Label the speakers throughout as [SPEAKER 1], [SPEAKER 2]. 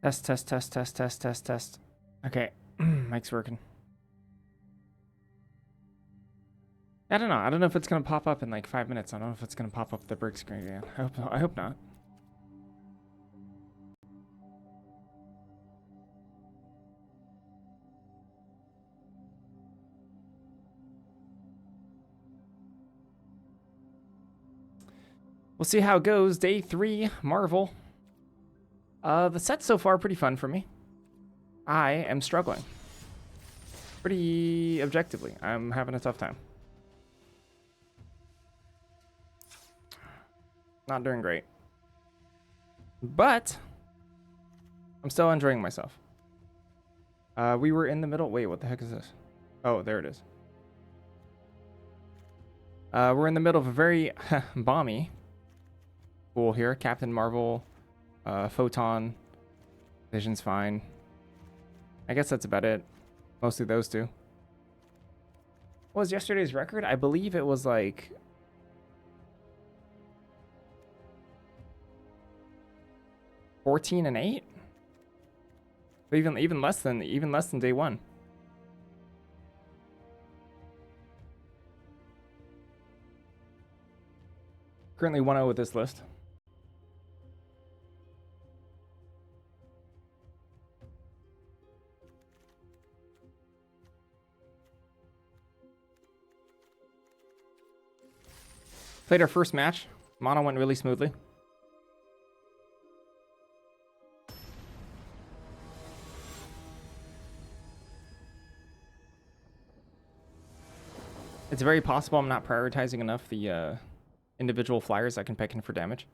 [SPEAKER 1] Test, test, test, test, test, test, test. Okay, mic's working. I don't know. I don't know if it's gonna pop up in like 5 minutes. I don't know if it's gonna pop up the brick screen again. I hope not. We'll see how it goes. Day 3, Marvel. The set's so far pretty fun for me. I am struggling. Pretty objectively. I'm having a tough time. Not doing great. But I'm still enjoying myself. We were in the middle. Wait, what the heck is this? Oh, there it is. We're in the middle of a very balmy pool here. Captain Marvel, Photon, Vision's fine. I guess that's about it. Mostly those two. What was yesterday's record? I believe it was like 14 and 8. But even less than day 1. Currently 1-0 with this list. Played our first match. Mono went really smoothly. It's very possible I'm not prioritizing enough the individual flyers I can pick in for damage.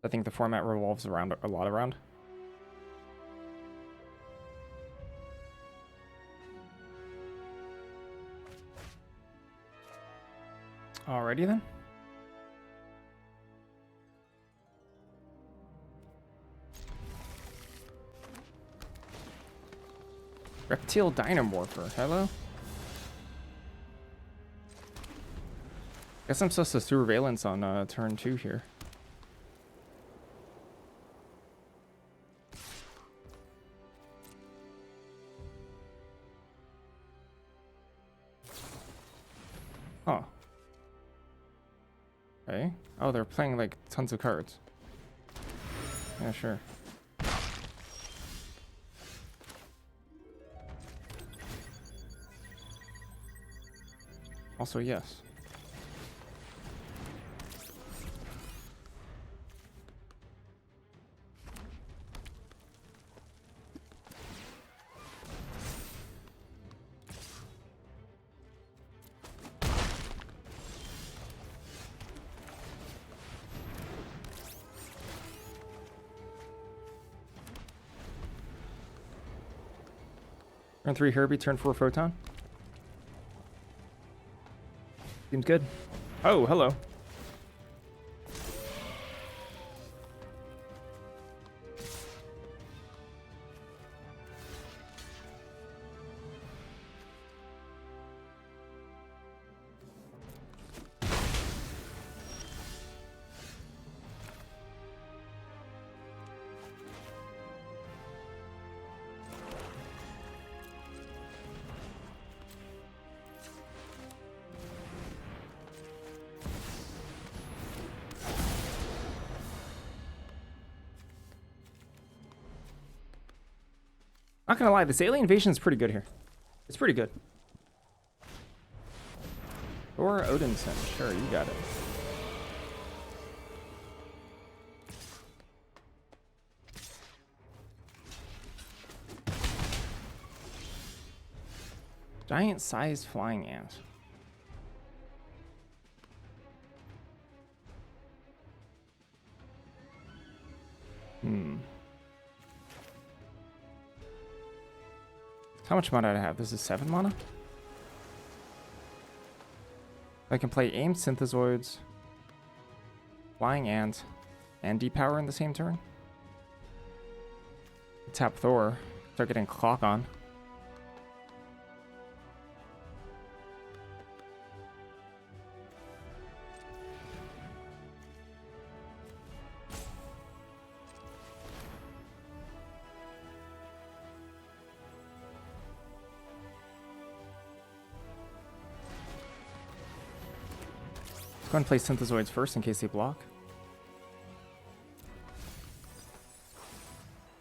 [SPEAKER 1] I think the format revolves around a lot around. Alrighty then. Reptile Dynamorpher, hello? Guess I'm supposed to surveillance on turn 2 here. Huh. Okay. Oh, they're playing like tons of cards. Yeah, sure. Also, yes. Turn 3 Herbie, turn 4 Photon. Seems good. Oh, hello. Not gonna lie, this alien invasion is pretty good here. It's pretty good. Thor Odinson, sure, you got it. Giant-sized flying ant. How much mana do I have? This is 7 mana? I can play Aim Synthezoids, Flying Ant, and Depower in the same turn. Tap Thor, start getting clock on. Go and play Synthezoids first in case they block.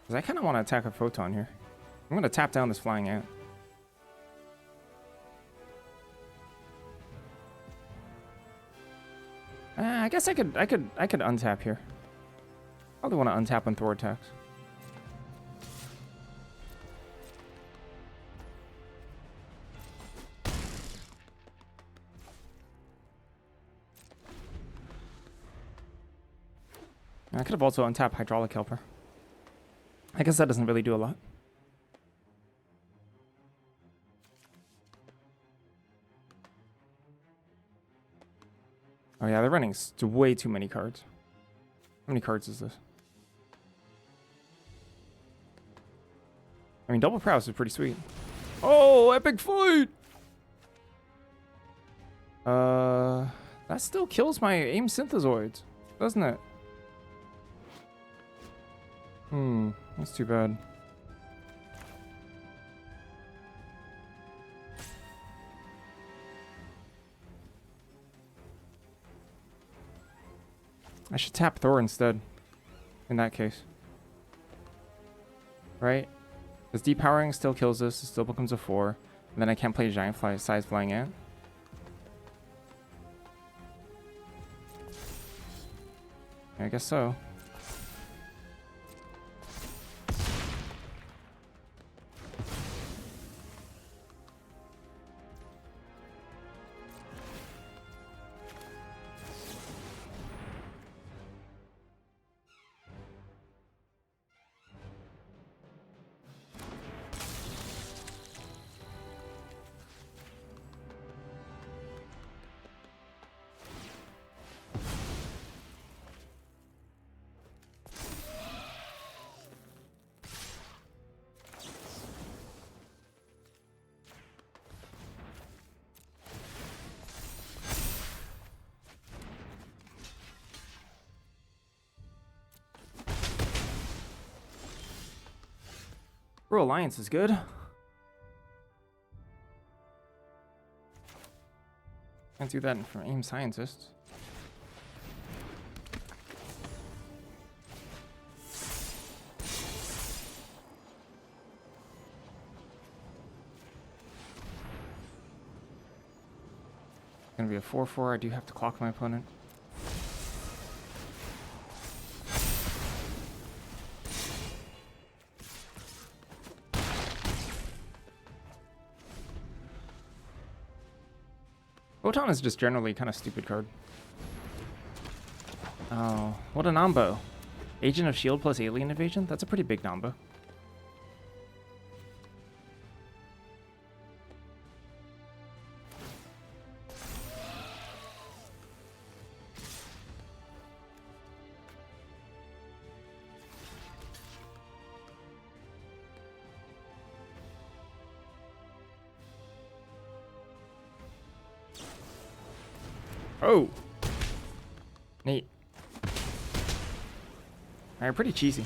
[SPEAKER 1] Because I kind of want to attack a Photon here. I'm going to tap down this Flying Ant. I guess I could untap here. Probably want to untap when Thor attacks. I could have also untapped Hydraulic Helper. I guess that doesn't really do a lot. Oh yeah, they're running way too many cards. How many cards is this? I mean, Double Prowess is pretty sweet. Oh, epic fight! That still kills my AIM Synthezoids, doesn't it? That's too bad. I should tap Thor instead, in that case. Right? Because Depowering still kills this, it still becomes a 4. And then I can't play Giant Size Flying Ant. I guess so. Bro, Alliance is good. Can't do that from AIM Scientists. Gonna be a 4/4. I do have to clock my opponent. Photon is just generally kind of stupid card. Oh, what a Nombo. Agent of Shield plus Alien Invasion? That's a pretty big Nombo. Oh! Neat. Alright, pretty cheesy.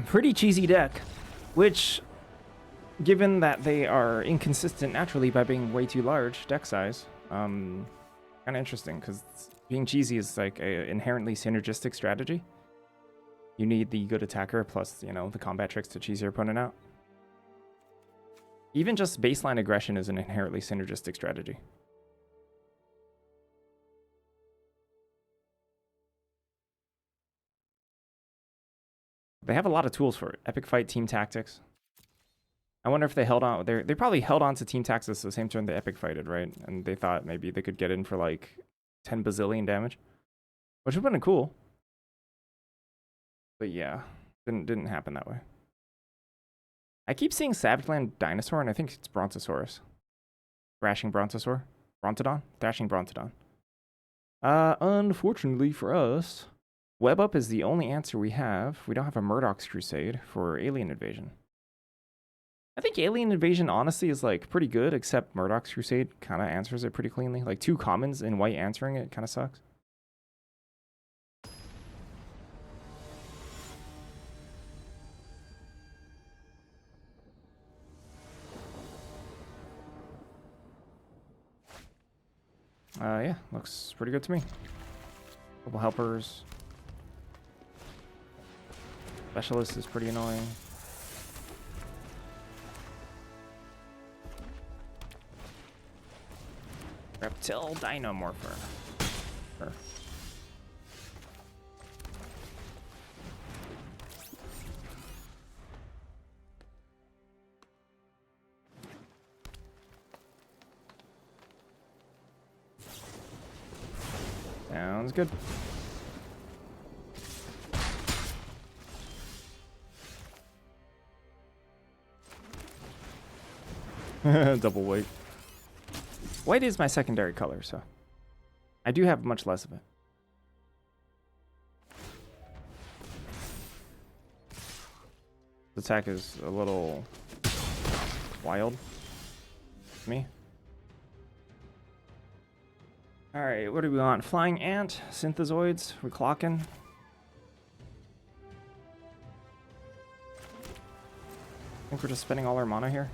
[SPEAKER 1] Pretty cheesy deck. Which, given that they are inconsistent naturally by being way too large deck size, kind of interesting, because being cheesy is like a inherently synergistic strategy. You need the good attacker plus, you know, the combat tricks to cheese your opponent out. Even just baseline aggression is an inherently synergistic strategy. They have a lot of tools for it. Epic Fight, Team Tactics. I wonder if they held on. They probably held on to Team Tactics the same turn they Epic Fighted, right? And they thought maybe they could get in for like 10 bazillion damage, which would have been cool. But yeah, didn't happen that way. I keep seeing Savage Land Dinosaur, and I think it's Brontosaurus. Thrashing Brontosaur? Brontodon? Thrashing Brontodon. Unfortunately for us, Web Up is the only answer we have. We don't have a Murdoch's Crusade for Alien Invasion. I think Alien Invasion, honestly, is like pretty good, except Murdoch's Crusade kind of answers it pretty cleanly. Like 2 commons in white answering it kind of sucks. Yeah, looks pretty good to me. Couple helpers. Specialist is pretty annoying. Reptile Dinomorpher. Sure. Sounds good. Double white. White is my secondary color, so I do have much less of it. The attack is a little wild to me. Alright, what do we want? Flying Ant, Synthezoids, we clocking. I think we're just spending all our mana here.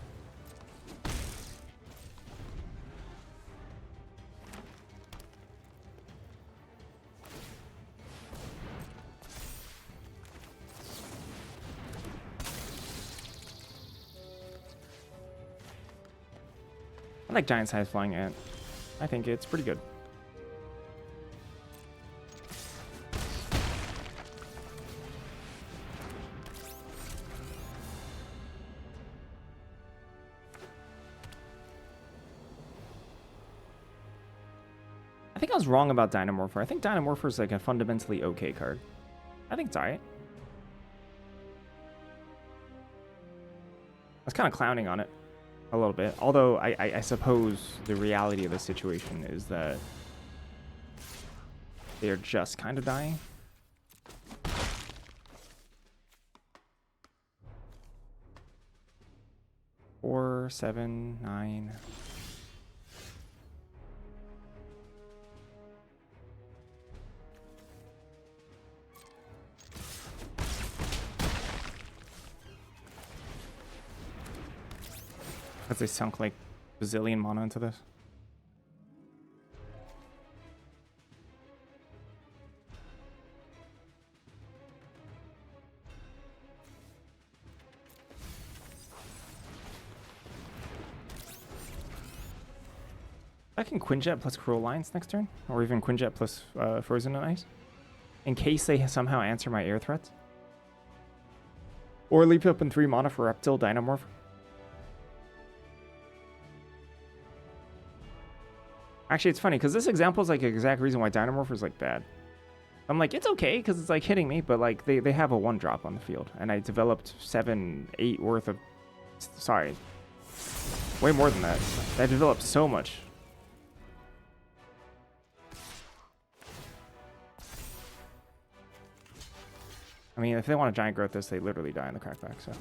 [SPEAKER 1] I like giant size Flying Ant. I think it's pretty good. I think I was wrong about Dinomorpher. I think Dinomorpher is like a fundamentally okay card. I think it's alright. I was kind of clowning on it a little bit. Although I suppose the reality of the situation is that they're just kind of dying. Four, 7, 9. Because they sunk like bazillion mana into this. I can Quinjet plus Cruel Lines next turn, or even Quinjet plus Frozen and Ice, in case they somehow answer my air threats. Or leap up in 3 mana for Reptile Dinomorph. Actually, it's funny, because this example is like the exact reason why Dinomorph is like bad. I'm like, it's okay, because it's like hitting me, but like they have a 1-drop on the field, and I developed 7, 8 worth of... Sorry. Way more than that. I developed so much. I mean, if they want to giant growth this, they literally die in the crackback, so...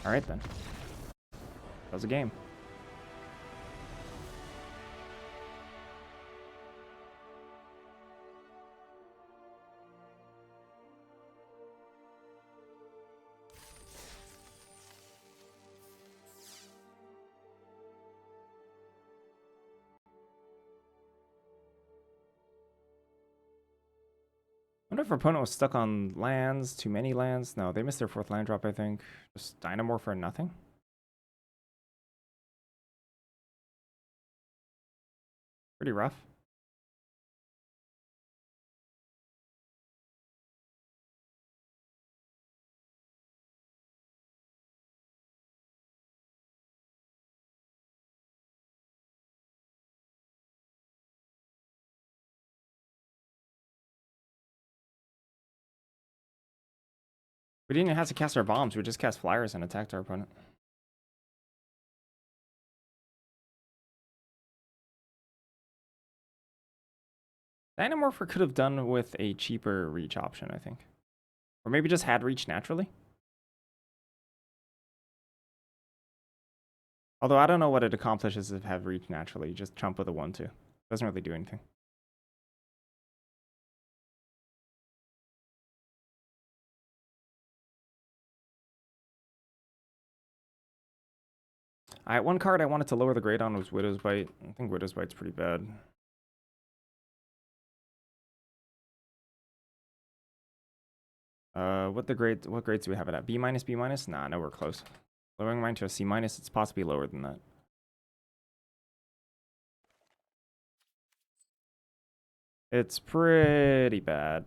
[SPEAKER 1] Alright then. That was a game. I wonder if our opponent was stuck on lands, too many lands. No, they missed their 4th land drop, I think. Just Dinomorph for nothing. Pretty rough. We didn't even have to cast our bombs. We just cast flyers and attacked our opponent. Dinomorpher could have done with a cheaper reach option, I think. Or maybe just had reach naturally. Although I don't know what it accomplishes if have reach naturally. You just trump with a 1-2. Doesn't really do anything. One card I wanted to lower the grade on was Widow's Bite. I think Widow's Bite's pretty bad. What grades do we have it at? B minus, B minus? Nah, nowhere close. Lowering mine to a C minus, it's possibly lower than that. It's pretty bad.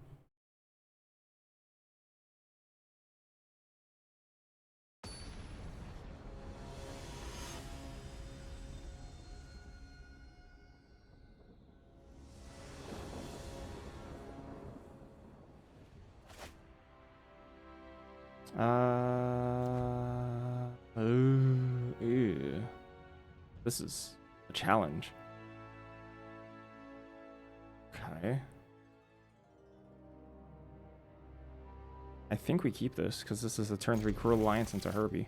[SPEAKER 1] Ew. This is a challenge. Okay. I think we keep this because this is a turn 3 Cruel Alliance into Herbie.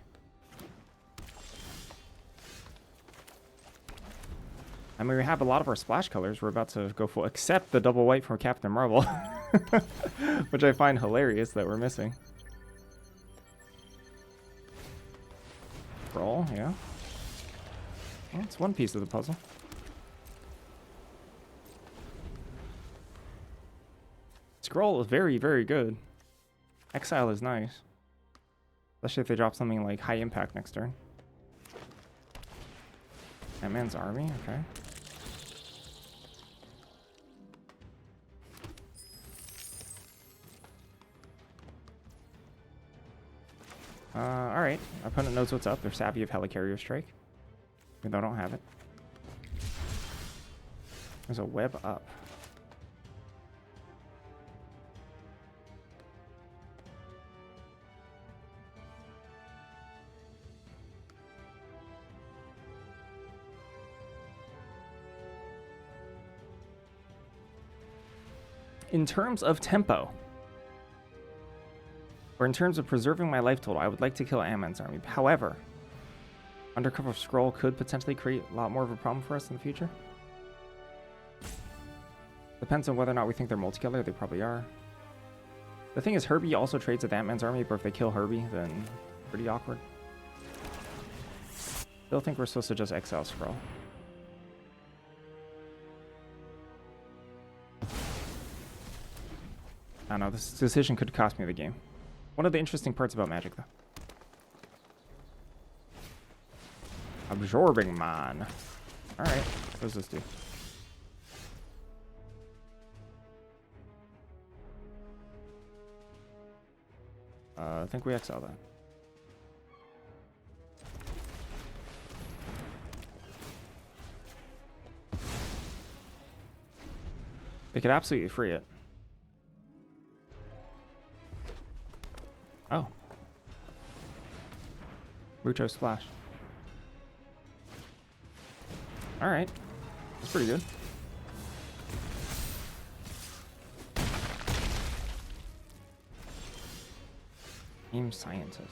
[SPEAKER 1] I mean, we have a lot of our splash colors. We're about to go full, except the double white from Captain Marvel, which I find hilarious that we're missing. Roll, yeah. Well, it's one piece of the puzzle. Scroll is very, very good. Exile is nice. Especially if they drop something like High Impact next turn. Ant-Man's Army, okay. Alright. Opponent knows what's up. They're savvy of Helicarrier Strike. Even though I don't have it. There's a web up. In terms of tempo, or in terms of preserving my life total, I would like to kill Ant-Man's Army. However, Undercover Scroll could potentially create a lot more of a problem for us in the future. Depends on whether or not we think they're multicolor. They probably are. The thing is, Herbie also trades with Ant-Man's Army, but if they kill Herbie, then pretty awkward. Still think we're supposed to just exile Scroll. I don't know, this decision could cost me the game. One of the interesting parts about Magic, though. Absorbing Mine. Alright, what does this do? I think we exile that. They could absolutely free it. Oh. Mucho Splash. Alright. That's pretty good. Team Scientist.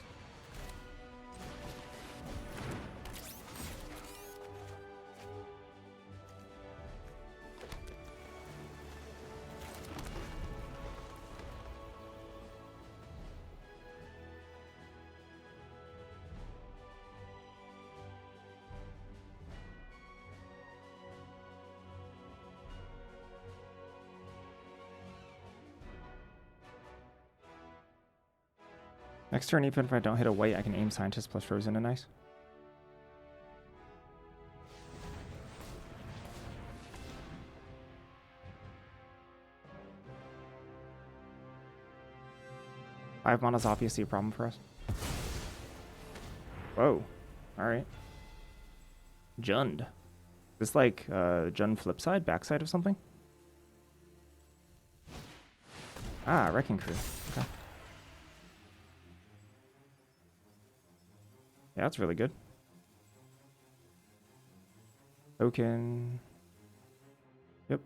[SPEAKER 1] Next turn, even if I don't hit a white, I can aim Scientist plus Frozen and Ice. Five mana's obviously a problem for us. Whoa. Alright. Jund. Is this like Jund flip side, backside of something? Ah, Wrecking Crew. Okay. Yeah, that's really good. Token. Yep.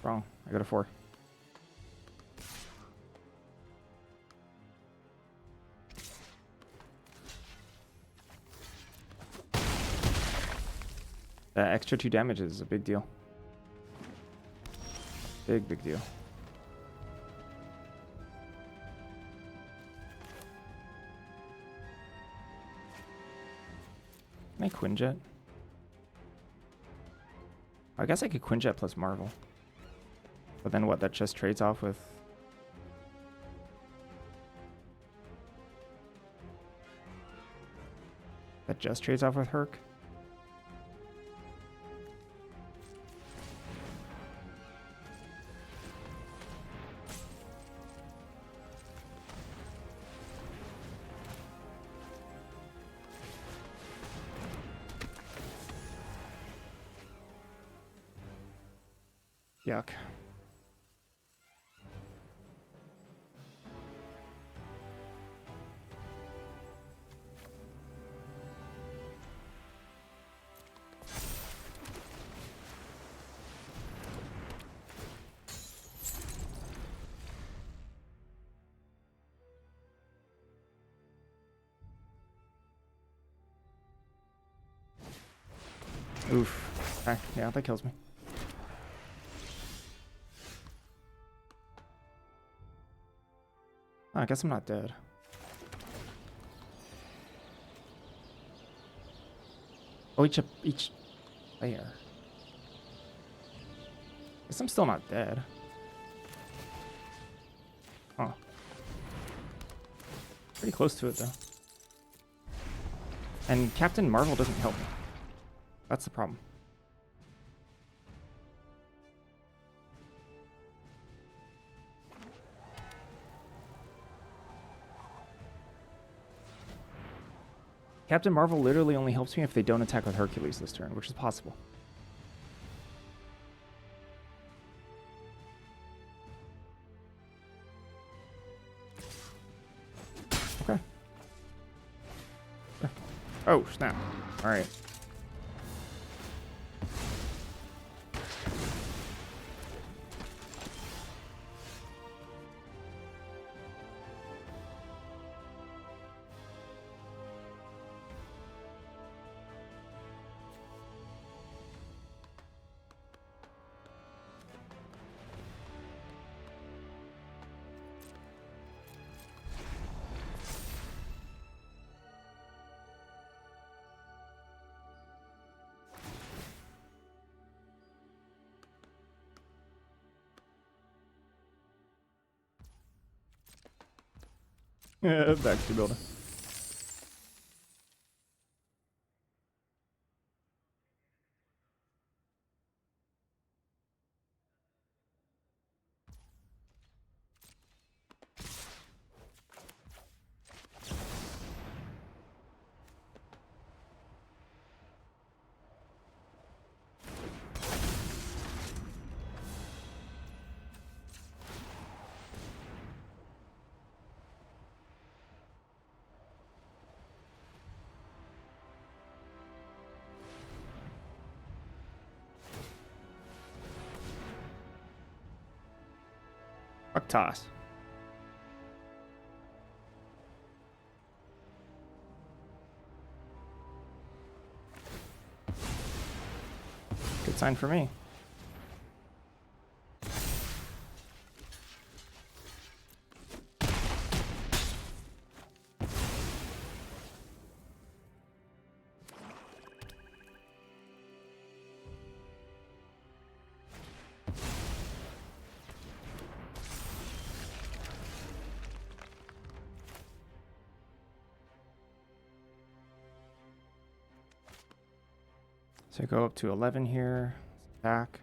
[SPEAKER 1] Wrong. I got a 4. That extra 2 damage is a big deal. Big deal. Can I Quinjet? I guess I could Quinjet plus Marvel. But then what, that just trades off with... That just trades off with Herc? Yuck. Oof. Okay, yeah, that kills me. Oh, I guess I'm not dead. Oh, each layer. Guess I'm still not dead. Huh. Pretty close to it though. And Captain Marvel doesn't help me. That's the problem. Captain Marvel literally only helps me if they don't attack with Hercules this turn, which is possible. Okay. Oh, snap. All right. Yeah, back to building. Fuck toss. Good sign for me. So go up to 11 here, back,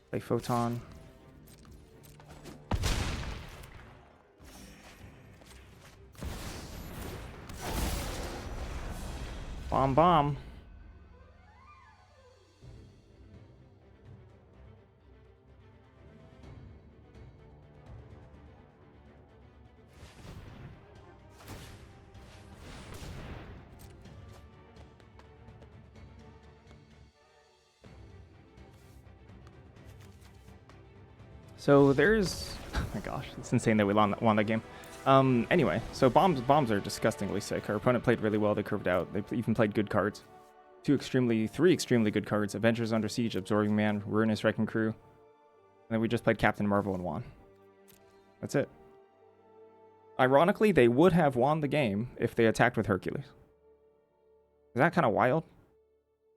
[SPEAKER 1] play Photon. Bomb. So there's, oh my gosh, it's insane that we won that game. Anyway, so bombs are disgustingly sick. Our opponent played really well. They curved out. They even played good cards. Three extremely good cards. Avengers Under Siege, Absorbing Man, Ruinous Wrecking Crew. And then we just played Captain Marvel and won. That's it. Ironically, they would have won the game if they attacked with Hercules. Is that kind of wild?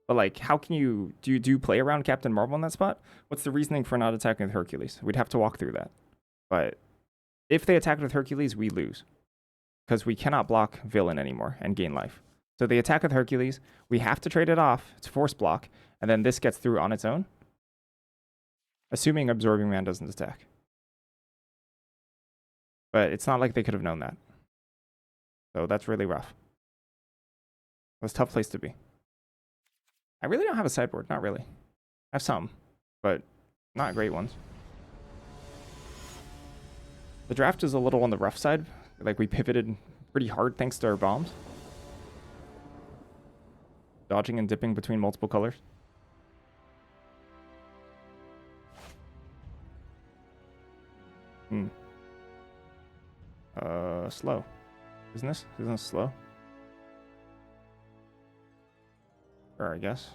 [SPEAKER 1] But like, how can you do you play around Captain Marvel in that spot? What's the reasoning for not attacking with Hercules? We'd have to walk through that. But if they attack with Hercules, we lose because we cannot block villain anymore and gain life. So they attack with Hercules. We have to trade it off. It's force block, and then this gets through on its own, assuming Absorbing Man doesn't attack. But it's not like they could have known that. So that's really rough. That's a tough place to be. I really don't have a sideboard. Not really. I have some, but not great ones. The draft is a little on the rough side. Like, we pivoted pretty hard thanks to our bombs. Dodging and dipping between multiple colors. Slow. Isn't this? Isn't this slow? Sure, I guess.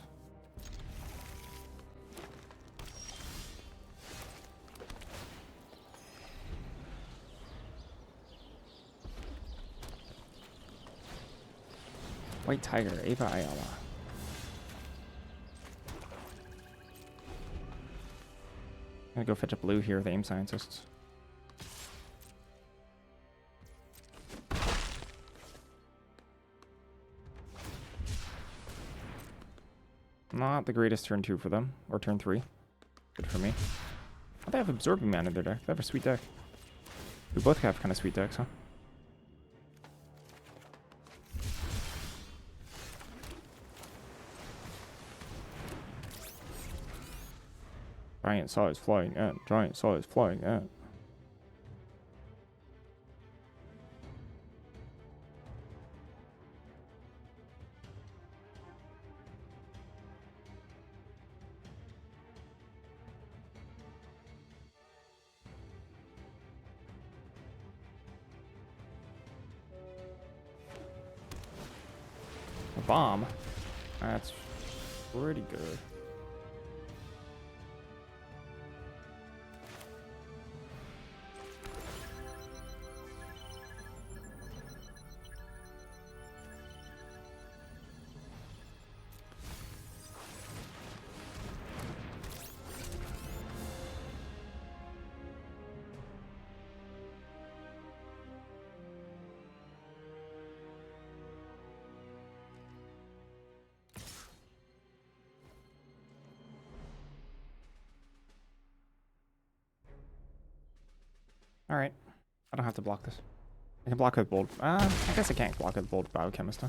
[SPEAKER 1] White Tiger, Ava Ayala. I'm gonna go fetch a blue here with Aim Scientists. Not the greatest turn 2 for them, or turn 3. Good for me. Oh, they have Absorbing Man in their deck. They have a sweet deck. We both have kind of sweet decks, huh? Giant size flying ant. Giant size flying ant. A bomb. That's pretty good. Alright. I don't have to block this. I can block with bold. I guess I can't block with bold biochemist, huh?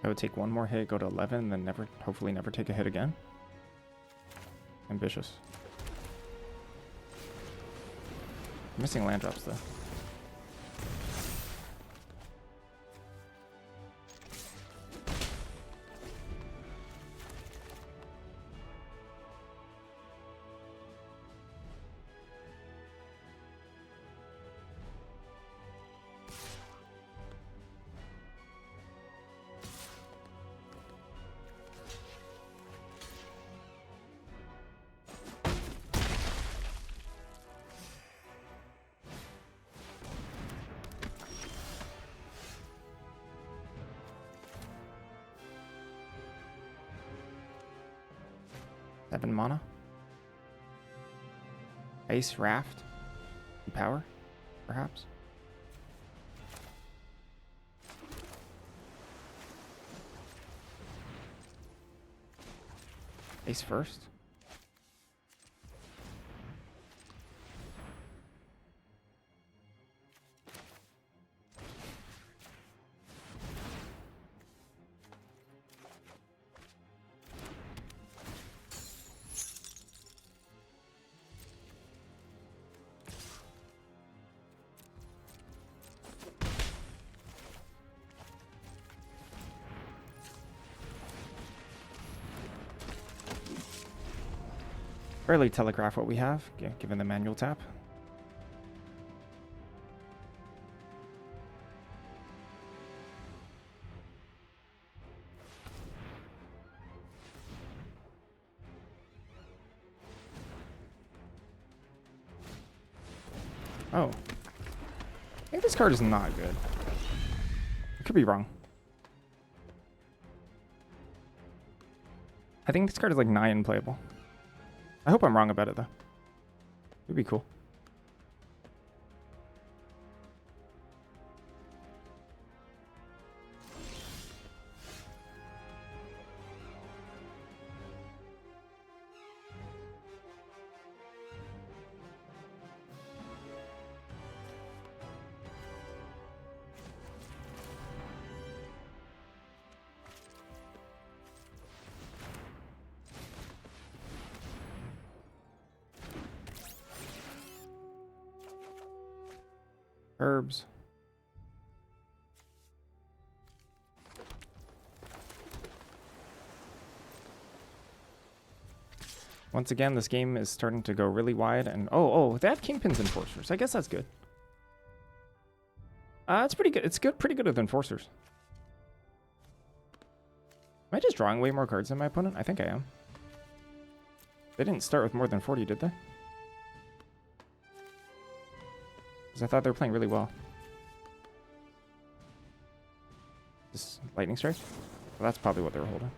[SPEAKER 1] I would take one more hit, go to 11, then never, hopefully never take a hit again. Ambitious. I'm missing land drops though. Seven mana. Ice Raft. Power, perhaps. Ace first. Barely telegraph what we have, given the manual tap. Oh. I think this card is not good. I could be wrong. I think this card is like 9 playable. I hope I'm wrong about it though. It'd be cool. Herbs. Once again, this game is starting to go really wide, and oh, they have Kingpin's Enforcers. I guess that's good. It's pretty good. It's good, pretty good with Enforcers. Am I just drawing way more cards than my opponent? I think I am. They didn't start with more than 40, did they? Because I thought they were playing really well. This Lightning Strike? Well, that's probably what they were holding.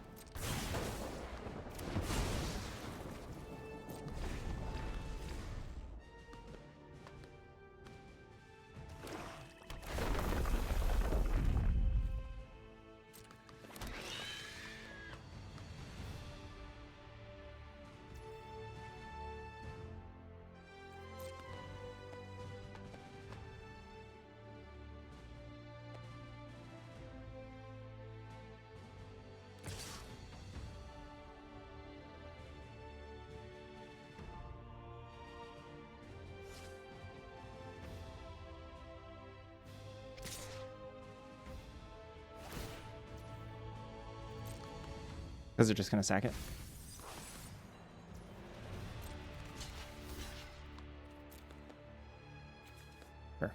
[SPEAKER 1] Because they're just going to sack it. Sure.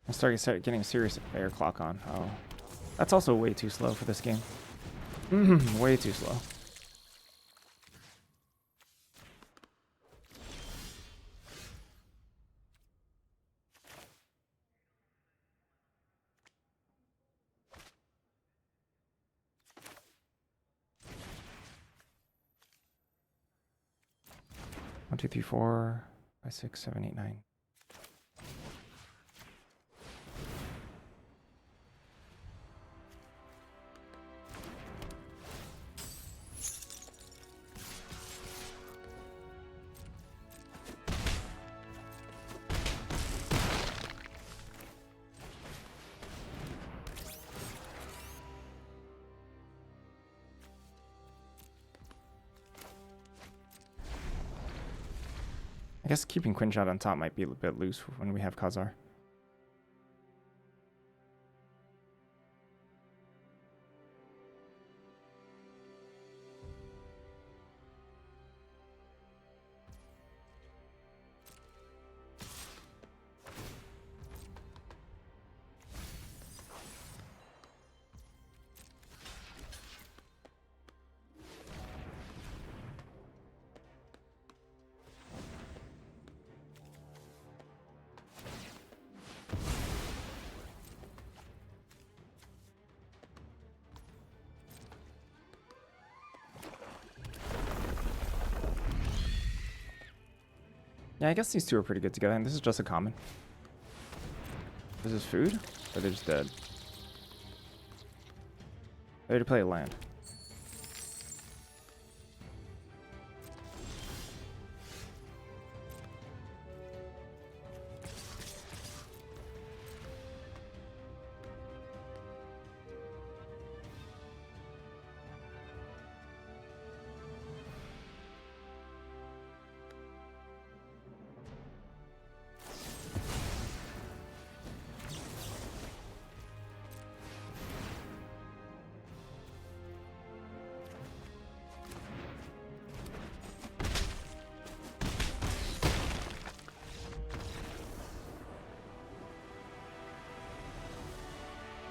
[SPEAKER 1] I'm starting to start getting a serious air clock on. Oh, that's also way too slow for this game. Way too slow. One, two, three, 4, 5, 6, 7, 8, 9. I guess keeping Quinshot on top might be a bit loose when we have Khazar. Yeah, I guess these two are pretty good together, and this is just a common. Is this food? Or they're just dead? Ready to play a land.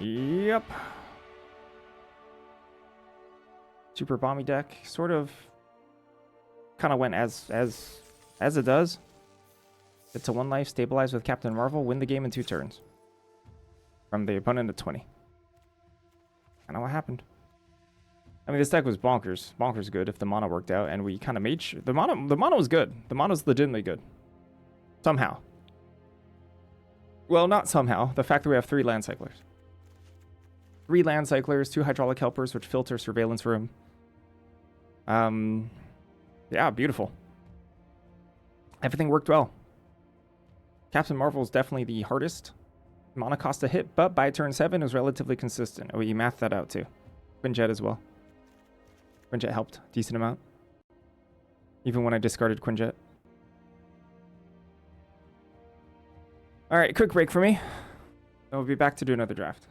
[SPEAKER 1] Yep. Super Bomby deck sort of kind of went as it does. Get to 1 life, stabilize with Captain Marvel, win the game in 2 turns. From the opponent at 20. I know what happened. I mean, this deck was bonkers. Bonkers good if the mono worked out, and we kind of made sure... The mono was good. The mono's legitimately good. Somehow. Well, not somehow. The fact that we have 3 land cyclers. 3 land cyclers, 2 hydraulic helpers, which filter surveillance room. Yeah, beautiful. Everything worked well. Captain Marvel is definitely the hardest mana cost to hit, but by turn 7 it was relatively consistent. Oh, you mathed that out too. Quinjet as well. Quinjet helped decent amount. Even when I discarded Quinjet. Alright, quick break for me. Then we'll be back to do another draft.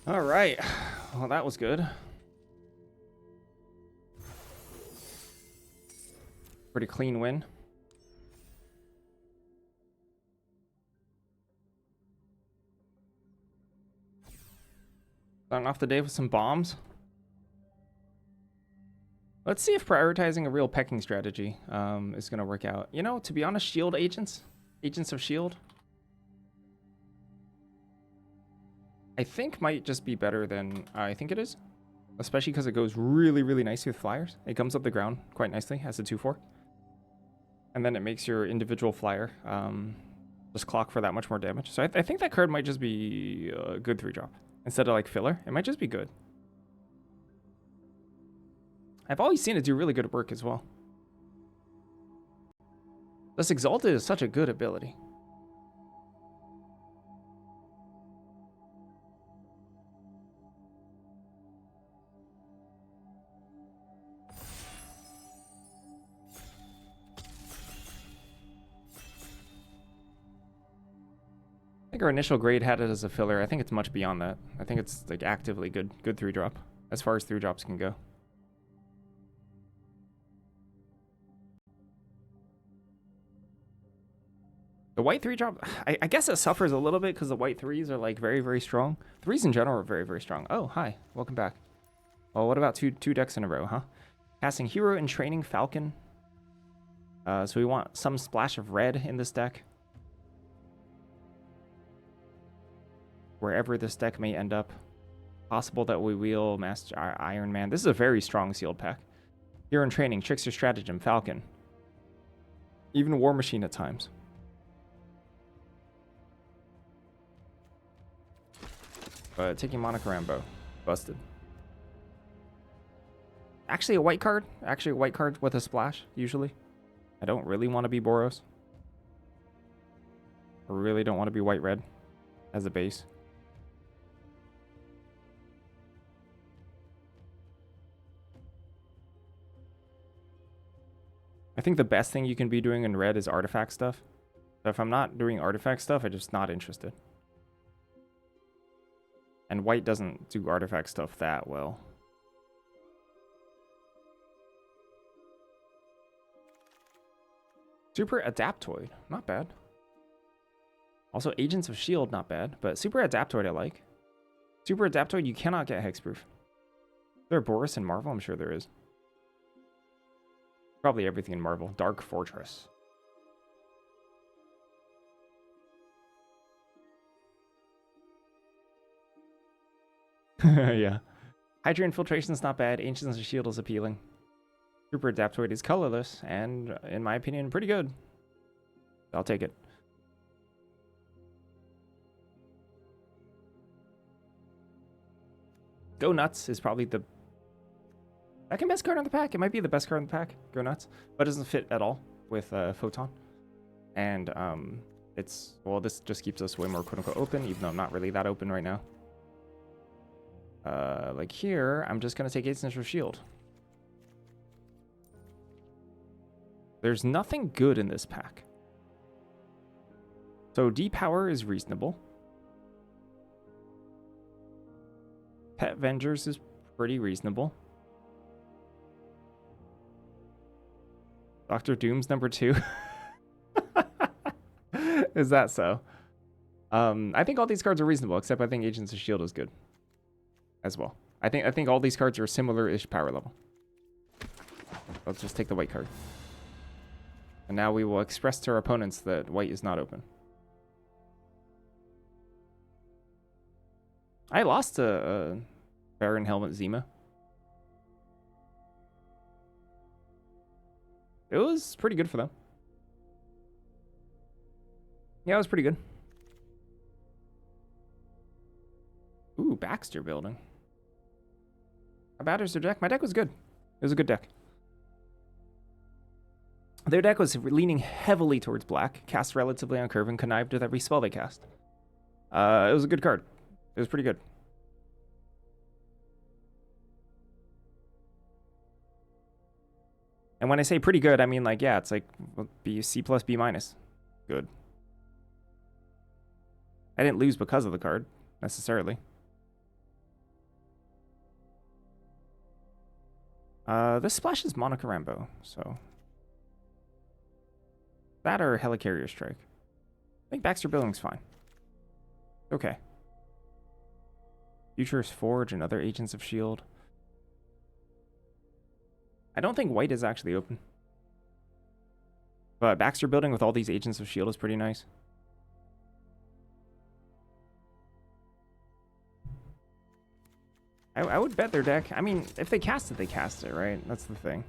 [SPEAKER 1] All right. Well, that was good. Pretty clean win. Starting off the day with some bombs. Let's see if prioritizing a real pecking strategy is going to work out. You know, to be honest, shield agents, agents of shield, I think might just be better than I think it is. Especially because it goes really, really nicely with flyers. It comes up the ground quite nicely as a 2/4. And then it makes your individual flyer Just clock for that much more damage. So I think that card might just be a good 3-drop. Instead of like filler, it might just be good. I've always seen it do really good work as well. This Exalted is such a good ability. I think our initial grade had it as a filler. I think it's much beyond that. I think it's like actively good 3-drop as far as 3-drops can go. The white 3-drop, I guess it suffers a little bit because the white 3s are like very, very strong. 3s in general are very, very strong. Oh, hi. Welcome back. Well, what about two decks in a row, huh? Casting Hero and Training Falcon. So we want some splash of red in this deck. Wherever this deck may end up. Possible that we wheel Master Iron Man. This is a very strong sealed pack. Hero and Training, Trickster Stratagem, Falcon. Even War Machine at times. But taking Monica Rambeau. Busted. Actually a white card. Actually a white card with a splash, usually. I don't really want to be Boros. I really don't want to be white-red as a base. I think the best thing you can be doing in red is artifact stuff. So if I'm not doing artifact stuff, I'm just not interested. And white doesn't do artifact stuff that well. Super Adaptoid, not bad. Also Agents of S.H.I.E.L.D., not bad. But Super Adaptoid I like. Super Adaptoid, you cannot get hexproof. Is there a Boros in Marvel? I'm sure there is. Probably everything in Marvel. Dark Fortress. Yeah. Hydra Infiltration is not bad. Ancients of S.H.I.E.L.D. is appealing. Super Adaptoid is colorless and, in my opinion, pretty good. I'll take it. Go Nuts is probably the second best card on the pack. It might be the best card in the pack. Go Nuts. But it doesn't fit at all with Photon. And it's, well, this just keeps us way more quote-unquote open, even though I'm not really that open right now. Like here, I'm just going to take Agents of S.H.I.E.L.D. There's nothing good in this pack. So D-Power is reasonable. Pet Vengers is pretty reasonable. Dr. Doom's number 2. Is that so? I think all these cards are reasonable, except I think Agents of S.H.I.E.L.D. is good as well. I think all these cards are similar-ish power level. Let's just take the white card. And now we will express to our opponents that white is not open. I lost to Baron Helmet Zima. It was pretty good for them. Yeah, it was pretty good. Ooh, Baxter Building. How bad is their deck? My deck was good. It was a good deck. Their deck was leaning heavily towards black, cast relatively on curve, and connived with every spell they cast. It was a good card. It was pretty good. And when I say pretty good, I mean like, yeah, it's like B, C plus, B minus. Good. I didn't lose because of the card, necessarily. This splashes Monica Rambeau, so... That or Helicarrier Strike. I think Baxter Building's fine. Okay. Futurist Forge and other Agents of S.H.I.E.L.D. I don't think white is actually open. But Baxter Building with all these Agents of S.H.I.E.L.D. is pretty nice. I would bet their deck... I mean, if they cast it, they cast it, right? That's the thing.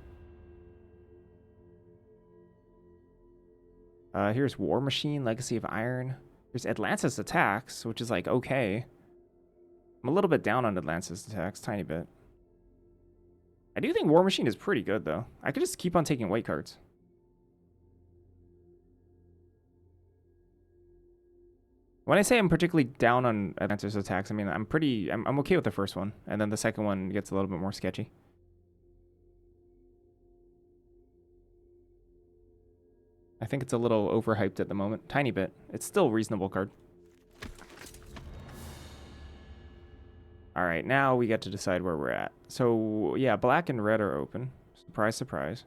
[SPEAKER 1] Here's War Machine, Legacy of Iron. Here's Atlantis Attacks, which is like okay. I'm a little bit down on Atlantis Attacks, tiny bit. I do think War Machine is pretty good though. I could just keep on taking white cards. When I say I'm particularly down on Atlantis Attacks, I mean I'm okay with the first one, and then the second one gets a little bit more sketchy. I think it's a little overhyped at the moment, tiny bit. It's still a reasonable card. All right, now we get to decide where we're at. So yeah, black and red are open. Surprise, surprise.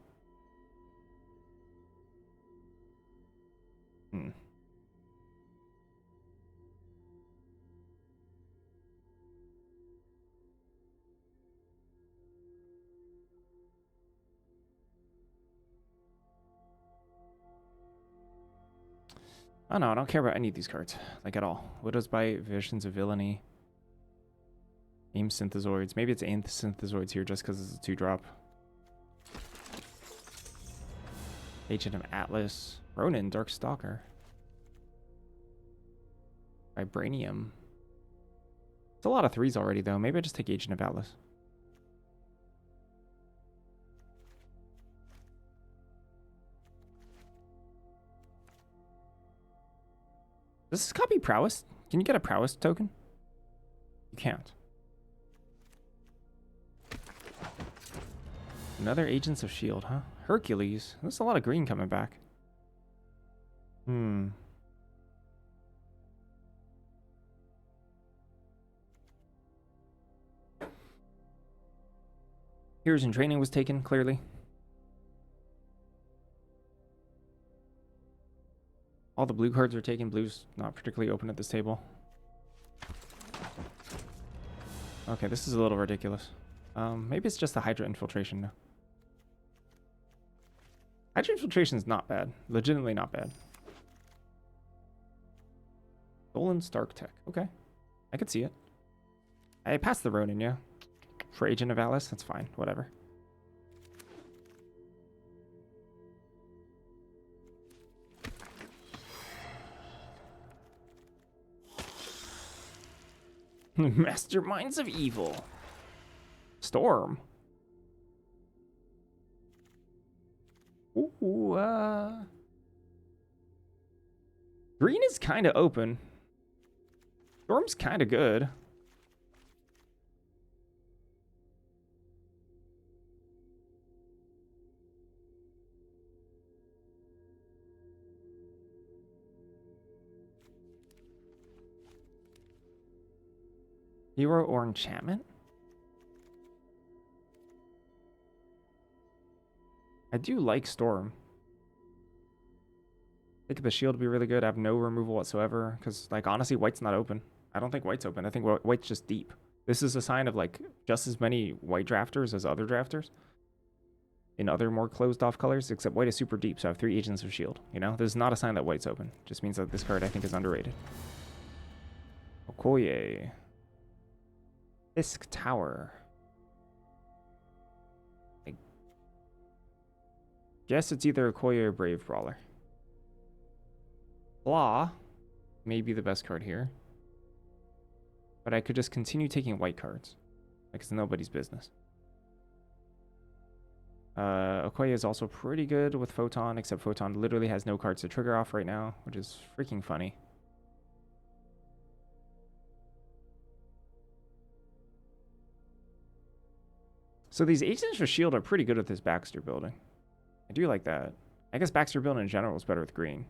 [SPEAKER 1] Oh no, I don't care about any of these cards, like at all. Widow's Bite, Visions of Villainy, Aim Synthezoids. Maybe it's Aim Synthezoids here just because it's a 2-drop. Agent of Atlas, Ronin, Dark Stalker, Vibranium. It's a lot of 3s already though. Maybe I just take Agent of Atlas. Does this copy Prowess? Can you get a Prowess token? You can't. Another Agents of S.H.I.E.L.D., huh? Hercules. There's a lot of green coming back. Heroes in Training was taken, clearly. All the blue cards are taken. Blue's not particularly open at this table. Okay, this is a little ridiculous. Maybe it's just the Hydra Infiltration now. Hydra Infiltration is not bad. Legitimately not bad. Stolen Stark Tech. Okay. I could see it. I passed the Ronin, yeah. For Agent of Atlas, that's fine. Whatever. Masterminds of Evil. Storm. Ooh, green is kind of open. Storm's kind of good. Hero or enchantment? I do like Storm. I think the shield would be really good. I have no removal whatsoever. Because, like, honestly, white's not open. I don't think white's open. I think white's just deep. This is a sign of, like, just as many white drafters as other drafters. In other more closed off colors. Except white is super deep. So I have 3 Agents of S.H.I.E.L.D. You know? This is not a sign that white's open. Just means that this card, I think, is underrated. Okoye. Fisk Tower. I guess it's either Okoye or Brave Brawler. Claw may be the best card here. But I could just continue taking white cards. Like it's nobody's business. Okoye is also pretty good with Photon, except Photon literally has no cards to trigger off right now, which is freaking funny. So these Agents for S.H.I.E.L.D. are pretty good with this Baxter building. I do like that. I guess Baxter building in general is better with green.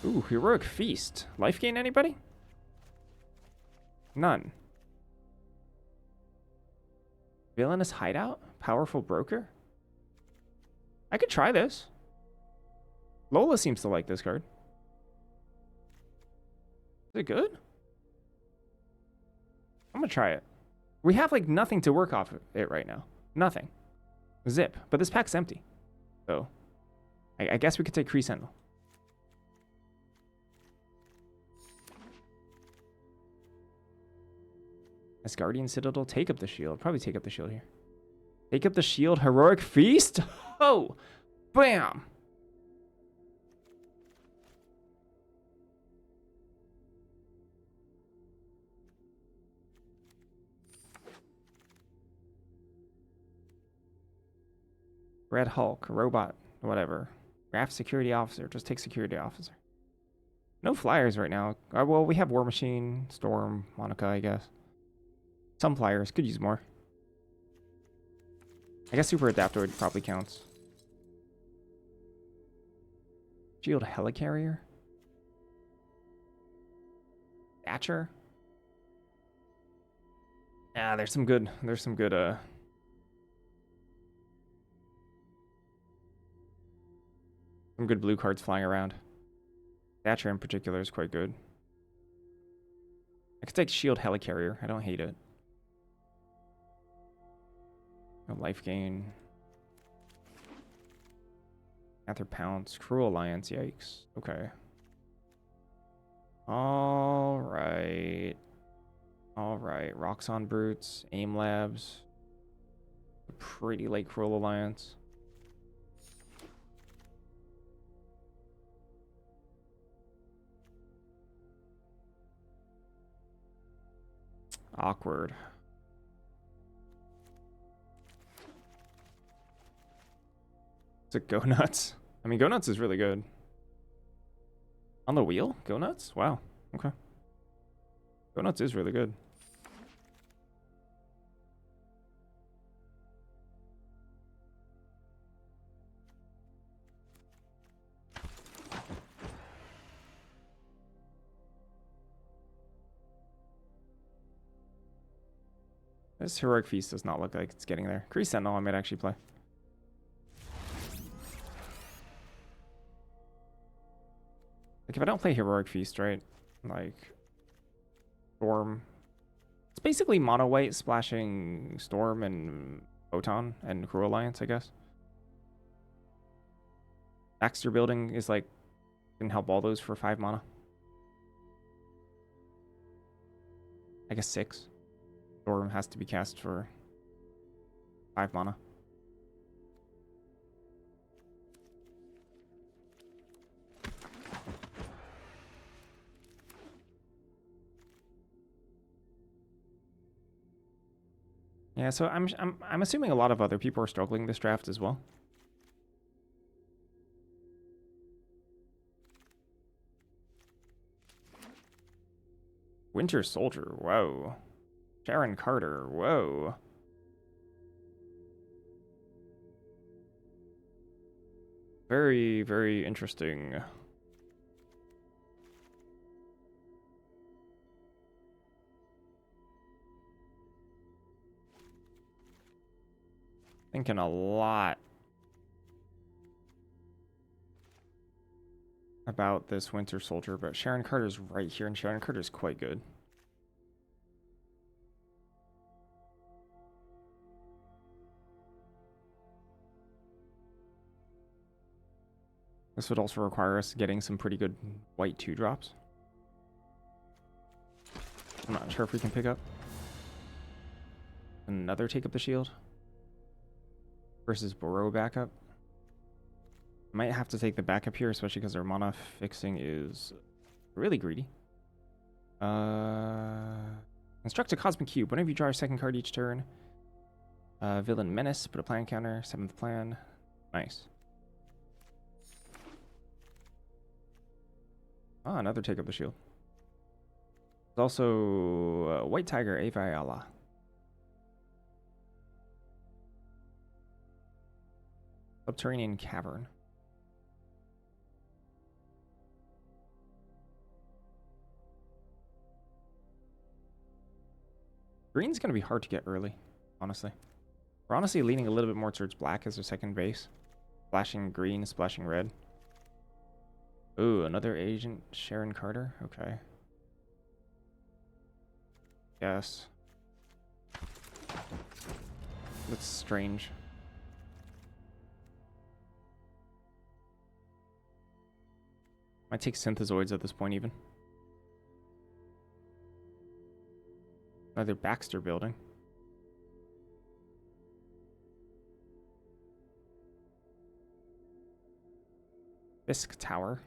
[SPEAKER 1] Ooh, Heroic Feast. Life gain anybody? None. Villainous Hideout? Powerful Broker? I could try this. Lola seems to like this card. Is it good? I'm gonna try it. We have like nothing to work off of it right now. Nothing. Zip. But this pack's empty. So I guess we could take Kree Sentinel. Asgardian Citadel, take up the shield. Probably take up the shield here. Take up the shield. Heroic feast. Oh, bam. Red Hulk, robot, whatever. Raft security officer. Just take security officer. No flyers right now. Well, we have War Machine, Storm, Monica, I guess. Some flyers. Could use more. I guess Super Adaptoid probably counts. Shield Helicarrier? Thatcher? Yeah, there's some good some good blue cards flying around. Thatcher in particular is quite good. I could take Shield Helicarrier. I don't hate it. No life gain. Panther Pounce. Cruel Alliance. Yikes. Okay. Alright. Alright. Roxxon Brutes. Aim Labs. Pretty late Cruel Alliance. Awkward. Is it Go Nuts? I mean, Go Nuts is really good. On the wheel? Go Nuts? Wow. Okay. Go Nuts is really good. This Heroic Feast does not look like it's getting there. Kree Sentinel I might actually play. Like, if I don't play Heroic Feast, right? Like, Storm. It's basically mono white splashing Storm and Photon and Cruel Alliance, I guess. Baxter Building is like, can help all those for 5 mana. I guess 6. Storm has to be cast for 5 mana. Yeah, so I'm assuming a lot of other people are struggling this draft as well. Winter Soldier, whoa. Sharon Carter, whoa. Very, very interesting. Thinking a lot about this Winter Soldier, but Sharon Carter's right here, and Sharon Carter's quite good. This would also require us getting some pretty good white 2-drops. I'm not sure if we can pick up. Another Take Up the Shield. Versus Burrow backup. Might have to take the backup here, especially because our mana fixing is really greedy. Construct a Cosmic Cube. Whenever you draw a second card each turn. Villain Menace. Put a plan counter. 7th plan. Nice. Ah, another Take Up the Shield. There's also White Tiger, Aviala. Subterranean Cavern. Green's going to be hard to get early, honestly. We're honestly leaning a little bit more towards black as our second base. Splashing green, splashing red. Ooh, another Agent Sharon Carter? Okay. Yes. That's strange. Might take Synthezoids at this point, even. Another Baxter Building. Fisk Tower.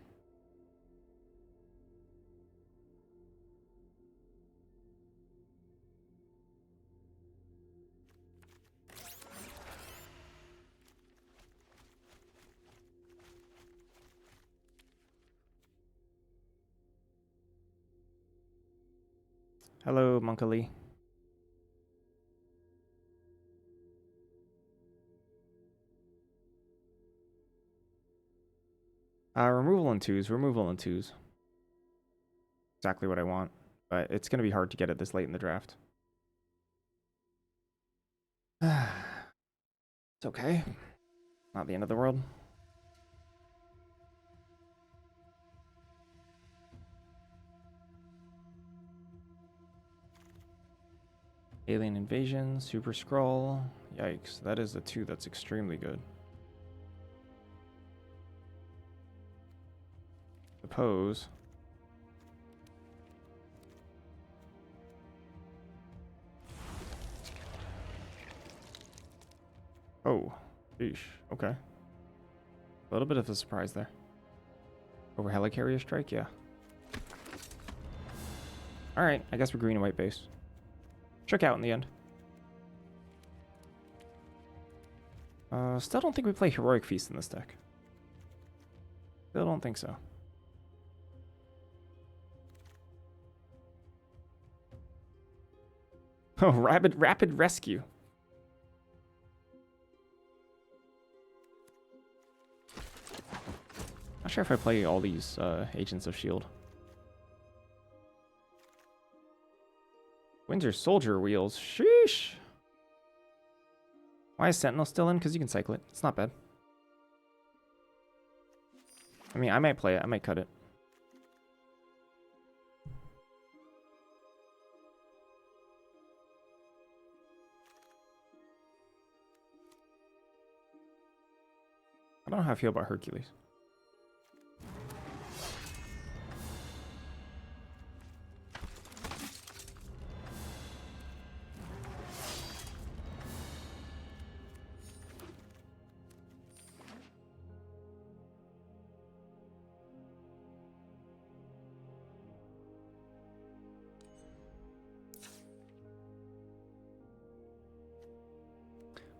[SPEAKER 1] Hello, Monkali. Removal in twos. Removal in twos. Exactly what I want, but it's going to be hard to get it this late in the draft. It's okay. Not the end of the world. Alien Invasion, Super Skrull. Yikes, that is a 2 that's extremely good. Suppose. Oh, sheesh. Okay. A little bit of a surprise there. Over Helicarrier Strike, yeah. Alright, I guess we're green and white base. Shook out in the end. Still don't think we play Heroic Feast in this deck. Still don't think so. Oh, rapid rescue. Not sure if I play all these Agents of S.H.I.E.L.D. Windsor Soldier Wheels. Sheesh. Why is Sentinel still in? Because you can cycle it. It's not bad. I mean, I might play it. I might cut it. I don't know how I feel about Hercules.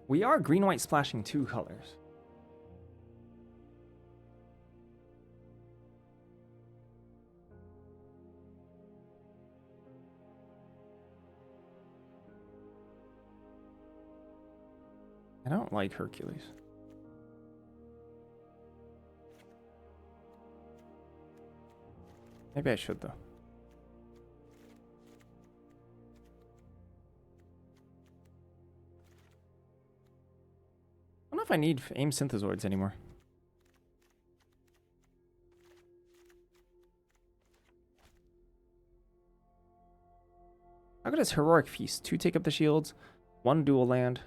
[SPEAKER 1] We are green-white splashing 2 colors. I don't like Hercules. Maybe I should, though. I don't know if I need AIM Synthezoids anymore. How good is Heroic Feast? 2 take up the shields, 1 dual land.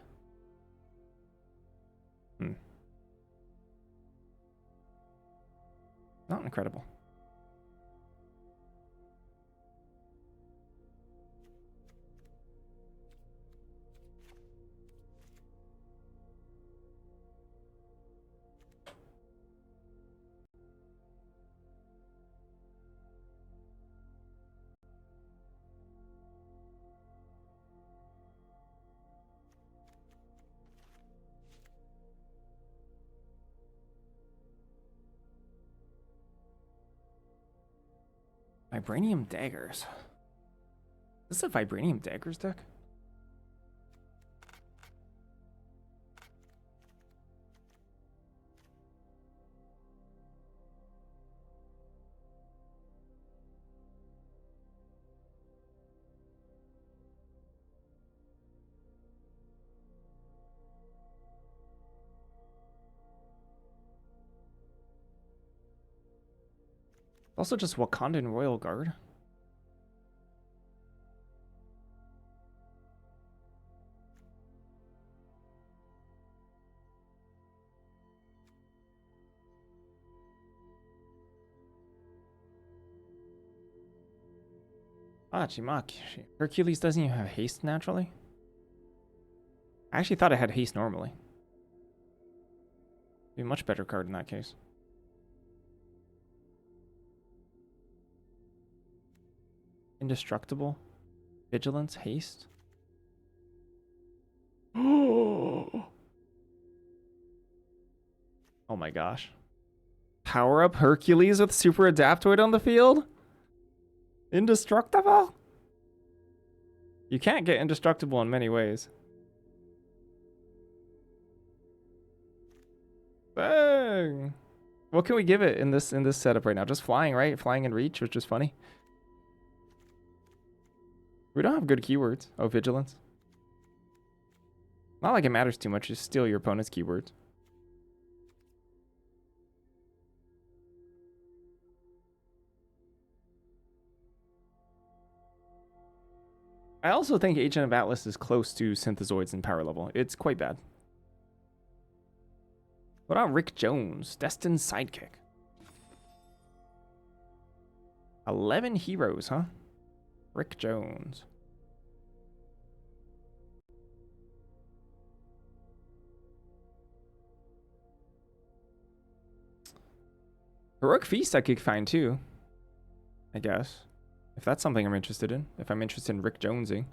[SPEAKER 1] Not incredible. Vibranium Daggers. Is this a Vibranium Daggers deck? Also just Wakandan Royal Guard. Ah, Chimak. Hercules doesn't even have haste naturally? I actually thought it had haste normally. Be a much better card in that case. Indestructible. Vigilance. Haste. Oh my gosh. Power up Hercules with Super Adaptoid on the field? Indestructible? You can't get indestructible in many ways. Bang! What can we give it in this setup right now? Just flying, right? Flying and reach, which is funny. We don't have good keywords. Oh, vigilance. Not like it matters too much. Just steal your opponent's keywords. I also think Agent of Atlas is close to Synthezoids in power level. It's quite bad. What about Rick Jones, Destined Sidekick? 11 heroes, huh? Rick Jones. Heroic Feast I could find too, I guess. If that's something I'm interested in. If I'm interested in Rick Jonesing.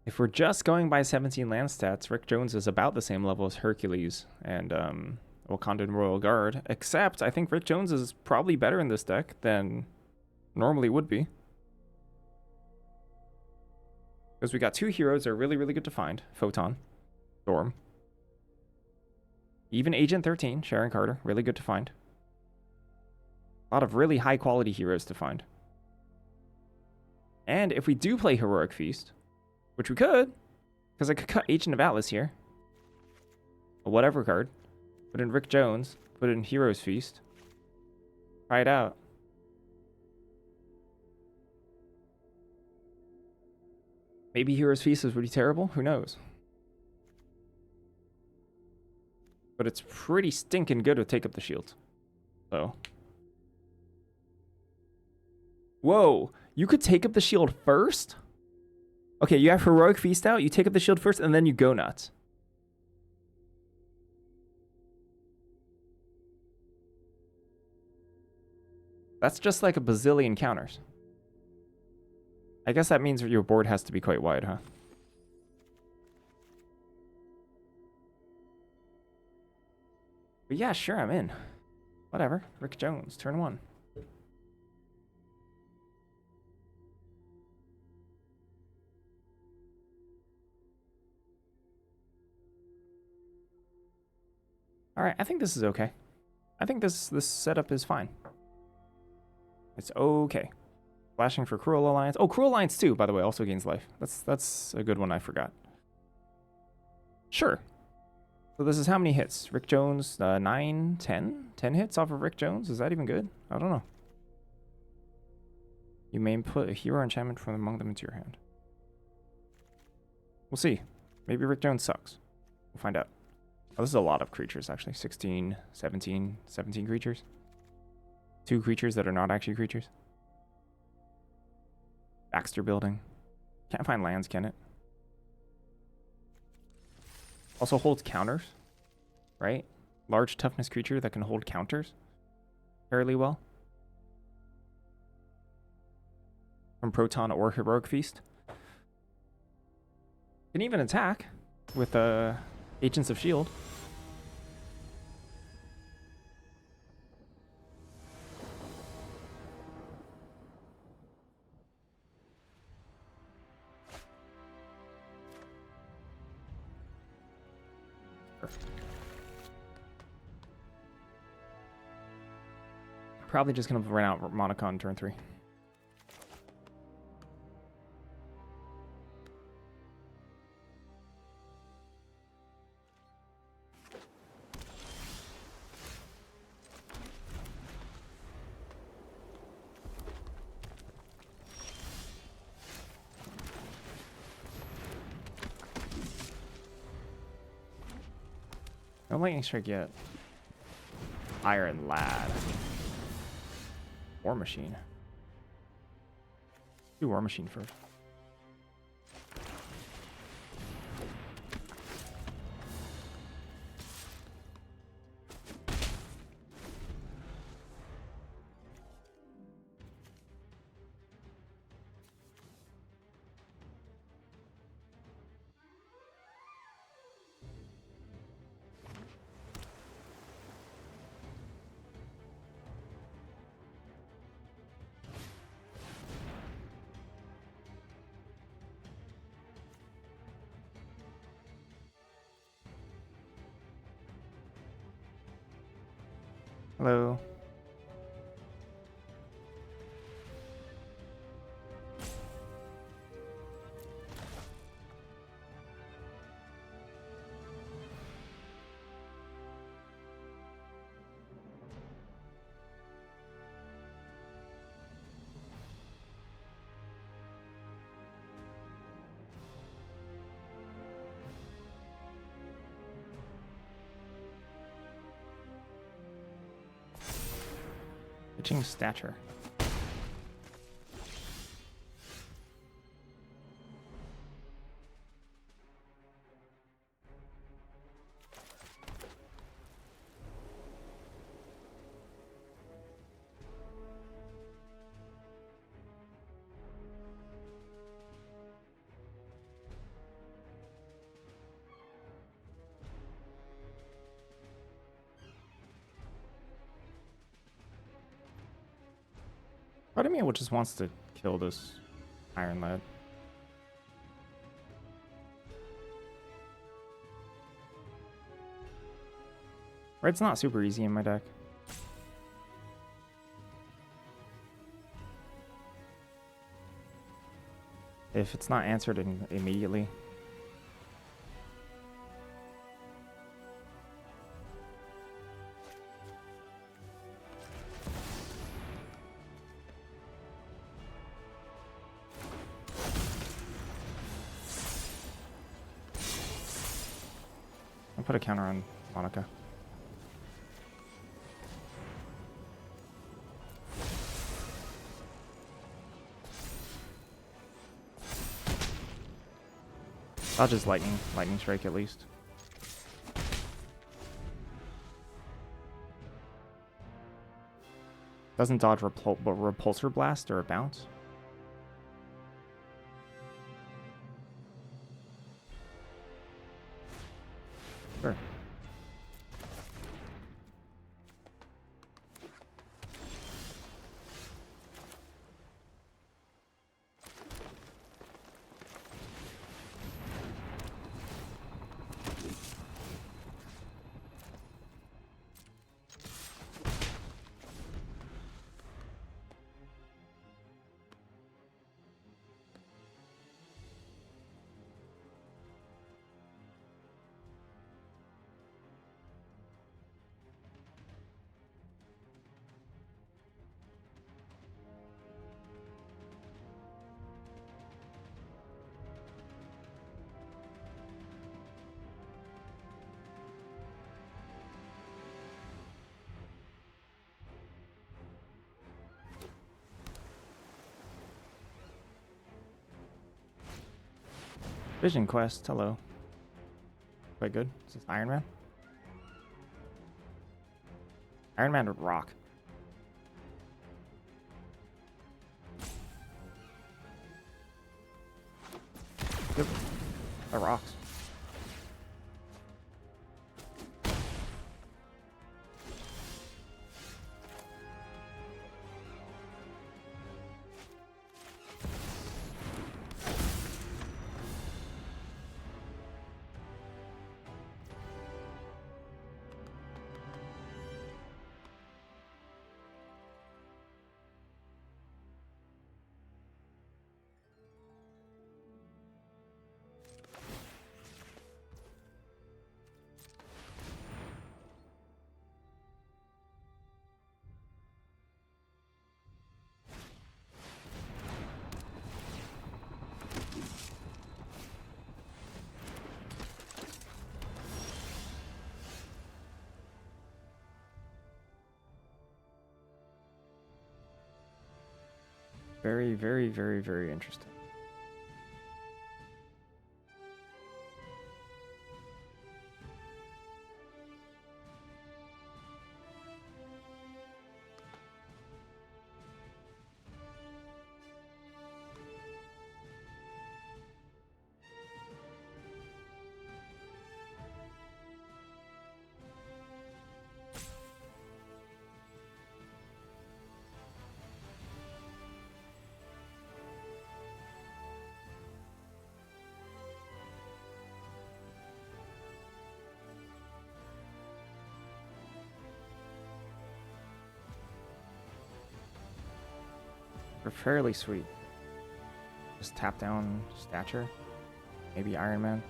[SPEAKER 1] If we're just going by 17 land stats, Rick Jones is about the same level as Hercules and Wakandan Royal Guard, except I think Rick Jones is probably better in this deck than normally would be. Because we got two heroes that are really, really good to find. Photon, Storm. Even Agent 13, Sharon Carter, really good to find. A lot of really high quality heroes to find. And if we do play Heroic Feast, which we could, because I could cut Agent of Atlas here. A whatever card. Put in Rick Jones. Put in Heroes Feast. Try it out. Maybe Heroes Feast is pretty terrible. Who knows? But it's pretty stinking good to take up the shield. So. Whoa. You could take up the shield first? Okay, you have Heroic Feast out, you take up the shield first, and then you go nuts. That's just like a bazillion counters. I guess that means your board has to be quite wide, huh? But yeah, sure, I'm in. Whatever. Rick Jones, turn 1. Alright, I think this is okay. I think this setup is fine. It's okay. Flashing for Cruel Alliance. Oh, Cruel Alliance 2, by the way, also gains life. That's a good one I forgot. Sure. So this is how many hits? Rick Jones, 9, 10? 10 hits off of Rick Jones? Is that even good? I don't know. You may put a hero enchantment from among them into your hand. We'll see. Maybe Rick Jones sucks. We'll find out. Oh, this is a lot of creatures, actually. 16, 17 creatures. 2 creatures that are not actually creatures. Baxter Building. Can't find lands, can it? Also holds counters, right? Large toughness creature that can hold counters fairly well. From Proton or Heroic Feast. Can even attack with Agents of S.H.I.E.L.D. Probably just gonna run out Monocon turn 3. No lightning strike yet. Iron Lad. War Machine. Do War Machine first. Hello. Pitching stature. Part of me just wants to kill this Iron Lad. Red's not super easy in my deck. If it's not answered immediately. I'll put a counter on Monica. Dodges lightning strike at least. Doesn't dodge repulsor blast or a bounce. Sure. Vision Quest, hello. Quite good. Is this Iron Man? Iron Man would rock. Yep. That rocks. Very, very, very, very interesting. They're fairly sweet. Just tap down stature. Maybe Iron Man.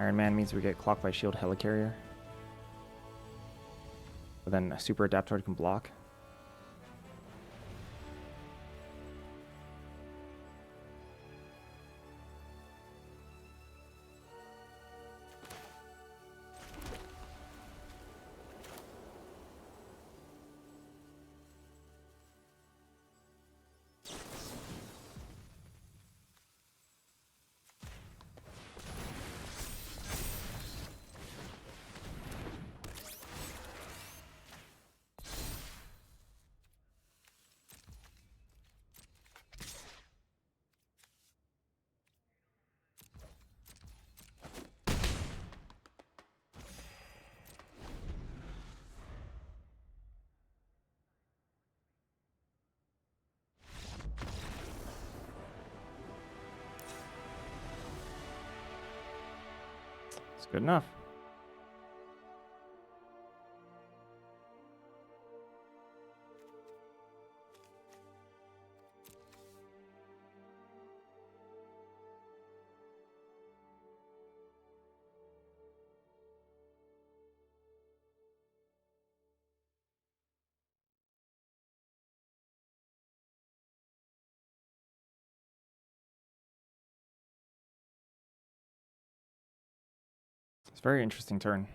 [SPEAKER 1] Iron Man means we get Clock by Shield Helicarrier. But then a Super Adaptoid can block. It's good enough. It's a very interesting turn.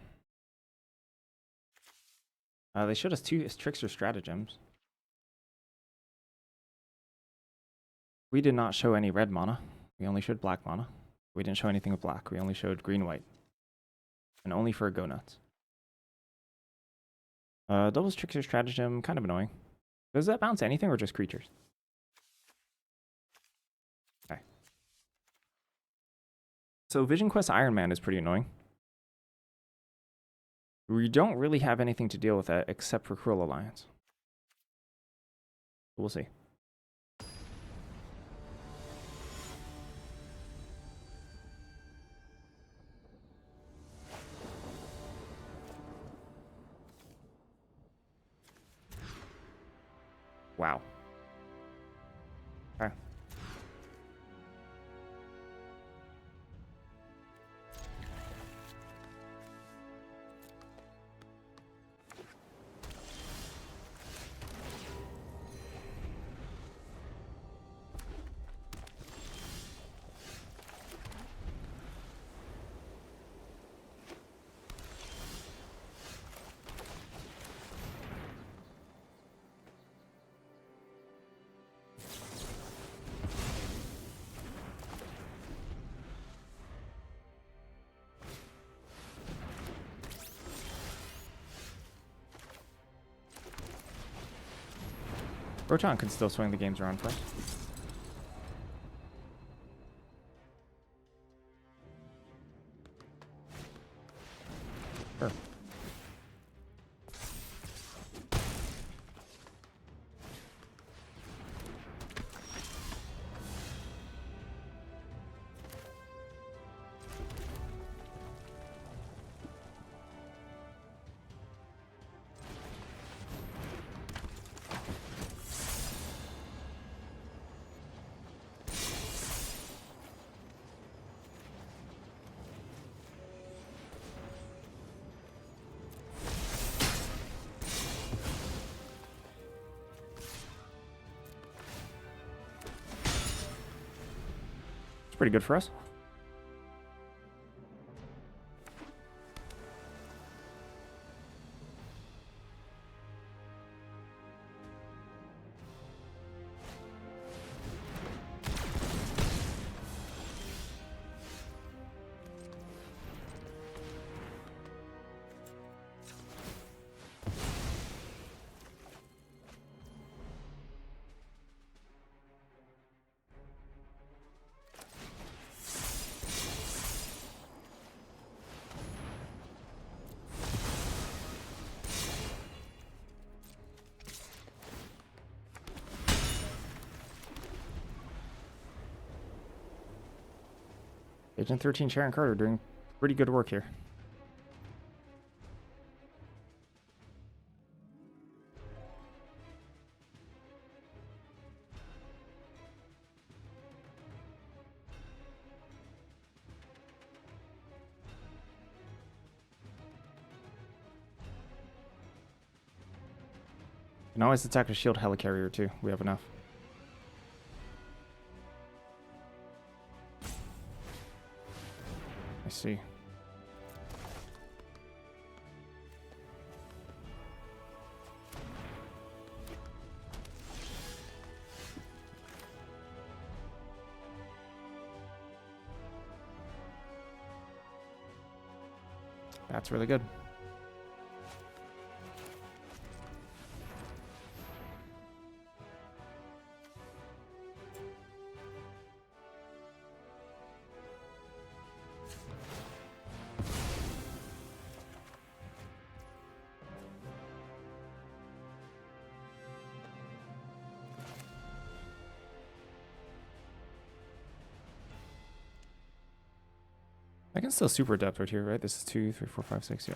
[SPEAKER 1] They showed us 2 Trickster Stratagems. We did not show any red mana. We only showed black mana. We didn't show anything with black. We only showed green-white. And only for Go Nuts. Doubles Trickster Stratagem, kind of annoying. Does that bounce anything or just creatures? Okay. So Vision Quest Iron Man is pretty annoying. We don't really have anything to deal with that except for Cruel Alliance. We'll see. Wow. Okay. Rotom can still swing the games around for us. Sure. Pretty good for us. Agent 13 Sharon Carter doing pretty good work here. Can always attack a shield helicarrier too. We have enough. I see. That's really good. I can still super adept right here, right? This is 2, 3, 4, 5, 6, yeah.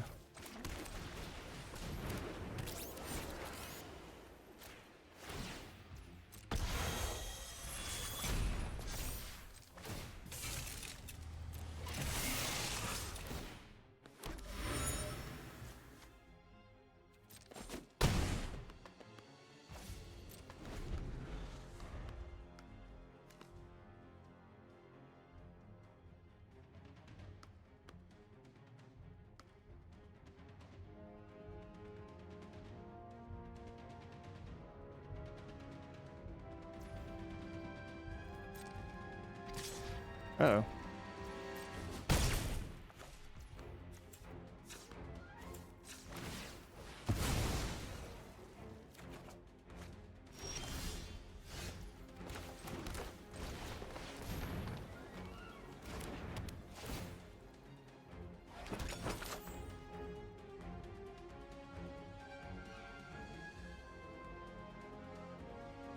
[SPEAKER 1] Uh-oh.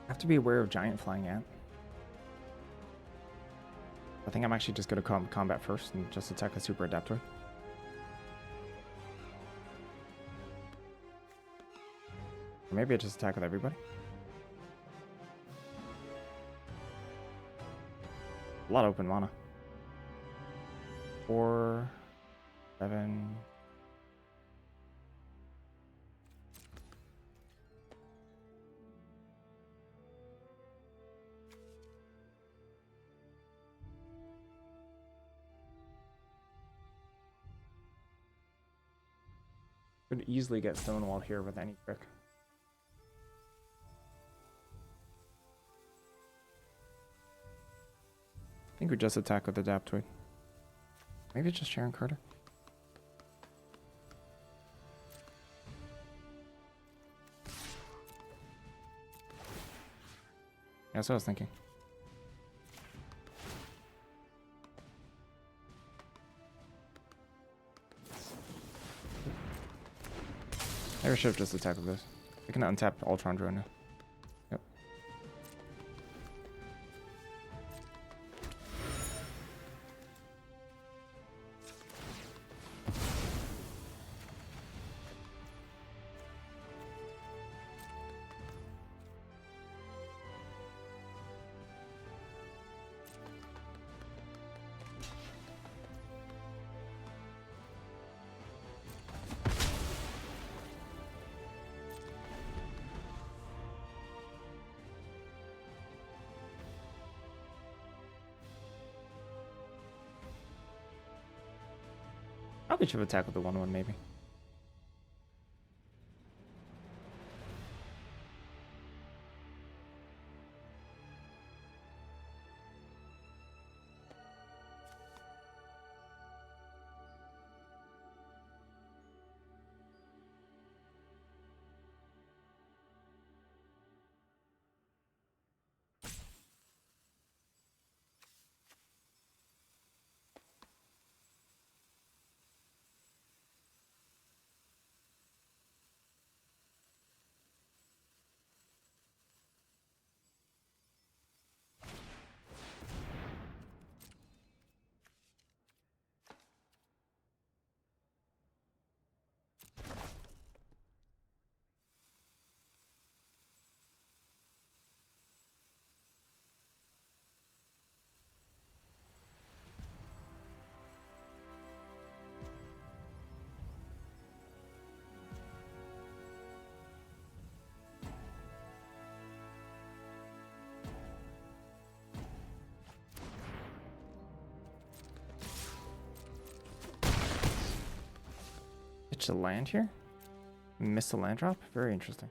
[SPEAKER 1] I have to be aware of giant flying ant. I think I'm actually just going to combat first and just attack a super adaptor. Or maybe I just attack with everybody. A lot of open mana. 4, 7. Could easily get Stonewall here with any trick. I think we just attack with the Adaptoid. Maybe it's just Sharon Carter. Yeah, that's what I was thinking. Maybe I should have just attacked with this. I can untap Ultron Drone now. Yep. Probably should have attacked with the 1/1 maybe. switch to land here? Miss the land drop? Very interesting.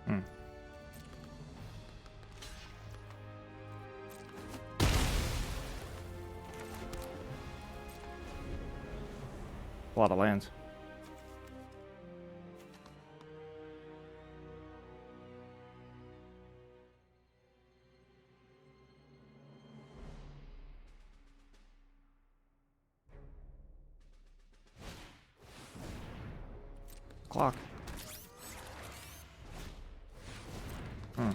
[SPEAKER 1] Hmm. A lot of lands. Clock. Hmm.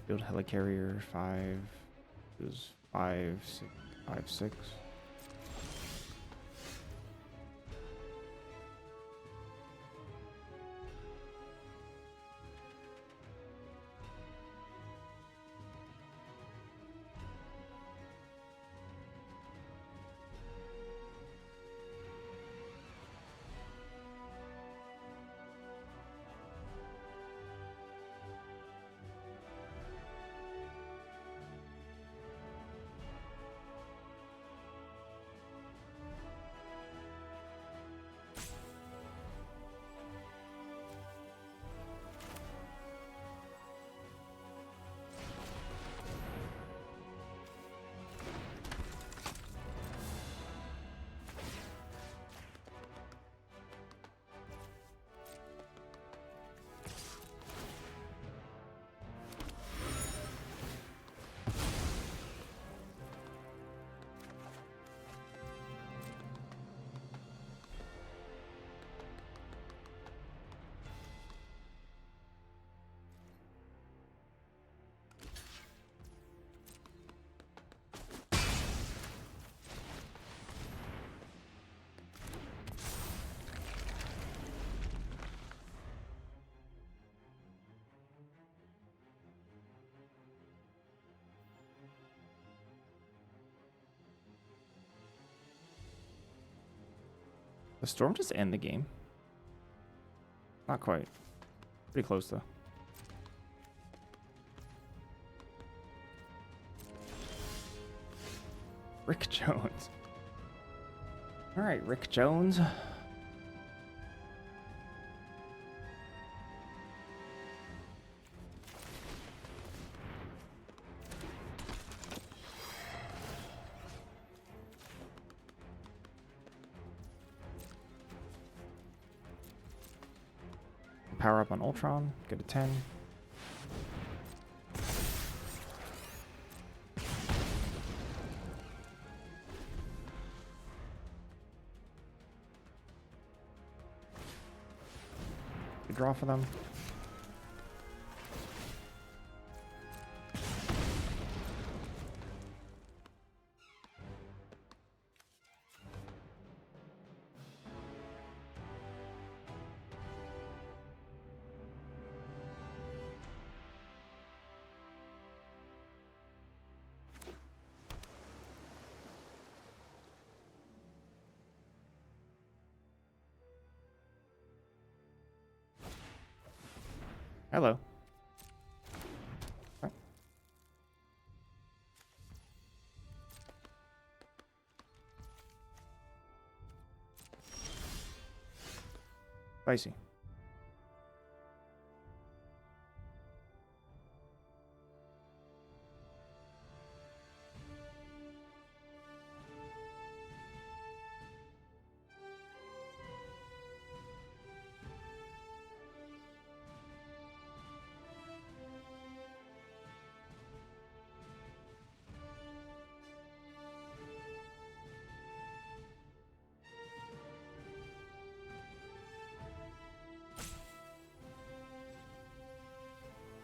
[SPEAKER 1] Build helicarrier 5 is 5, 6, 5, 6. The storm just end the game? Not quite. Pretty close though. Rick Jones. All right, Rick Jones. Power up on Ultron, get a 10. Good draw for them. Hello. Oh. Spicy.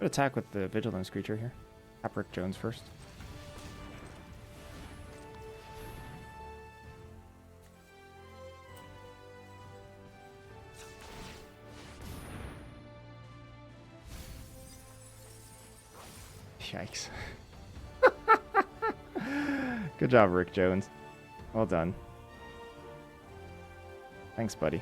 [SPEAKER 1] Attack with the vigilance creature here. Tap Rick Jones first. Yikes. Good job, Rick Jones. Well done. Thanks, buddy.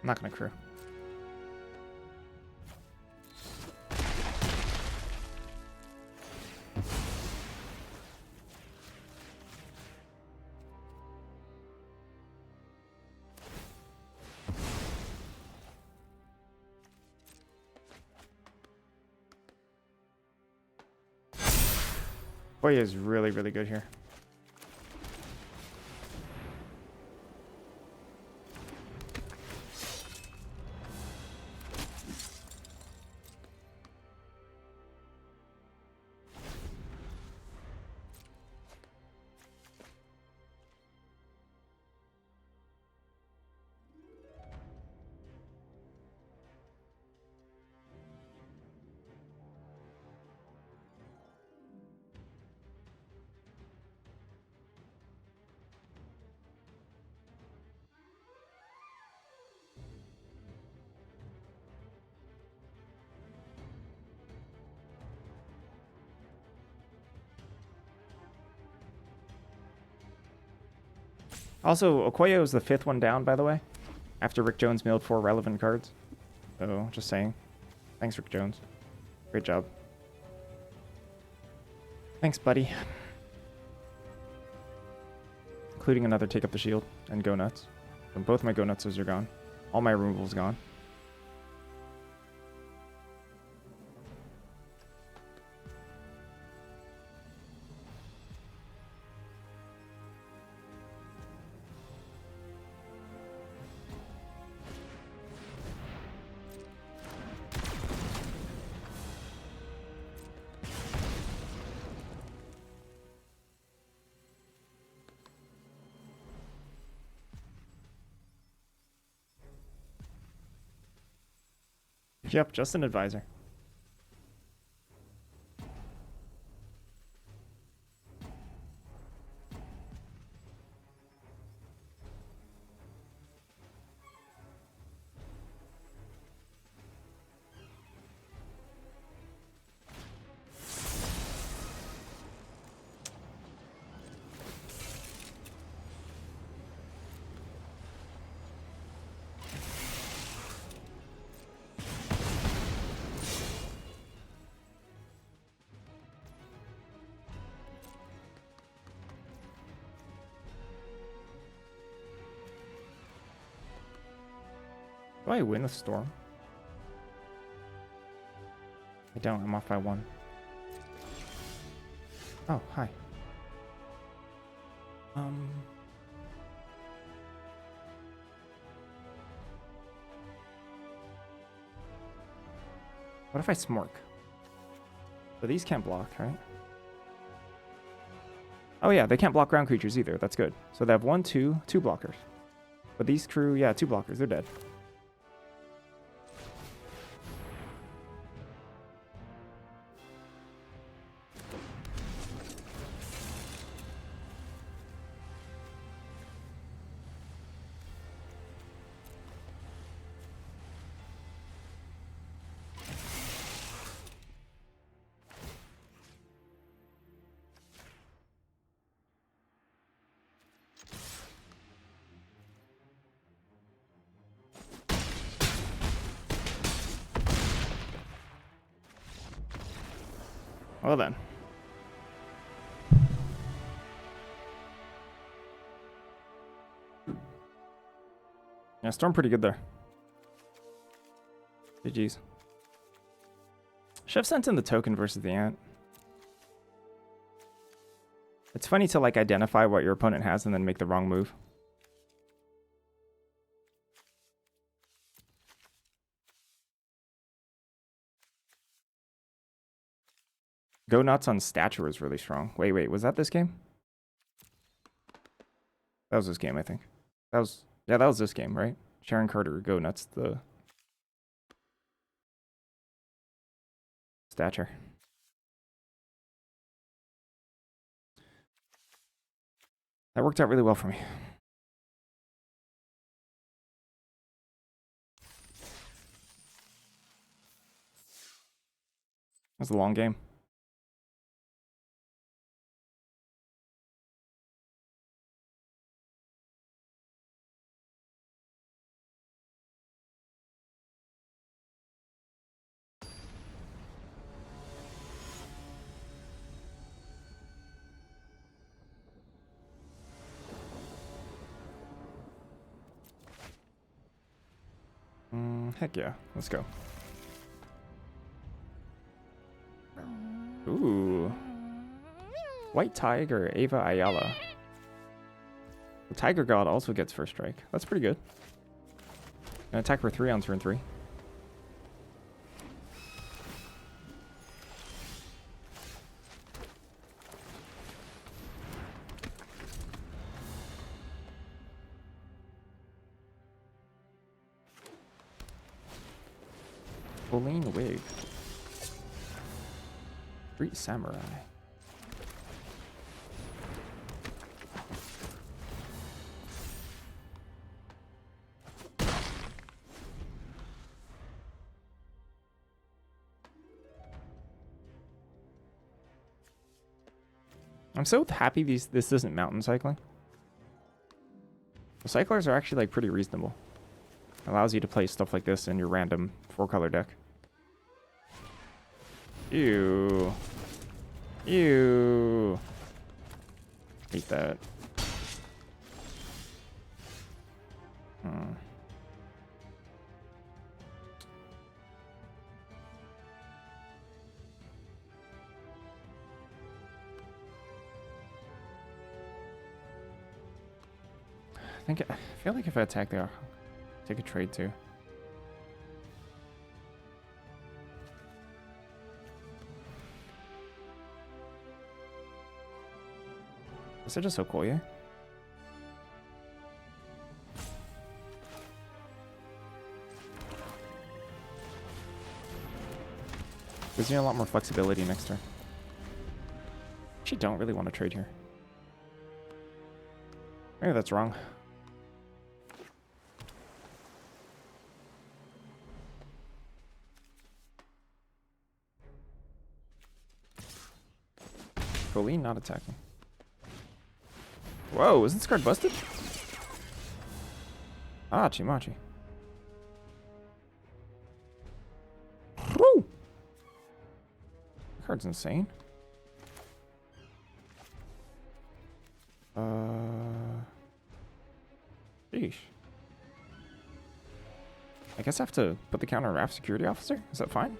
[SPEAKER 1] I'm not gonna crew. Boy is really, really good here. Also, Okoye was the 5th one down, by the way, after Rick Jones milled 4 relevant cards. So, just saying. Thanks, Rick Jones. Great job. Thanks, buddy. Including another Take Up the Shield and Go Nuts. So both my Go Nuts are gone. All my removals gone. Yep, just an advisor. Do I win with Storm? I don't. I'm off by 1. Oh, hi. What if I Smork? So these can't block, right? Oh yeah, they can't block ground creatures either. That's good. So they have 1, 2, 2 blockers. But these crew, yeah, 2 blockers. They're dead. Well then. Yeah, Storm pretty good there. GG's. Chef sent in the token versus the ant. It's funny to like identify what your opponent has and then make the wrong move. Go Nuts on Stature is really strong. Wait, was that this game? That was this game, I think. That was this game, right? Sharon Carter, Go Nuts, the Stature. That worked out really well for me. It was a long game. Heck yeah, let's go. Ooh. White Tiger, Ava Ayala. The Tiger God also gets first strike. That's pretty good. Gonna attack for 3 on turn 3. Pauline Wig. Street Samurai. I'm so happy this isn't mountain cycling. The cyclers are actually like pretty reasonable. Allows you to play stuff like this in your random 4-color deck. Ew. Ew. Hate that. I feel like if I attack there, I'll take a trade too. Is it just Okoye? Gives me a lot more flexibility next turn. Actually, don't really want to trade here. Maybe that's wrong. Colleen not attacking. Whoa, isn't this card busted? Ah, Chimachi. Woo! That card's insane. Sheesh. I guess I have to put the counter on RAF security officer? Is that fine?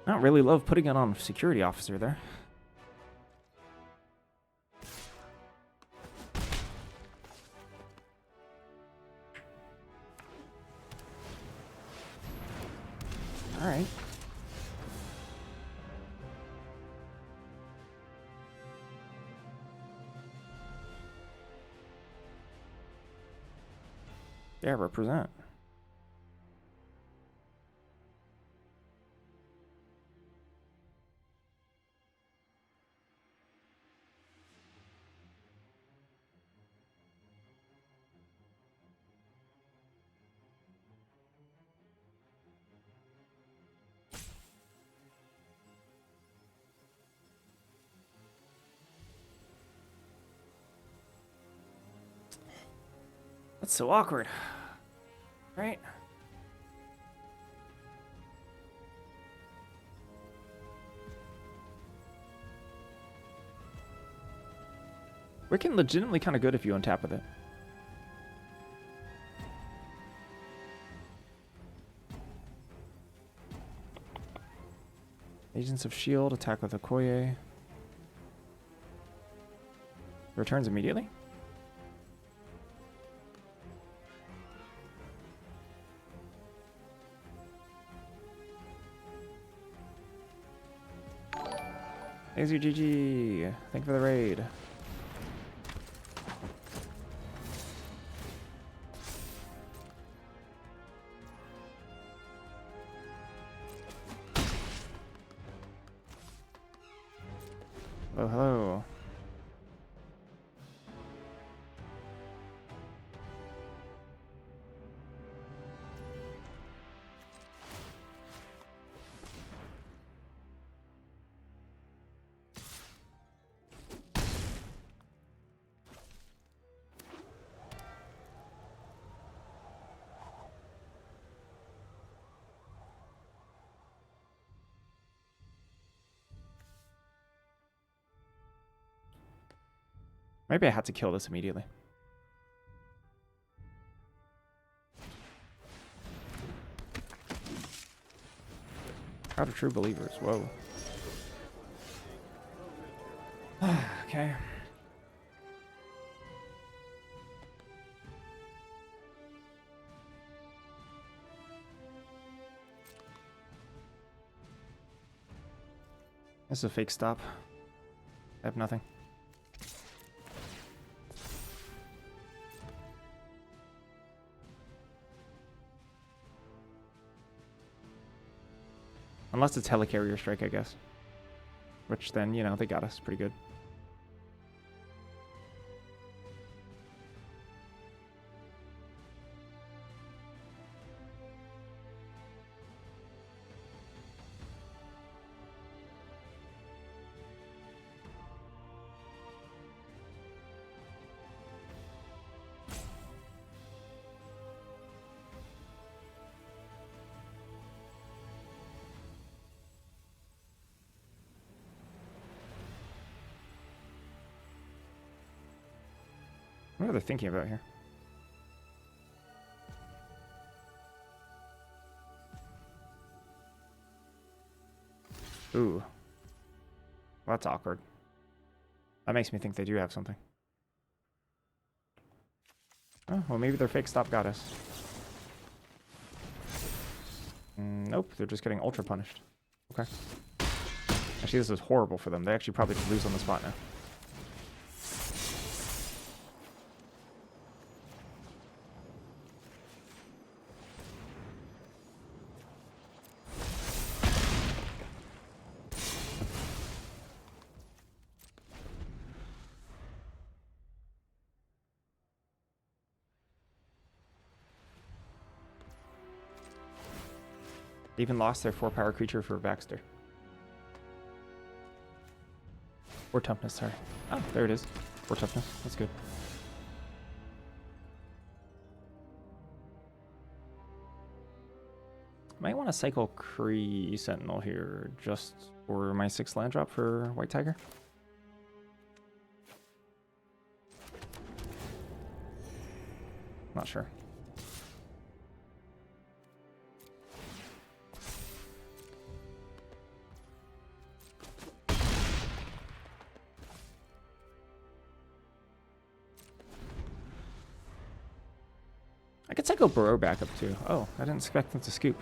[SPEAKER 1] I don't really love putting it on security officer there. All right. Yeah, represent. That's so awkward. Right? Working legitimately kind of good if you untap with it. Agents of S.H.I.E.L.D. attack with Okoye. Returns immediately? AZGG, thank you for the raid. Oh, hello. Maybe I had to kill this immediately. Crowd of true believers. Whoa. Okay. This is a fake stop. I have nothing. Unless it's helicarrier strike, I guess. Which then, you know, they got us pretty good. What are they thinking about here? Ooh. Well, that's awkward. That makes me think they do have something. Oh, well, maybe their fake stop got us. Nope, they're just getting ultra punished. Okay. Actually, this is horrible for them. They actually probably could lose on the spot now. They even lost their 4-power creature for Baxter. Or toughness, sorry. Oh, there it is. 4 toughness. That's good. Might want to cycle Kree Sentinel here just for my 6 land drop for White Tiger. Not sure. I could cycle Burrow back up too. Oh, I didn't expect them to scoop.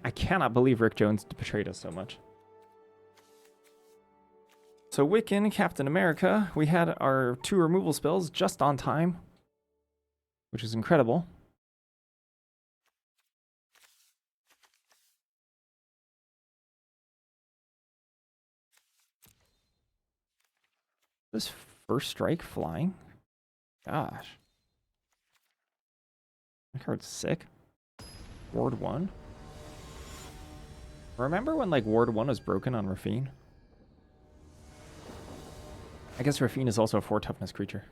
[SPEAKER 1] I cannot believe Rick Jones betrayed us so much. So Wiccan, Captain America, we had our 2 removal spells just on time, which is incredible. This first strike flying? Gosh. That card's sick. Ward 1. Remember when like Ward 1 was broken on Rafine? I guess Rafine is also a 4 toughness creature.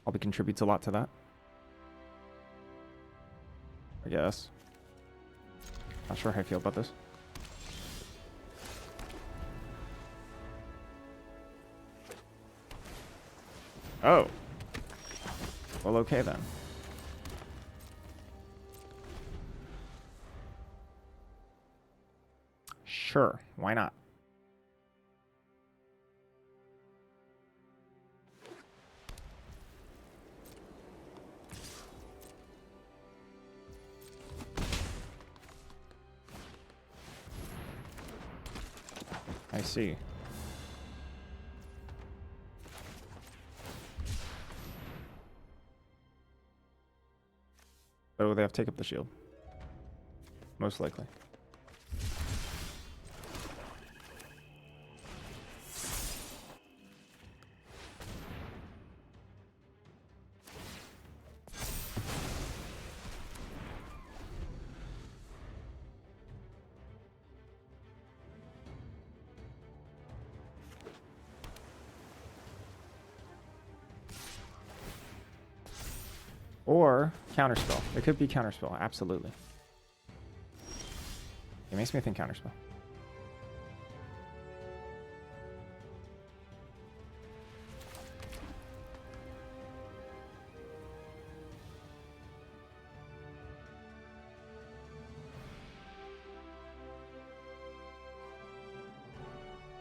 [SPEAKER 1] Probably contributes a lot to that. I guess. Not sure how I feel about this. Oh. Well, okay then. Sure, why not? I see. Oh, they have to take up the shield. Most likely. Or counterspell. It could be counterspell, absolutely. It makes me think counterspell.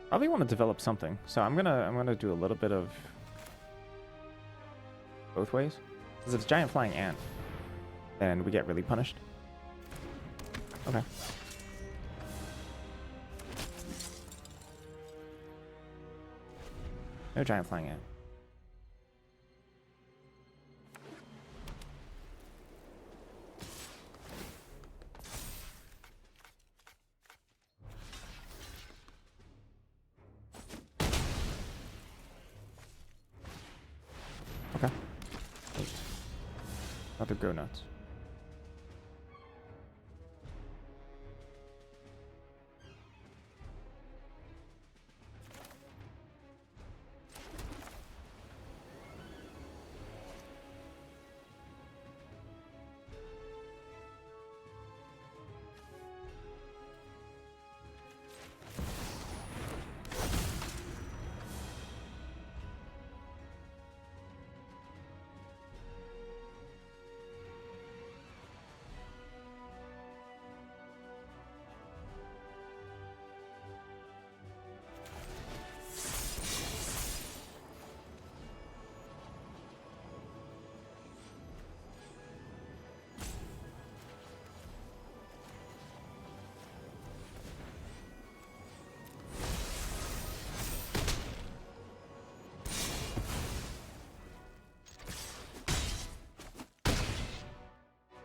[SPEAKER 1] Probably want to develop something, so I'm gonna do a little bit of both ways. Because if it's giant flying ant, then we get really punished. Okay. No giant flying ant. Okay. Other go nuts.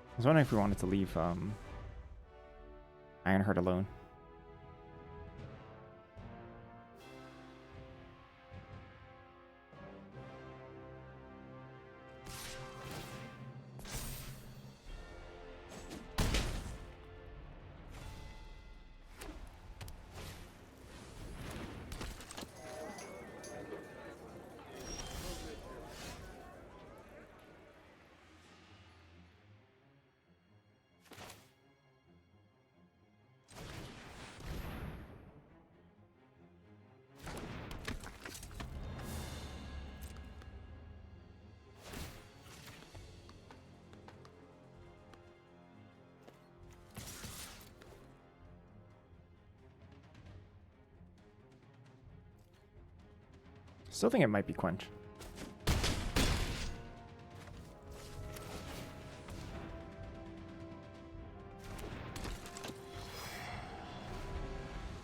[SPEAKER 1] I was wondering if we wanted to leave Ironheart alone. Still think it might be Quench.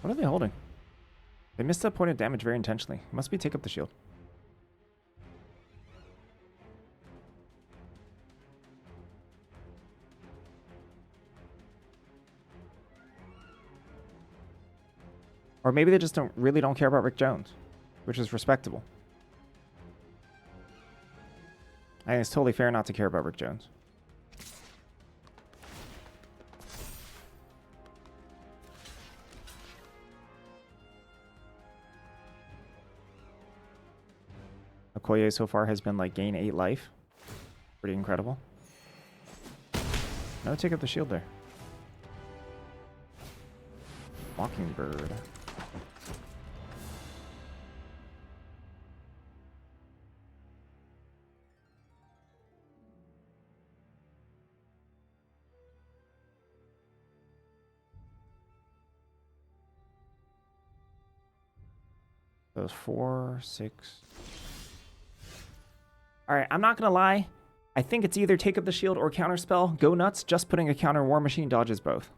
[SPEAKER 1] What are they holding? They missed that point of damage very intentionally. It must be take up the shield. Or maybe they just really don't care about Rick Jones, which is respectable. I think it's totally fair not to care about Rick Jones. Okoye so far has been like gain 8 life. Pretty incredible. No, take up the shield there. Mockingbird. Those 4, 6. Alright, I'm not gonna lie. I think it's either take up the shield or counterspell. Go nuts, just putting a counter War Machine dodges both.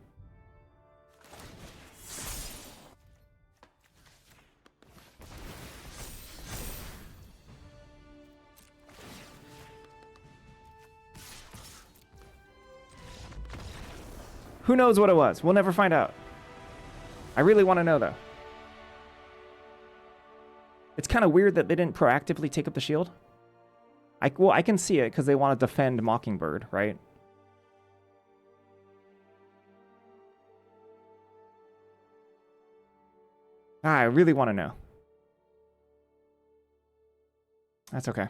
[SPEAKER 1] Who knows what it was? We'll never find out. I really want to know, though. It's kind of weird that they didn't proactively take up the shield. Well, I can see it because they want to defend Mockingbird, right? I really want to know. That's okay.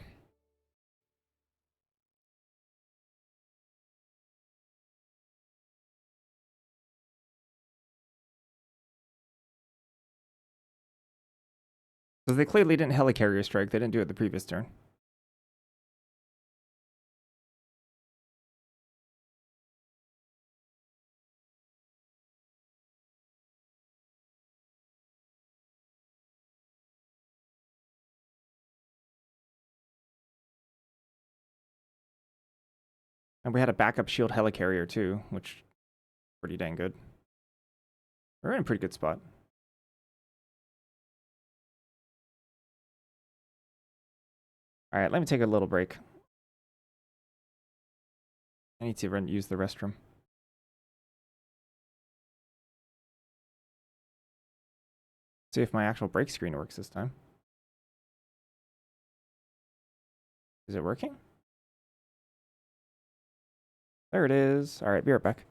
[SPEAKER 1] So they clearly didn't Helicarrier strike. They didn't do it the previous turn. And we had a backup shield Helicarrier too, which pretty dang good. We're in a pretty good spot. All right, let me take a little break. I need to use the restroom. See if my actual break screen works this time. Is it working? There it is. All right, be right back.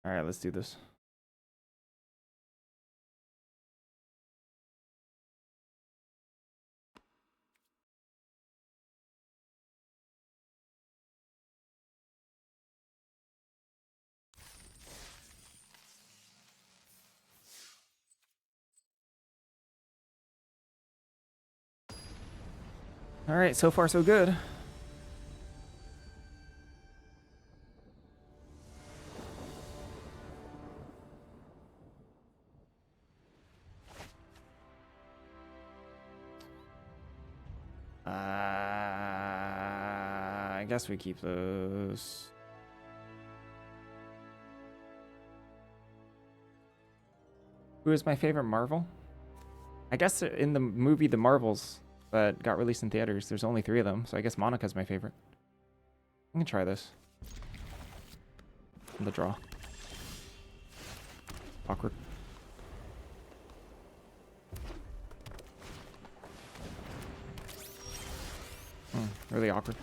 [SPEAKER 1] All right, let's do this. All right, so far so good. I guess we keep those. Who is my favorite Marvel? I guess in the movie The Marvels that got released in theaters, there's only 3 of them, so I guess Monica's my favorite. I'm gonna try this. The draw. Awkward. Really awkward.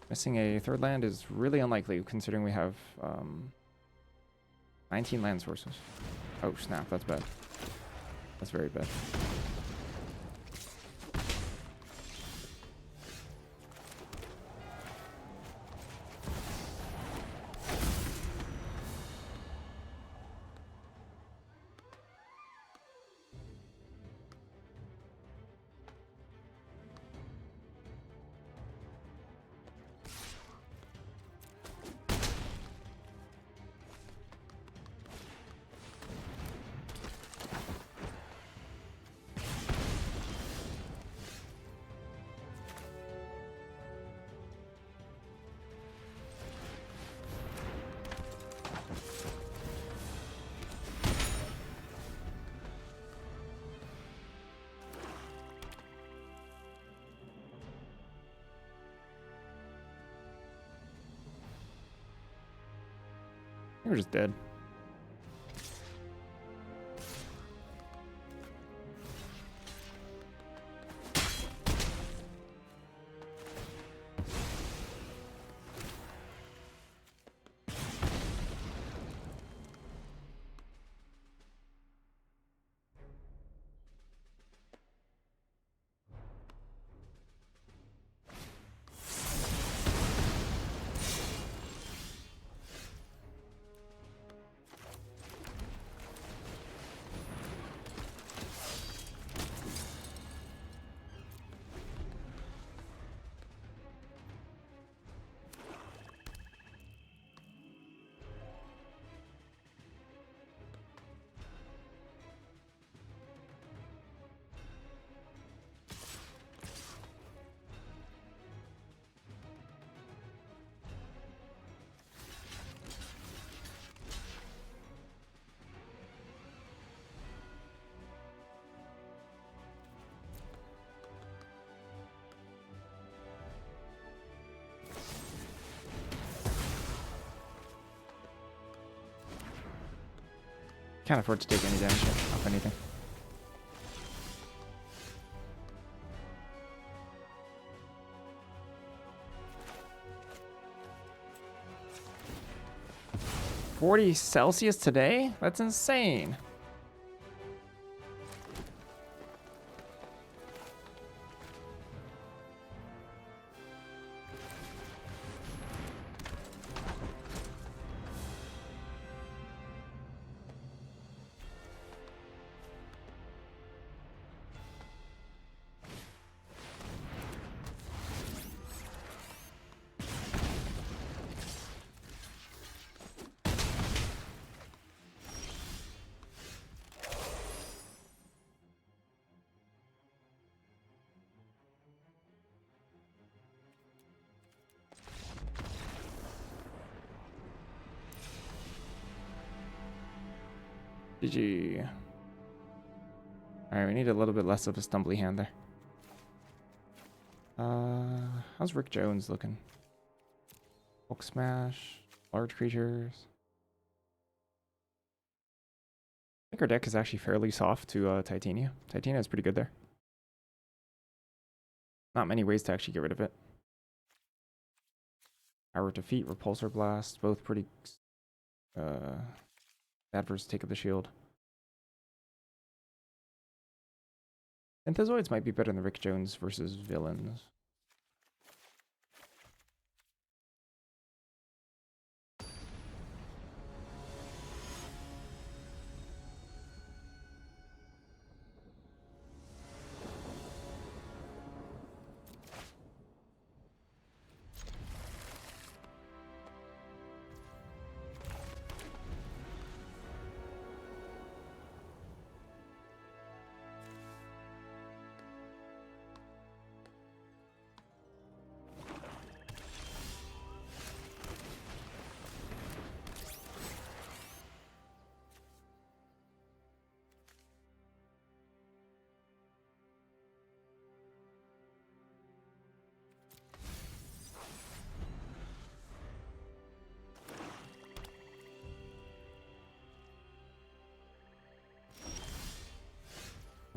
[SPEAKER 1] Missing a 3rd land is really unlikely, considering we have 19 land sources. Oh snap, that's bad. That's very bad. We're just dead. Can't afford to take any damage off anything. $40 today? That's insane. GG. Alright, we need a little bit less of a stumbly hand there. How's Rick Jones looking? Hulk Smash, large creatures. I think our deck is actually fairly soft to Titania. Titania is pretty good there. Not many ways to actually get rid of it. Power of Defeat, Repulsor Blast, both pretty adverse take of the shield. Synthezoids might be better than Rick Jones versus villains.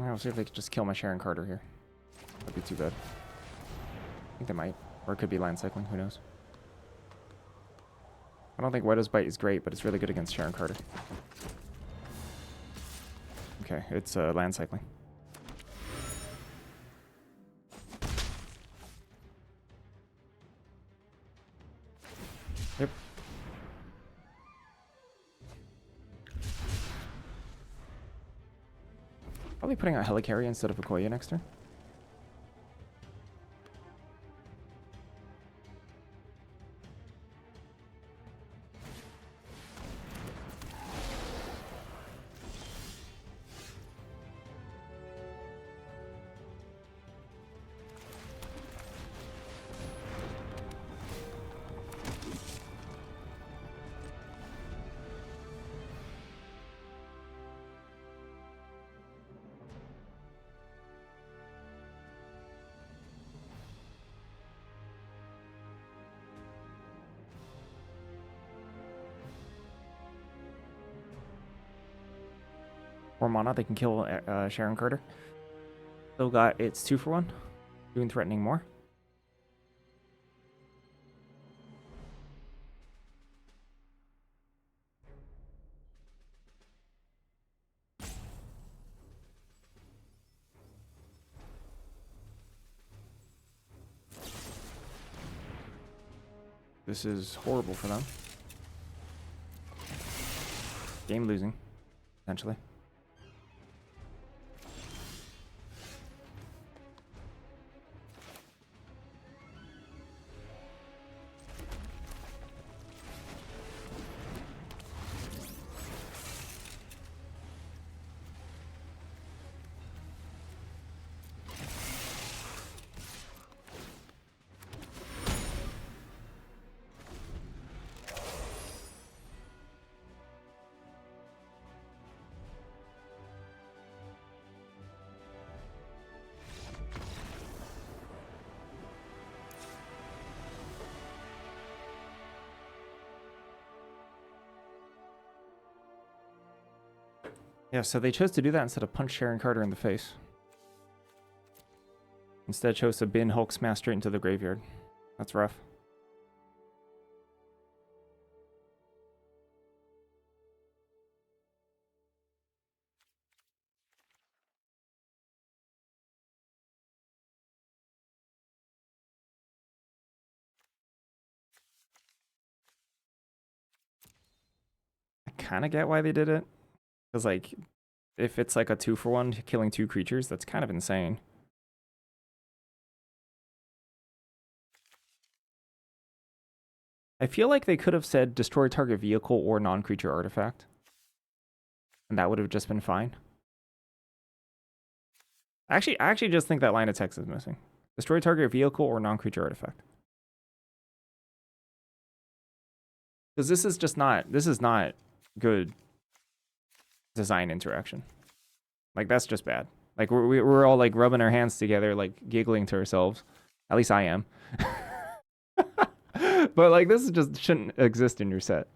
[SPEAKER 1] I'll see if they could just kill my Sharon Carter here. That'd be too bad. I think they might. Or it could be land cycling, who knows. I don't think Widow's Bite is great, but it's really good against Sharon Carter. Okay, it's land cycling. Yep. Probably putting out Helicarrier instead of Okoye next turn. Or mana, they can kill Sharon Carter. Still got its 2-for-1. Doing threatening more. This is horrible for them. Game losing, essentially. Yeah, so they chose to do that instead of punch Sharon Carter in the face. Instead chose to bin Hulk Smash straight into the graveyard. That's rough. I kind of get why they did it. Because, like, if it's like a 2-for-1 killing 2 creatures, that's kind of insane. I feel like they could have said destroy target vehicle or non-creature artifact. And that would have just been fine. I actually just think that line of text is missing. Destroy target vehicle or non-creature artifact. Because this is not good. design interaction. Like, that's just bad. Like, we're all, like, rubbing our hands together, like, giggling to ourselves. At least I am. But, like, this just shouldn't exist in your set.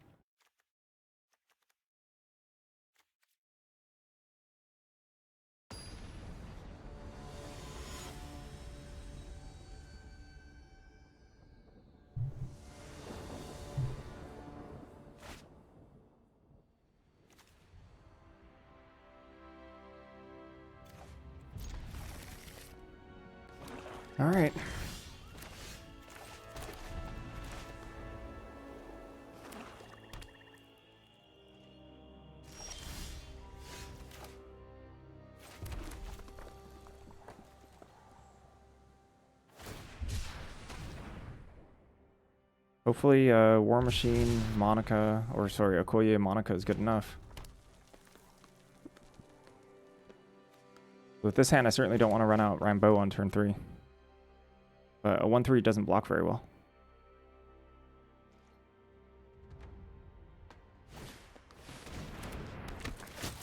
[SPEAKER 1] All right. Hopefully, War Machine, Monica, or sorry, Okoye, Monica is good enough. With this hand, I certainly don't want to run out Rambo on turn 3. But a 1-3 doesn't block very well.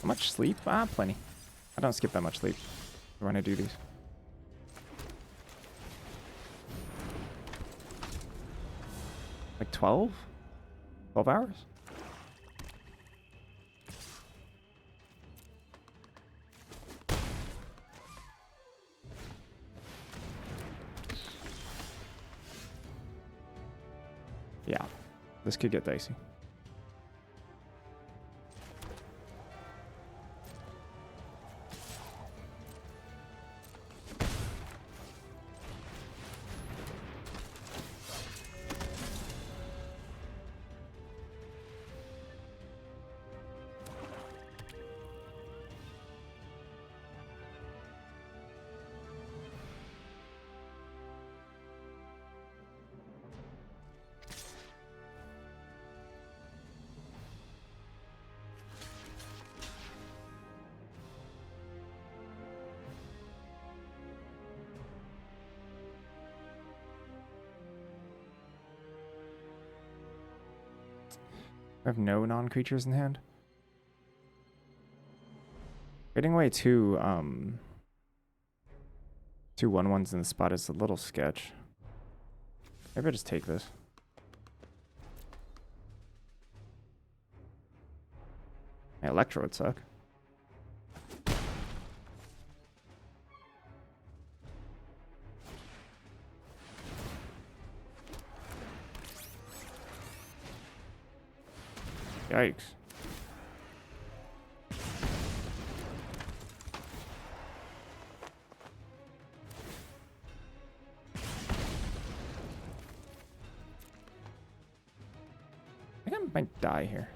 [SPEAKER 1] How much sleep? Ah, plenty. I don't skip that much sleep when I do these. Like 12? 12 hours? Yeah, this could get dicey. I have no non-creatures in hand. Getting away two 1/1s in the spot is a little sketch. Maybe I just take this. My Electro would suck. Yikes. I think I might die here.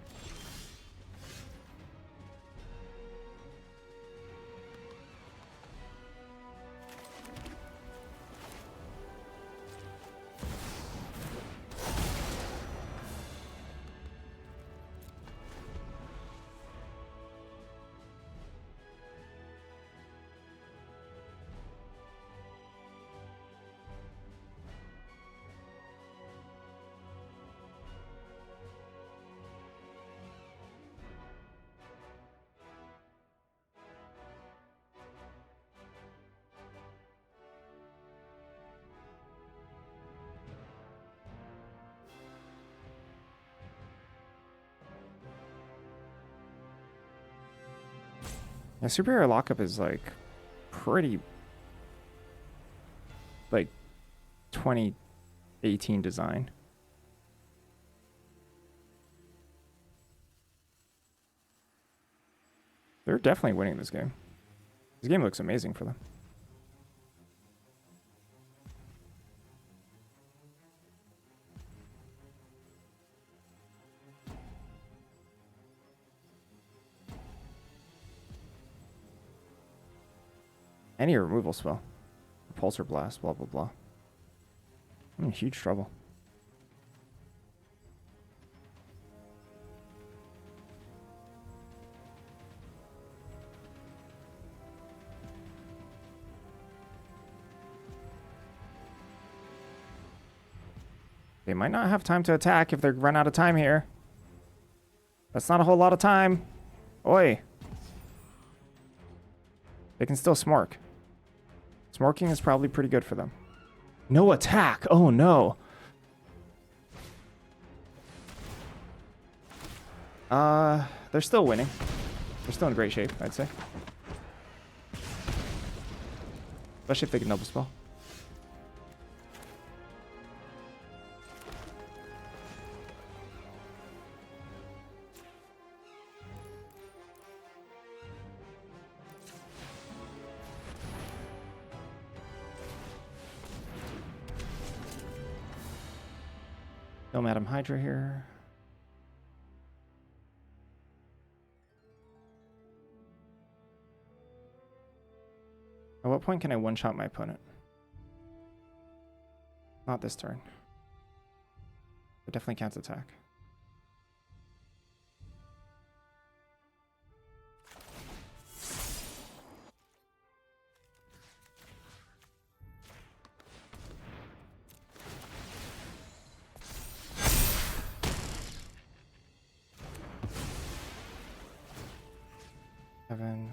[SPEAKER 1] Yeah, Superior Lockup is like pretty like 2018 design. They're definitely winning this game. This game looks amazing for them. Any removal spell. Repulsor Blast, blah, blah, blah. I'm in huge trouble. They might not have time to attack if they run out of time here. That's not a whole lot of time. Oi. They can still smork. Smorking is probably pretty good for them. No attack! Oh no! They're still winning. They're still in great shape, I'd say. Especially if they can double spell. No Madam Hydra here. At what point can I one-shot my opponent? Not this turn. I definitely can't attack. Seven.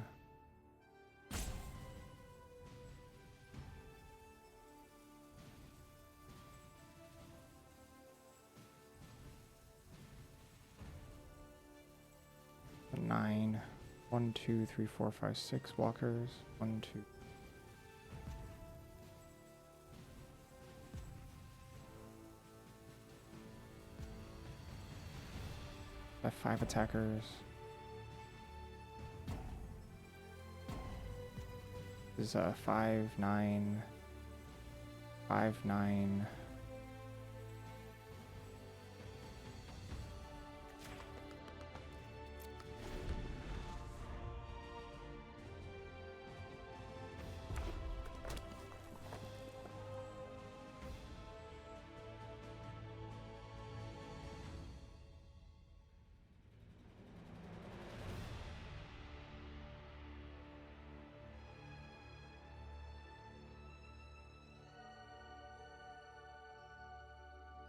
[SPEAKER 1] Nine. 1, 2, 3, 4, 5, 6 walkers. 1, 2. I have 5 attackers. This is 5, 9, 5, 9.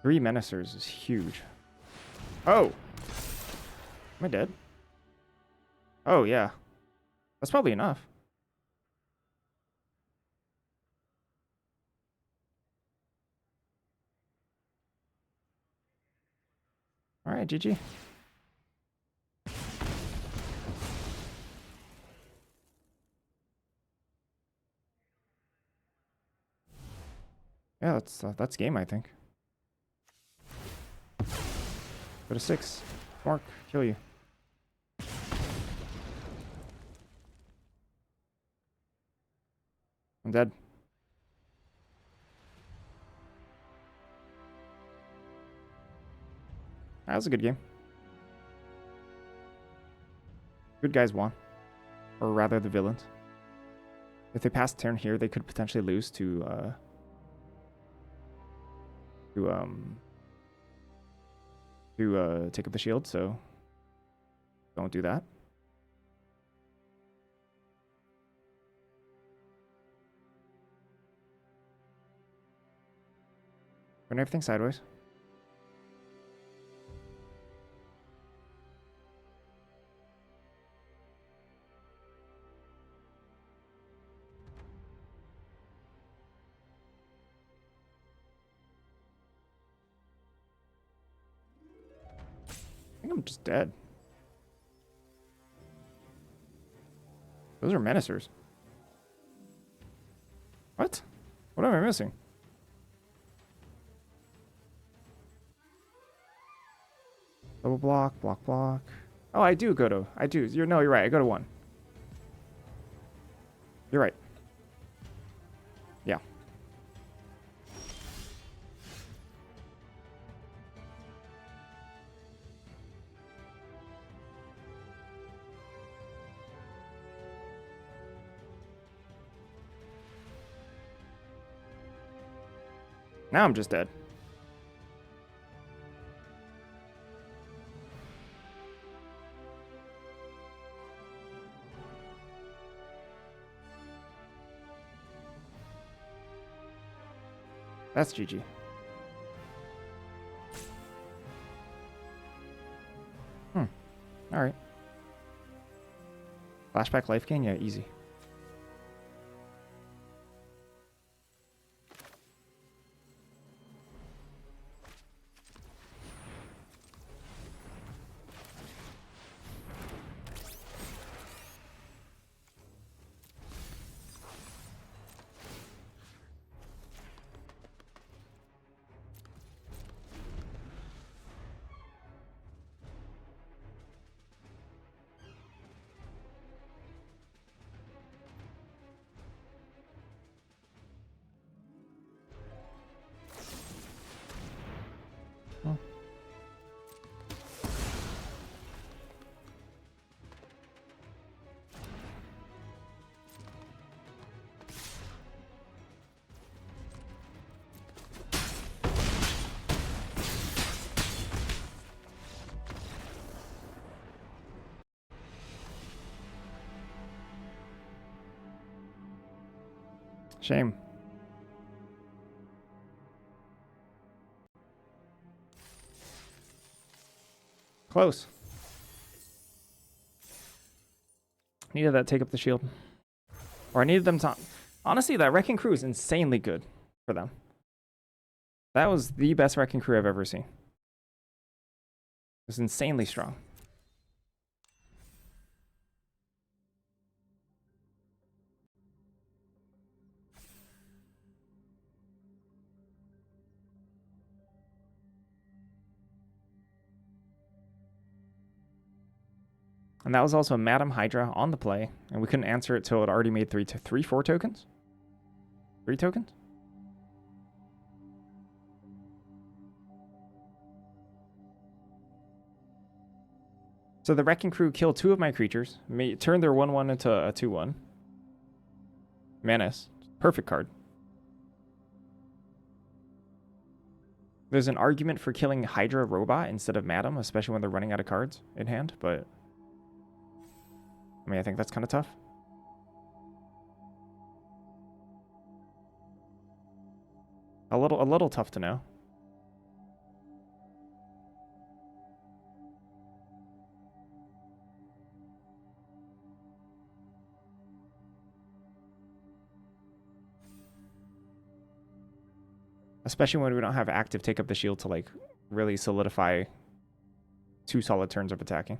[SPEAKER 1] Three Menacers is huge. Oh! Am I dead? Oh, yeah. That's probably enough. Alright, GG. Yeah, that's game, I think. Go to 6. Mark, kill you. I'm dead. That was a good game. Good guys won. Or rather, the villains. If they pass turn here, they could potentially lose to take up the shield, so don't do that. Turn everything sideways. I think I'm just dead. Those are Menacers. What? What am I missing? Double block, block, block. Oh, I do go to... I do. You're right. I go to 1. You're right. Yeah. Now I'm just dead. That's GG. Alright. Flashback life gain? Yeah, easy. Shame. Close. Needed that take up the shield. Or I needed them to... Honestly, that Wrecking Crew is insanely good for them. That was the best Wrecking Crew I've ever seen. It was insanely strong. And that was also Madam Hydra on the play, and we couldn't answer it till it already made 4 tokens? 3 tokens? So the Wrecking Crew killed 2 of my creatures, turned their 1/1 into a 2/1. Menace. Perfect card. There's an argument for killing Hydra Robot instead of Madam, especially when they're running out of cards in hand, but... I mean, I think that's kind of tough. A little tough to know. Especially when we don't have active Take Up the Shield to, like, really solidify 2 solid turns of attacking.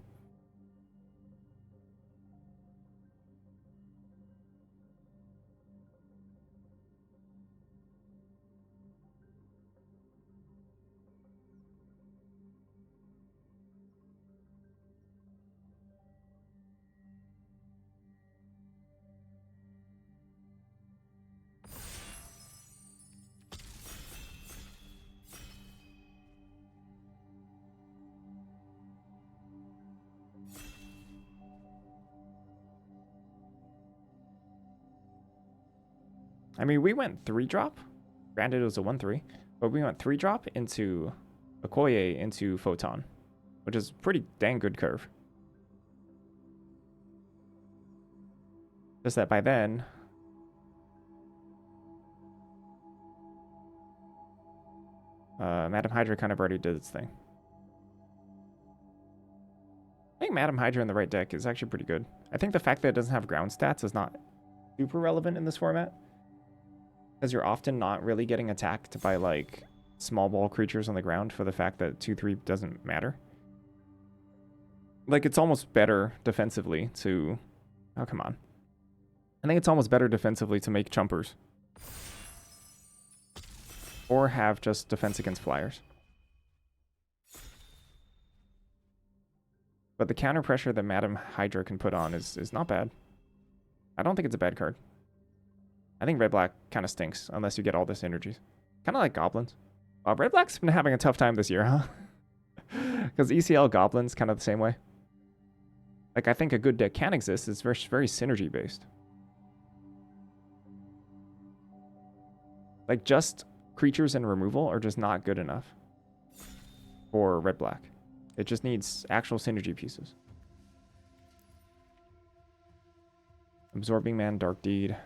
[SPEAKER 1] I mean, we went 3-drop. Granted, it was a 1/3, but we went 3-drop into Okoye into Photon, which is pretty dang good curve. Just that by then, Madam Hydra kind of already did its thing. I think Madam Hydra in the right deck is actually pretty good. I think the fact that it doesn't have ground stats is not super relevant in this format, because you're often not really getting attacked by, like, small ball creatures on the ground for the fact that 2/3 doesn't matter. Like, it's almost better defensively to... Oh, come on. I think it's almost better defensively to make chumpers. Or have just defense against flyers. But the counter pressure that Madam Hydra can put on is not bad. I don't think it's a bad card. I think red-black kind of stinks unless you get all this energies. Kind of like goblins. Red-black's been having a tough time this year, huh? Because ECL goblins kind of the same way. Like, I think a good deck can exist. It's very, very synergy-based. Like, just creatures and removal are just not good enough for red-black. It just needs actual synergy pieces. Absorbing Man, Dark Deed.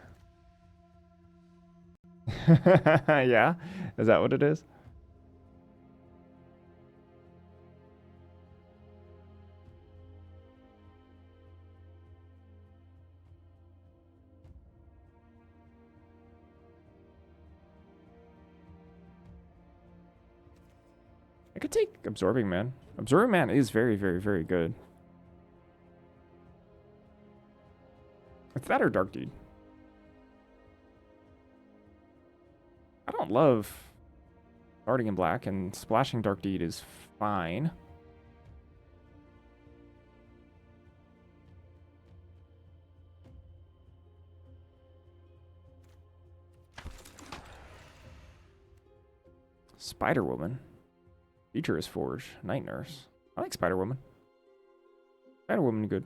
[SPEAKER 1] Yeah? Is that what it is? I could take Absorbing Man. Absorbing Man is very, very, very good. It's that or Dark Deed. I don't love starting in black, and splashing Dark Deed is fine. Spider-Woman. Feature is Forge. Night Nurse. I like Spider-Woman. Spider-Woman good.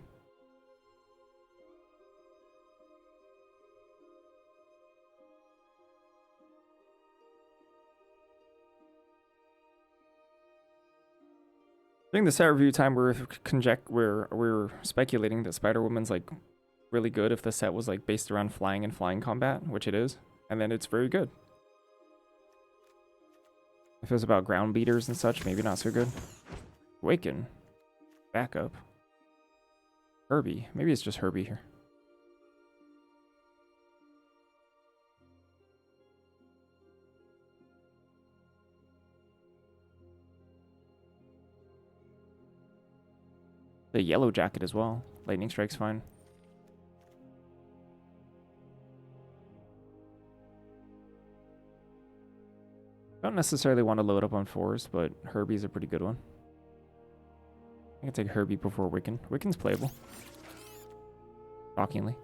[SPEAKER 1] During the set review time, we're speculating that Spider-Woman's, like, really good if the set was, like, based around flying and flying combat, which it is. And then it's very good. If it was about ground beaters and such, maybe not so good. Waken. Backup. Herbie. Maybe it's just Herbie here. The yellow jacket as well. Lightning strike's fine. Don't necessarily want to load up on 4s, but Herbie's a pretty good one. I can take Herbie before Wiccan. Wiccan's playable. Shockingly.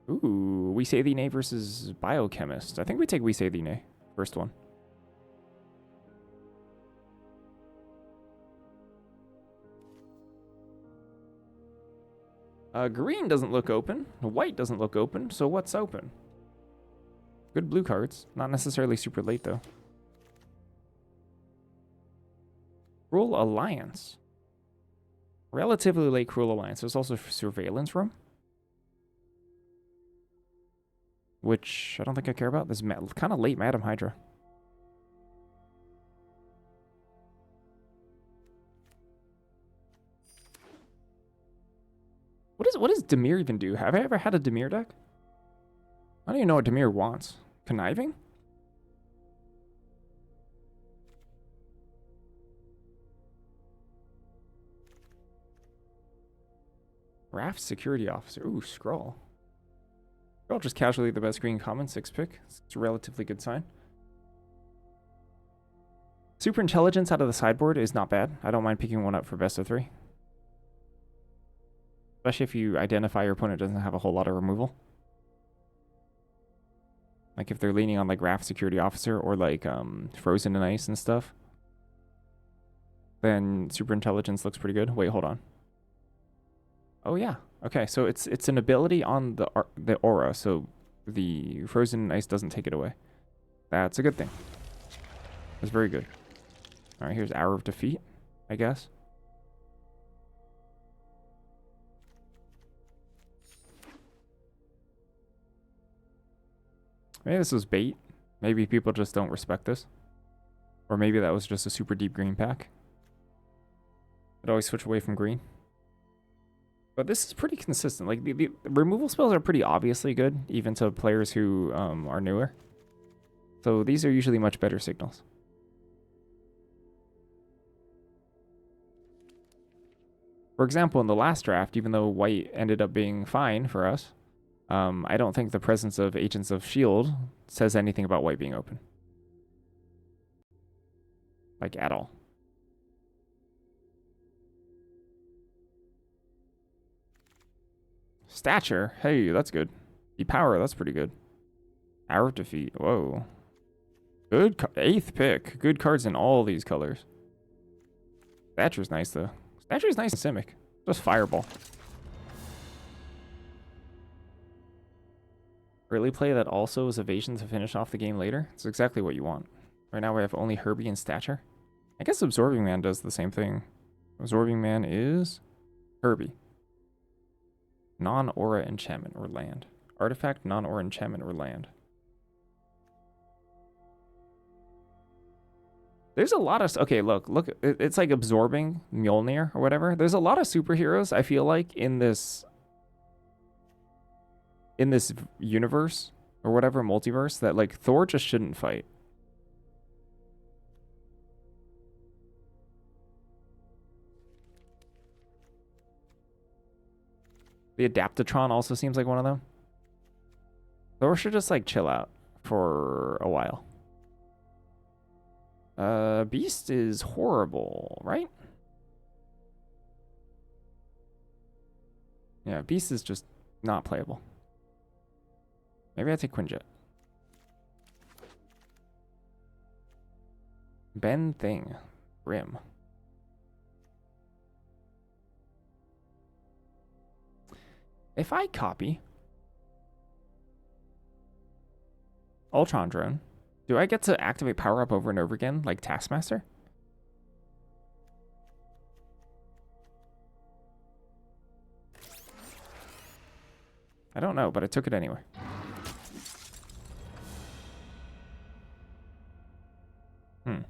[SPEAKER 1] Ooh, We Say Thee Nay versus Biochemist. I think we take We Say Thee Nay. First one. Green doesn't look open. White doesn't look open. So what's open? Good blue cards. Not necessarily super late, though. Cruel Alliance. Relatively late Cruel Alliance. There's also Surveillance Room, which I don't think I care about. This kind of late Madam Hydra. What does Dimir even do? Have I ever had a Dimir deck? I don't even know what Dimir wants. Conniving? Raft Security Officer. Ooh, Skrull. Skrull just casually the best green common, 6 pick. It's a relatively good sign. Super Intelligence out of the sideboard is not bad. I don't mind picking one up for best of 3. Especially if you identify your opponent doesn't have a whole lot of removal. Like if they're leaning on like Raft Security Officer or like Frozen in Ice and stuff. Then Super Intelligence looks pretty good. Wait, hold on. Oh yeah. Okay, so it's an ability on the aura, so the Frozen in Ice doesn't take it away. That's a good thing. That's very good. All right, here's Hour of Defeat, I guess. Maybe this was bait. Maybe people just don't respect this. Or maybe that was just a super deep green pack. I'd always switch away from green. But this is pretty consistent. Like the removal spells are pretty obviously good, even to players who are newer. So these are usually much better signals. For example, in the last draft, even though white ended up being fine for us, I don't think the presence of Agents of S.H.I.E.L.D. says anything about white being open. Like, at all. Stature. Hey, that's good. Depower, that's pretty good. Hour of Defeat. Whoa. Good. 8th pick. Good cards in all these colors. Stature's nice, though. Stature's nice and Simic. Just Fireball. Early play that also is evasion to finish off the game later. It's exactly what you want. Right now we have only Herbie and Stature. I guess Absorbing Man does the same thing. Absorbing Man is Herbie. Non-aura enchantment or land. Artifact, non-aura enchantment or land. There's a lot of... Okay, look. It's like Absorbing Mjolnir or whatever. There's a lot of superheroes, I feel like, in this universe or whatever, multiverse, that like Thor just shouldn't fight. The Adaptatron also seems like one of them. Thor should just like chill out for a while. Beast is horrible, right? Yeah, Beast is just not playable. Maybe I take Quinjet. Ben Thing. Grim. If I copy Ultron Drone, do I get to activate Power Up over and over again, like Taskmaster? I don't know, but I took it anyway. Hmm.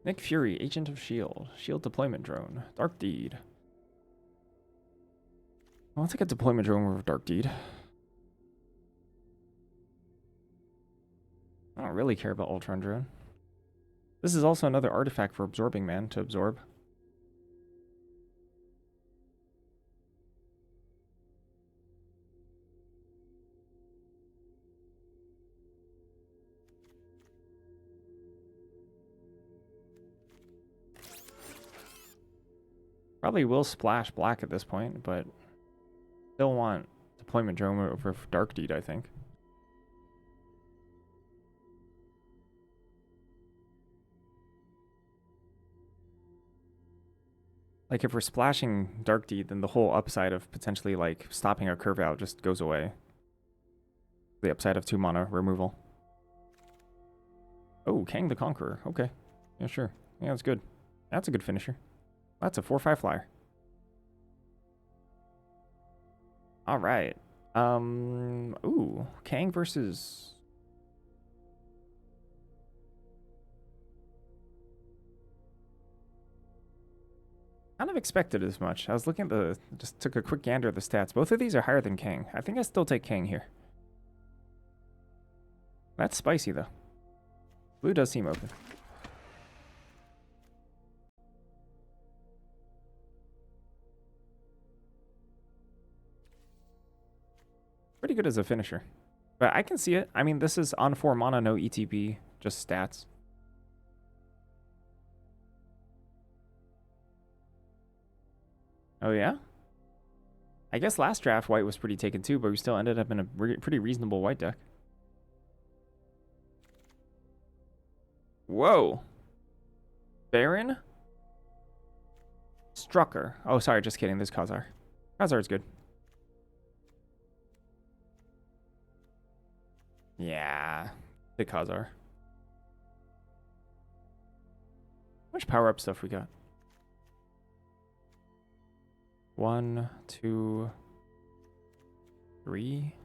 [SPEAKER 1] Nick Fury, Agent of S.H.I.E.L.D. S.H.I.E.L.D. deployment drone. Dark Deed. Well, let's take a deployment drone with Dark Deed. I don't really care about Ultron drone. This is also another artifact for Absorbing Man to absorb. Probably will splash black at this point, but still want deployment drone over Dark Deed, I think. Like, if we're splashing Dark Deed, then the whole upside of potentially, like, stopping a curve out just goes away. The upside of 2 mana removal. Oh, Kang the Conqueror. Okay. Yeah, sure. Yeah, that's good. That's a good finisher. That's a 4/5 flyer. All right. Ooh, Kang versus... Kind of expected as much. I was looking at the... Just took a quick gander at the stats. Both of these are higher than Kang. I think I still take Kang here. That's spicy, though. Blue does seem open. Pretty good as a finisher. But I can see it. I mean, this is on 4 mana, no ETB, just stats. Oh, yeah? I guess last draft white was pretty taken too, but we still ended up in a pretty reasonable white deck. Whoa. Baron? Strucker. Oh, sorry, just kidding. There's Khazar. Khazar's good. Yeah. The Khazar. How much power-up stuff we got? 1, 2, 3.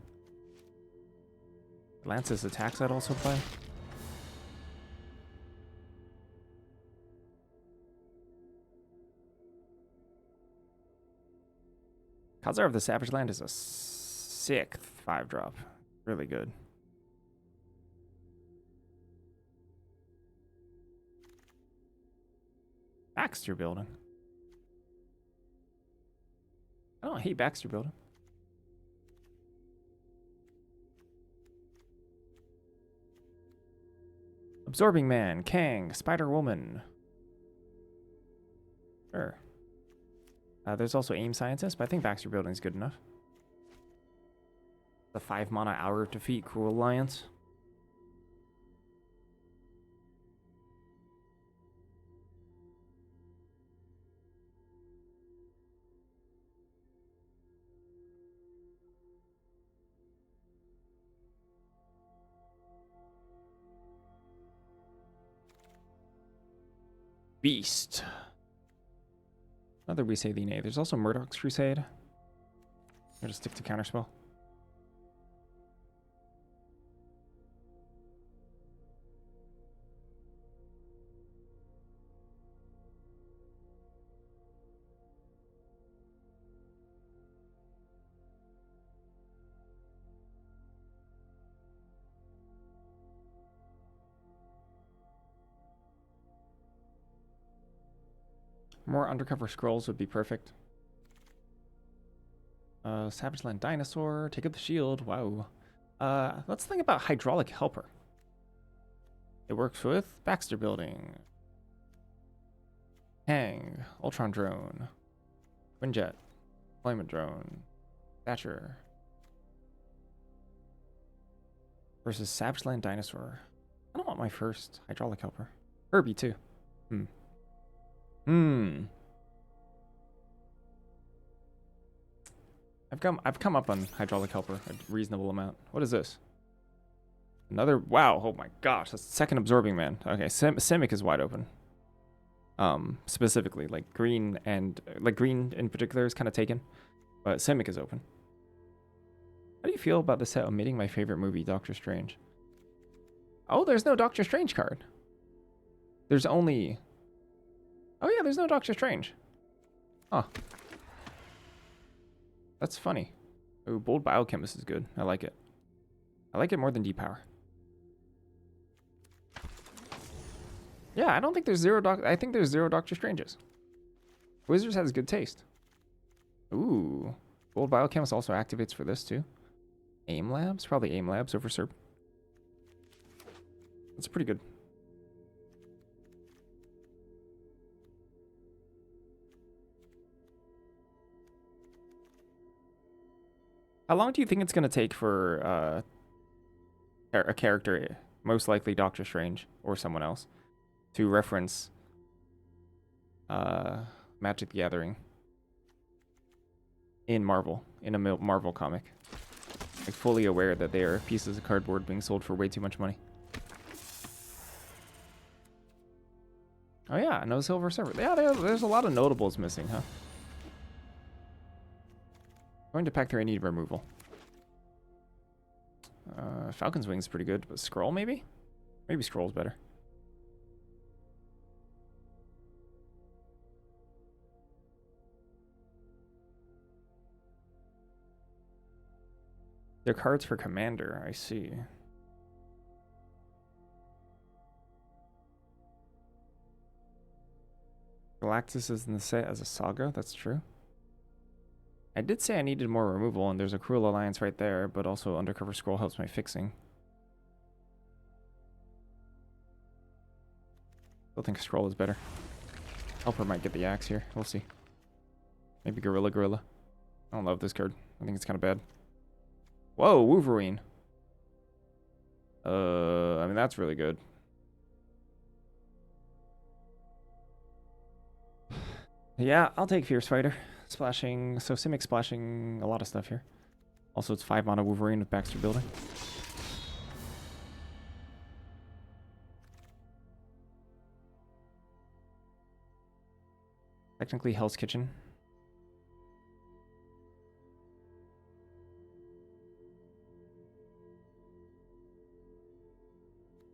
[SPEAKER 1] Lance's attacks I'd also play. Khazar of the Savage Land is a sick 5-drop. Really good. Baxter Building. I don't hate Baxter Building. Absorbing Man, Kang, Spider Woman. Sure. There's also Aim Scientist, but I think Baxter Building is good enough. The 5 mana Hour of Defeat, Cruel Alliance. Beast. Another We Say Thee Nay. There's also Murdoch's Crusade. I'll just stick to Counterspell. More Undercover Scrolls would be perfect. Savage Land Dinosaur. Take up the shield. Wow. Let's think about Hydraulic Helper. It works with Baxter Building. Kang. Ultron Drone. Quinjet. Deployment Drone. Thatcher. Versus Savage Land Dinosaur. I don't want my first Hydraulic Helper. Kirby too. I've come up on Hydraulic Helper a reasonable amount. What is this? Another, wow, oh my gosh, that's the second absorbing man. Okay, Simic is wide open. Specifically, like green in particular is kind of taken, but Simic is open. How do you feel about the set omitting my favorite movie, Doctor Strange? Oh, there's no Doctor Strange card. There's only... Oh yeah, there's no Doctor Strange. Huh. That's funny. Ooh, Bold Biochemist is good. I like it. I like it more than Depower. Yeah, I don't think there's I think there's zero Doctor Stranges. Wizards has good taste. Ooh. Bold Biochemist also activates for this too. AIM Labs? Probably AIM Labs over SERP. That's pretty good. How long do you think it's going to take for a character, most likely Doctor Strange or someone else, to reference Magic the Gathering in Marvel, in a Marvel comic? Like fully aware that they are pieces of cardboard being sold for way too much money. Oh yeah, no silver server. Yeah, there's a lot of notables missing, huh? Going to pack 3, I need removal. Falcon's Wing is pretty good, but Scroll maybe? Maybe Scroll's better. They're cards for Commander, I see. Galactus is in the set as a Saga, that's true. I did say I needed more removal, and there's a Cruel Alliance right there, but also Undercover Scroll helps my fixing. Still think Scroll is better. Helper might get the axe here, we'll see. Maybe Gorilla. I don't love this card. I think it's kind of bad. Whoa, Wolverine. I mean, that's really good. Yeah, I'll take Fierce Fighter. Splashing, so Simic splashing a lot of stuff here. Also, it's 5 mana Wolverine with Baxter Building. Technically Hell's Kitchen.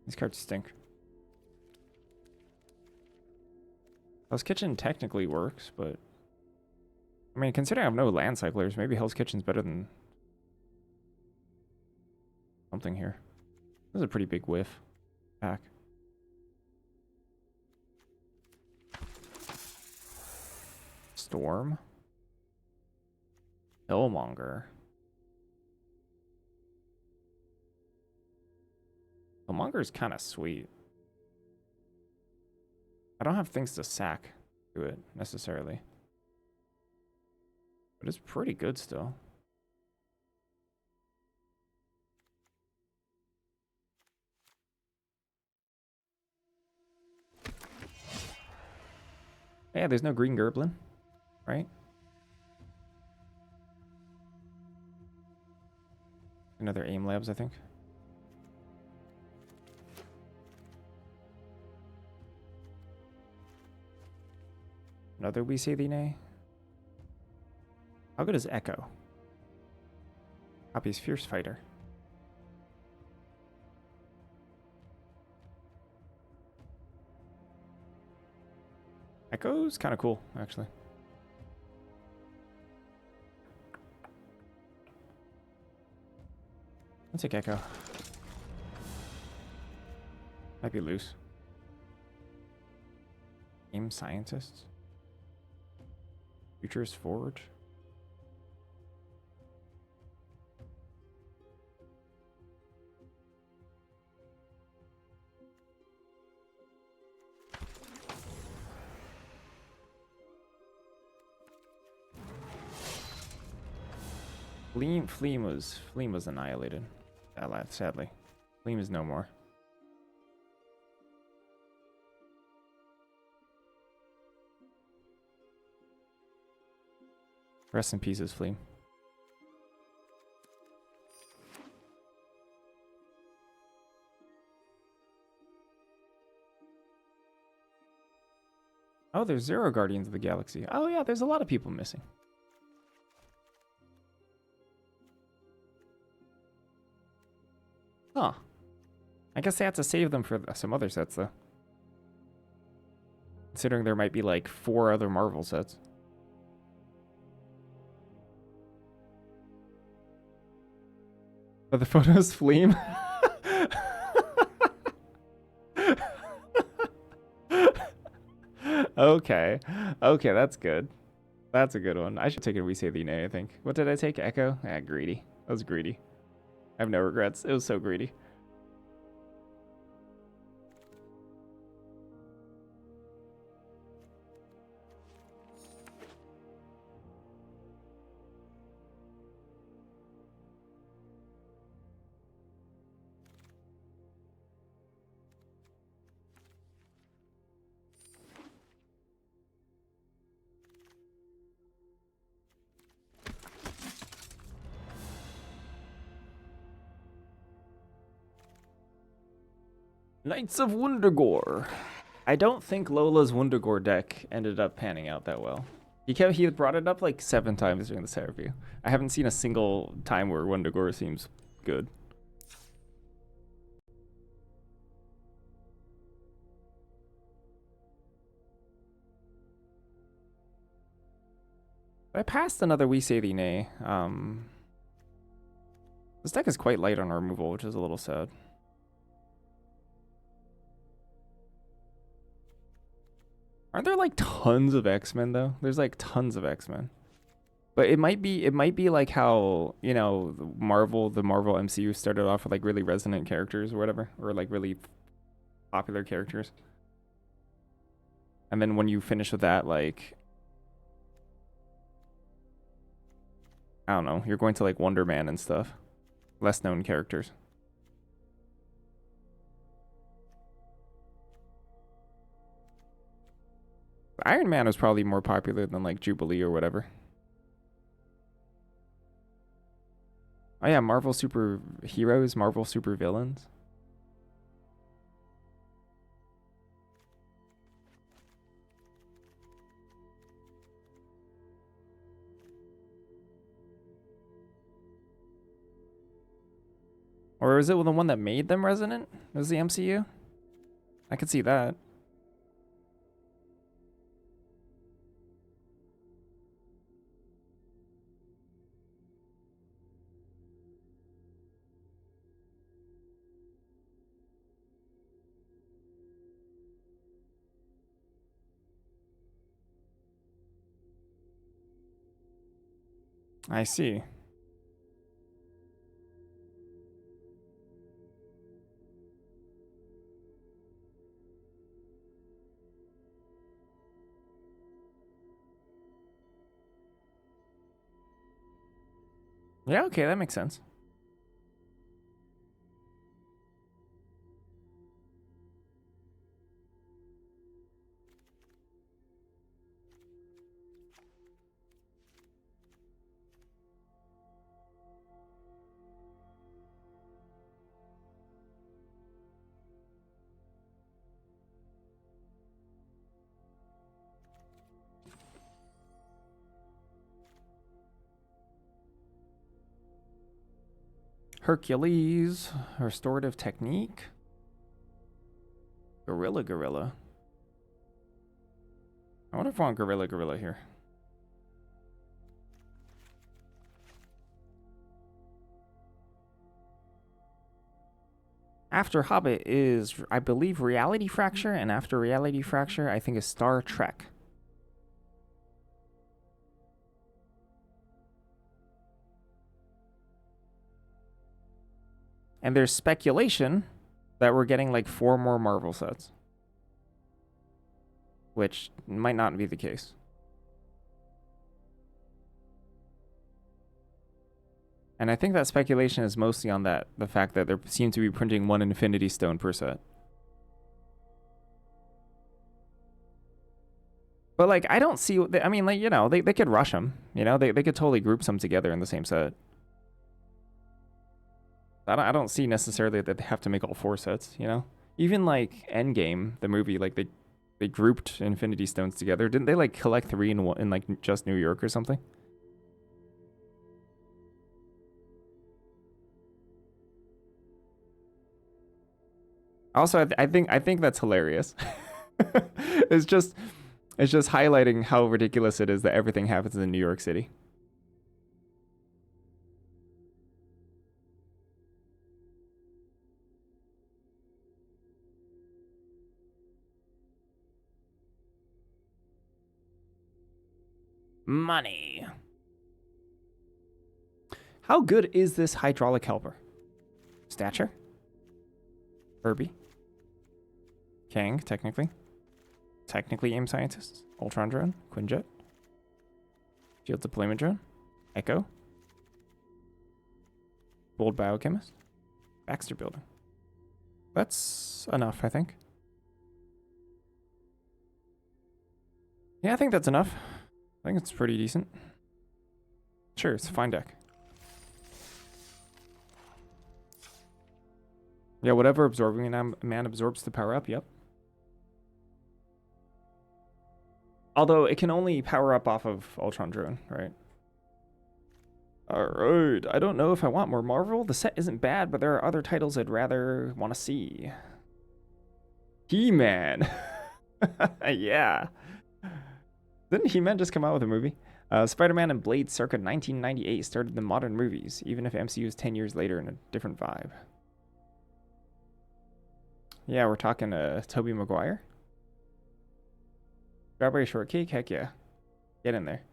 [SPEAKER 1] These cards stink. Hell's Kitchen technically works, but... I mean, considering I have no land cyclers, maybe Hell's Kitchen's better than... something here. This is a pretty big whiff. Pack. Storm. Hellmonger. Hellmonger's kind of sweet. I don't have things to sack to it, necessarily. But it's pretty good still. Yeah, there's no Green Gerblin, right? Another AIM Labs, I think. Another We Say Thee Nay. How good is Echo? Copies Fierce Fighter. Echo's kind of cool, actually. I'll take Echo. Might be loose. Game Scientists. Futurist Forge. Fleam was annihilated. Sadly. Fleam is no more. Rest in pieces, Fleam. Oh, there's 0 Guardians of the Galaxy. Oh yeah, there's a lot of people missing. Huh. I guess they had to save them for some other sets, though. Considering there might be like 4 other Marvel sets. But the photos flame? Okay. Okay, that's good. That's a good one. I should take a We Say the Nay, I think. What did I take? Echo? Ah, greedy. That was greedy. I have no regrets. It was so greedy. Knights of Wundagore. I don't think Lola's Wundagore deck ended up panning out that well. He brought it up like 7 times during the set review. I haven't seen a single time where Wundagore seems good. I passed another We Say the Nay. This deck is quite light on removal, which is a little sad. Aren't there like tons of X-Men though? There's like tons of X-Men. But it might be like how, you know, the Marvel MCU started off with like really resonant characters or whatever, or like really popular characters. And then when you finish with that, like, I don't know, you're going to like Wonder Man and stuff. Less known characters. Iron Man was probably more popular than like Jubilee or whatever. Oh yeah, Marvel super heroes, Marvel super villains. Or is it the one that made them resonant? Was the MCU? I could see that. I see. Yeah, okay, that makes sense. Hercules, restorative technique. Gorilla. I wonder if I want Gorilla here. After Hobbit is, I believe, Reality Fracture, and after Reality Fracture, I think is Star Trek. And there's speculation that we're getting like 4 more Marvel sets, which might not be the case. And I think that speculation is mostly on the fact that they seem to be printing 1 Infinity Stone per set. But like, I don't see, I mean, like, you know, they could rush them, you know, they could totally group some together in the same set. I don't see necessarily that they have to make all 4 sets, you know? Even like Endgame, the movie, like They grouped Infinity Stones together. Didn't they like collect 3 in like just New York or something? Also, I think that's hilarious. it's just it's just highlighting how ridiculous it is that everything happens in New York City. Money. How good is this hydraulic helper? Stature? Herbie? Kang, technically. Technically aim scientist. Ultron drone. Quinjet. Field deployment drone. Echo. Bold biochemist. Baxter building. That's enough, I think. Yeah, I think that's enough. I think it's pretty decent. Sure, it's a fine deck. Yeah, whatever absorbing man absorbs the power up, yep. Although it can only power up off of Ultron Drone, right? Alright, I don't know if I want more Marvel. The set isn't bad, but there are other titles I'd rather want to see. He-Man. Yeah. Didn't He-Man just come out with a movie? Spider-Man and Blade circa 1998 started the modern movies, even if MCU is 10 years later in a different vibe. Yeah, we're talking Tobey Maguire. Strawberry shortcake? Heck yeah. Get in there.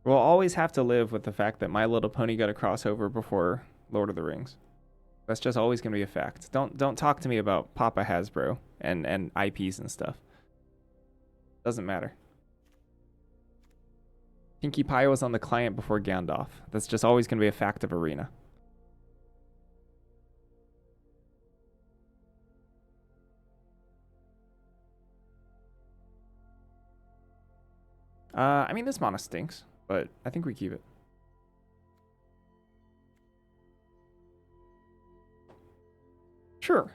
[SPEAKER 1] We'll always have to live with the fact that My Little Pony got a crossover before Lord of the Rings. That's just always gonna be a fact. Don't talk to me about Papa Hasbro and IPs and stuff. Doesn't matter. Pinkie Pie was on the client before Gandalf. That's just always gonna be a fact of Arena. I mean, this mana stinks, but I think we keep it. Sure.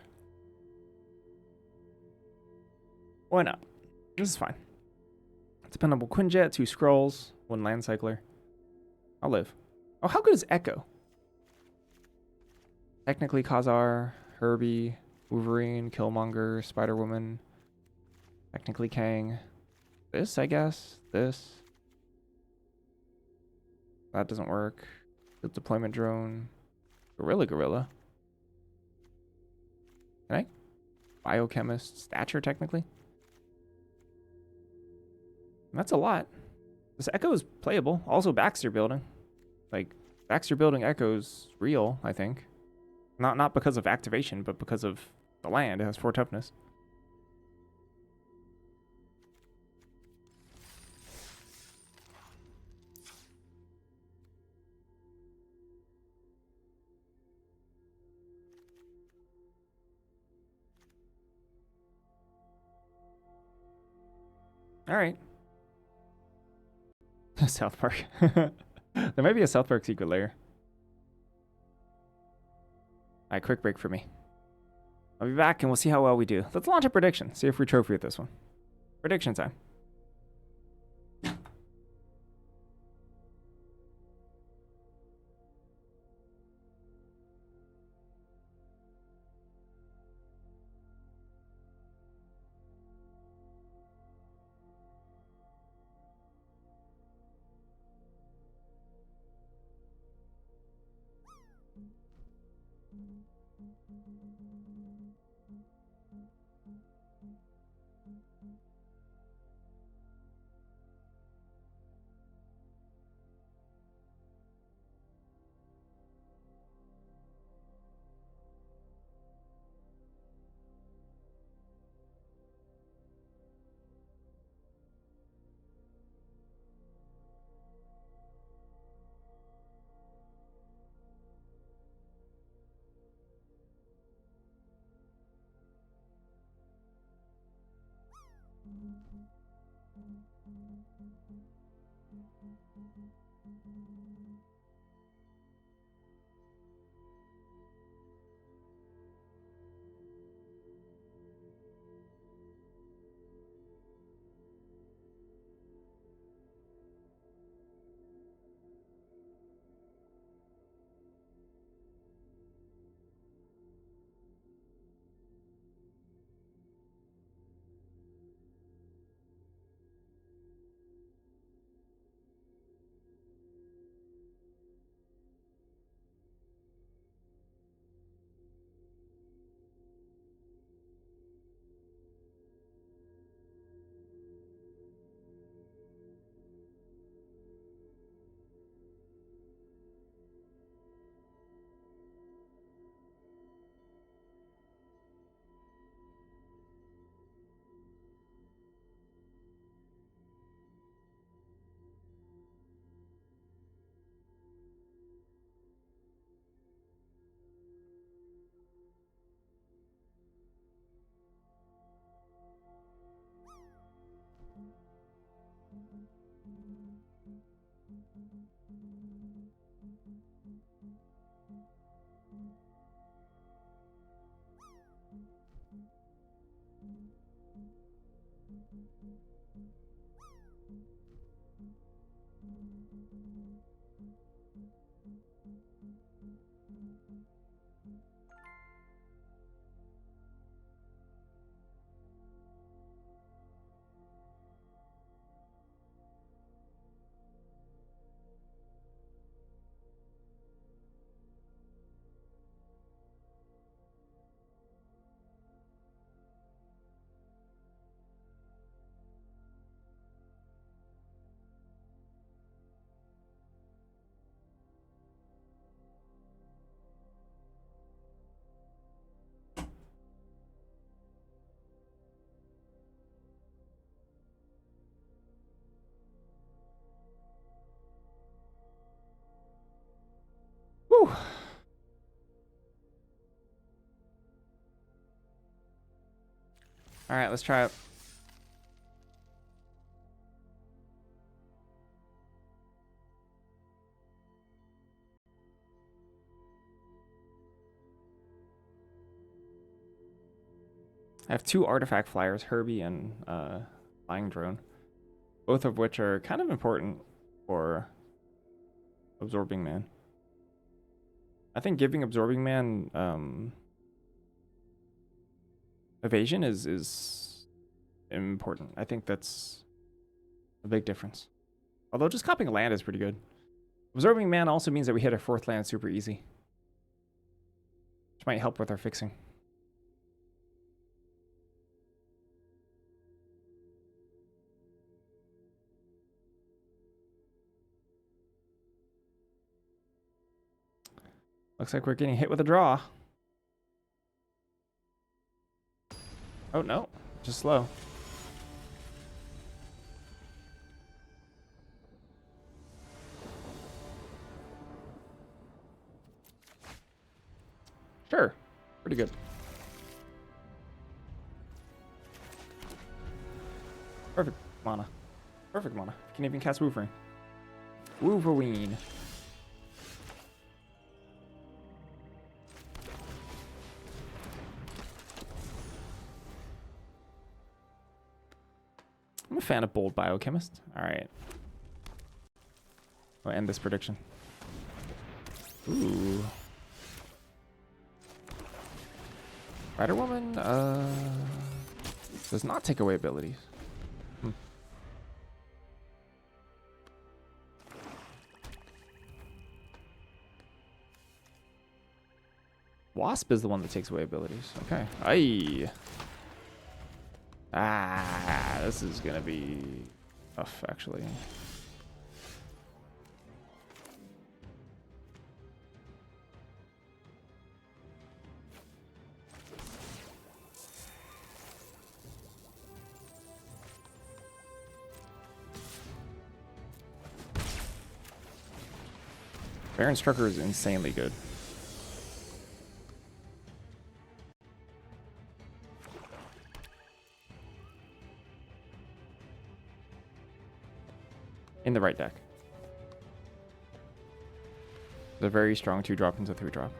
[SPEAKER 1] Why not? This is fine. Dependable Quinjet, 2 scrolls, 1 land cycler. I'll live. Oh, how good is Echo? Technically Khazar, Herbie, Wolverine, Killmonger, Spider-Woman. Technically Kang. This, I guess. This. That doesn't work. Field deployment drone. Gorilla. Can I? Biochemist. Stature, technically. That's a lot. This Echo is playable. Also Baxter building. Like, Baxter building Echo's real, I think. Not because of activation, but because of the land. It has 4 toughness. All right. South Park. There might be a South Park secret layer. All right, quick break for me. I'll be back and we'll see how well we do. Let's launch a prediction. See if we trophy with this one. Prediction time. Whew. All right, let's try it. I have two artifact flyers, Herbie and Flying Drone, both of which are kind of important for Absorbing Man. I think giving Absorbing Man evasion is important. I think that's a big difference. Although just copying land is pretty good. Absorbing Man also means that we hit our fourth land super easy, which might help with our fixing. Looks like we're getting hit with a draw. Oh no, just slow. Sure, pretty good. Perfect mana. Perfect mana. Can even cast Wolverine. Wolverine. I'm a fan of Bold Biochemist. All right. I'll end this prediction. Ooh. Rider Woman does not take away abilities. Wasp is the one that takes away abilities. Okay. Aye. Ah, this is gonna be tough, actually. Baron Strucker is insanely good. In the right deck. The very strong 2-drop into 3-drop.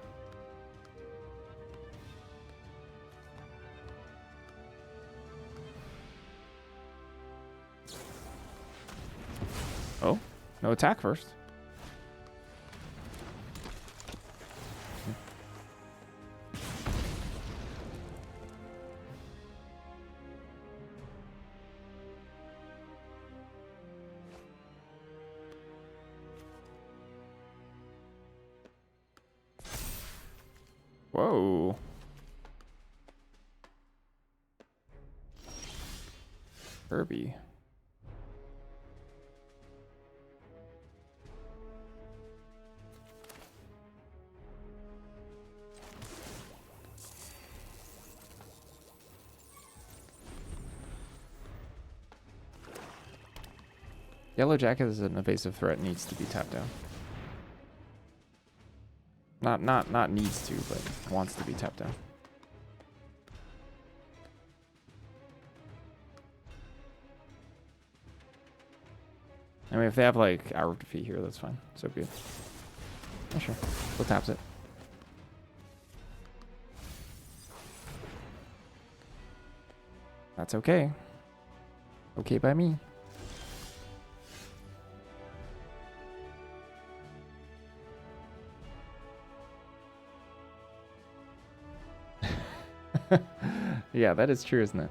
[SPEAKER 1] Oh, no attack first. Whoa. Herbie. Yellow Jacket is an evasive threat, needs to be tapped down. Not needs to, but wants to be tapped down. I mean, if they have like Hour of Defeat here, that's fine. So good. Yeah, sure. We'll taps it. That's okay. Okay by me. Yeah, that is true, isn't it?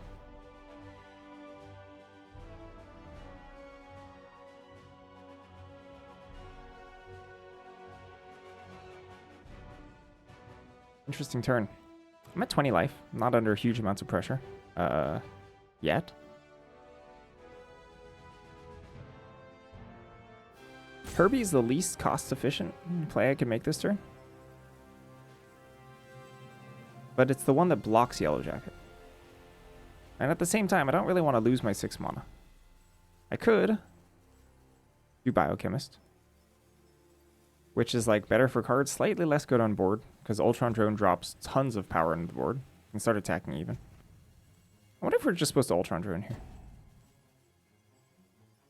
[SPEAKER 1] Interesting turn. I'm at 20 life. I'm not under huge amounts of pressure. Yet. Herbie is the least cost-efficient play I can make this turn. But it's the one that blocks Yellow Jacket. And at the same time, I don't really want to lose my 6 mana. I could do Biochemist, which is like better for cards, slightly less good on board, because Ultron Drone drops tons of power into the board and start attacking even. I wonder if we're just supposed to Ultron Drone here.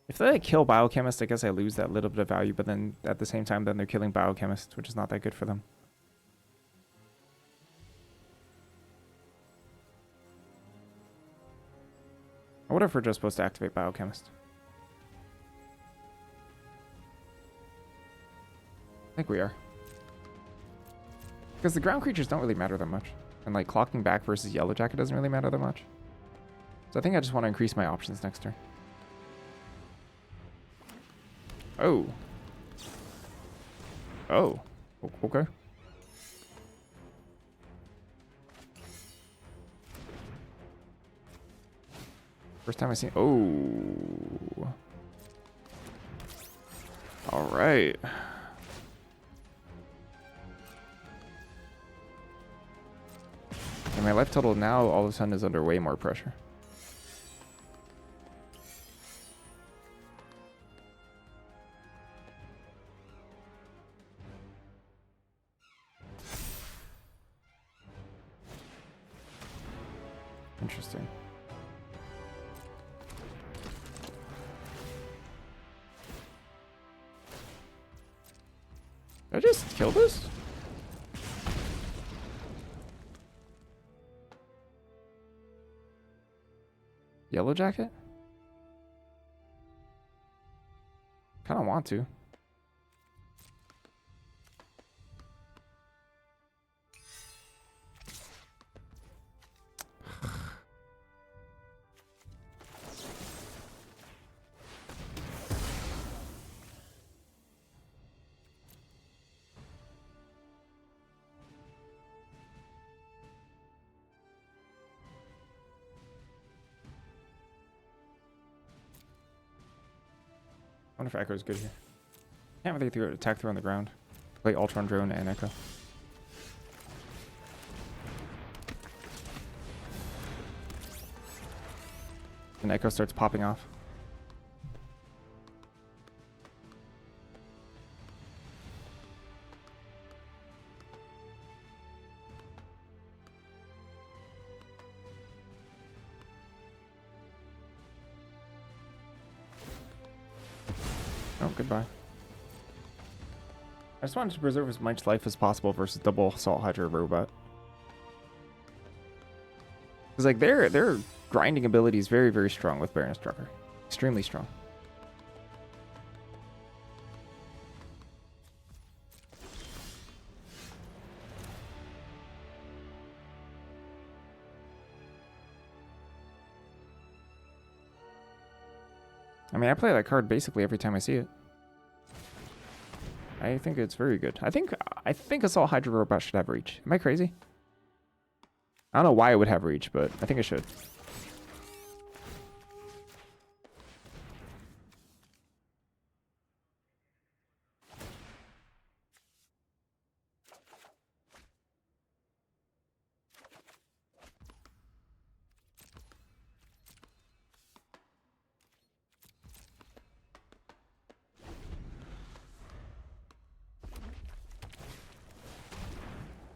[SPEAKER 1] If they like, kill Biochemist, I guess I lose that little bit of value, but then at the same time, then they're killing Biochemist, which is not that good for them. I wonder if we're just supposed to activate Biochemist. I think we are. Because the ground creatures don't really matter that much. And like clocking back versus Yellow Jacket doesn't really matter that much. So I think I just want to increase my options next turn. Oh. Oh. Okay. First time I see. Oh. All right. And my life total now all of a sudden is under way more pressure. Interesting. Did I just kill this? Yellow Jacket? Kind of want to. I wonder if Echo is good here. Can't really attack through on the ground. Play Ultron Drone and Echo. And Echo starts popping off. Oh, goodbye. I just wanted to preserve as much life as possible versus double Assault Hydra Robot. Because like their grinding ability is very, very strong with Baroness Drucker. Extremely strong. I mean, I play that card basically every time I see it. I think it's very good. I think Assault Hydra Robot should have reach. Am I crazy? I don't know why it would have reach, but I think it should.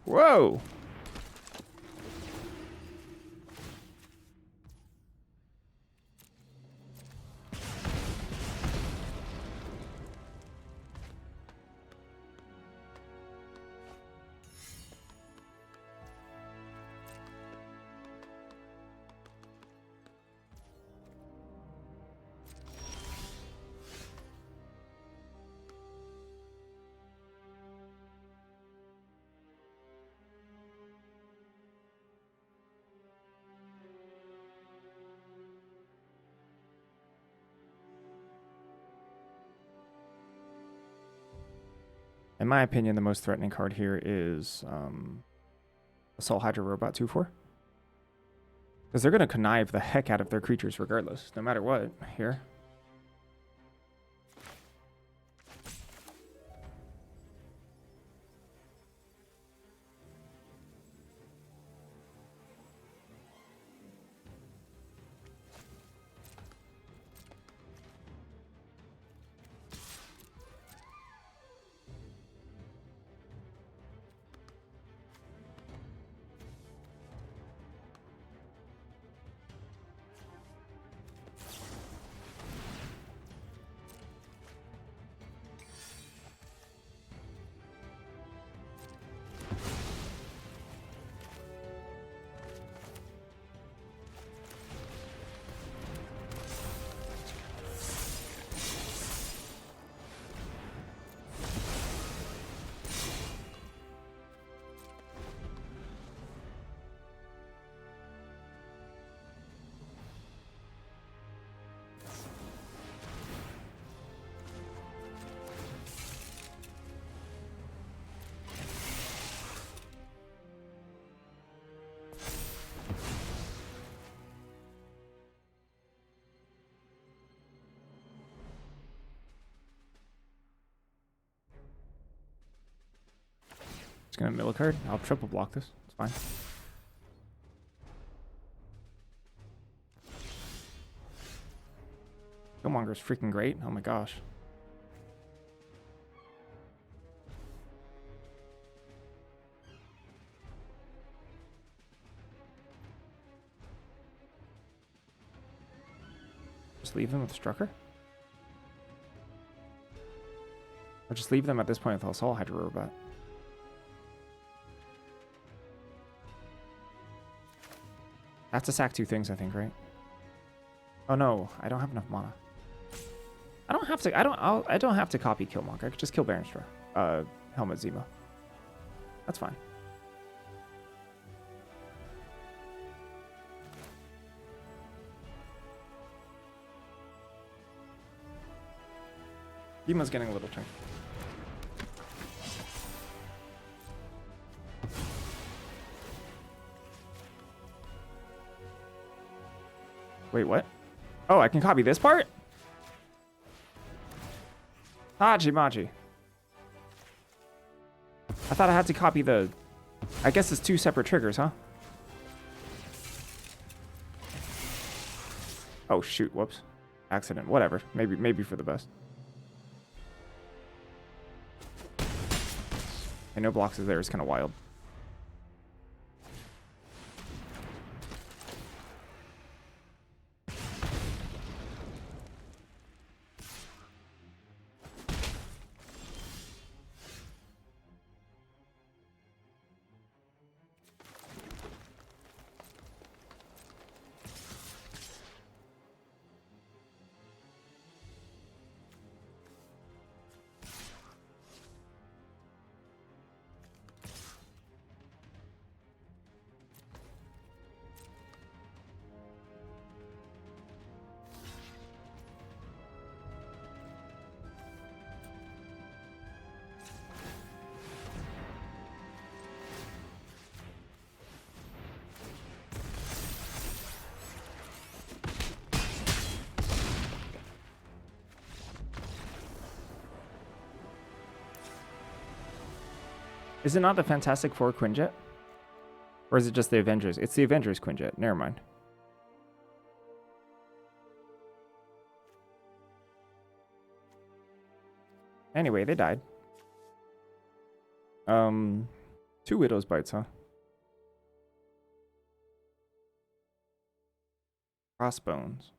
[SPEAKER 1] Whoa! In my opinion, the most threatening card here is Assault Hydra Robot 2/4. Because they're going to connive the heck out of their creatures regardless, no matter what, here. Just gonna mill a card. I'll triple block this. It's fine. Killmonger's freaking great. Oh my gosh. Just leave them with Strucker? Or just leave them at this point with Assault Hydra Robot. That's to sack 2 things, I think, right? Oh no, I don't have enough mana. I don't have to. I don't have to copy Killmonger. I could just kill Baronstraw. Helmet Zemo. That's fine. Zemo's getting a little turn. Wait, what? Oh, I can copy this part? Hachi-machi. I thought I had to copy the... I guess it's 2 separate triggers, huh? Oh, shoot. Whoops. Accident. Whatever. Maybe for the best. I know blocks is there. It's kind of wild. Is it not the Fantastic Four Quinjet? Or is it just the Avengers? It's the Avengers Quinjet. Never mind. Anyway, they died. 2 Widow's Bites, huh? Crossbones.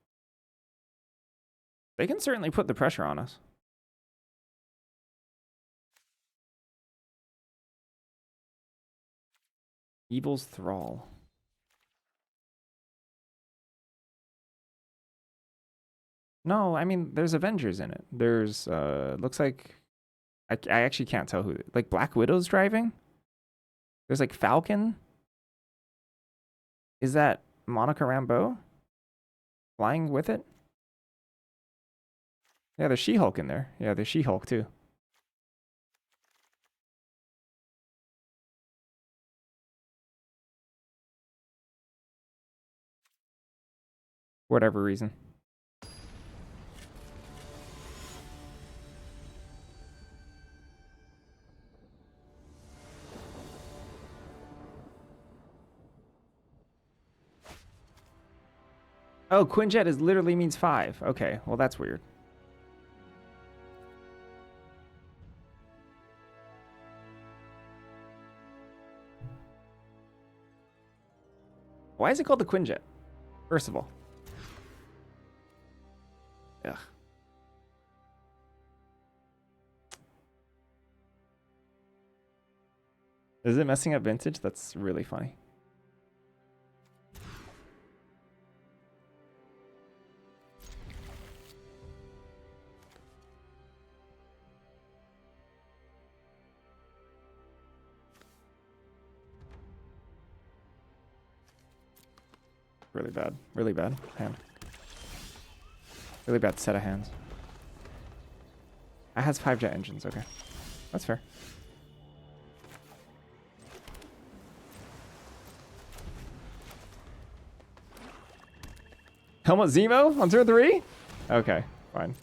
[SPEAKER 1] They can certainly put the pressure on us. Evil's Thrall. No, I mean, there's Avengers in it. There's, looks like... I actually can't tell who... Like, Black Widow's driving? There's, like, Falcon? Is that Monica Rambeau? Flying with it? Yeah, there's She-Hulk in there. Yeah, there's She-Hulk, too. whatever reason. Oh, Quinjet is literally means 5. Okay, well that's weird. Why is it called the Quinjet? First of all. Ugh. Is it messing up vintage? That's really funny. Really bad. Really bad hand. Really bad set of hands. It has 5 jet engines. Okay. That's fair. Helmut Zemo on turn 3? Okay, fine.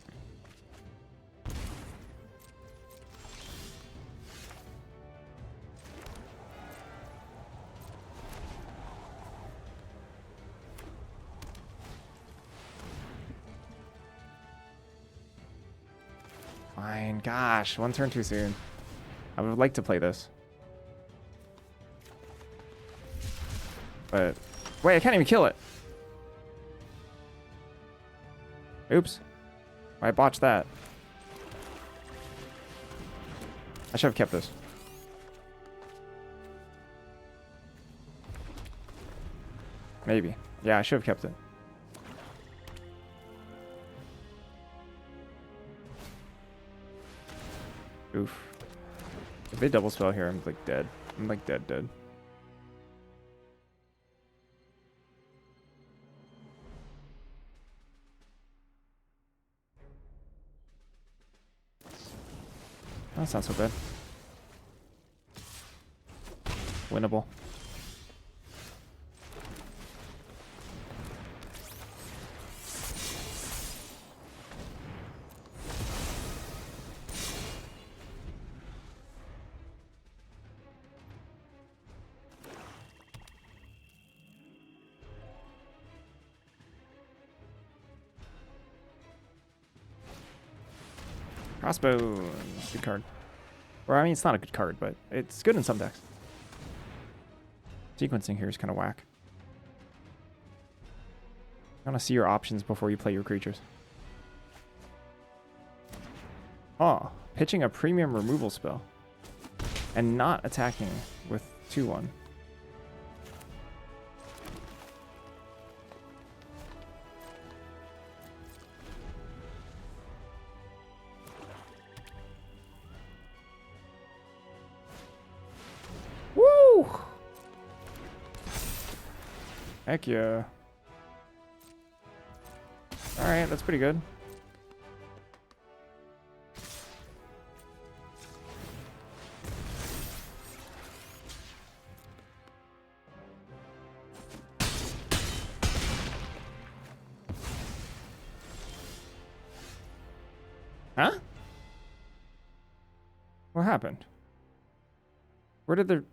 [SPEAKER 1] Fine, gosh, one turn too soon. I would like to play this. But, wait, I can't even kill it. Oops. I botched that. I should have kept this. Maybe. Yeah, I should have kept it. Oof. If they double spell here, I'm like dead. I'm like dead. That's not so bad. Winnable. Crossbow. Good card. Or, I mean, it's not a good card, but it's good in some decks. Sequencing here is kind of whack. You want to see your options before you play your creatures. Oh, pitching a premium removal spell. And not attacking with 2/1. Woo! Heck yeah. Alright, that's pretty good. Huh? What happened? Where did the...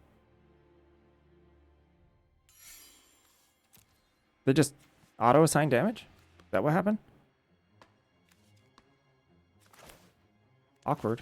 [SPEAKER 1] They just auto-assign damage? Is that what happened? Awkward.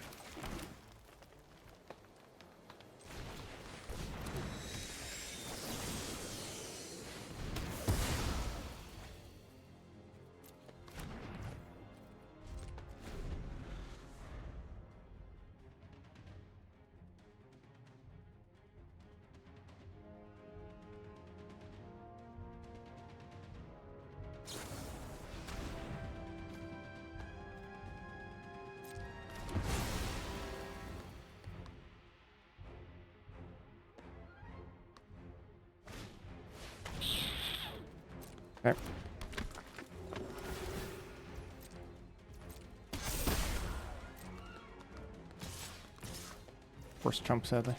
[SPEAKER 1] Okay. Force Trump, sadly.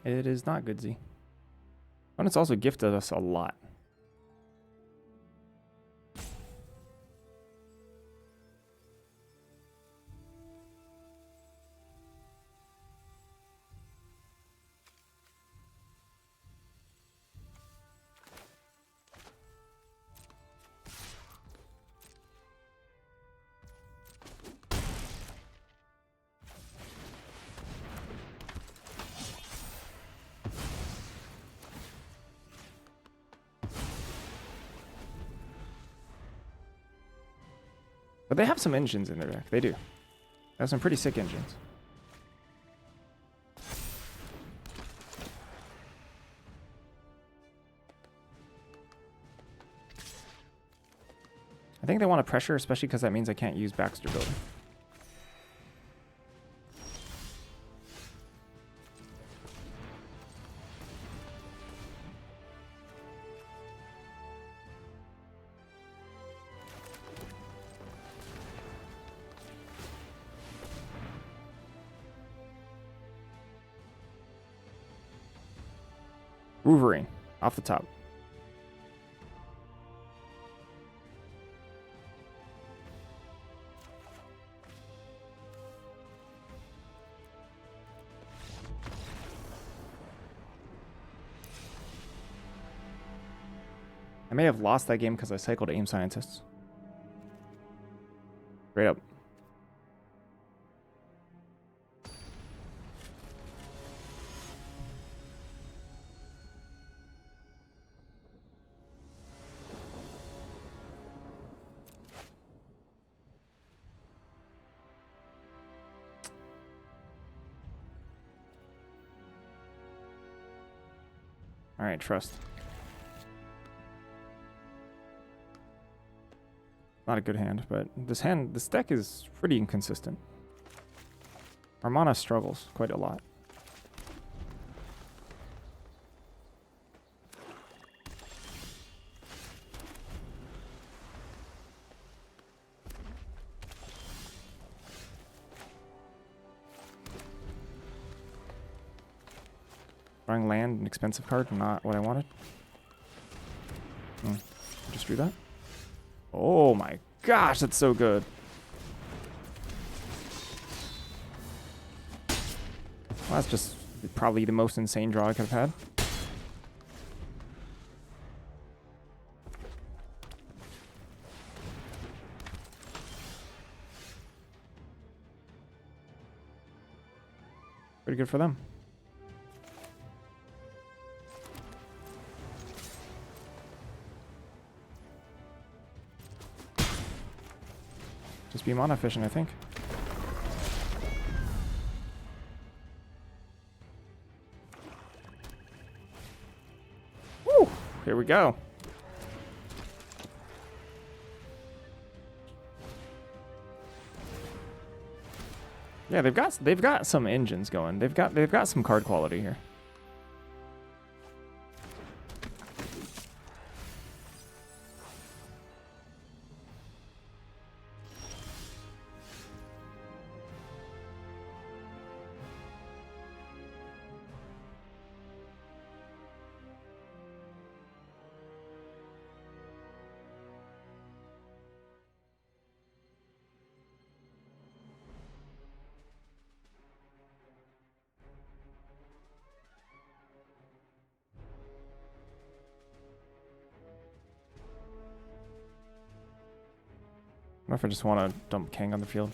[SPEAKER 1] It is not Goodsy. And it's also gifted us a lot. But they have some engines in their deck. They do. They have some pretty sick engines. I think they want to pressure, especially because that means I can't use Baxter Builder. Wolverine, off the top. I may have lost that game because I cycled Aim Scientists. Straight up. All right, trust. Not a good hand, but this deck is pretty inconsistent. Our mana struggles quite a lot. Drawing land, an expensive card, not what I wanted. Just drew that. Oh my gosh, that's so good. Well, that's just probably the most insane draw I could have had. Pretty good for them. Just be mana efficient, I think. Woo! Here we go. Yeah, they've got some engines going. They've got some card quality here. What if I just want to dump Kang on the field?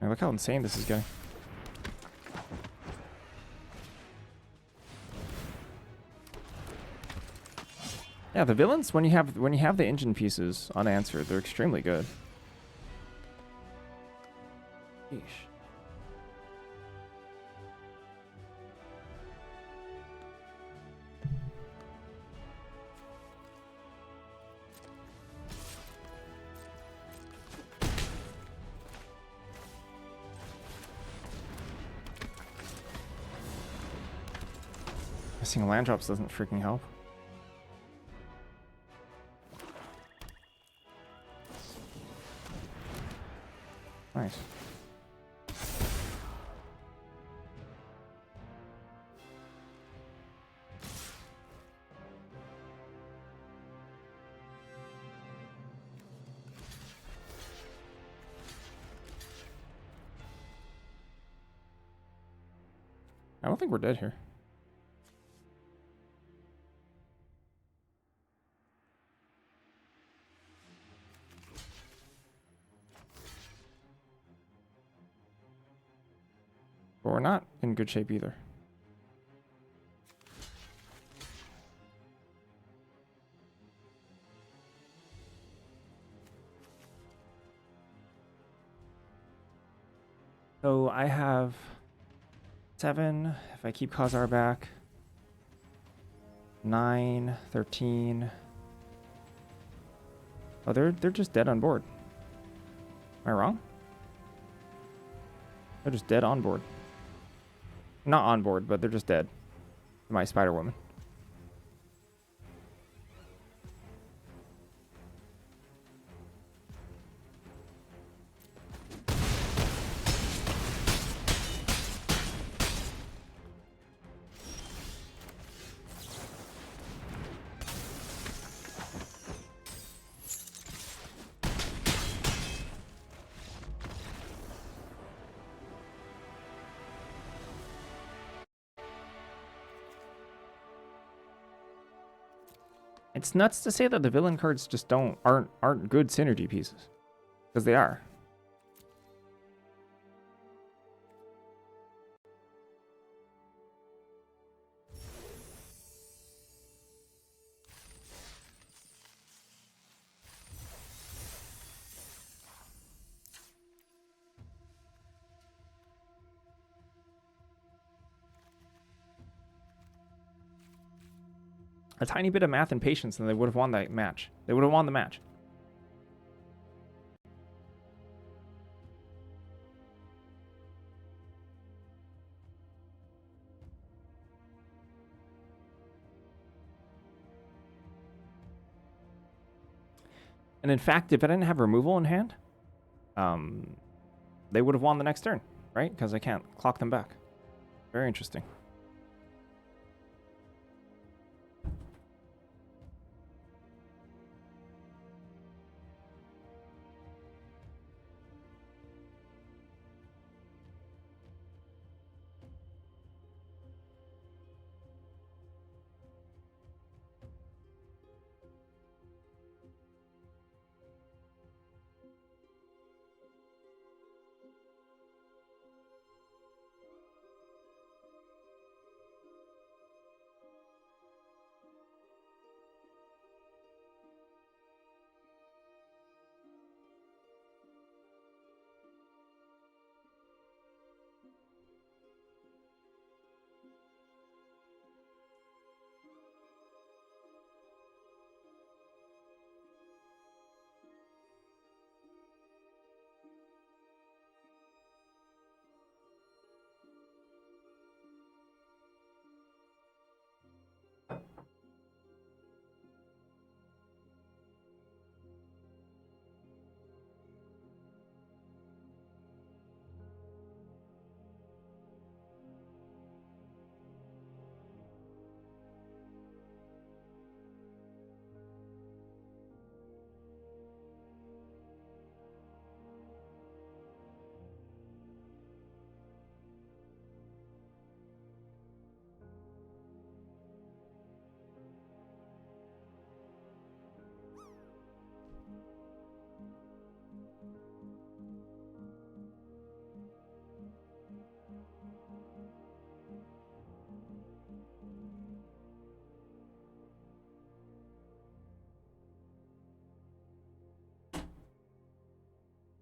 [SPEAKER 1] Man, look how insane this is getting. Yeah, the villains, when you have the engine pieces unanswered, they're extremely good. Yeesh. Missing land drops doesn't freaking help. Nice. I don't think we're dead here. But we're not in good shape either. So I have 7. If I keep Khazar back. 9, 13. Oh, they're just dead on board. Am I wrong? They're just dead on board. Not on board, but they're just dead. My Spider Woman. It's nuts to say that the villain cards just aren't good synergy pieces, because they are. A tiny bit of math and patience, and they would have won that match. They would have won the match. And in fact, if I didn't have removal in hand, they would have won the next turn, right? Because I can't clock them back. Very interesting.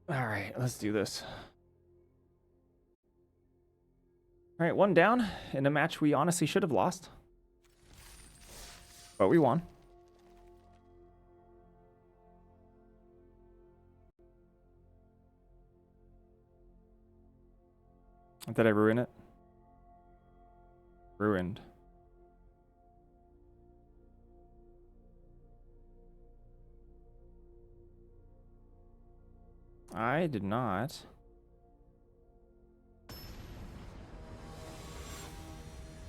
[SPEAKER 1] All right, let's do this. All right, 1 down in a match we honestly should have lost. But we won. Did I ruin it? Ruined. I did not.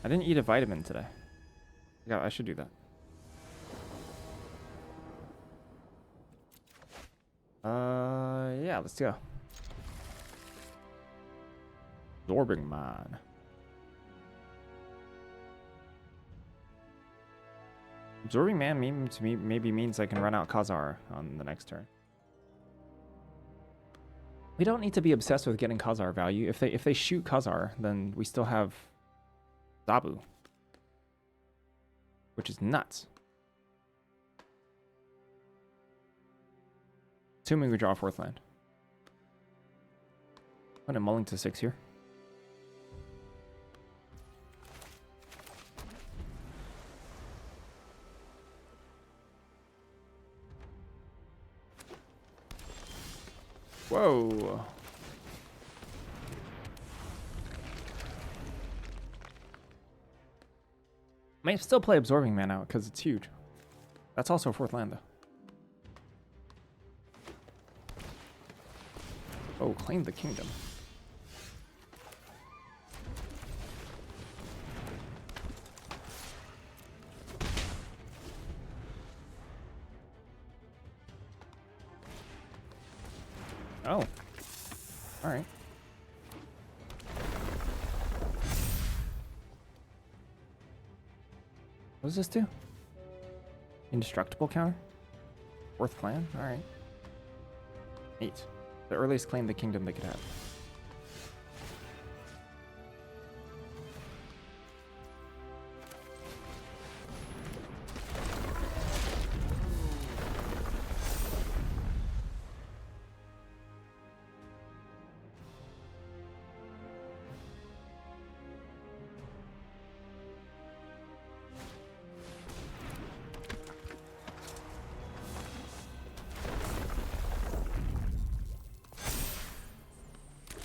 [SPEAKER 1] I didn't eat a vitamin today. Yeah, I should do that. Yeah, let's go. Absorbing Mine. Absorbing Man to me maybe means I can run out Khazar on the next turn. We don't need to be obsessed with getting Khazar value. If they shoot Khazar, then we still have Zabu, which is nuts. Assuming we draw a 4th land. I'm gonna mulling to 6 here. Whoa. May still play Absorbing Man out because it's huge. That's also a 4th land though. Oh, claim the kingdom. Oh. Alright. What does this do? Indestructible counter? 4th clan? Alright. Neat. The earliest claim the kingdom they could have.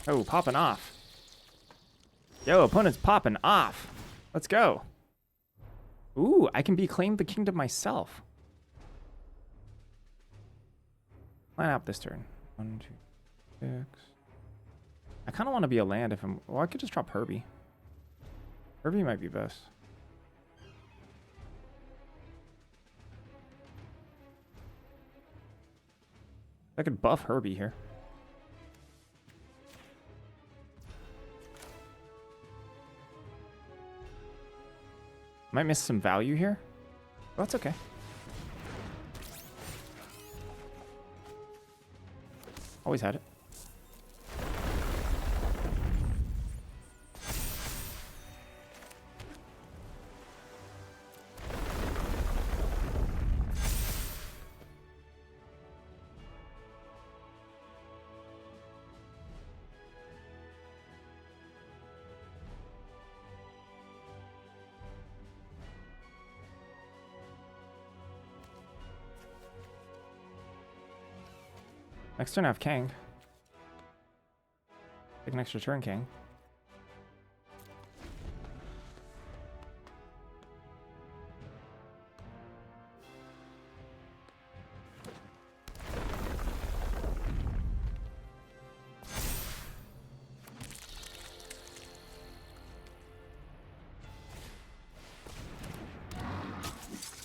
[SPEAKER 1] Oh, popping off. Yo, opponent's popping off. Let's go. Ooh, I can be claimed the kingdom myself. Line up this turn. 1, 2, 6. I kind of want to be a land if I'm... Well, I could just drop Herbie. Herbie might be best. I could buff Herbie here. Might miss some value here. But that's okay. Always had it. Next turn I have Kang. Take an extra turn, Kang.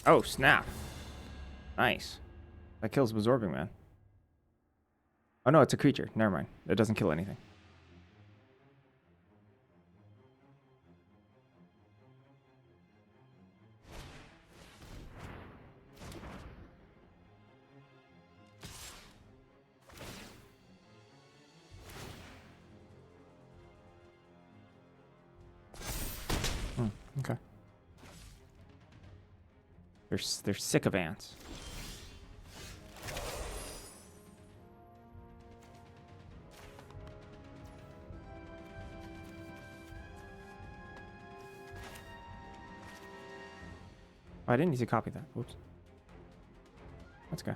[SPEAKER 1] Oh, snap. Nice. That kills Absorbing Man. Oh no, it's a creature. Never mind. It doesn't kill anything. Okay. They're sick of ants. Oh, I didn't need to copy that. Whoops. Let's go.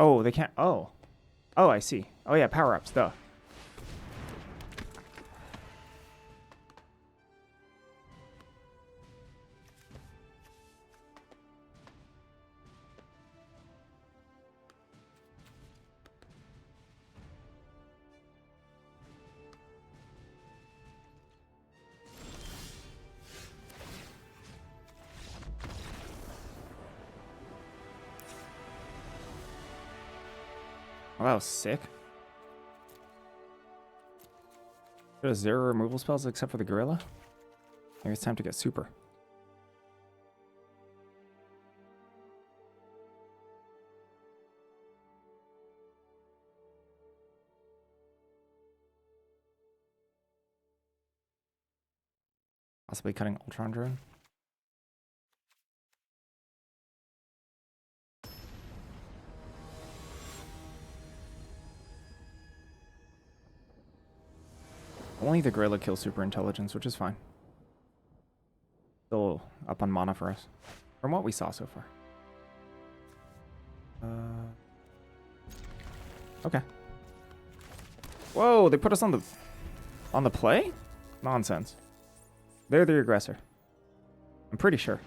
[SPEAKER 1] Oh, they can't. Oh. Oh, I see. Oh, yeah, power-ups, duh. Oh, that was sick. There's 0 removal spells except for the gorilla. Maybe it's time to get super. Possibly cutting Ultron Drone. Only the gorilla kills super intelligence, which is fine. Still up on mana for us, from what we saw so far. Okay. Whoa, they put us on the play? Nonsense. They're the aggressor. I'm pretty sure.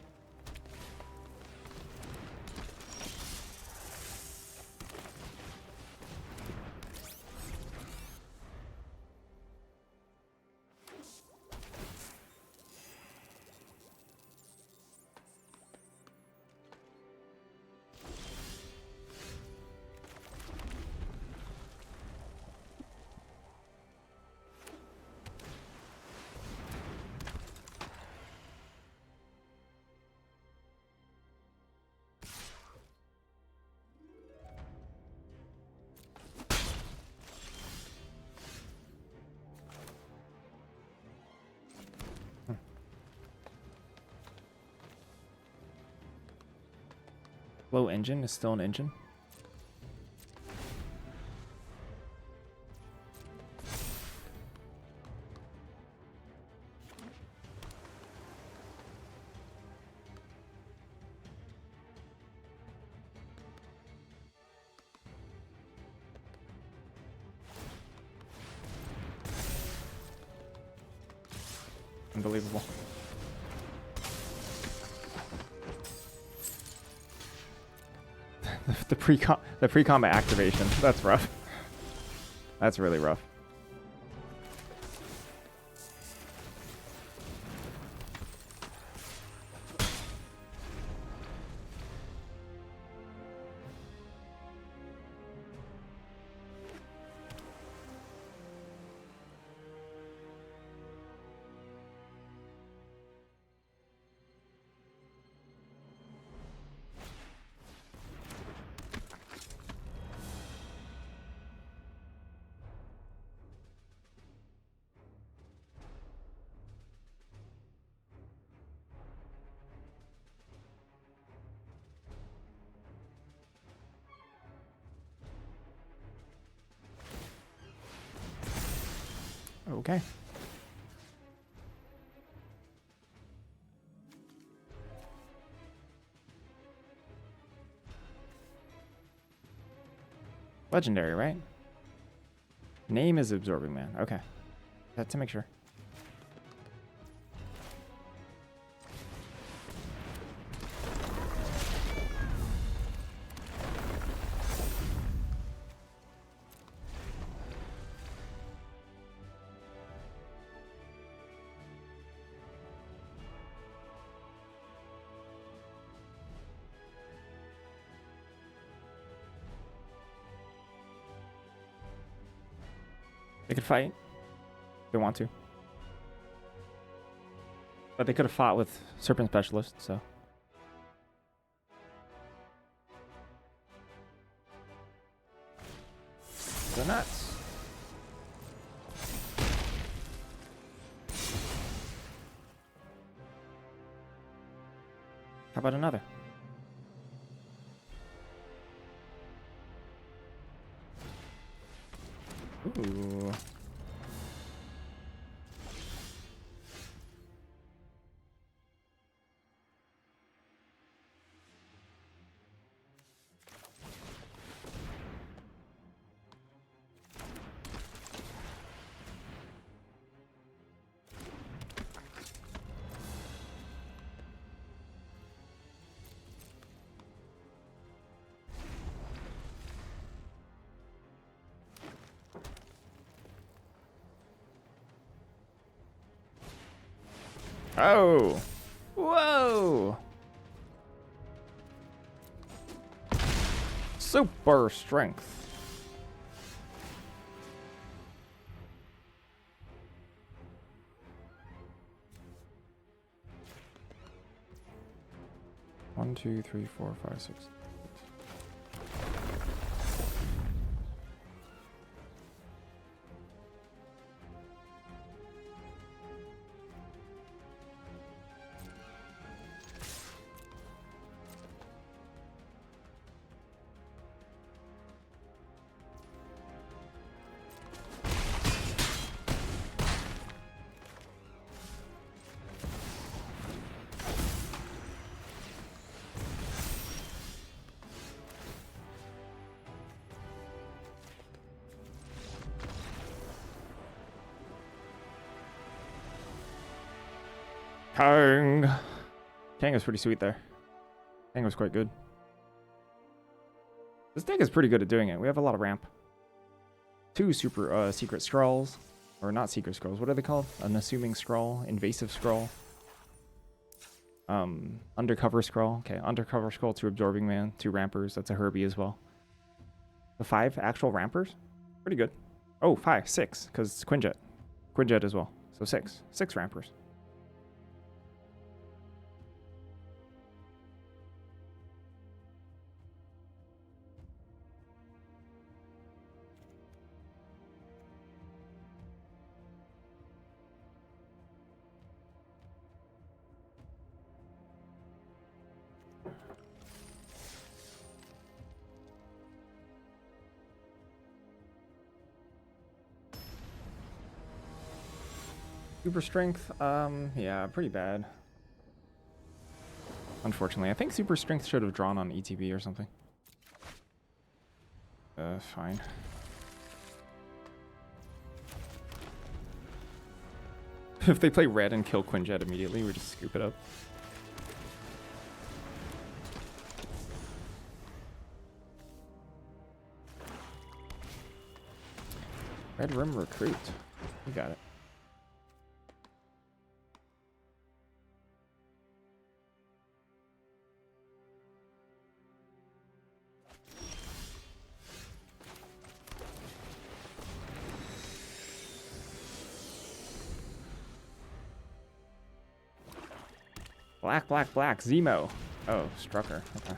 [SPEAKER 1] Low engine is still an engine. Unbelievable. the pre-combat activation. That's rough. That's really rough. Okay. Legendary, right? Name is Absorbing Man. Okay. Had to make sure. They could fight. If they want to. But they could have fought with Serpent Specialist, so. Go nuts. How about another? Ooh. Oh! Whoa! Super strength. One, two, three, four, five, six. Kang. Kang was pretty sweet there. Kang was quite good. This deck is pretty good at doing it. We have a lot of ramp. 2 super secret scrolls. Or not secret scrolls. What are they called? An assuming scroll. Invasive scroll. Undercover scroll. Okay, undercover scroll, 2 absorbing man, 2 rampers. That's a Herbie as well. The 5 actual rampers? Pretty good. Oh, 5, 6, because it's Quinjet. Quinjet as well. So 6. 6 rampers. Super strength, yeah, pretty bad. Unfortunately, I think super strength should have drawn on ETB or something. Fine. If they play red and kill Quinjet immediately, we just scoop it up. Red Rim Recruit. You got it. Black, black, black. Zemo. Oh, Strucker. Okay.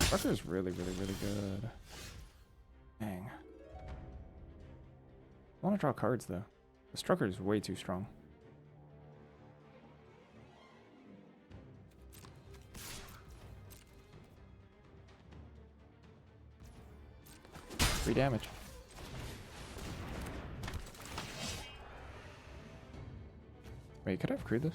[SPEAKER 1] Strucker's really, really, really good. Dang. I want to draw cards, though. The Strucker is way too strong. Free damage. Wait, could I have crewed this?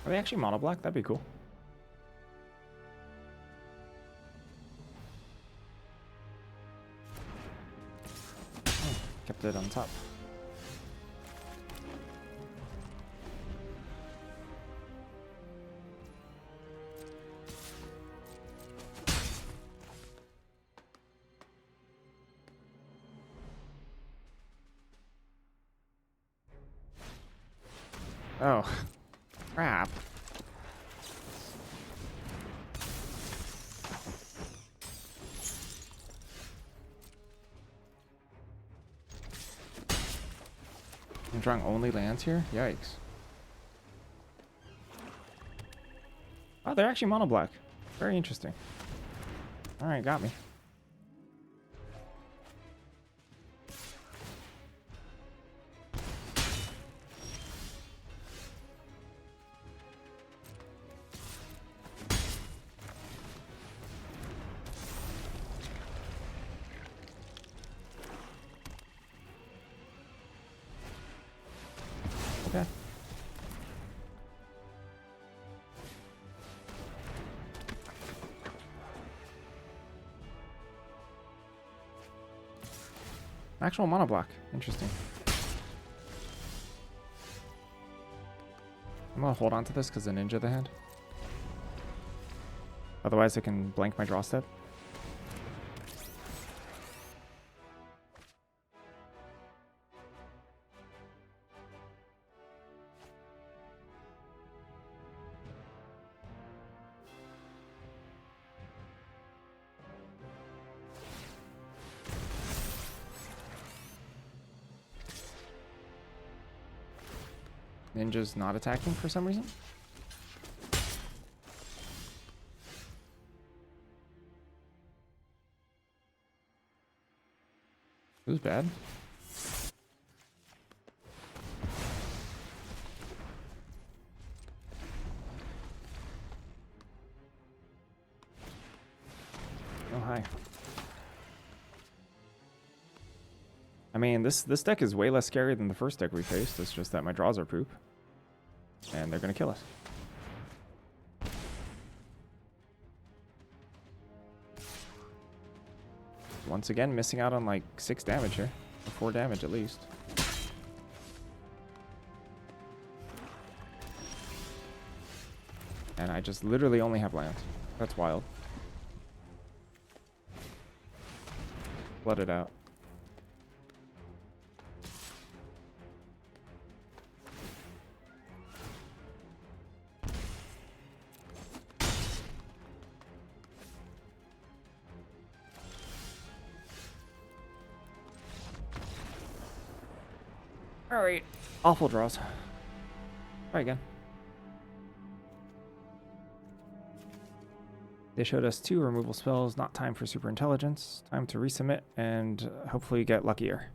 [SPEAKER 1] Are they actually mono black? That'd be cool. Oh, kept it on top. Oh, crap. I'm drawing only lands here? Yikes. Oh, they're actually mono black. Very interesting. Alright, got me. Okay. Actual mono block. Interesting. I'm gonna hold on to this because the ninja the hand. Otherwise I can blank my draw step. Ninja's not attacking for some reason. It was bad. Oh, hi. I mean, this deck is way less scary than the first deck we faced. It's just that my draws are poop. And they're gonna kill us. Once again, missing out on like 6 damage here. Or 4 damage at least. And I just literally only have lands. That's wild. Let it out. Alright. Awful draws. Try again. They showed us 2 removal spells, not time for super intelligence. Time to resubmit and hopefully get luckier.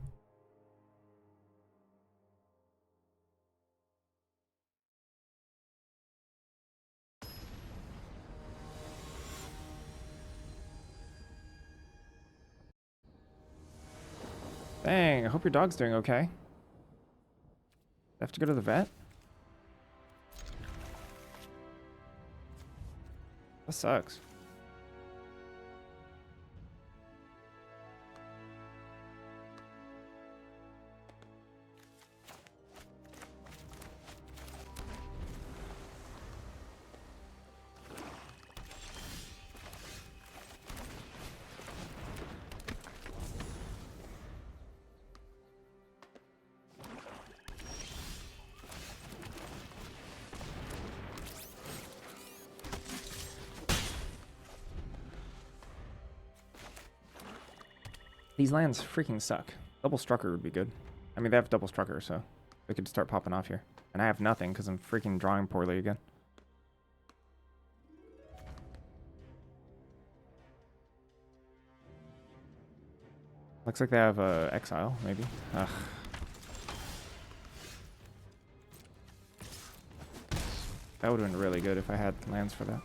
[SPEAKER 1] Dang, I hope your dog's doing okay. Have to go to the vet? That sucks. These lands freaking suck. Double Strucker would be good. I mean, they have double Strucker, so they could start popping off here. And I have nothing because I'm freaking drawing poorly again. Looks like they have Exile, maybe. Ugh. That would have been really good if I had lands for that.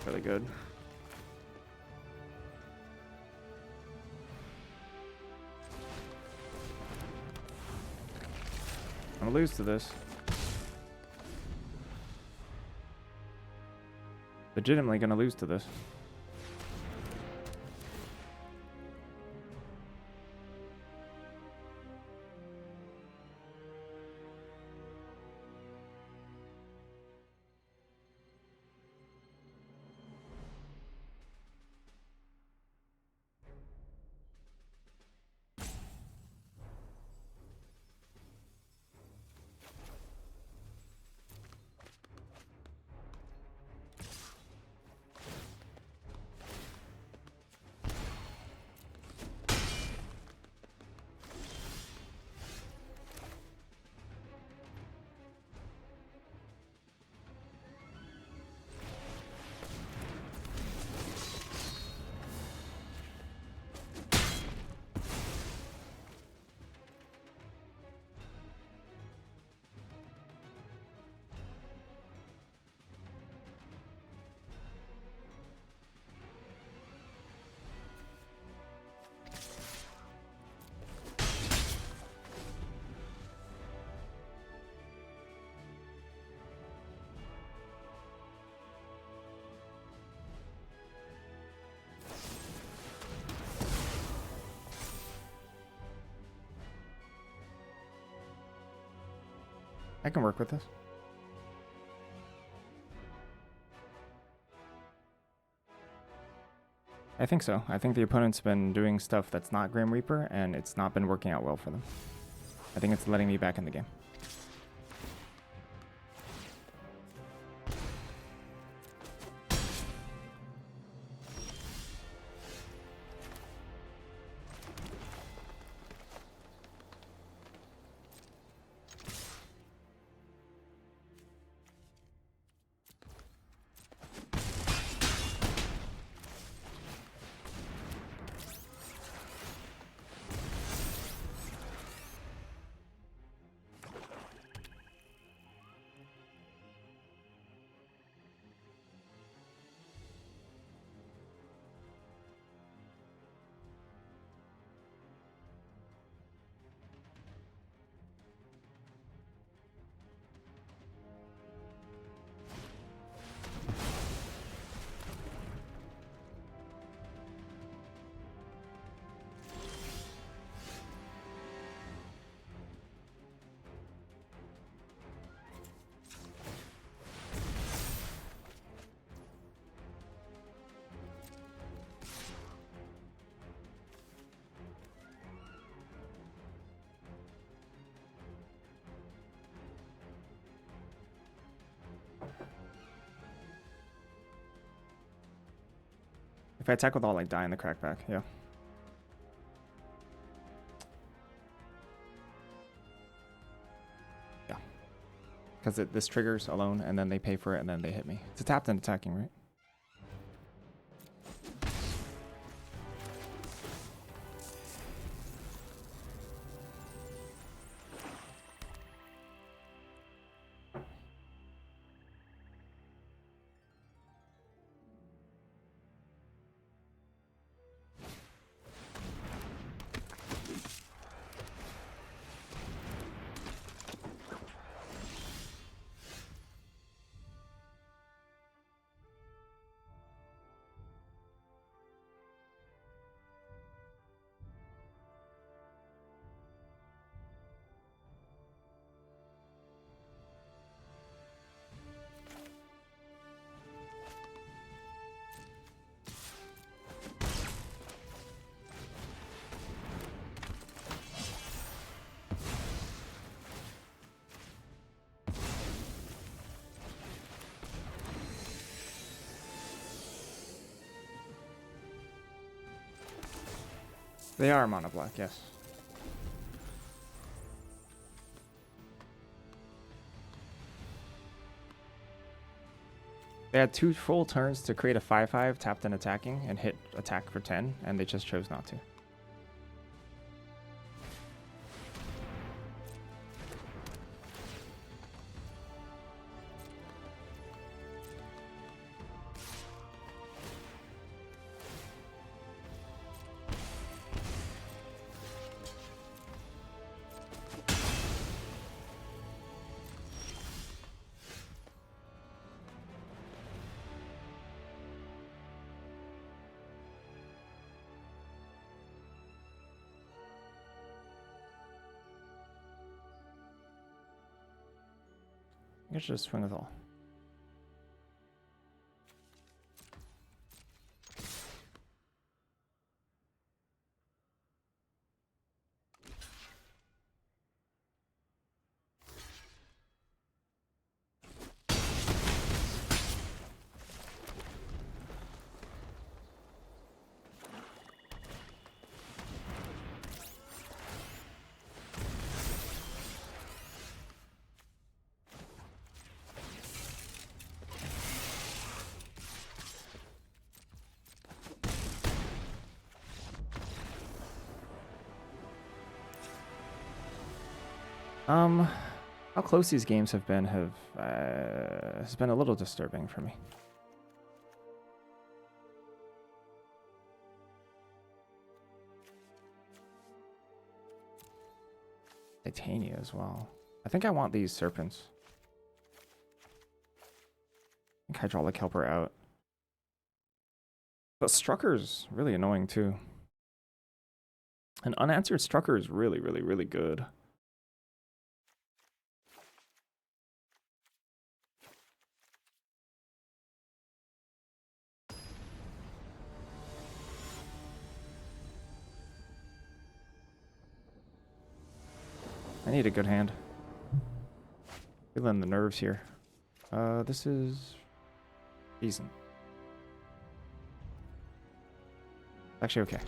[SPEAKER 1] Really good. I'm gonna lose to this. Legitimately gonna lose to this. I can work with this. I think so. I think the opponent's been doing stuff that's not Grim Reaper, and it's not been working out well for them. I think it's letting me back in the game. If I attack with all, like, die in the crackback, yeah. Yeah. Because this triggers alone, and then they pay for it, and then they hit me. It's a tapped and attacking, right? They are mono black, yes. They had 2 full turns to create a 5/5 tapped and attacking and hit attack for 10, and they just chose not to. I guess just swing with all. How close these games have been has been a little disturbing for me. Titania as well. I think I want these serpents. I think hydraulic helper out. But Strucker's really annoying too. An unanswered Strucker is really, really, really good. I need a good hand. Feeling the nerves here. This is decent. Actually, okay.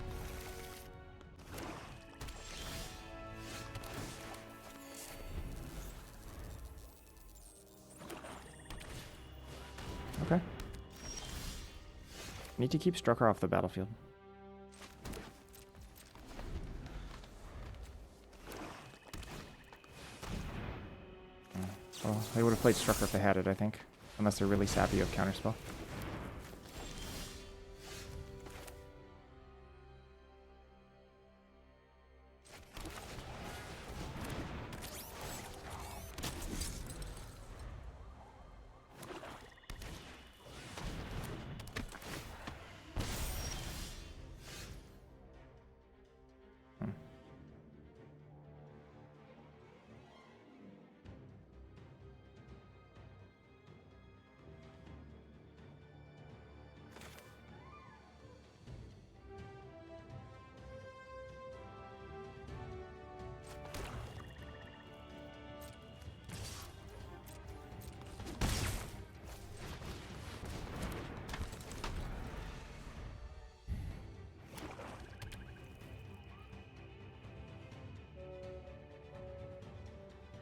[SPEAKER 1] Okay. Need to keep Strucker off the battlefield. Well, they would have played Strucker if they had it, I think. Unless they're really sappy of Counterspell.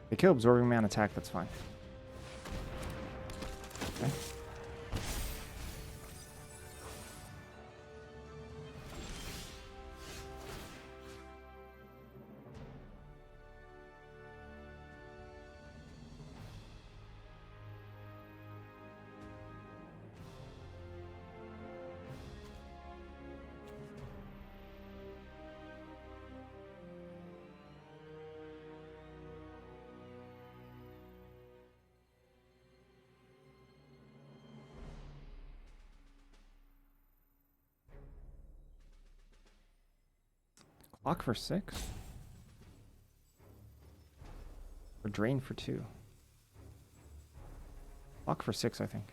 [SPEAKER 1] They kill Absorbing Man attack, that's fine. Okay. Clock for 6? Or Drain for 2? Clock for 6, I think.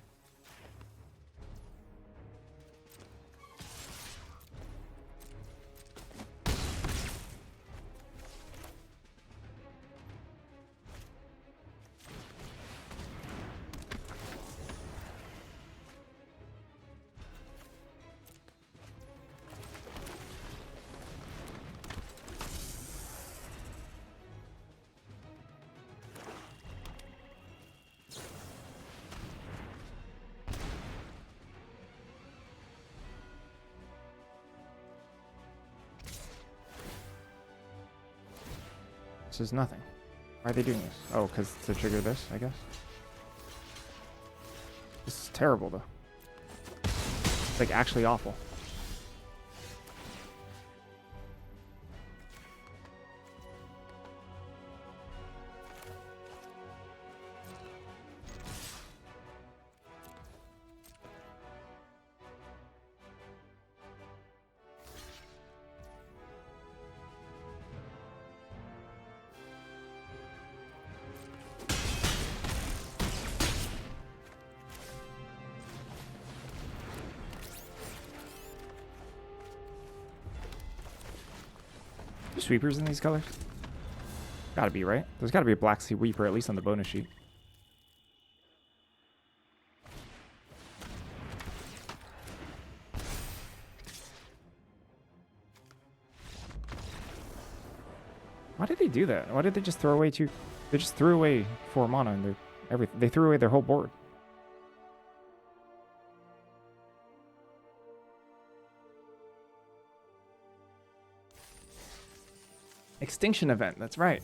[SPEAKER 1] This is nothing. Why are they doing this? Oh, because to trigger this, I guess. This is terrible, though. It's like actually awful. Sweepers in these colors? Gotta be, right? There's gotta be a black sweeper at least on the bonus sheet. Why did they do that? Why did they just throw away two? They just threw away 4 mana and everything. They threw away their whole board. Extinction event, that's right.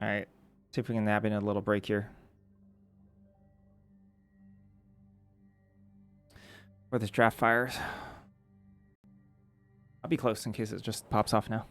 [SPEAKER 1] Alright, see if we can nab in a little break here. Where this draft fires. I'll be close in case it just pops off now.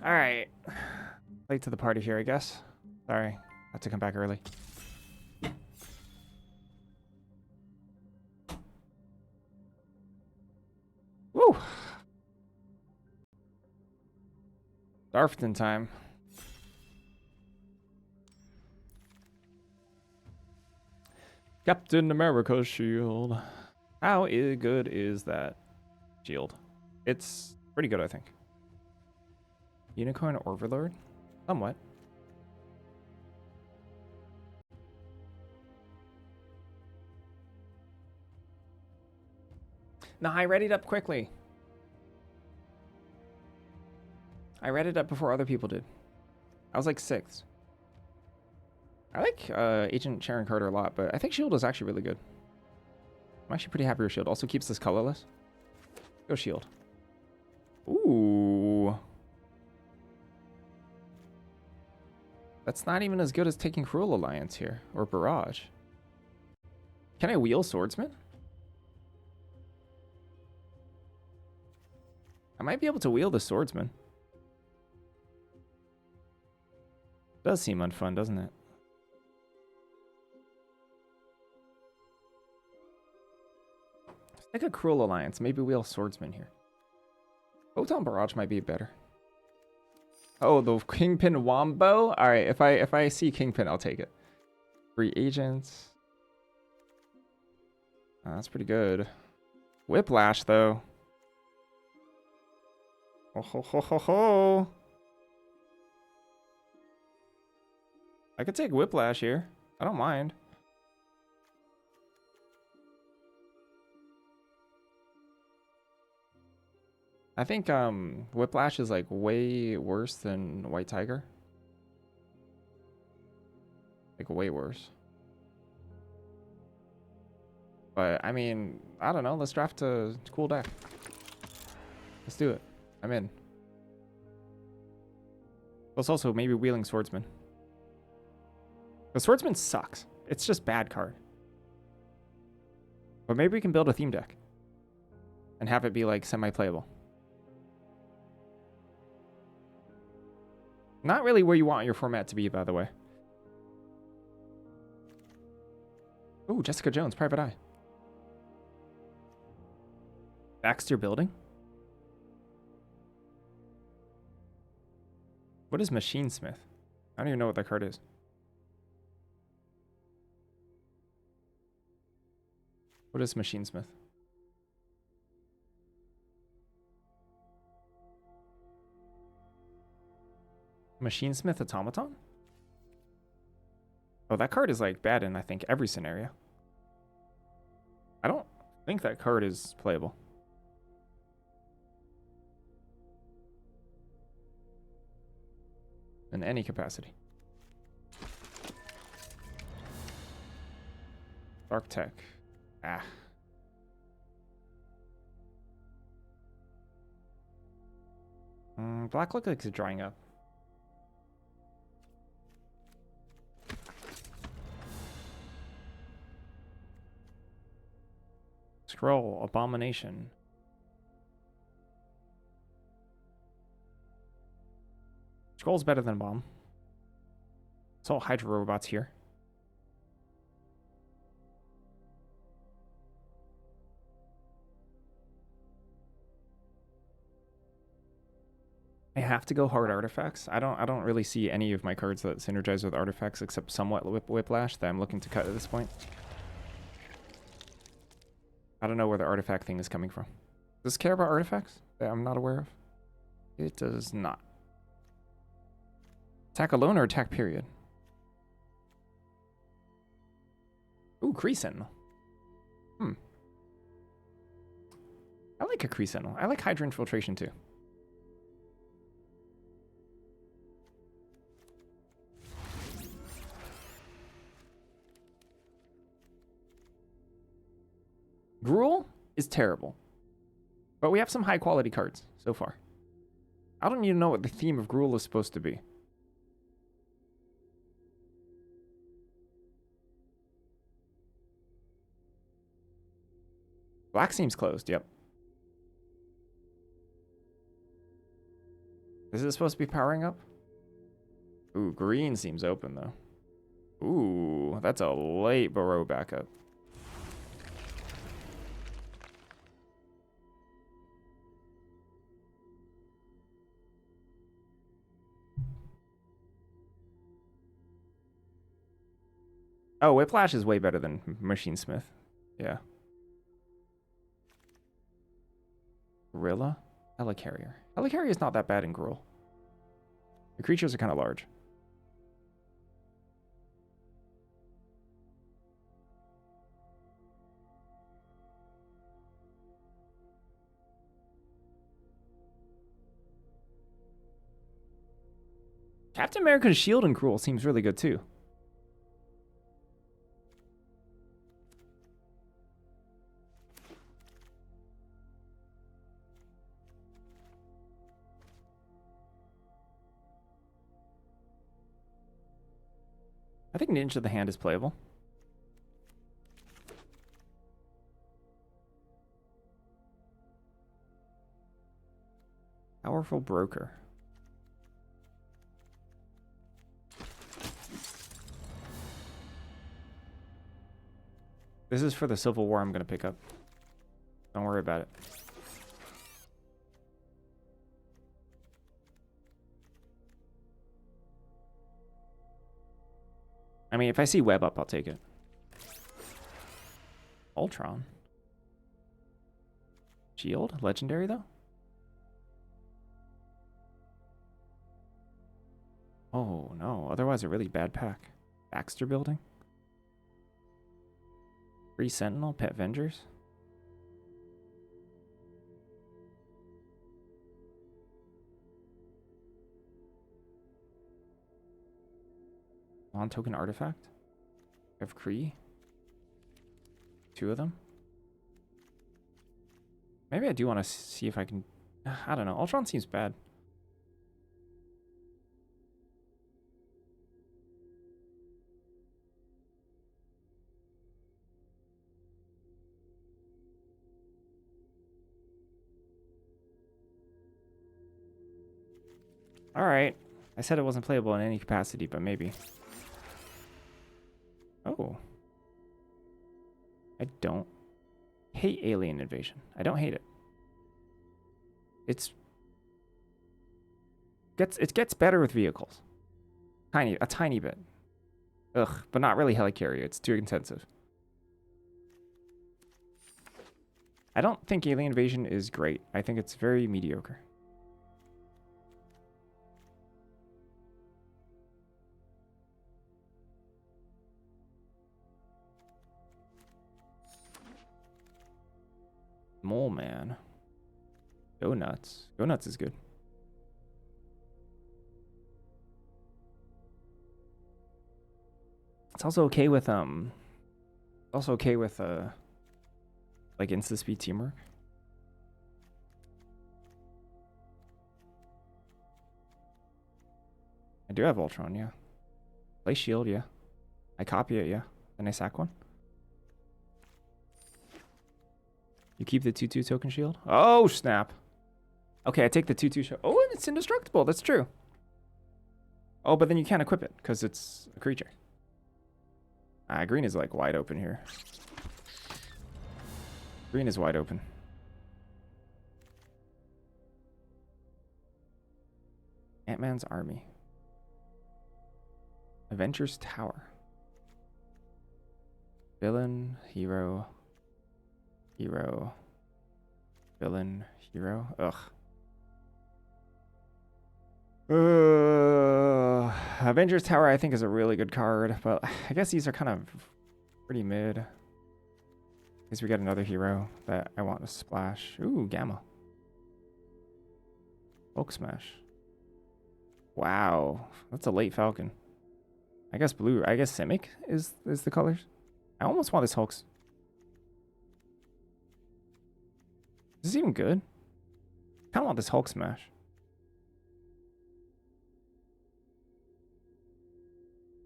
[SPEAKER 1] All right. Late to the party here, I guess. Sorry, had to come back early. Woo! Darfton time. Captain America's shield. How good is that shield? It's pretty good, I think. Unicorn Overlord? Somewhat. No, I read it up quickly. I read it up before other people did. I was like 6th. I like Agent Sharon Carter a lot, but I think Shield is actually really good. I'm actually pretty happy with Shield. Also keeps this colorless. Go Shield. Ooh. That's not even as good as taking Cruel Alliance here, or Barrage. Can I wheel Swordsman? I might be able to wheel the Swordsman. Does seem unfun, doesn't it? Let's take a Cruel Alliance. Maybe wheel Swordsman here. Photon Barrage might be better. Oh, the Kingpin Wombo? Alright, if I see Kingpin, I'll take it. 3 agents. That's pretty good. Whiplash, though. Oh ho ho ho ho! I could take Whiplash here. I don't mind. I think Whiplash is like way worse than White Tiger. Like way worse. But I mean, I don't know. Let's draft a cool deck. Let's do it. I'm in. Plus also maybe wheeling Swordsman. The Swordsman sucks. It's just bad card. But maybe we can build a theme deck. And have it be like semi-playable. Not really where you want your format to be, by the way. Ooh, Jessica Jones, Private Eye. Baxter Building? What is Machinesmith? I don't even know what that card is. What is Machinesmith? Machinesmith Automaton? Oh, that card is like bad in, I think, every scenario. I don't think that card is playable. In any capacity. Dark Tech. Ah. Black looks like it's drying up. Scroll, Abomination. Scroll's better than Bomb. It's all Hydra robots here. I have to go hard artifacts. I don't really see any of my cards that synergize with artifacts except somewhat Whiplash that I'm looking to cut at this point. I don't know where the artifact thing is coming from. Does this care about artifacts that I'm not aware of? It does not. Attack alone or attack period? Ooh, Kree Sentinel. I like a Kree Sentinel. I like Hydra Infiltration too. Gruul is terrible. But we have some high quality cards so far. I don't even know what the theme of Gruul is supposed to be. Black seems closed, yep. Is it supposed to be powering up? Ooh, green seems open though. Ooh, that's a late Barrow backup. Oh, Whiplash is way better than Machine Smith. Yeah. Gorilla? Helicarrier. Helicarrier is not that bad in Gruul. The creatures are kind of large. Captain America's shield in Gruul seems really good too. I think Ninja of the Hand is playable. Powerful Broker. This is for the Civil War I'm going to pick up. Don't worry about it. I mean, if I see web up, I'll take it. Ultron. Shield? Legendary, though? Oh, no. Otherwise, a really bad pack. Baxter Building? Free Sentinel? Pet Vengers? Non-token artifact? I have Kree. 2 of them. Maybe I do want to see if I can... I don't know. Ultron seems bad. Alright. I said it wasn't playable in any capacity, but maybe. Oh. I don't hate Alien Invasion. I don't hate it. It gets better with vehicles. A tiny bit. Ugh, but not really helicarrier. It's too intensive. I don't think Alien Invasion is great. I think it's very mediocre. Mole Man. Go Nuts. Go Nuts is good. It's also okay with like insta speed teamwork. I do have Ultron, yeah. Play shield, yeah. I copy it, yeah. Then I sack one. You keep the 2/2 token shield? Oh, snap. Okay, I take the 2/2 shield. Oh, and it's indestructible. That's true. Oh, but then you can't equip it because it's a creature. Green is like wide open here. Green is wide open. Ant-Man's Army. Avengers Tower. Villain, hero, hero, villain, hero. Ugh. Avengers Tower I think is a really good card, but I guess these are kind of pretty mid. I guess we got another hero that I want to splash. Ooh, Gamma. Hulk Smash. Wow, that's a late Falcon. I guess blue. I guess Simic is the colors. I almost want this Hulk's. Is this even good? I kind of want this Hulk Smash.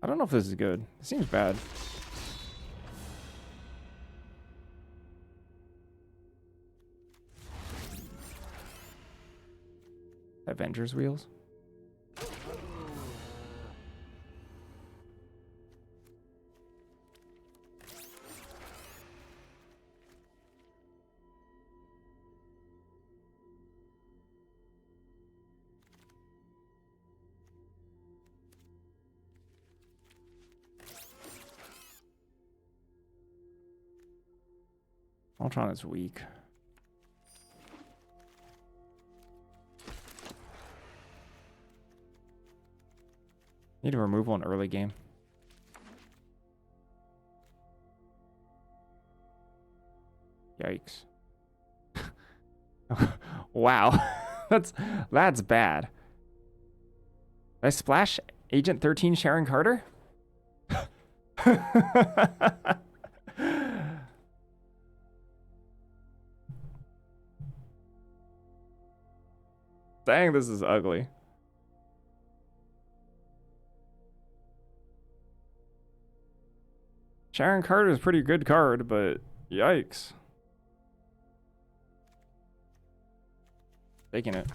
[SPEAKER 1] I don't know if this is good. It seems bad. Avengers wheels. Ultron is weak. Need a removal in early game. Yikes. Wow. that's bad. Did I splash Agent 13 Sharon Carter? Dang, this is ugly. Sharon Carter is a pretty good card, but yikes. Taking it.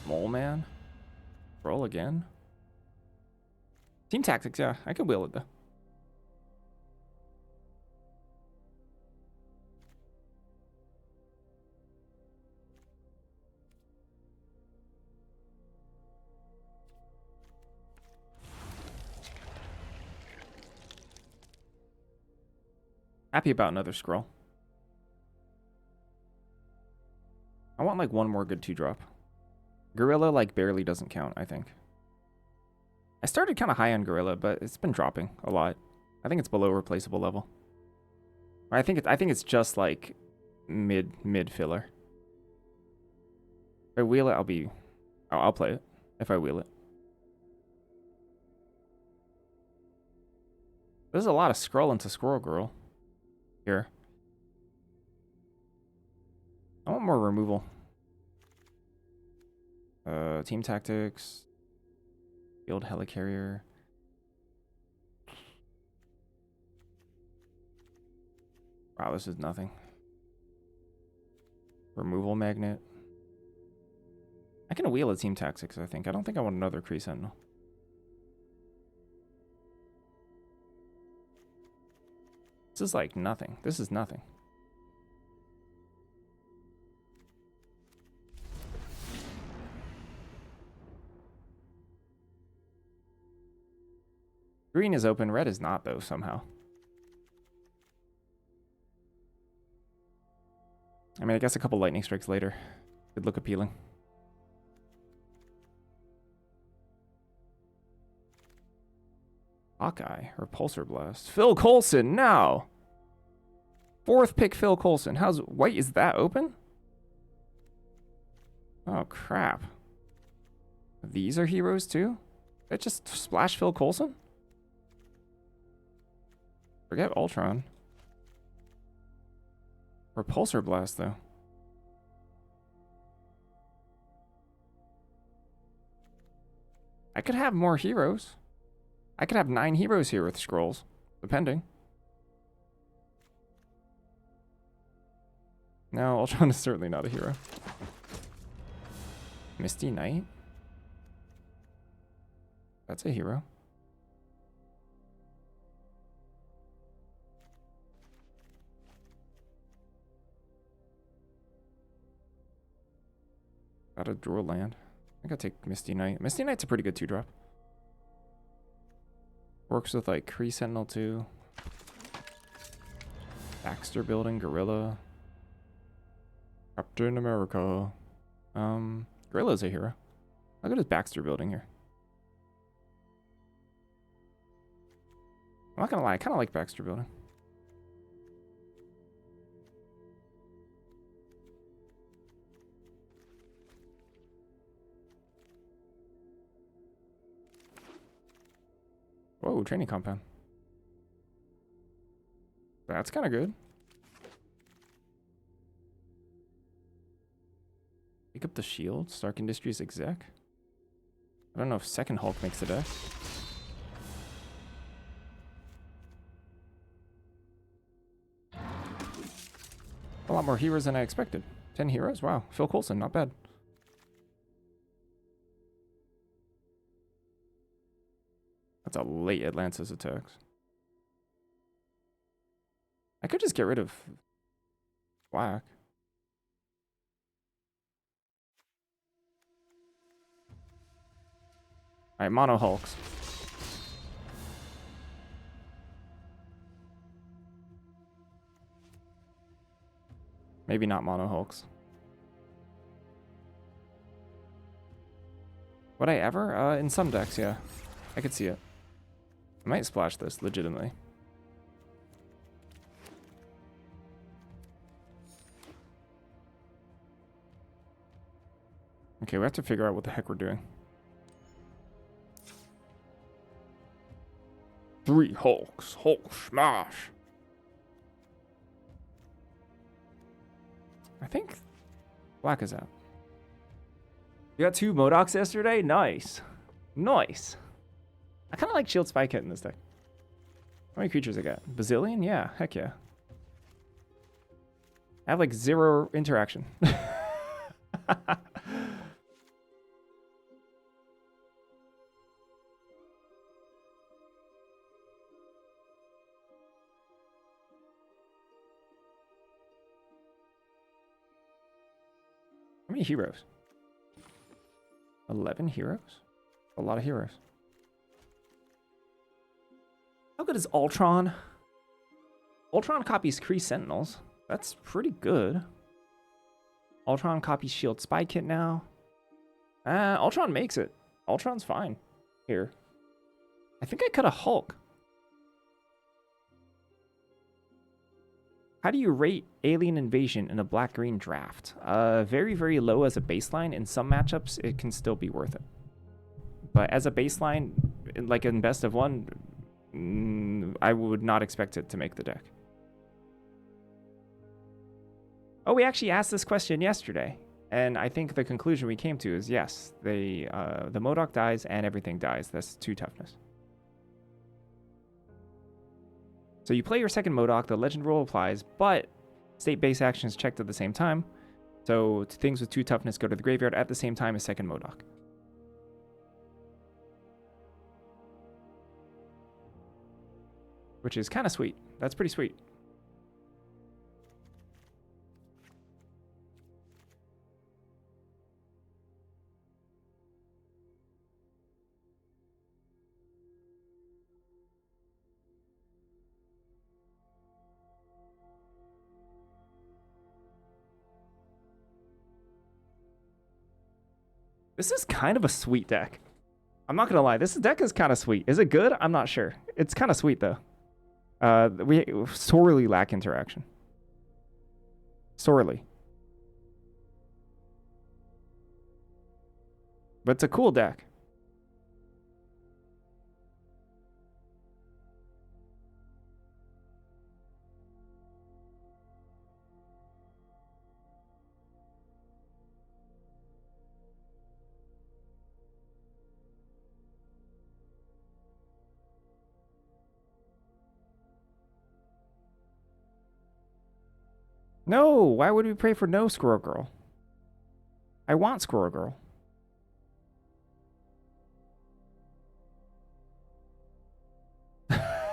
[SPEAKER 1] Mole Man? Roll again? Team Tactics, yeah. I could wheel it though. Happy about another scroll. I want like one more good 2-drop. Gorilla like barely doesn't count, I think. I started kind of high on Gorilla, but it's been dropping a lot. I think it's below replaceable level. I think it's just like mid filler. If I wheel it, I'll play it if I wheel it. There's a lot of scroll into Squirrel Girl here. I want more removal. Team Tactics. Field Helicarrier. Wow, this is nothing. Removal Magnet. I can wheel a Team Tactics, I think. I don't think I want another Kree Sentinel. This is like nothing. This is nothing. Green is open, red is not though, somehow. I mean, I guess a couple lightning strikes later could look appealing. Hawkeye, Repulsor Blast. Phil Coulson, no! 4th pick Phil Coulson. How's white? Is that open? Oh crap. These are heroes too? Did I just splash Phil Coulson? Forget Ultron. Repulsor Blast, though. I could have more heroes. I could have 9 heroes here with scrolls, depending. No, Ultron is certainly not a hero. Misty Knight? That's a hero. Gotta draw land. I gotta take Misty Knight. Misty Knight's a pretty good 2-drop. Works with like Kree Sentinel 2. Baxter Building, Gorilla. Captain America. Gorilla's a hero. How good is Baxter Building here? I'm not gonna lie, I kinda like Baxter Building. Whoa, training compound. That's kind of good. Pick up the shield. Stark Industries exec. I don't know if second Hulk makes the deck. A lot more heroes than I expected. 10 heroes? Wow. Phil Coulson, not bad. That's a late Atlantis attacks. I could just get rid of black. Alright, mono hulks. Maybe not mono hulks. Would I ever? In some decks, yeah. I could see it. I might splash this, legitimately. Okay, we have to figure out what the heck we're doing. 3 hulks. Hulk smash. I think black is out. You got 2 Modocs yesterday? Nice. Nice. I kind of like Shield Spy Kit in this deck. How many creatures I got? Bazillion? Yeah, heck yeah. I have like 0 interaction. How many heroes? 11 heroes? A lot of heroes. How good is Ultron? Ultron copies Kree Sentinels. That's pretty good. Ultron copies Shield Spy Kit now. Ultron makes it. Ultron's fine here. I think I cut a Hulk. How do you rate Alien Invasion in a black-green draft? Very, very low as a baseline. In some matchups, it can still be worth it. But as a baseline, like in best of one, I would not expect it to make the deck. Oh, we actually asked this question yesterday. And I think the conclusion we came to is yes, the MODOK dies and everything dies. That's 2 toughness. So you play your second MODOK, the legend rule applies, but state-based actions checked at the same time. So things with 2 toughness go to the graveyard at the same time as second MODOK. Which is kind of sweet. That's pretty sweet. This is kind of a sweet deck. I'm not gonna lie, this deck is kind of sweet. Is it good? I'm not sure. It's kind of sweet though. We sorely lack interaction. Sorely. But it's a cool deck. No, why would we pray for no Squirrel Girl? I want Squirrel Girl.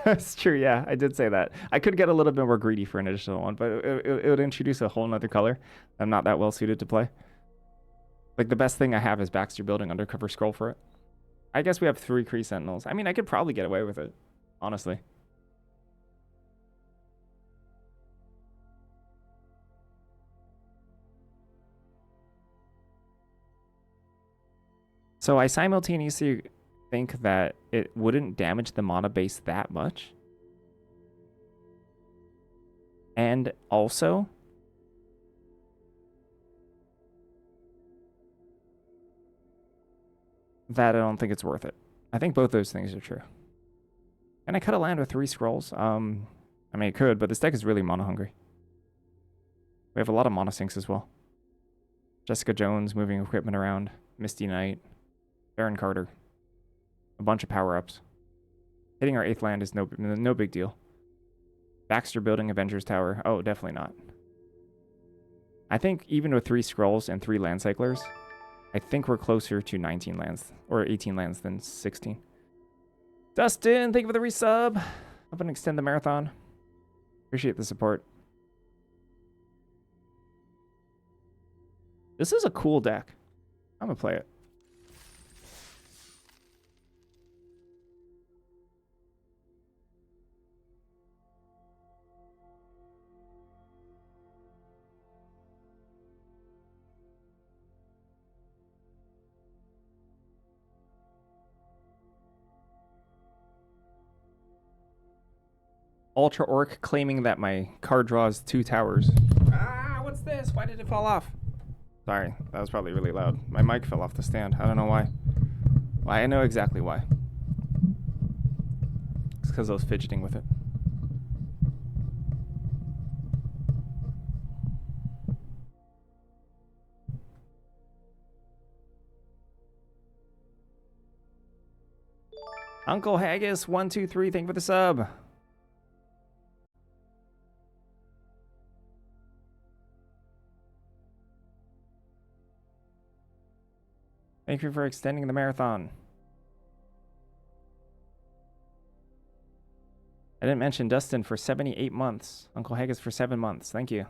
[SPEAKER 1] That's true, yeah, I did say that. I could get a little bit more greedy for an additional one, but it would introduce a whole nother color I'm not that well suited to play. Like, the best thing I have is Baxter building Undercover Scroll for it. I guess we have 3 Kree Sentinels. I mean, I could probably get away with it, honestly. So I simultaneously think that it wouldn't damage the mana base that much. And also, that I don't think it's worth it. I think both those things are true. And I cut a land with 3 scrolls. I mean, it could, but this deck is really mono hungry. We have a lot of mono sinks as well. Jessica Jones moving equipment around. Misty Knight. Baron Carter. A bunch of power-ups. Hitting our 8th land is no big deal. Baxter building Avengers Tower. Oh, definitely not. I think even with 3 scrolls and 3 land cyclers, I think we're closer to 19 lands or 18 lands than 16. Dustin, thank you for the resub. Hope and extend the marathon. Appreciate the support. This is a cool deck. I'm gonna play it. Ultra Orc claiming that my card draws 2 towers. Ah, what's this? Why did it fall off? Sorry, that was probably really loud. My mic fell off the stand. I don't know why. Why? I know exactly why. It's because I was fidgeting with it. Uncle Haggis 123, thank you for the sub. Thank you for extending the marathon. I didn't mention Dustin for 78 months. Uncle Haggis for 7 months. Thank you.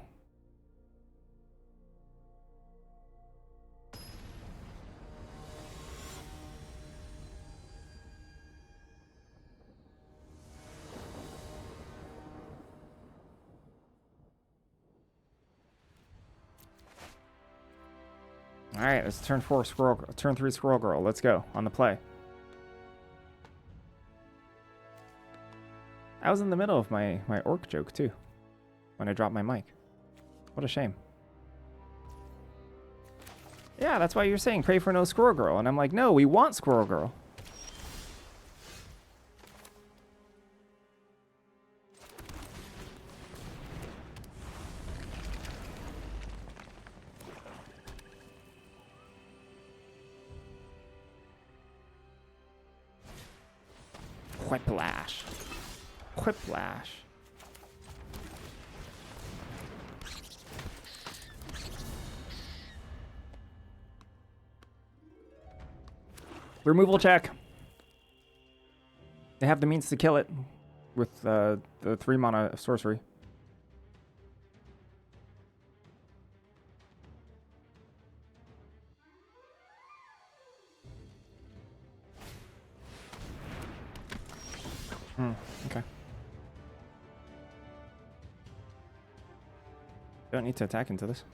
[SPEAKER 1] All right, it's turn 4 Squirrel, turn 3 Squirrel Girl. Let's go on the play. I was in the middle of my orc joke too when I dropped my mic. What a shame. Yeah, that's why you're saying pray for no Squirrel Girl, and I'm like, no, we want Squirrel Girl. Whiplash. Whiplash. Removal check. They have the means to kill it with the 3 mana sorcery. Okay. Don't need to attack into this.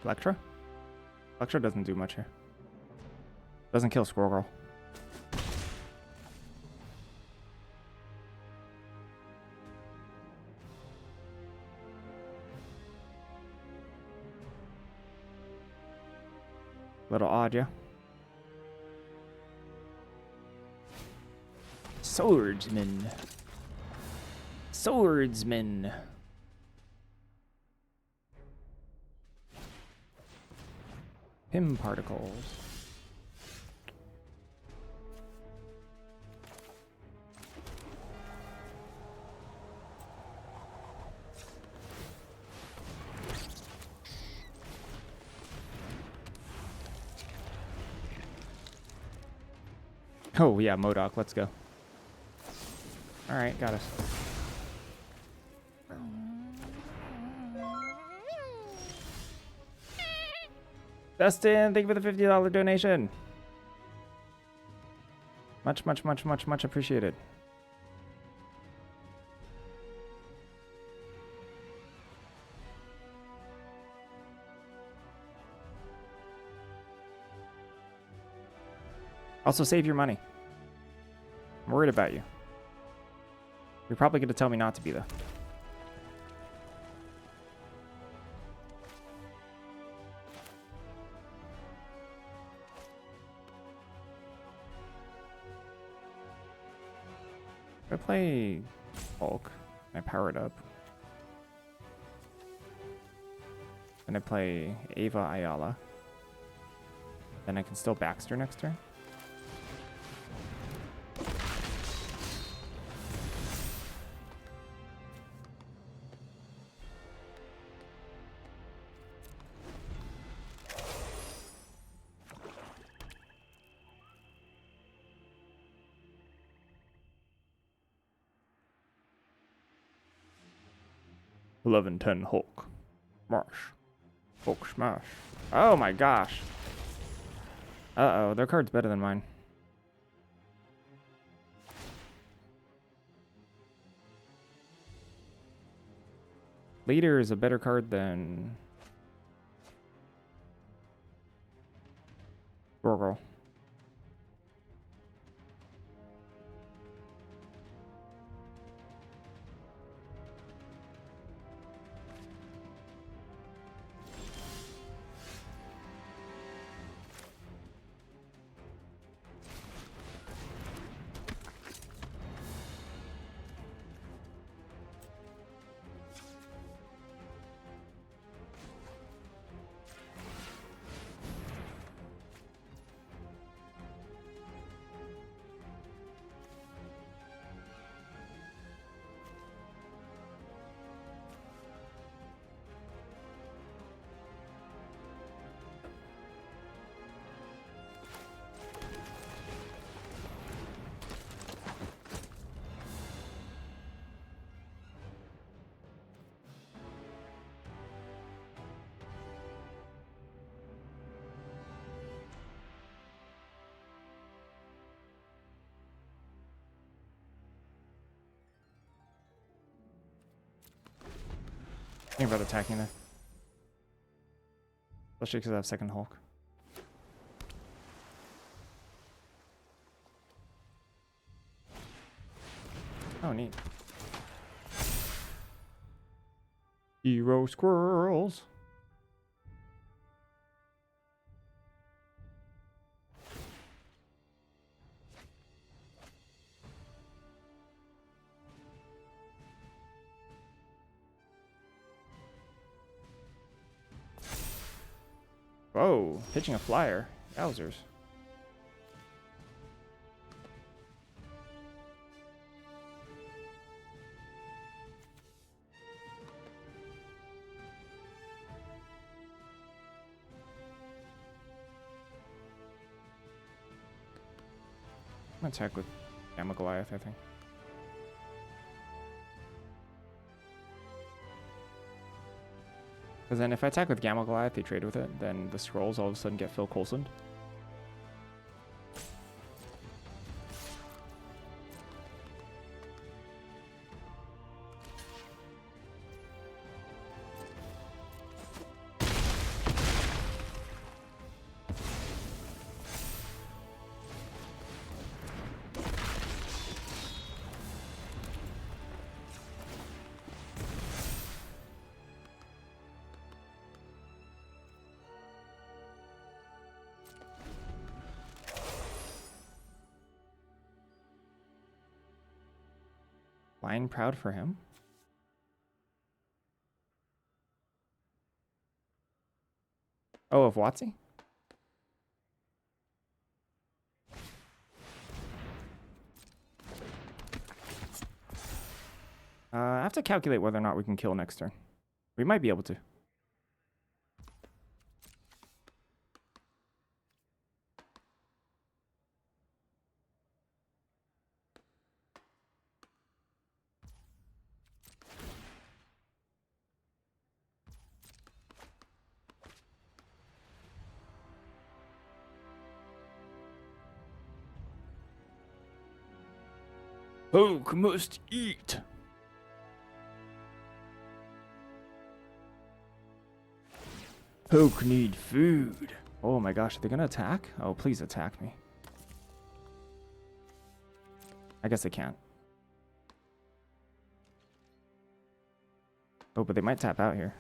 [SPEAKER 1] Electra? Electra doesn't do much here. Doesn't kill Squirrel Girl. Little odd, yeah? Swordsman. Swordsman. Pim particles. Oh yeah, MODOK, let's go. Alright, got us. Dustin, thank you for the $50 donation. Much, much, much, much, much appreciated. Also, save your money. I'm worried about you. You're probably going to tell me not to be, though. If I play Hulk, and I power it up, and I play Ava Ayala, Then I can still Baxter next turn. Eleven, 10 Hulk. Marsh. Hulk smash. Oh my gosh. Uh-oh, their card's better than mine. Leader is a better card than Gorgle. Think about attacking there. Especially because I have second Hulk. Oh, neat. Hero squirrels. Whoa, pitching a flyer. Yowzers. I'm gonna attack with Gamma Goliath, I think. Because then if I attack with Gamma Goliath, they trade with it, then the scrolls all of a sudden get Phil Coulson. Lion proud for him. Oh, of WotC? I have to calculate whether or not we can kill next turn. We might be able to. Hulk must eat. Hulk need food. Oh my gosh, are they gonna attack? Oh, please attack me. I guess they can't. Oh, but they might tap out here.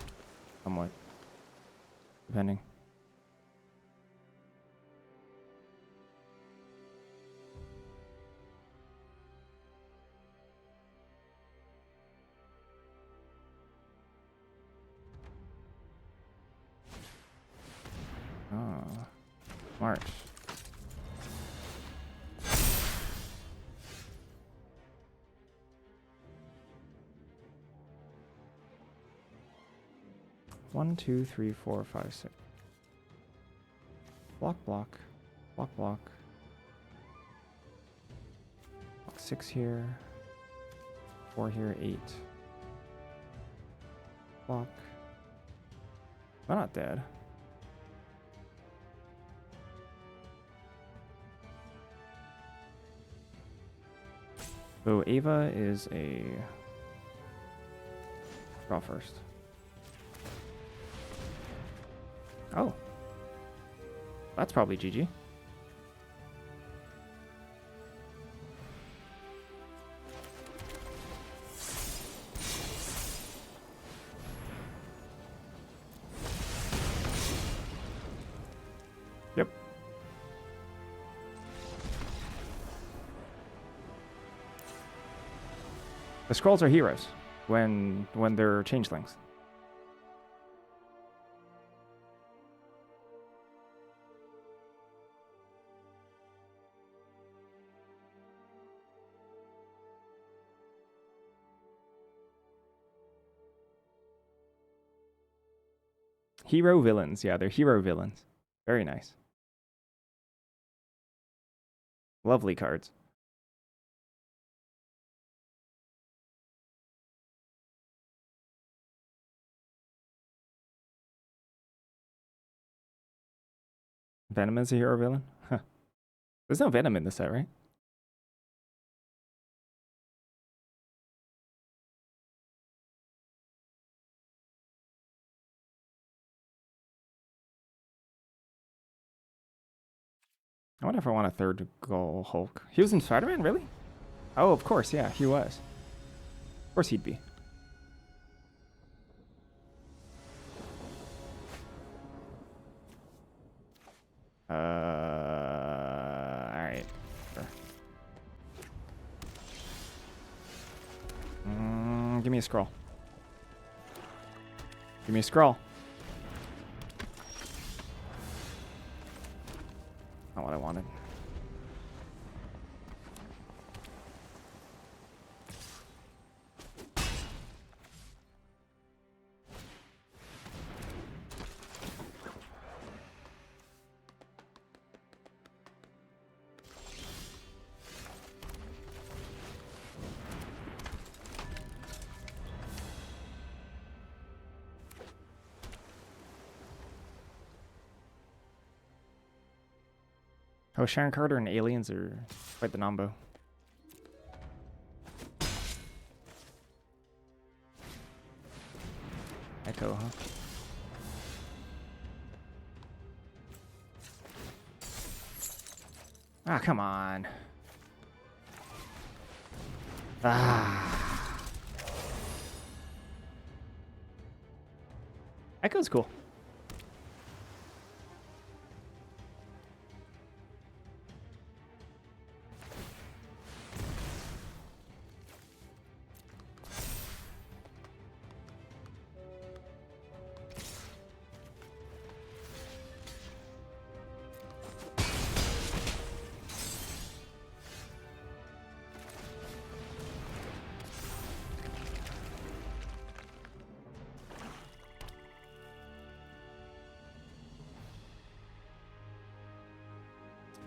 [SPEAKER 1] Somewhat. Depending. Oh. March. One, two, three, four, five, six. Block, block, block, block. Block 6 here. 4 here, 8. Block. They're not dead. So Ava is a draw first. Oh. That's probably GG. Yep. The scrolls are heroes when they're changelings. Hero villains. Yeah, they're hero villains. Very nice. Lovely cards. Venom is a hero villain? Huh. There's no Venom in the set, right? I wonder if I want a third goal Hulk. He was in Spider-Man, really? Oh, of course, yeah, he was. Of course he'd be. Alright. Sure. Give me a scroll. Give me a scroll. Not what I wanted. Oh, Sharon Carter and Aliens are quite the nombo. Echo, huh? Ah, come on. Ah. Echo's cool.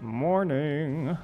[SPEAKER 1] Morning.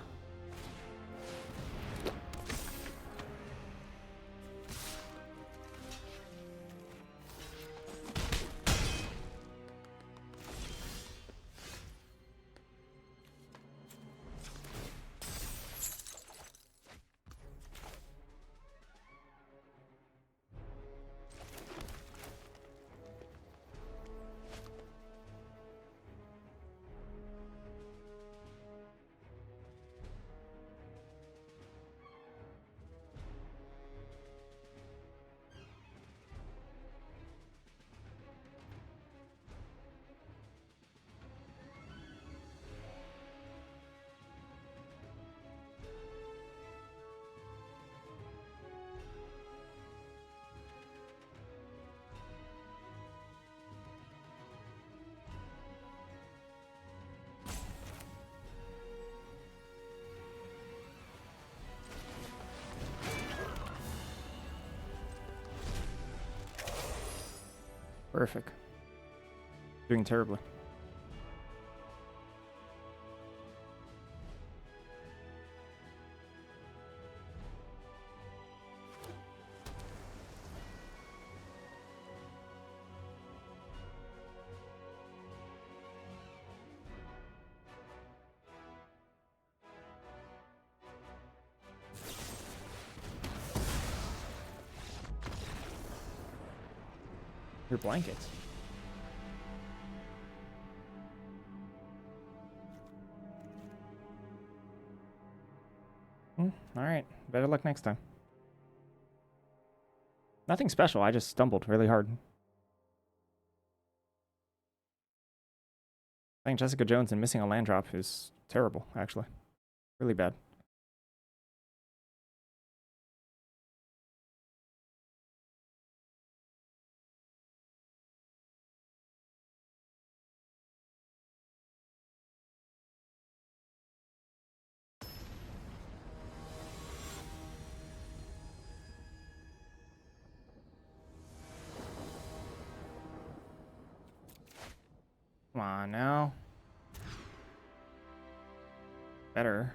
[SPEAKER 1] Perfect. Doing terribly. Your blankets. Alright. Better luck next time. Nothing special. I just stumbled really hard. Playing Jessica Jones and missing a land drop is terrible, actually. Really bad. Come on now. Better.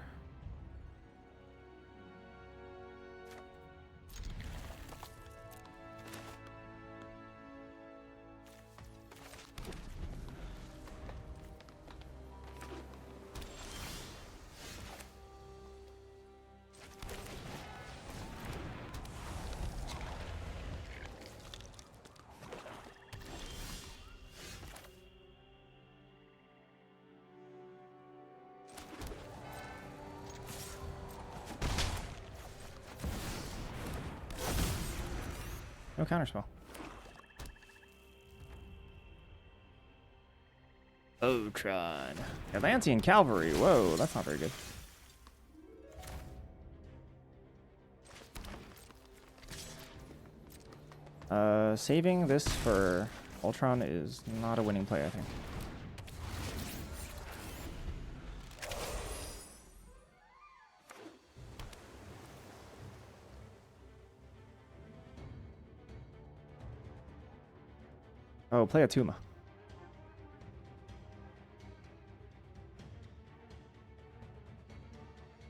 [SPEAKER 1] No counterspell. Otron. Atlantean Cavalry. Whoa, that's not very good. Saving this for Ultron is not a winning play, I think. Oh, play a Tuma.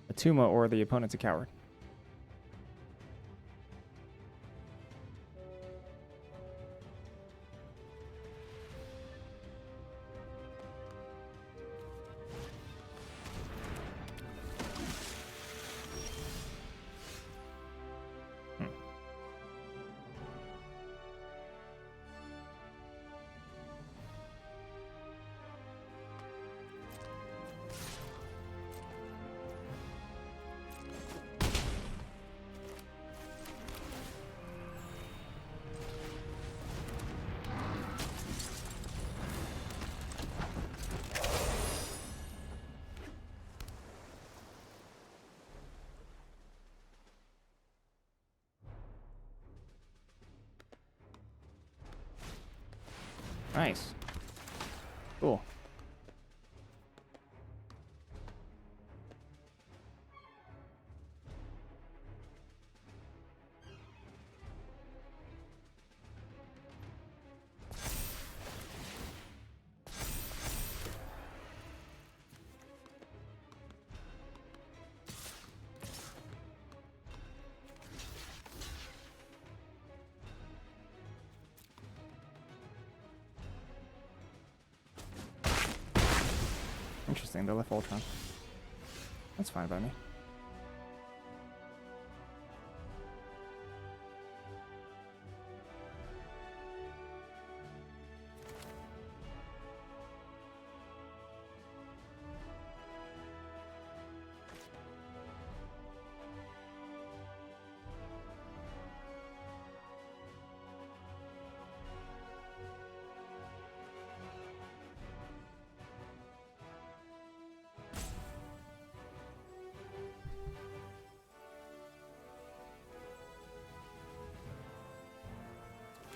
[SPEAKER 1] A Tuma or the opponent's a coward. Nice. Cool. Interesting, they left Ultron. That's fine by me.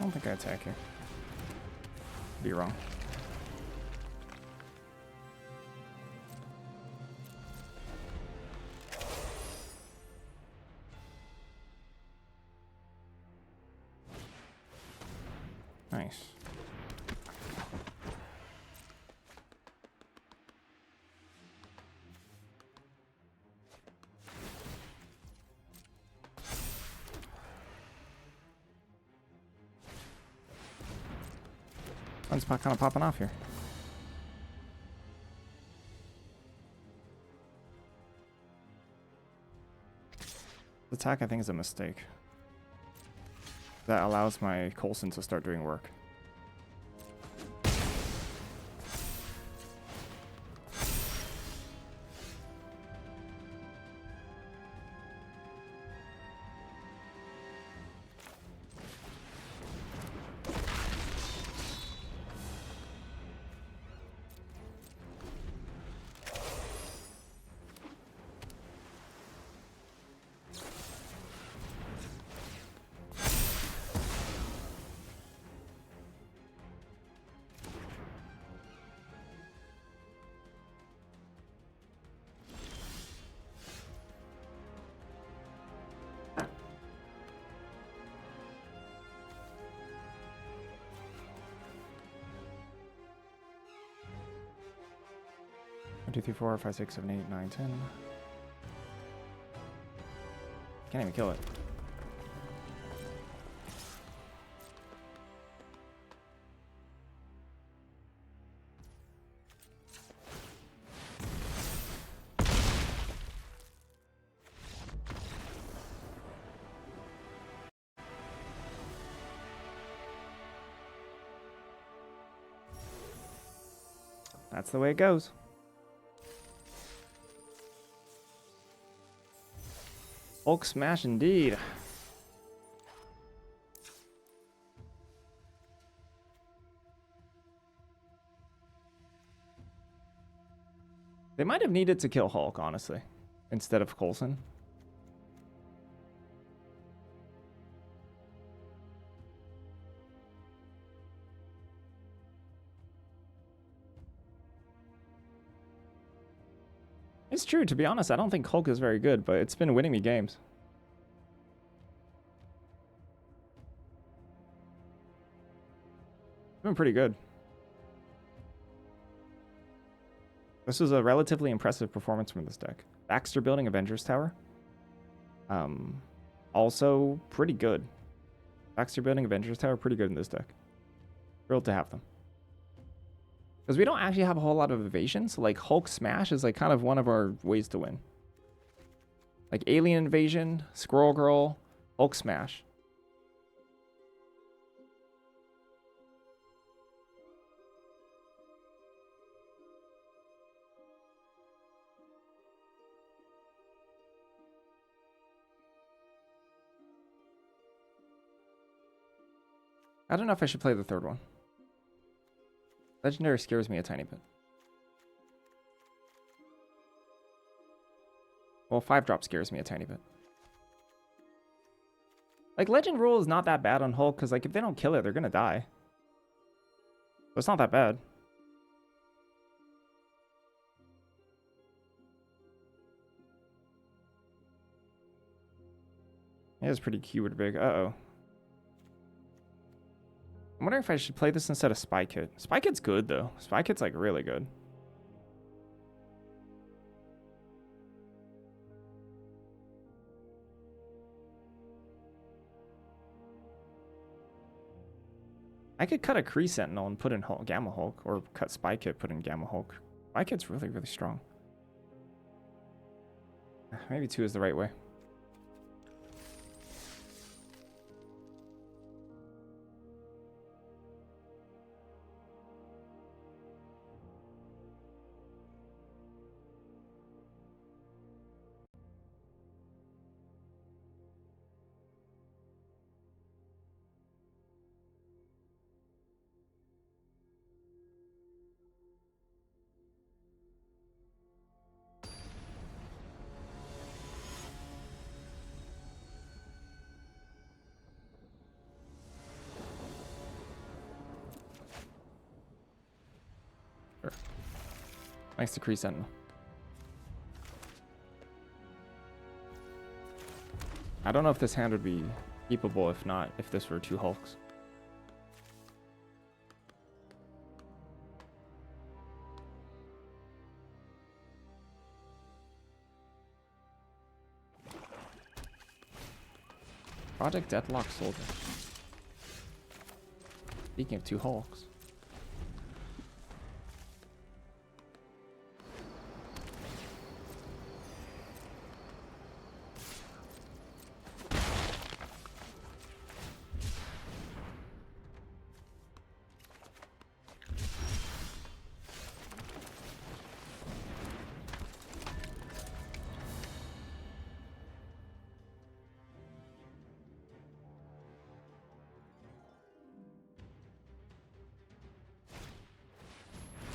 [SPEAKER 1] I don't think I attack here. Be wrong. Nice. One's kind of popping off here. Attack, I think, is a mistake. That allows my Coulson to start doing work. One, 2, 3, 4, 5, 6, 7, 8, 9, 10. Can't even kill it. That's the way it goes. Hulk smash indeed. They might have needed to kill Hulk, honestly, instead of Coulson. It's true, to be honest, I don't think Hulk is very good, but it's been winning me games. It's been pretty good. This was a relatively impressive performance from this deck. Baxter building Avengers Tower. Also pretty good. Baxter building Avengers Tower, pretty good in this deck. Thrilled to have them. Because we don't actually have a whole lot of evasion, so like Hulk Smash is like kind of one of our ways to win. Like Alien Invasion, Squirrel Girl, Hulk Smash. I don't know if I should play the third one. Legendary scares me a tiny bit. Well, 5-drop scares me a tiny bit. Like, Legend Rule is not that bad on Hulk, because, like, if they don't kill it, they're gonna die. So it's not that bad. It is pretty cute big. Uh-oh. I'm wondering if I should play this instead of Spy Kit. Spy Kit's good, though. Spy Kit's, like, really good. I could cut a Kree Sentinel and put in Hulk, Gamma Hulk, or cut Spy Kit, put in Gamma Hulk. Spy Kit's really, really strong. Maybe 2 is the right way. Sure. Thanks to Kree Sentinel. I don't know if this hand would be keepable if this were 2 Hulks. Project Deathlock Soldier. Speaking of 2 Hulks.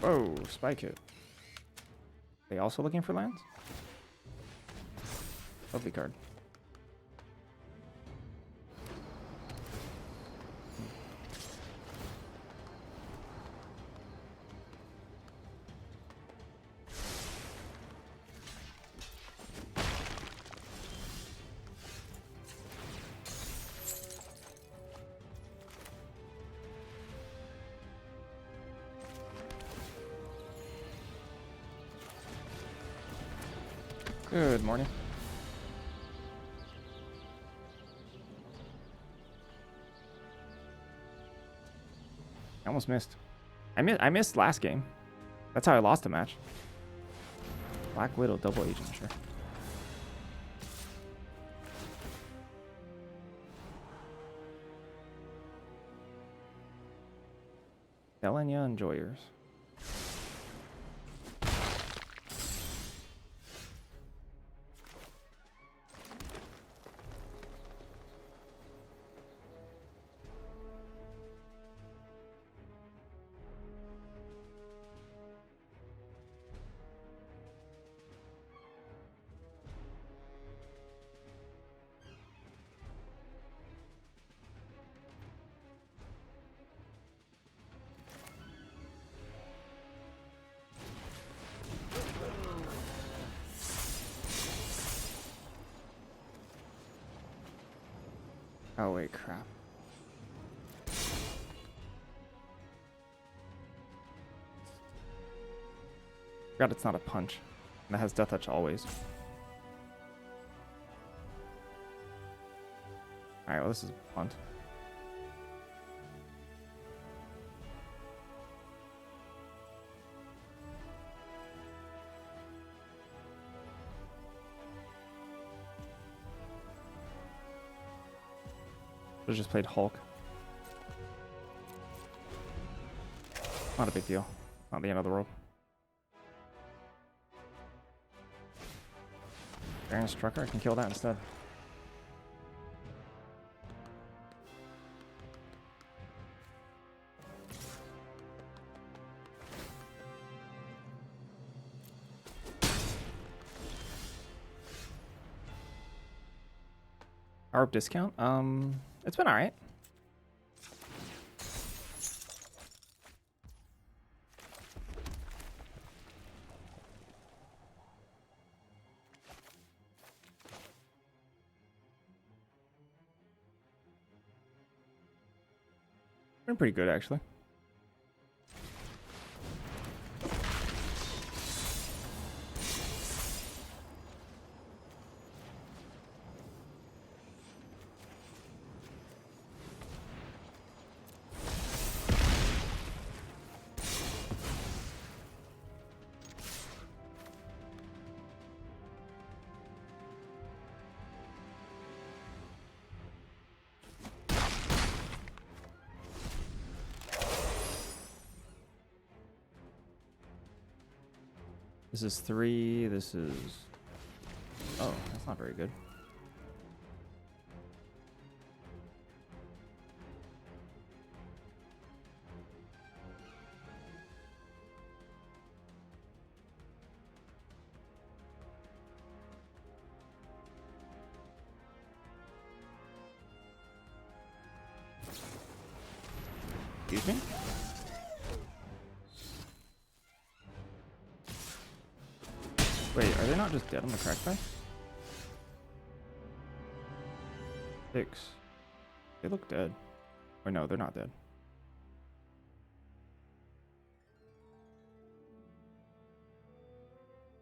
[SPEAKER 1] Whoa, spike hit. They also looking for lands? Lovely card. Good morning. I almost missed. I missed last game. That's how I lost the match. Black Widow double agent, sure. Selenia Enjoyers. Oh wait, crap. Forgot it's not a punch. And that has Death Touch always. Alright, well this is a punt. I just played Hulk. Not a big deal. Not the end of the world. Baron Strucker, I can kill that instead. Power up discount? It's been alright. Been pretty good actually. This is 3, this is... Oh, that's not very good. Excuse me? Wait, are they not just dead on the crack die? 6. They look dead. Or no, they're not dead.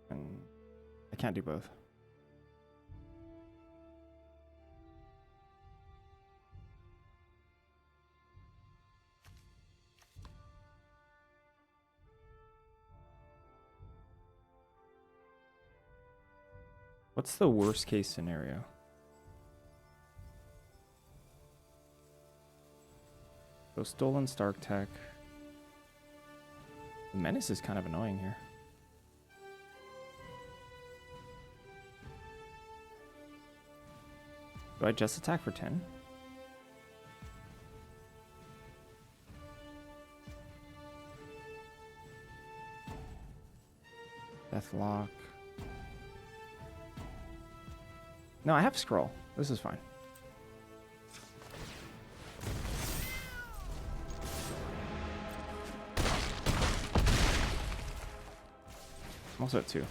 [SPEAKER 1] And I can't do both. What's the worst case scenario? So stolen Stark Tech. The Menace is kind of annoying here. Do I just attack for 10? Deathlock. No, I have scroll. This is fine. I'm also at 2.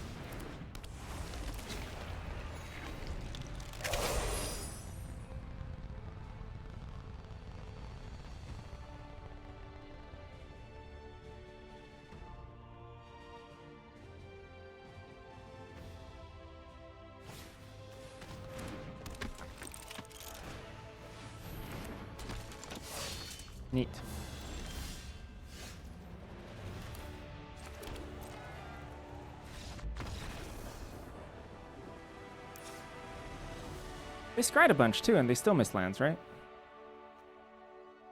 [SPEAKER 1] Neat. They scryed a bunch too, and they still missed lands, right?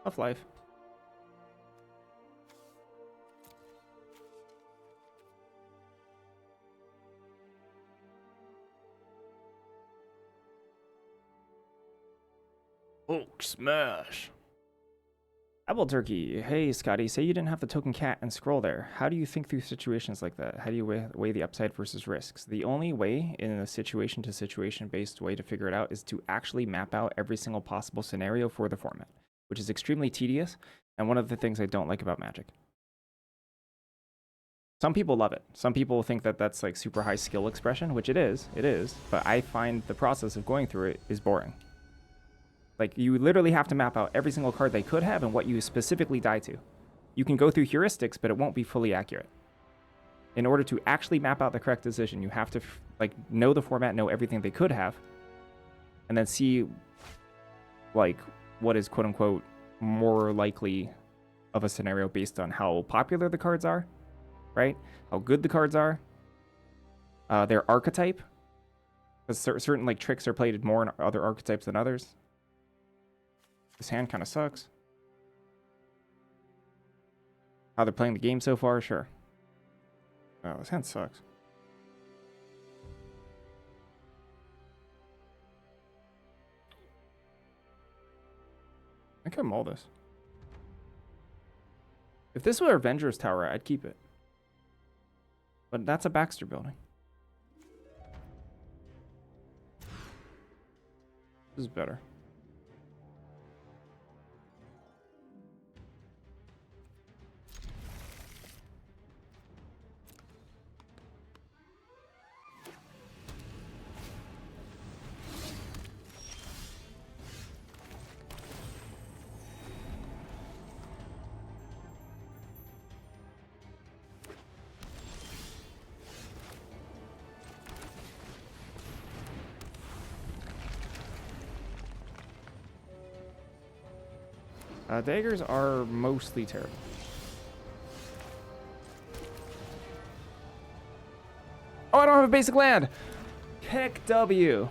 [SPEAKER 1] Tough life. Hulk smash. Apple Turkey. Hey, Scotty. Say you didn't have the token cat and scroll there. How do you think through situations like that? How do you weigh the upside versus risks? The only way in a situation-to-situation based way to figure it out is to actually map out every single possible scenario for the format, which is extremely tedious and one of the things I don't like about Magic. Some people love it. Some people think that that's like super high skill expression, which it is, but I find the process of going through it is boring. Like, you literally have to map out every single card they could have and what you specifically die to. You can go through heuristics, but it won't be fully accurate. In order to actually map out the correct decision, you have to like know the format, know everything they could have, and then see like what is quote unquote more likely of a scenario based on how popular the cards are, right? How good the cards are, their archetype, because certain like tricks are played more in other archetypes than others. This hand kind of sucks. How they're playing the game so far, sure. Oh, this hand sucks. I could mull this. If this were Avengers Tower, I'd keep it. But that's a Baxter building. This is better. Daggers are mostly terrible. Oh, I don't have a basic land! Heck W.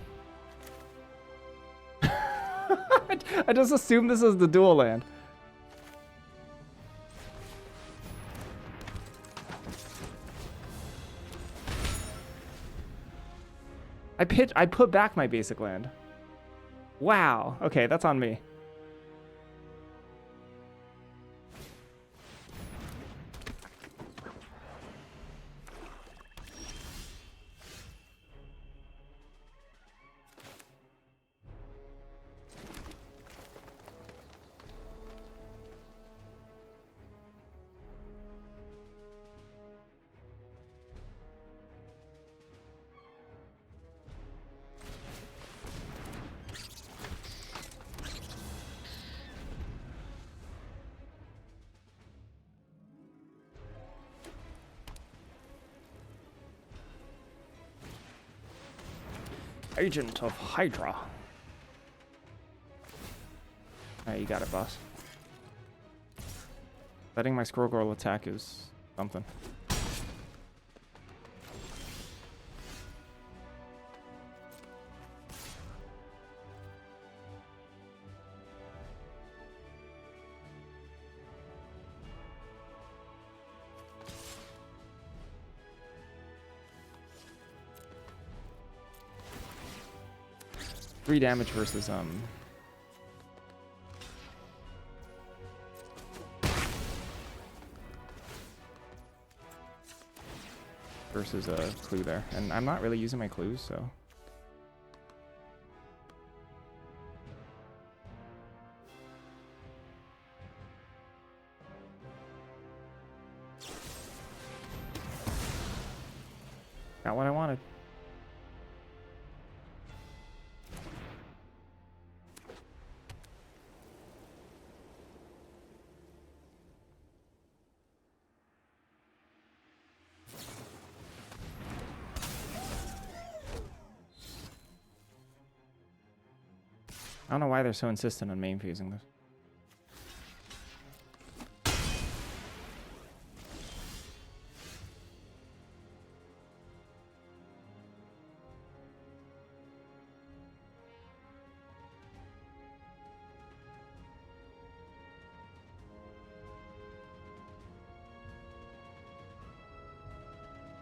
[SPEAKER 1] I just assumed this is the dual land. I put back my basic land. Wow. Okay, that's on me. Agent of Hydra. Alright, you got it, boss. Letting my Scroll Girl attack is something. Three damage versus versus a clue there. And I'm not really using my clues, so... Not what I wanted. I don't know why they're so insistent on main phasing this.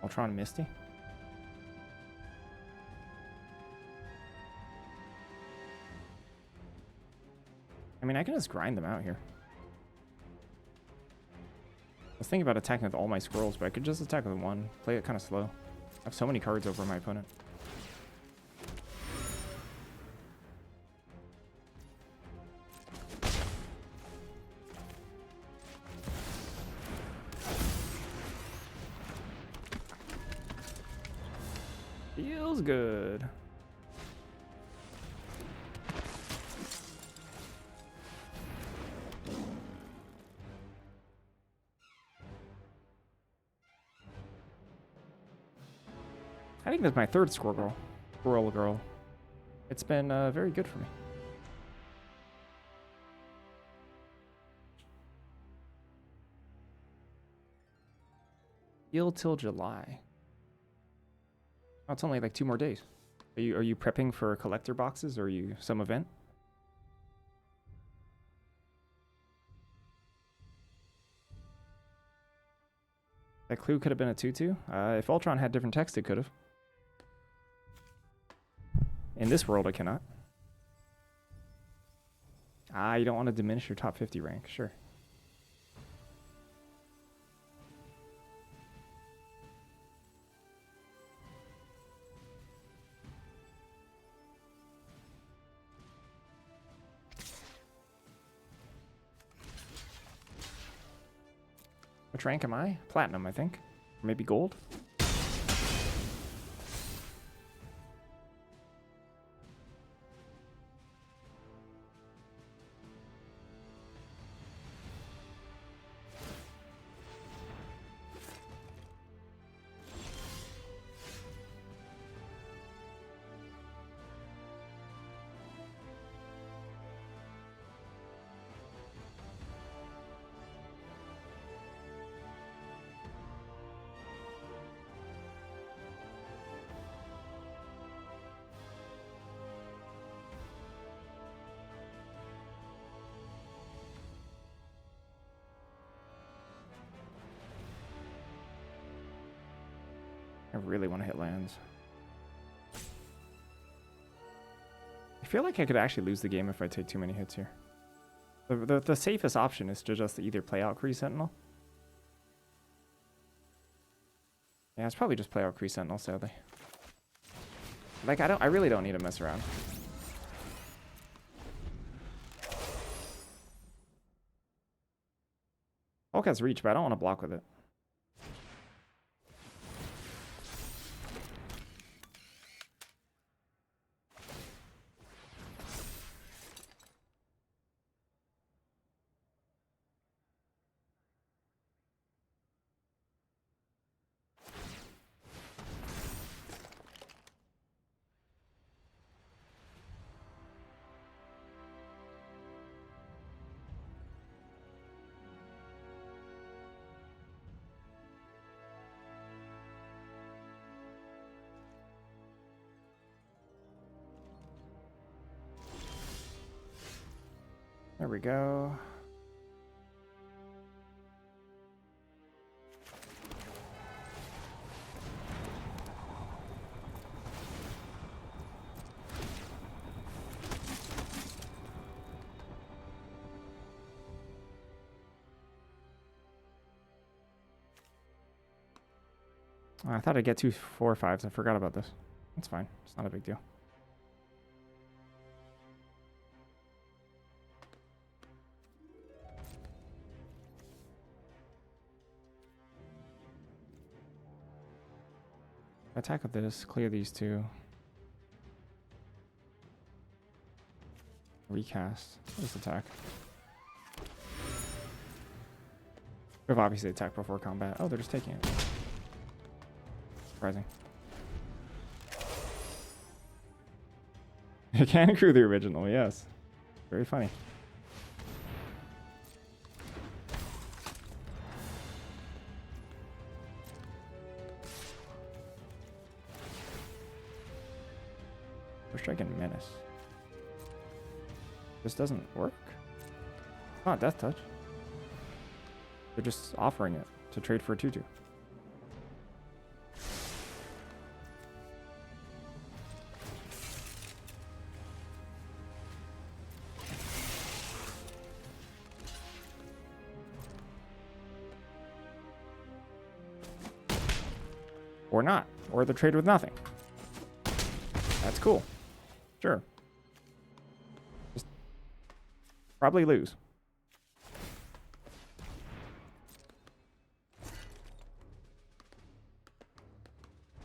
[SPEAKER 1] Ultron Misty? I mean, I can just grind them out here. I was thinking about attacking with all my squirrels, but I could just attack with one. Play it kind of slow. I have so many cards over my opponent. Feels good. I think that's my third Squirrel Girl. It's been very good for me. Heal till July. Oh, it's only like 2 more days. Are you prepping for collector boxes, or are you some event? That clue could have been a 2/2. If Ultron had different text, it could have. In this world, I cannot. Ah, you don't want to diminish your top 50 rank. Sure. Which rank am I? Platinum, I think. Or maybe gold? I really want to hit lands. I feel like I could actually lose the game if I take too many hits here. The safest option is to just either play out Kree Sentinel. Yeah, it's probably just play out Kree Sentinel, sadly. Like, I really don't need to mess around. Hulk has reach, but I don't want to block with it. There we go. I thought I'd get 2 4/5s. I forgot about this. That's fine. It's not a big deal. Attack with this. Clear these two. Recast. This attack. We've obviously attacked before combat. Oh, they're just taking it. Surprising. You can accrue the original, yes. Very funny. We're striking Menace. This doesn't work? Not Death Touch. They're just offering it to trade for a 2/2. Or not. Or the trade with nothing. That's cool. Sure. Just probably lose.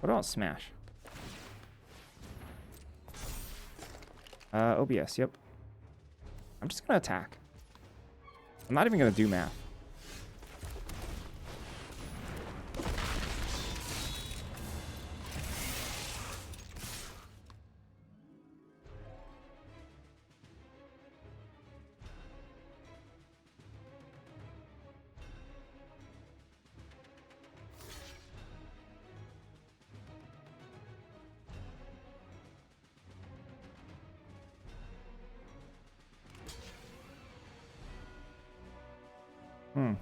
[SPEAKER 1] What about Smash? OBS, yep. I'm just gonna attack. I'm not even gonna do math.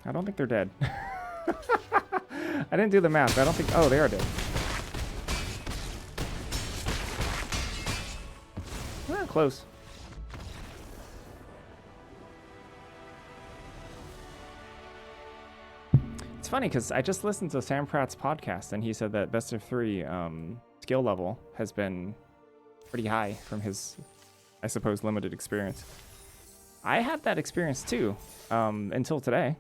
[SPEAKER 1] I don't think they're dead. I didn't do the math, but I don't think... Oh, they are dead. Close. It's funny because I just listened to Sam Pratt's podcast and he said that best of 3 skill level has been pretty high from his, I suppose, limited experience. I had that experience too, until today.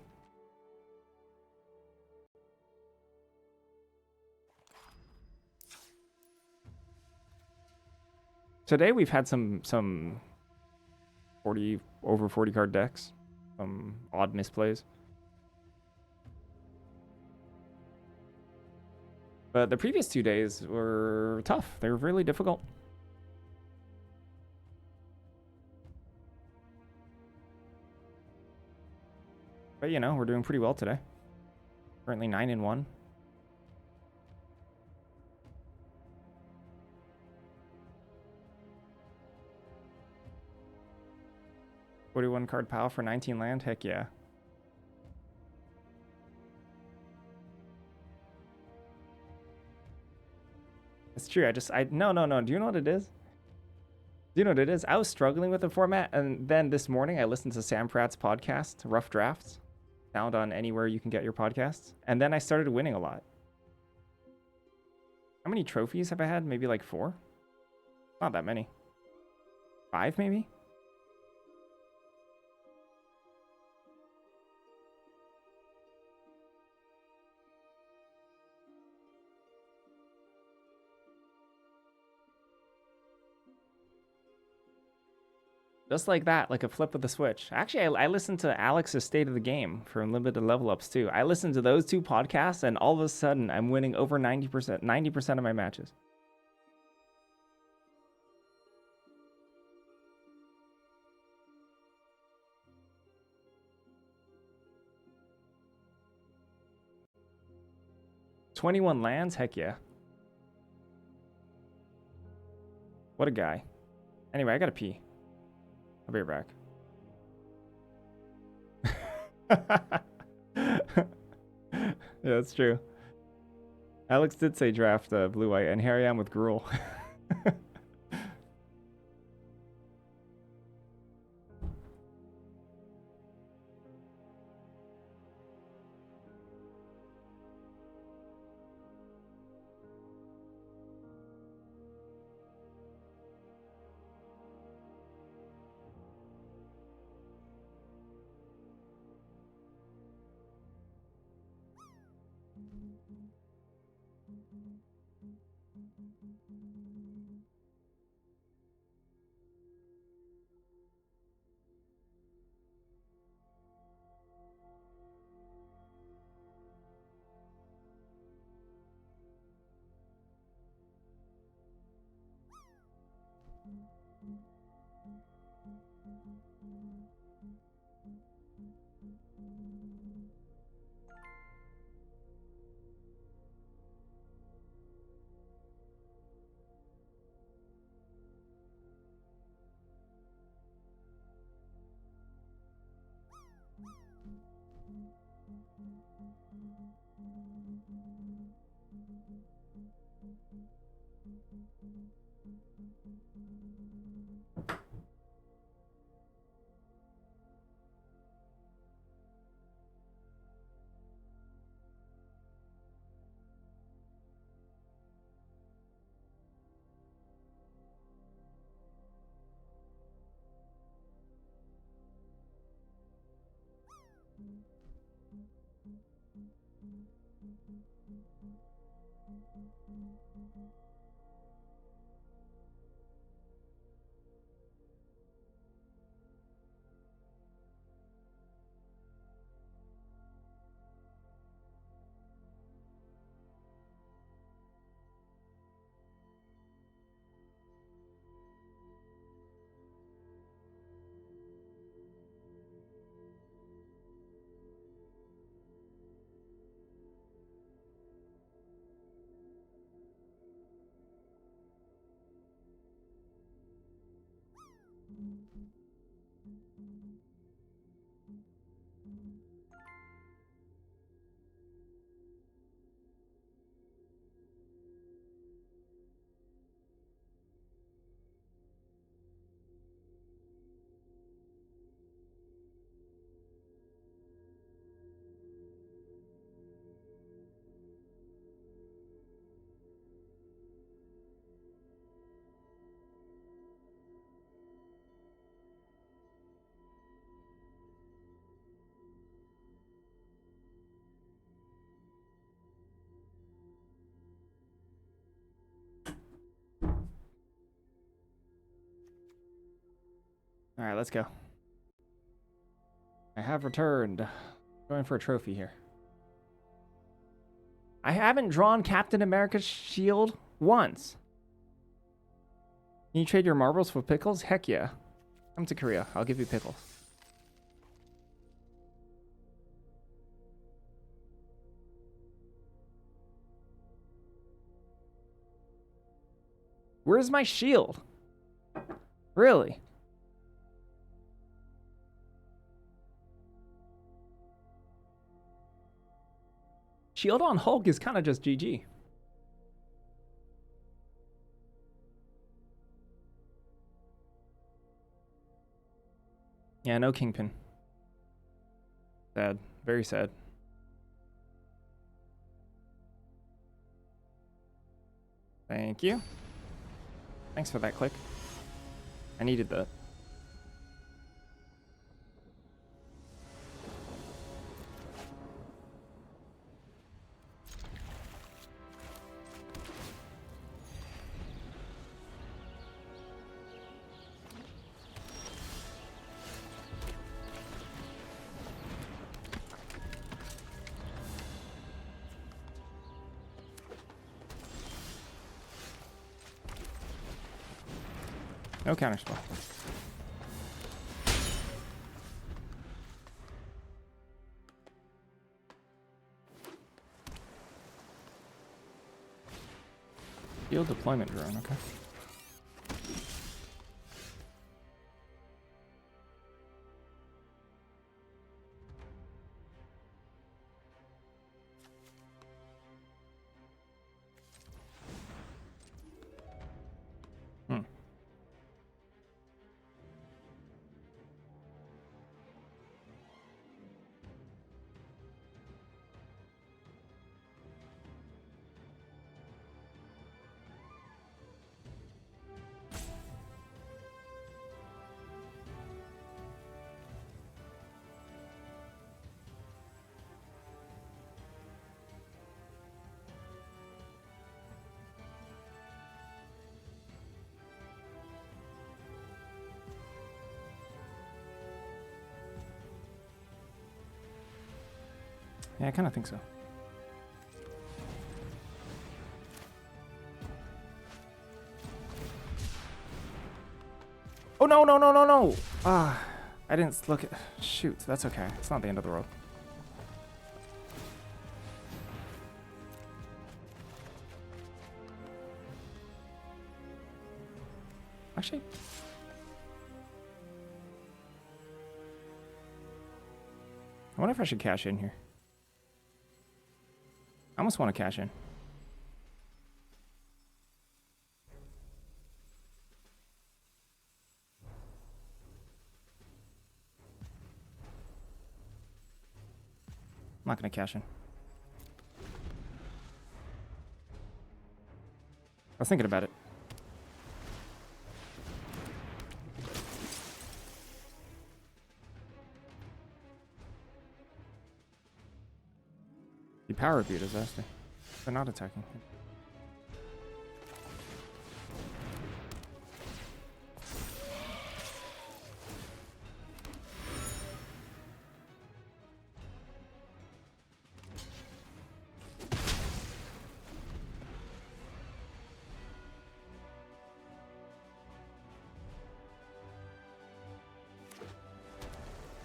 [SPEAKER 1] Today we've had some over 40 card decks, some odd misplays. But the previous 2 days were tough. They were really difficult. But you know, we're doing pretty well today. Currently 9-1. 41 card pile for 19 land? Heck yeah. It's true. No. Do you know what it is? Do you know what it is? I was struggling with the format, and then this morning I listened to Sam Pratt's podcast, Rough Drafts, found on anywhere you can get your podcasts, and then I started winning a lot. How many trophies have I had? Maybe like 4? Not that many. 5 maybe? Just like that, like a flip of the switch. Actually, I listened to Alex's State of the Game for Unlimited Level Ups too. I listened to those 2 podcasts, and all of a sudden, I'm winning over 90% of my matches. $21 lands? Heck yeah. What a guy. Anyway, I gotta pee. I'll be right back. Yeah, that's true. Alex did say draft blue-white, and here I am with Gruul. All right, let's go. I have returned. Going for a trophy here. I haven't drawn Captain America's shield once. Can you trade your marbles for pickles? Heck yeah. Come to Korea. I'll give you pickles. Where's my shield? Really? Shield on Hulk is kind of just GG. Yeah, no Kingpin. Sad. Very sad. Thank you. Thanks for that click. I needed that. No counterspell. Field deployment drone, okay. Yeah, I kind of think so. Oh, no, no, no, no, no! Ah, I didn't look at... Shoot, that's okay. It's not the end of the world. Actually... I wonder if I should cash in here. I almost want to cash in. I'm not going to cash in. I was thinking about it. The power would be a disaster. They're not attacking.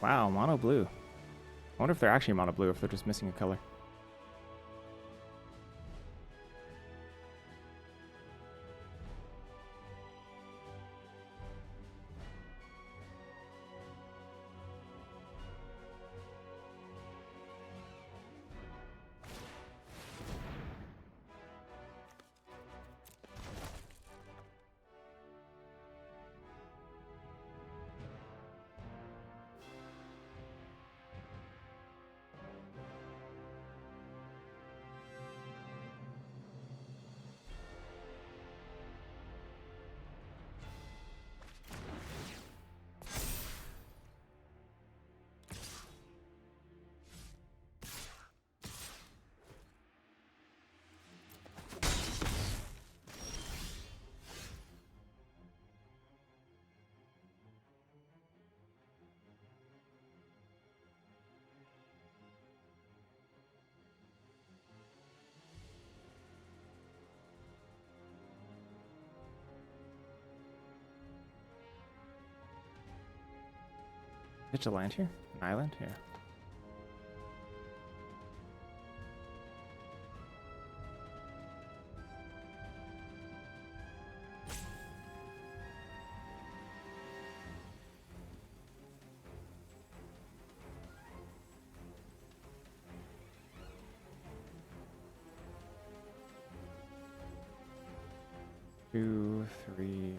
[SPEAKER 1] Wow, mono blue. I wonder if they're actually mono blue, if they're just missing a color. Pitch a land here? An island? Here. Two, three.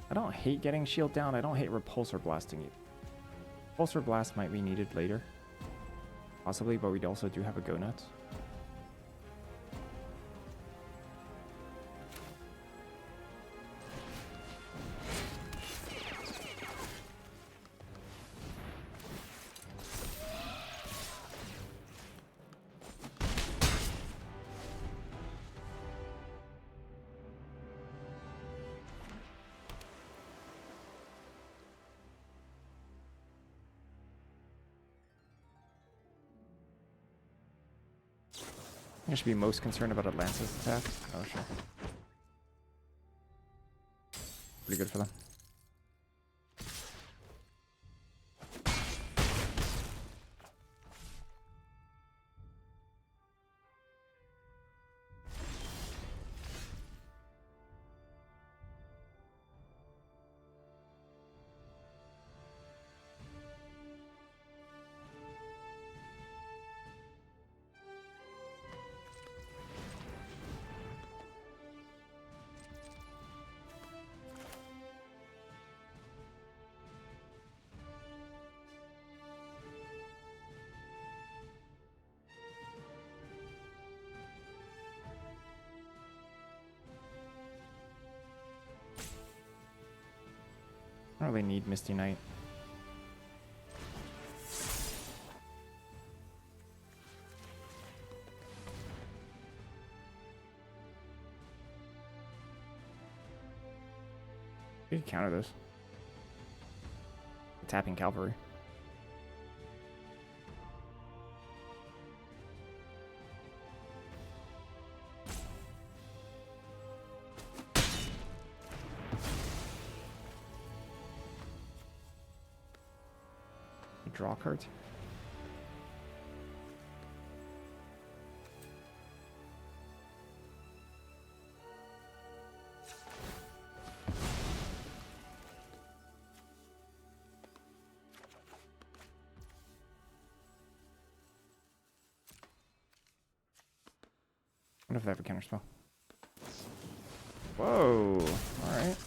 [SPEAKER 1] I don't hate getting shield down. I don't hate repulsor blasting it. Repulsor blast might be needed later. Possibly, but we also do have a go nuts. I should be most concerned about Atlantis attacks. Oh, sure. Pretty good for them. I don't really need Misty Knight. You can counter this. Tapping Cavalry. draw cards. What if they have a counter spell? Whoa! Alright.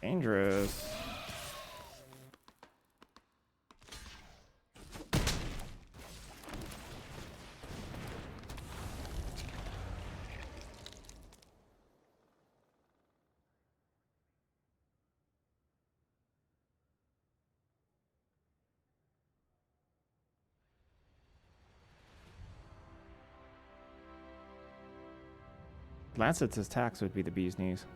[SPEAKER 1] Dangerous. Lancet's attacks would be the bee's knees.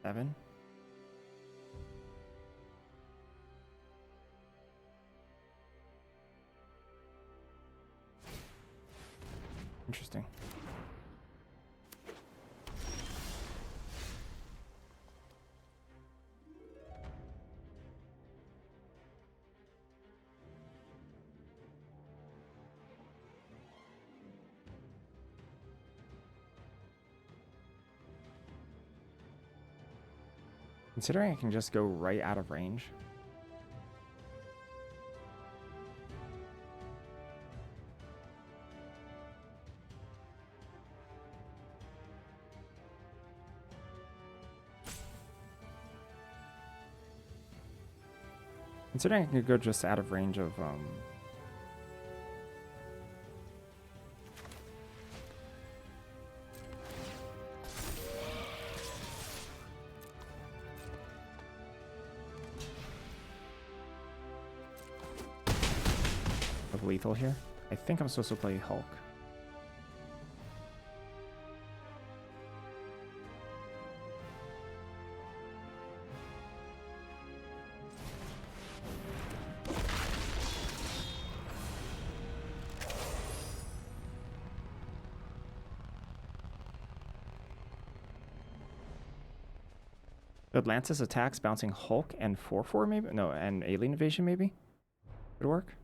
[SPEAKER 1] Seven. Interesting. Considering I can just go right out of range. Considering I can go just out of range of lethal here. I think I'm supposed to play Hulk. Atlantis attacks bouncing Hulk and 4/4 maybe? No, and Alien Invasion maybe? Would work.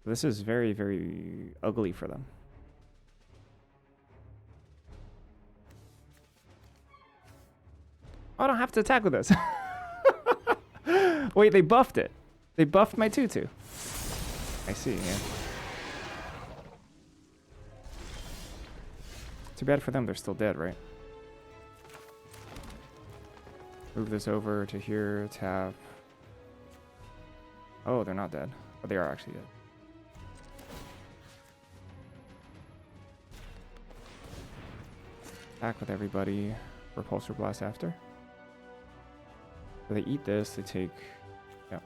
[SPEAKER 1] This is very, very ugly for them. Oh, I don't have to attack with this. Wait, they buffed it. They buffed my 2/2. I see, yeah. Too bad for them, they're still dead, right? Move this over to here, tap. Oh, they're not dead. But they are actually dead. Attack with everybody. Repulsor Blast after. So they eat this, they take... Yeah.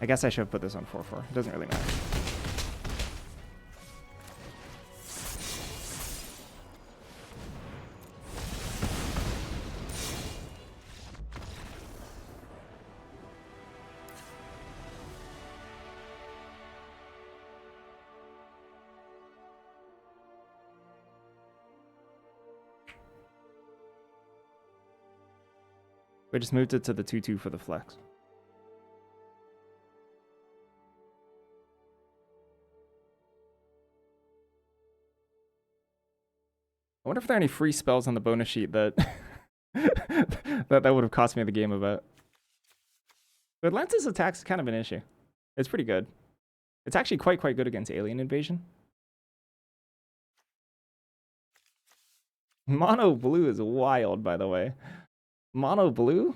[SPEAKER 1] I guess I should have put this on 4/4. It doesn't really matter. We just moved it to the 2/2 for the flex. I wonder if there are any free spells on the bonus sheet that that would have cost me the game a bit. But Atlantis attacks is kind of an issue. It's pretty good. It's actually quite good against Alien Invasion. Mono blue is wild, by the way. Mono blue?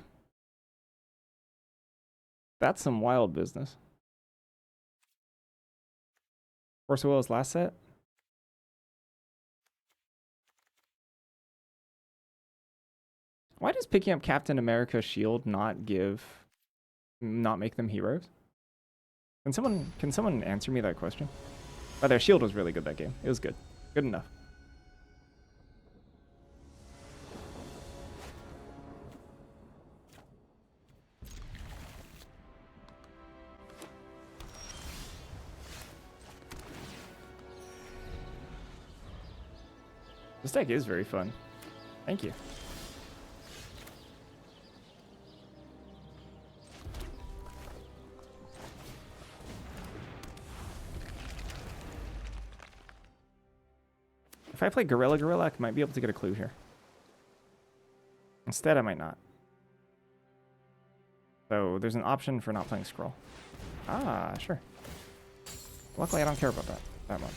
[SPEAKER 1] That's some wild business. Force of Will is last set. Why does picking up Captain America's shield not make them heroes? Can someone answer me that question? Oh, their shield was really good that game. It was good. Good enough. This deck is very fun. Thank you. If I play Gorilla, I might be able to get a clue here. Instead, I might not. So there's an option for not playing Scroll. Ah, sure. Luckily, I don't care about that much.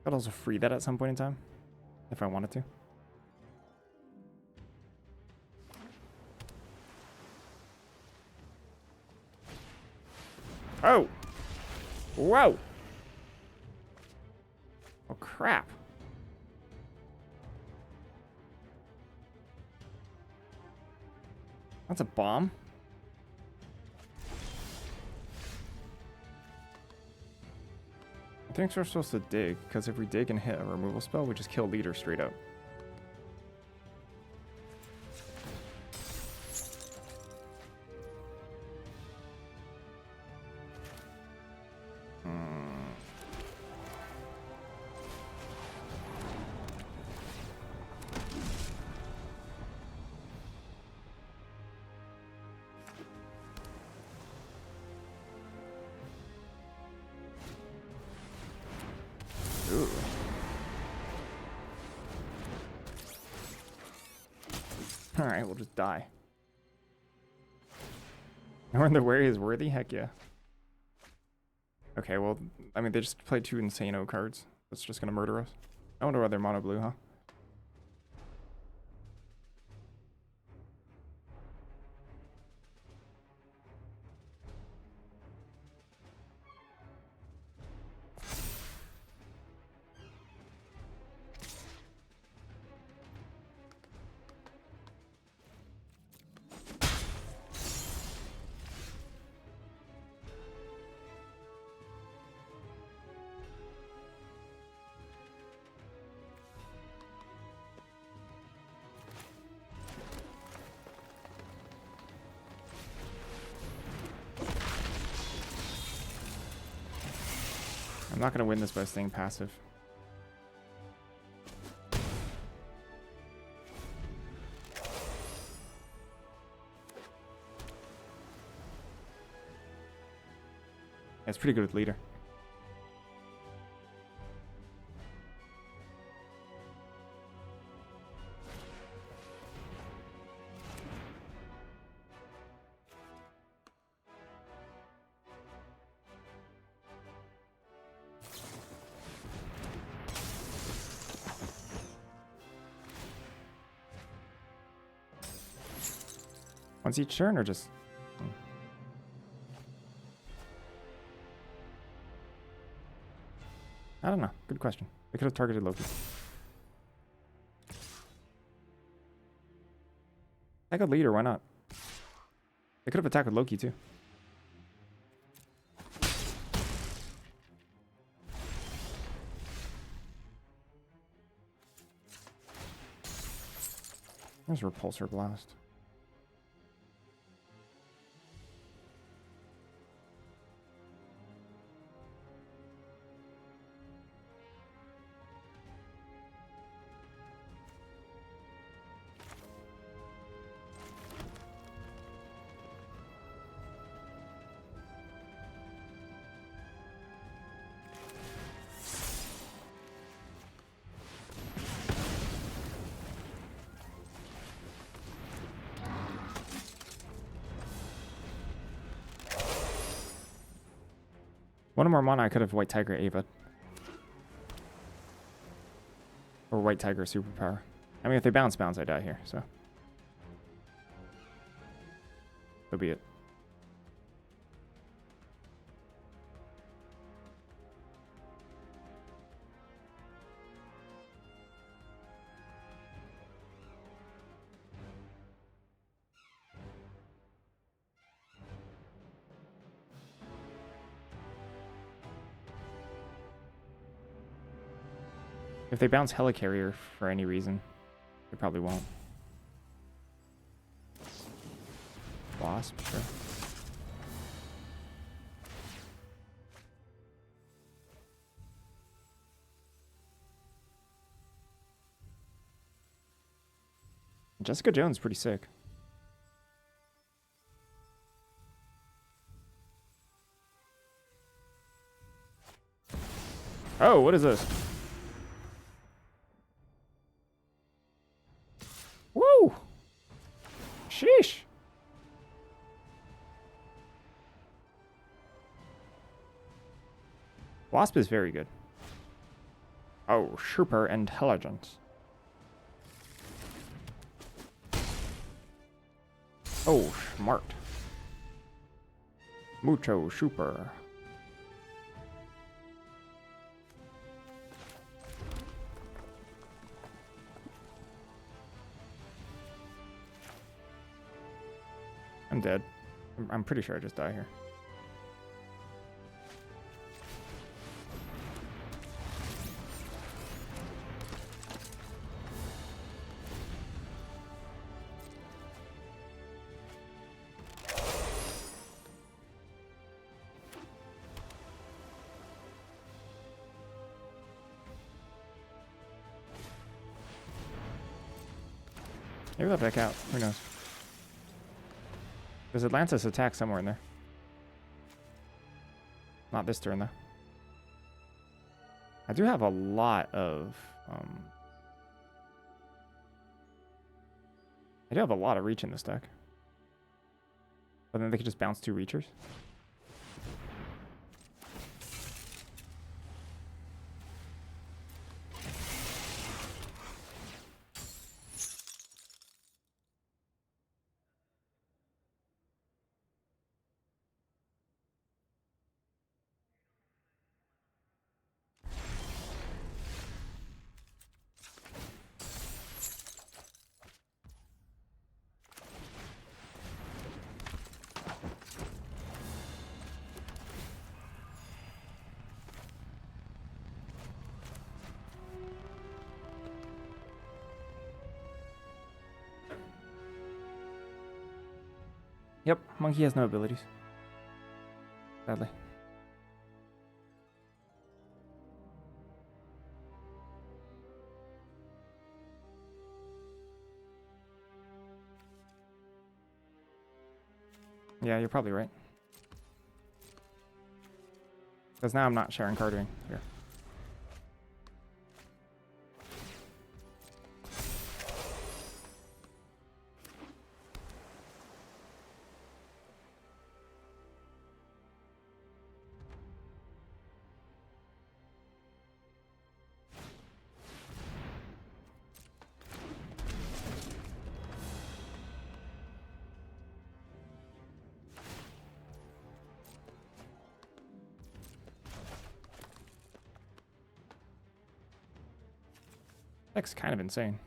[SPEAKER 1] Could also free that at some point in time, if I wanted to. Oh! Whoa! Oh, crap. That's a bomb. I think we're supposed to dig, because if we dig and hit a removal spell, we just kill leader straight up. Ooh. Alright, we'll just die. Knowing the Wary is worthy? Heck yeah. Okay, well, I mean, they just played 2 Insano cards. That's just gonna murder us. I wonder why they're mono blue, huh? I'm not gonna win this by staying passive. Yeah, it's pretty good with leader. Once each turn or just... I don't know. Good question. They could have targeted Loki. Attack with leader, why not? They could have attacked with Loki too. There's Repulsor Blast. One more mana, I could have White Tiger Ava. Or White Tiger Superpower. I mean, if they bounce, I die here, so. So be it. If they bounce Helicarrier for any reason, they probably won't. Wasp, sure. Jessica Jones, pretty sick. Oh, what is this? Woo! Sheesh! Wasp is very good. Oh, super intelligent. Oh, smart. Mucho super. I'm dead. I'm pretty sure I just die here. Maybe they'll back out. Who knows? There's Atlantis attack somewhere in there. Not this turn, though. I do have a lot of... I do have a lot of reach in this deck. But then they could just bounce 2 reachers. Yep, Monkey has no abilities. Sadly. Yeah, you're probably right. Because now I'm not sharing carding here. Deck's kind of insane.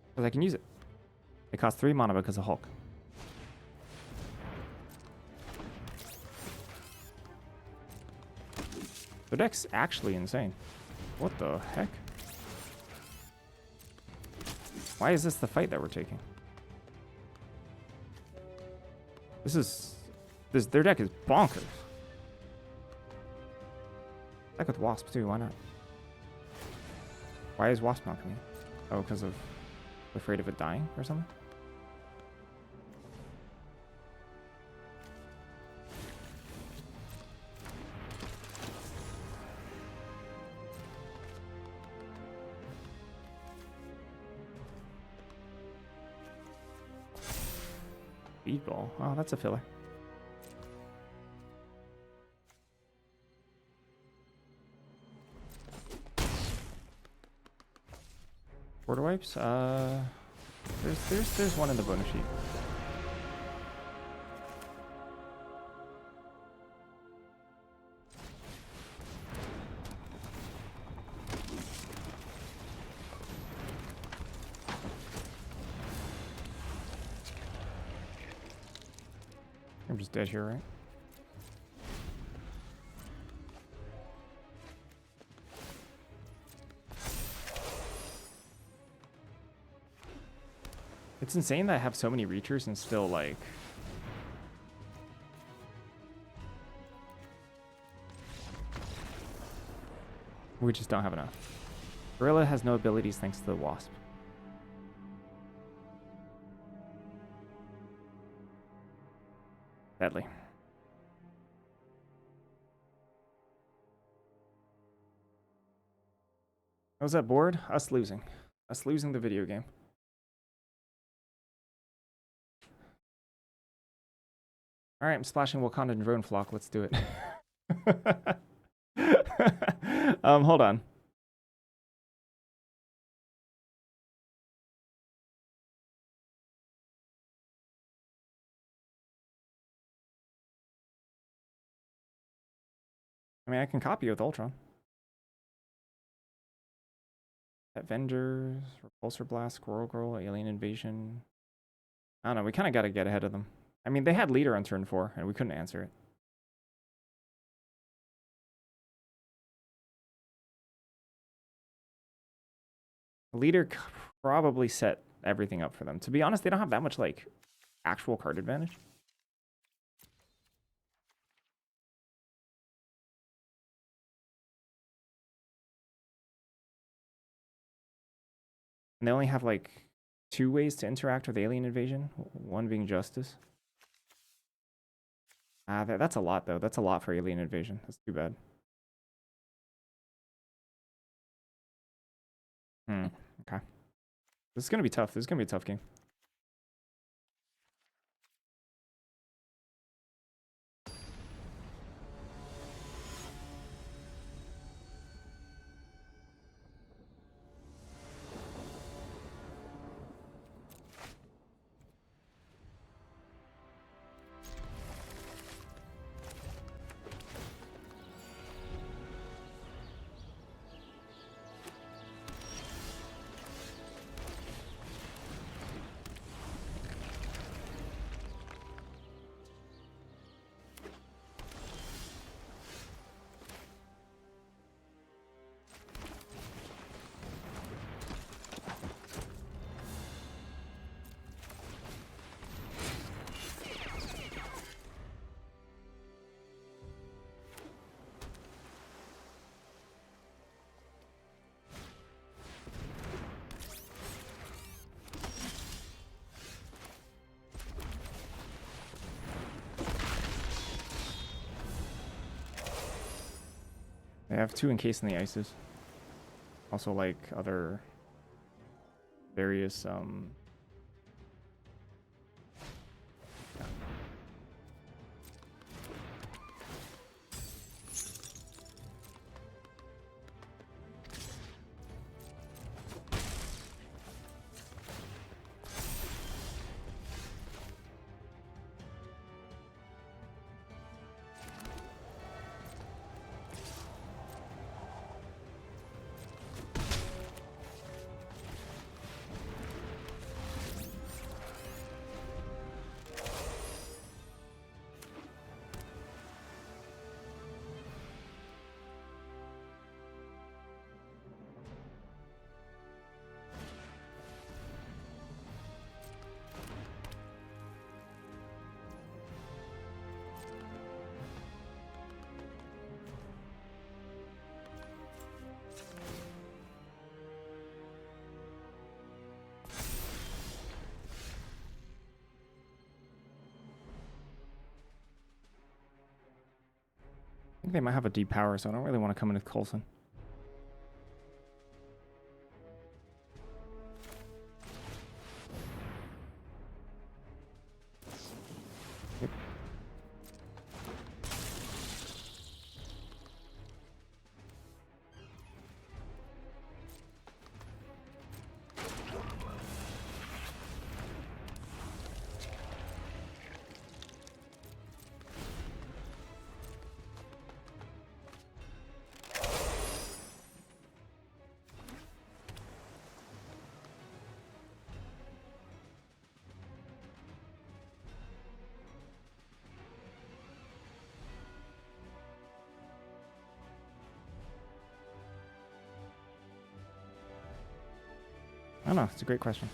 [SPEAKER 1] Because I can use it. It costs 3 mana because of Hulk. The deck's actually insane. What the heck? Why is this the fight that we're taking? Their deck is bonkers. Deck with Wasp too, why not? Why is Wasp not coming? Oh, because of afraid of it dying or something? Speedball. Oh, that's a filler. Border wipes? There's one in the bonus sheet. I'm just dead here, right? It's insane that I have so many reachers and still, like... we just don't have enough. Gorilla has no abilities thanks to the Wasp. Sadly. How's that board? Us losing. Us losing the video game. Alright, I'm splashing Wakanda and Drone Flock. Let's do it. Hold on. I mean, I can copy with Ultron. Avengers, Repulsor Blast, Squirrel Girl, Alien Invasion. I don't know, we kind of got to get ahead of them. I mean, they had Leader on turn 4, and we couldn't answer it. Leader probably set everything up for them. To be honest, they don't have that much, like, actual card advantage. And they only have, like, 2 ways to interact with Alien Invasion. One being Justice. That's a lot, though. That's a lot for Alien Invasion. That's too bad. Okay. This is going to be tough. This is going to be a tough game. They have 2 encased in the ices. Also, like, other various, I think they might have a deep power, so I don't really want to come in with Coulson. Yep. don't know. It's a great question.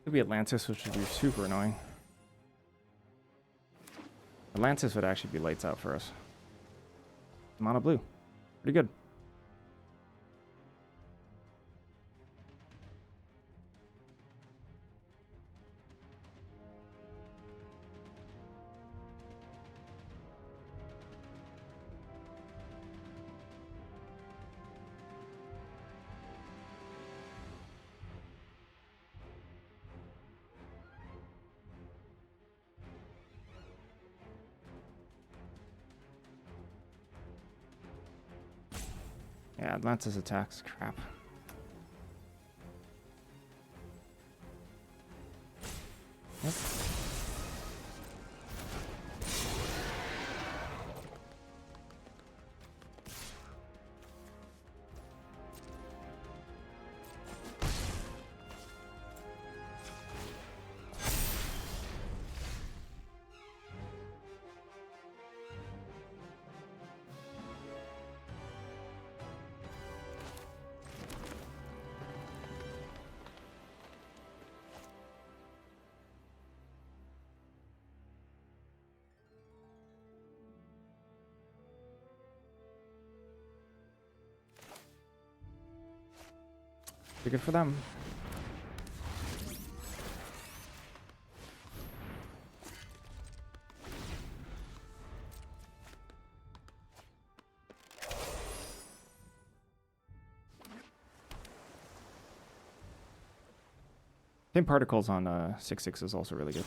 [SPEAKER 1] Could be Atlantis, which would be super annoying. Atlantis would actually be lights out for us. Mono blue. Pretty good. Yeah, Atlantis attacks. Crap. Yep. Pretty good for them. Same particles on 6/6 is also really good.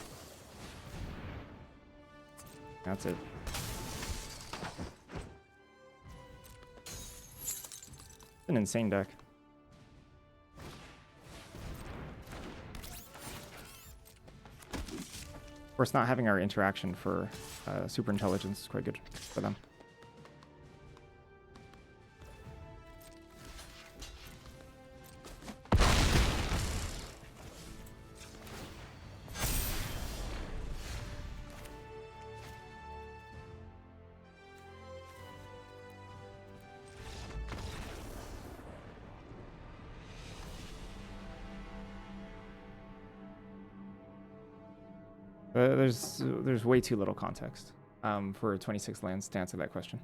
[SPEAKER 1] That's it. An insane deck. Of course, not having our interaction for super intelligence is quite good for them. There's way too little context for 26 lands to answer that question.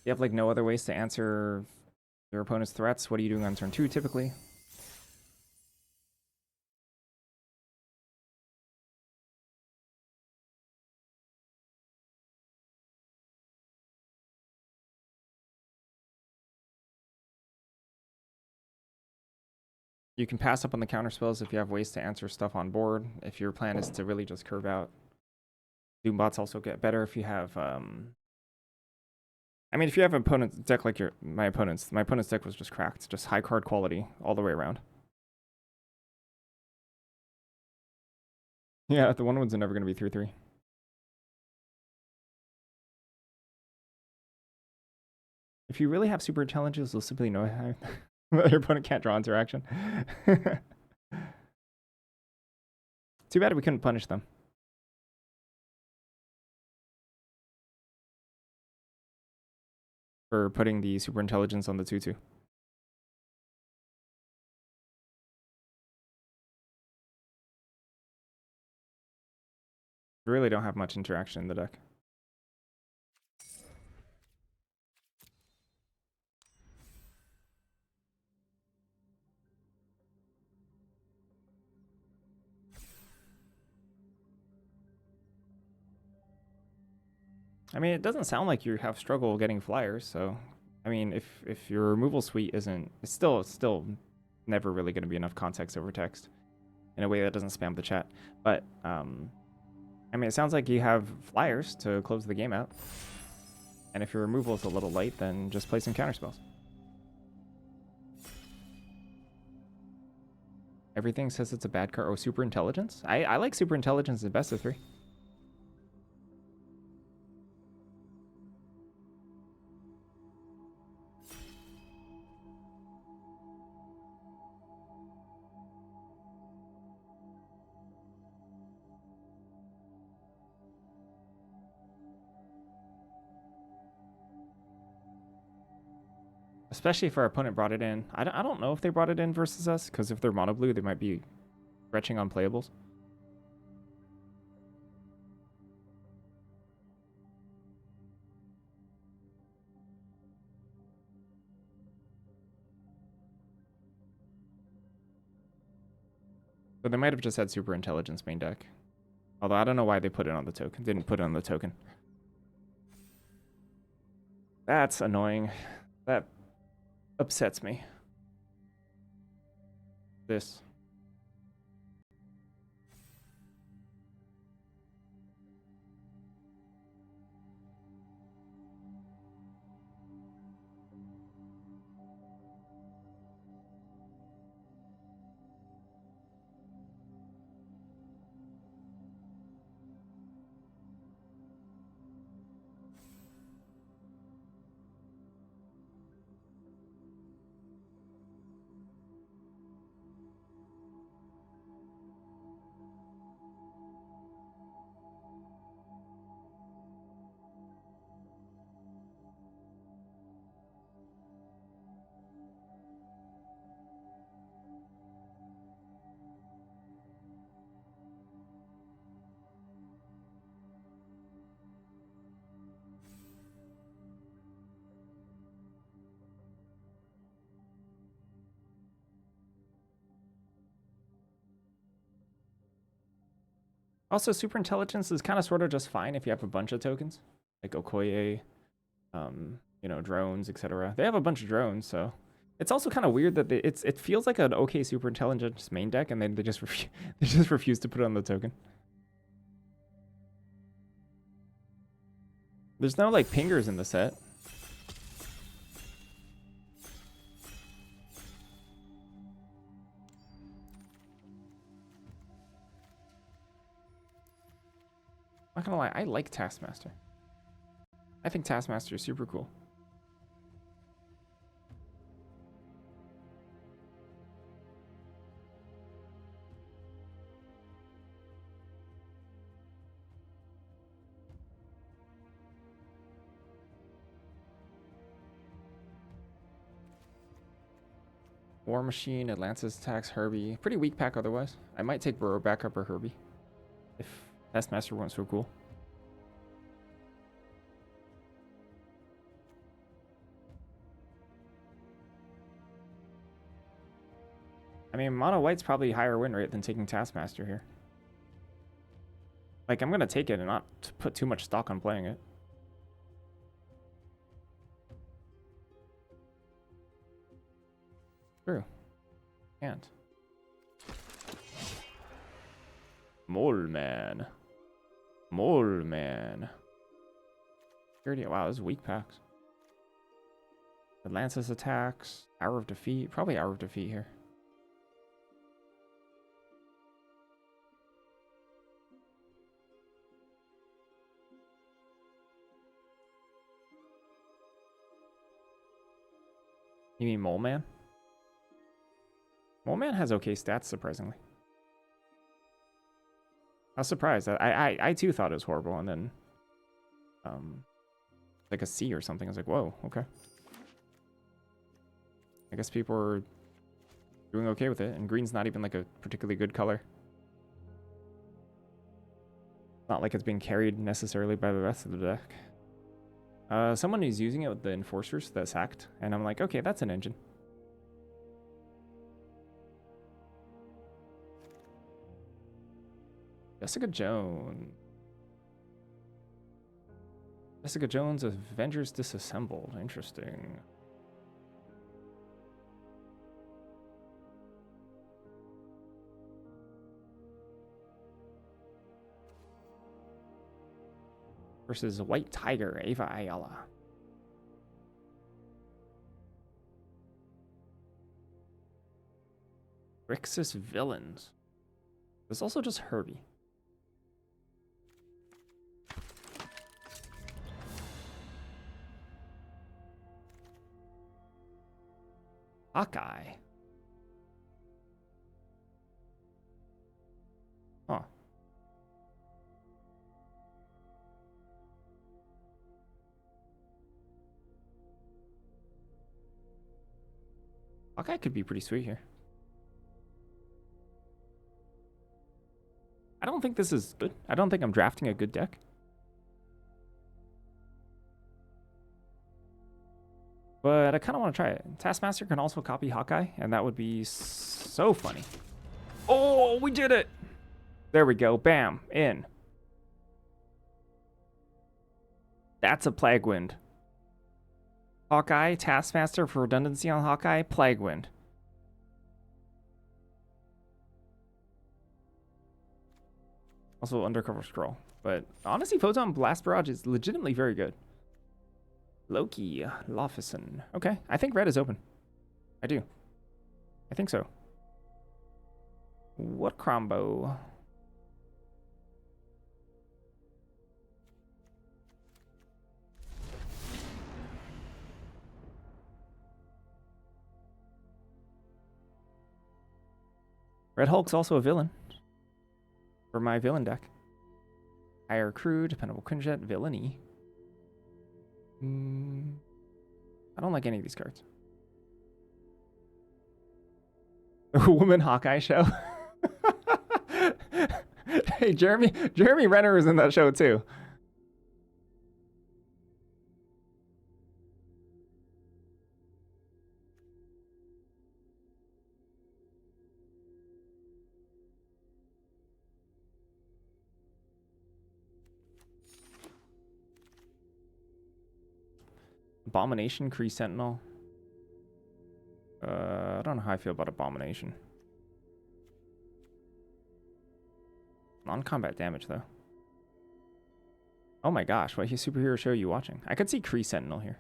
[SPEAKER 1] You have like no other ways to answer your opponent's threats. What are you doing on turn 2 typically? You can pass up on the counter spells if you have ways to answer stuff on board. If your plan is to really just curve out. Doombots also get better if you have I mean, if you have an opponent's deck like my opponent's deck was just cracked. Just high card quality all the way around. Yeah, the 1/1s are never going to be 3/3. If you really have super challenges, you'll simply know how your opponent can't draw interaction. Too bad we couldn't punish them. For putting the super intelligence on the 2/2. We really don't have much interaction in the deck. I mean, it doesn't sound like you have struggle getting flyers, so I mean, if your removal suite isn't, it's still never really going to be enough context over text in a way that doesn't spam the chat. But I mean, it sounds like you have flyers to close the game out, and if your removal is a little light, then just play some counterspells. Everything says it's a bad card. Oh, super intelligence. I like super intelligence the best of 3. Especially if our opponent brought it in. I don't know if they brought it in versus us, because if they're mono blue, they might be stretching on playables. So they might have just had super intelligence main deck. Although I don't know why they put it on the token. Didn't put it on the token. That's annoying. That upsets me. This. Also, super intelligence is kind of sort of just fine if you have a bunch of tokens, like Okoye, you know, drones, etc. They have a bunch of drones, so it's also kind of weird that it feels like an okay super intelligence main deck, and then they just they just refuse to put it on the token. There's no like pingers in the set. I'm not gonna lie, I like Taskmaster. I think Taskmaster is super cool. War Machine, Atlantis attacks, Herbie. Pretty weak pack otherwise. I might take Burrow backup or Herbie if Taskmaster weren't so cool. I mean, mono white's probably higher win rate than taking Taskmaster here. Like, I'm gonna take it and not put too much stock on playing it. True. And Mole Man. Mole Man. 30. Wow, this is weak packs. Atlantis attacks. Hour of Defeat. Probably Hour of Defeat here. You mean Mole Man? Mole Man has okay stats, surprisingly. I was surprised. I too thought it was horrible, and then like a C or something. I was like, whoa, okay. I guess people are doing okay with it, and green's not even like a particularly good color. Not like it's being carried necessarily by the rest of the deck. Someone is using it with the enforcers that sacked, and I'm like, okay, that's an engine. Jessica Jones. Jessica Jones, Avengers Disassembled. Interesting. Versus White Tiger, Ava Ayala. Rixus Villains. There's also just Herbie. Hawkeye. Huh. Hawkeye could be pretty sweet here. I don't think this is good. I don't think I'm drafting a good deck. But I kind of want to try it. Taskmaster can also copy Hawkeye, and that would be so funny. Oh, we did it! There we go. Bam. In. That's a Plague Wind. Hawkeye, Taskmaster for redundancy on Hawkeye, Plague Wind. Also Undercover Scroll. But honestly, Photon Blast Barrage is legitimately very good. Loki, Lofison. Okay, I think red is open. I do. I think so. What combo? Red Hulk's also a villain. For my villain deck. Higher Crew, Dependable Quinjet, Villainy. I don't like any of these cards. A Woman Hawkeye show. Hey, Jeremy Renner is in that show too. Abomination, Kree Sentinel. I don't know how I feel about Abomination. Non-combat damage, though. Oh my gosh, what superhero show are you watching? I could see Kree Sentinel here.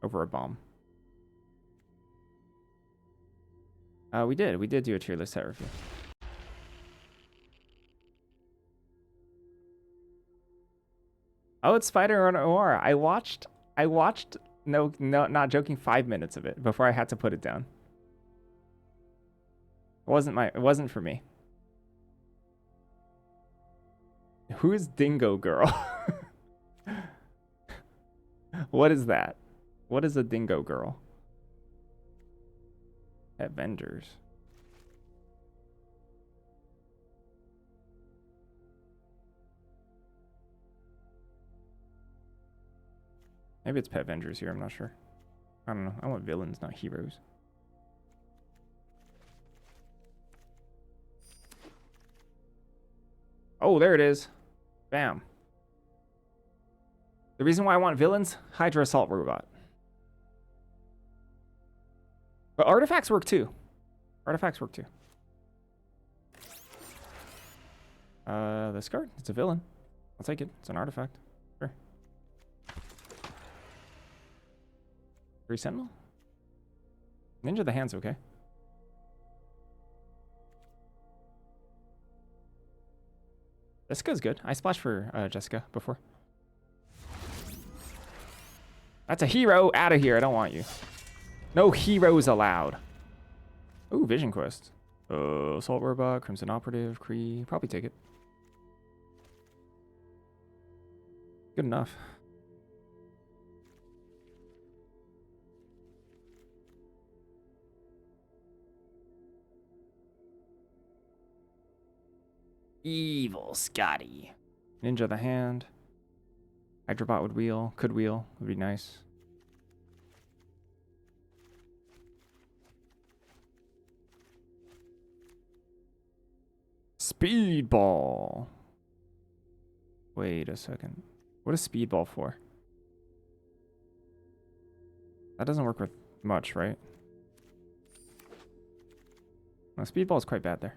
[SPEAKER 1] Over a bomb. We did do a tier list set review. Oh, it's Spider on OR. I watched, no, not joking, 5 minutes of it before I had to put it down. It wasn't for me. Who is Dingo Girl? What is that? What is a Dingo Girl? Avengers. Maybe it's Pet Avengers here, I'm not sure. I don't know. I want villains, not heroes. Oh, there it is. Bam. The reason why I want villains, Hydra Assault Robot. But artifacts work too. Artifacts work too. This card, it's a villain. I'll take it. It's an artifact. Sure. Kree Sentinel? Ninja the hand's okay. Jessica's good. I splashed for Jessica before. That's a hero. Out of here. I don't want you. No heroes allowed. Ooh, Vision Quest. Assault Robot, Crimson Operative, Kree. Probably take it. Good enough. Evil Scotty. Ninja the hand. Hydrobot would wheel. Could wheel. Would be nice. Speedball. Wait a second. What is Speedball for? That doesn't work with much, right? No, Speedball is quite bad there.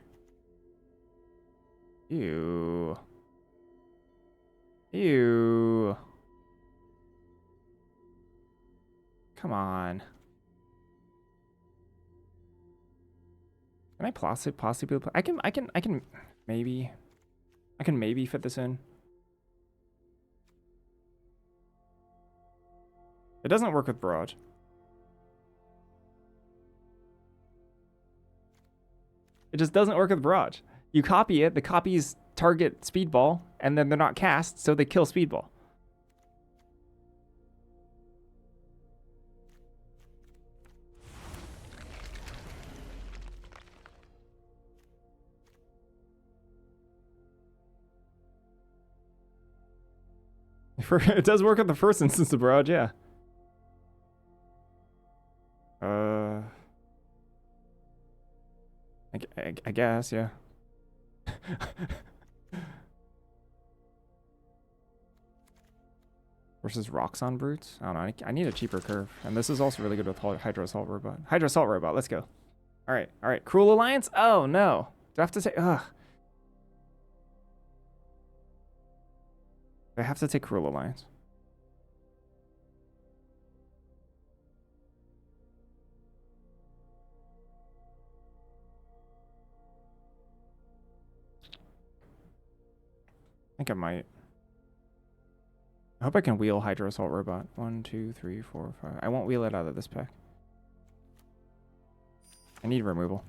[SPEAKER 1] Ew. Ew. Come on. Can I possibly I can maybe fit this in. It doesn't work with Barrage. It just doesn't work with Barrage. You copy it, the copies target Speedball, and then they're not cast, so they kill Speedball. It does work at the first instance of Barrage, yeah. I guess, yeah. Versus Roxxon Brutes? I don't know. I need a cheaper curve. And this is also really good with Hydro Assault Robot. Hydro Assault Robot, let's go. Alright, alright. Cruel Alliance? Oh, no. Do I have to say... Ugh. I have to take Cruel Alliance. I think I might. I hope I can wheel Hydro Assault Robot. 1, 2, 3, 4, 5. I won't wheel it out of this pack. I need removal.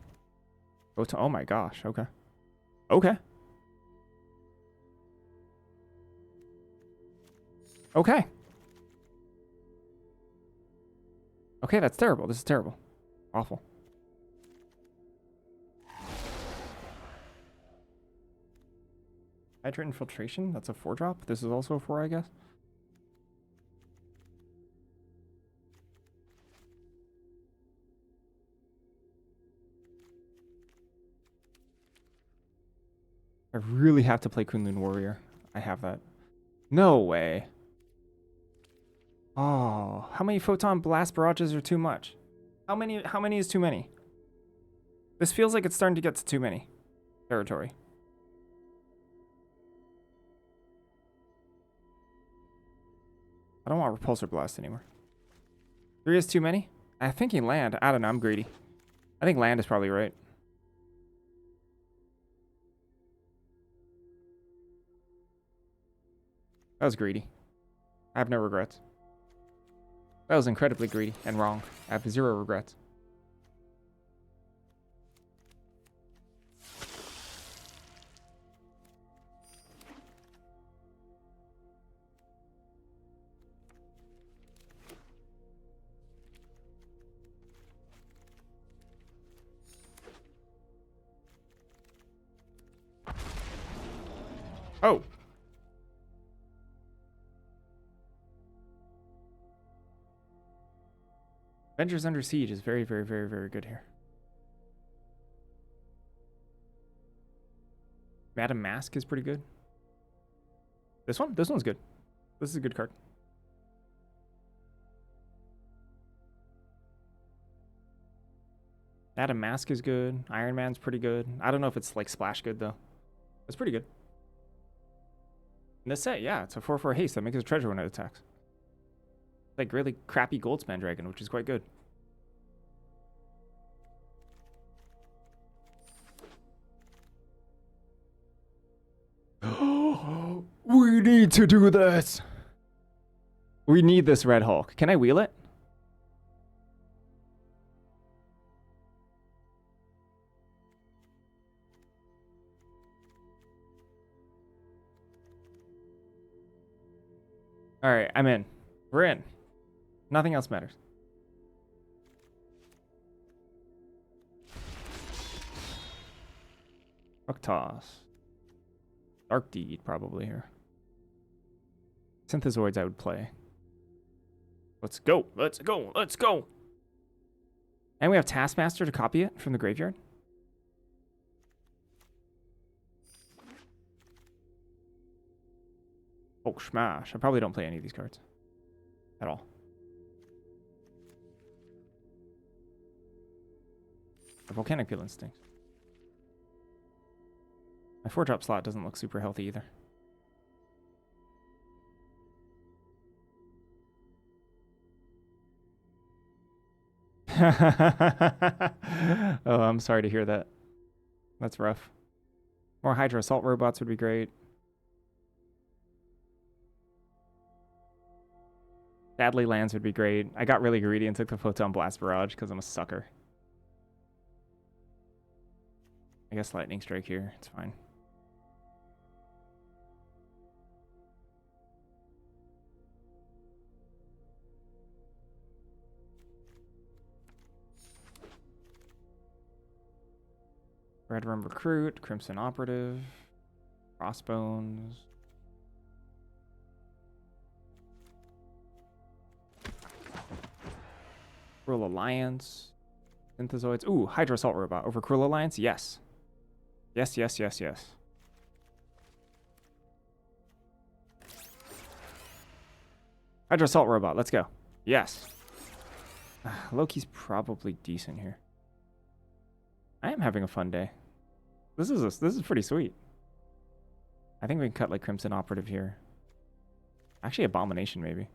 [SPEAKER 1] Go to... Oh my gosh. Okay. Okay. Okay. Okay, that's terrible. This is terrible. Awful. Hydrant Infiltration? That's a 4-drop? This is also a 4, I guess? I really have to play Kunlun Warrior. I have that. No way. Oh, how many Photon Blast Barrages are too much? How many is too many? This feels like it's starting to get to too many territory. I don't want Repulsor Blast anymore. 3 is too many? I'm thinking land. I don't know. I'm greedy. I think land is probably right. That was greedy. I have no regrets. That was incredibly greedy and wrong. I have 0 regrets. Oh. Avengers Under Siege is very, very, very, very good here. Madam Mask is pretty good. This one's good. This is a good card. Madam Mask is good. Iron Man's pretty good. I don't know if it's like splash good though. It's pretty good. In this set, yeah, it's a 4/4 haste that makes it a treasure when it attacks. Like really crappy Goldspan Dragon, which is quite good. We need to do this. We need this Red Hulk. Can I wheel it? All right, I'm in. We're in. Nothing else matters. Rock Toss. Dark Deed, probably here. Synthezoids I would play. Let's go. Let's go. Let's go. And we have Taskmaster to copy it from the graveyard. Oh, smash. I probably don't play any of these cards. At all. Volcanic Peel Instinct. My 4-drop slot doesn't look super healthy either. Oh, I'm sorry to hear that. That's rough. More Hydra Assault Robots would be great. Sadly, lands would be great. I got really greedy and took the Photon Blast Barrage because I'm a sucker. I guess Lightning Strike here. It's fine. Red Rum Recruit, Crimson Operative, Crossbones. Cruel Alliance. Synthezoids. Ooh, Hydra Assault Robot over Cruel Alliance? Yes. Yes, yes, yes, yes. Hydra Assault Robot, let's go. Yes. Loki's probably decent here. I am having a fun day. This is pretty sweet. I think we can cut like Crimson Operative here. Actually, Abomination maybe.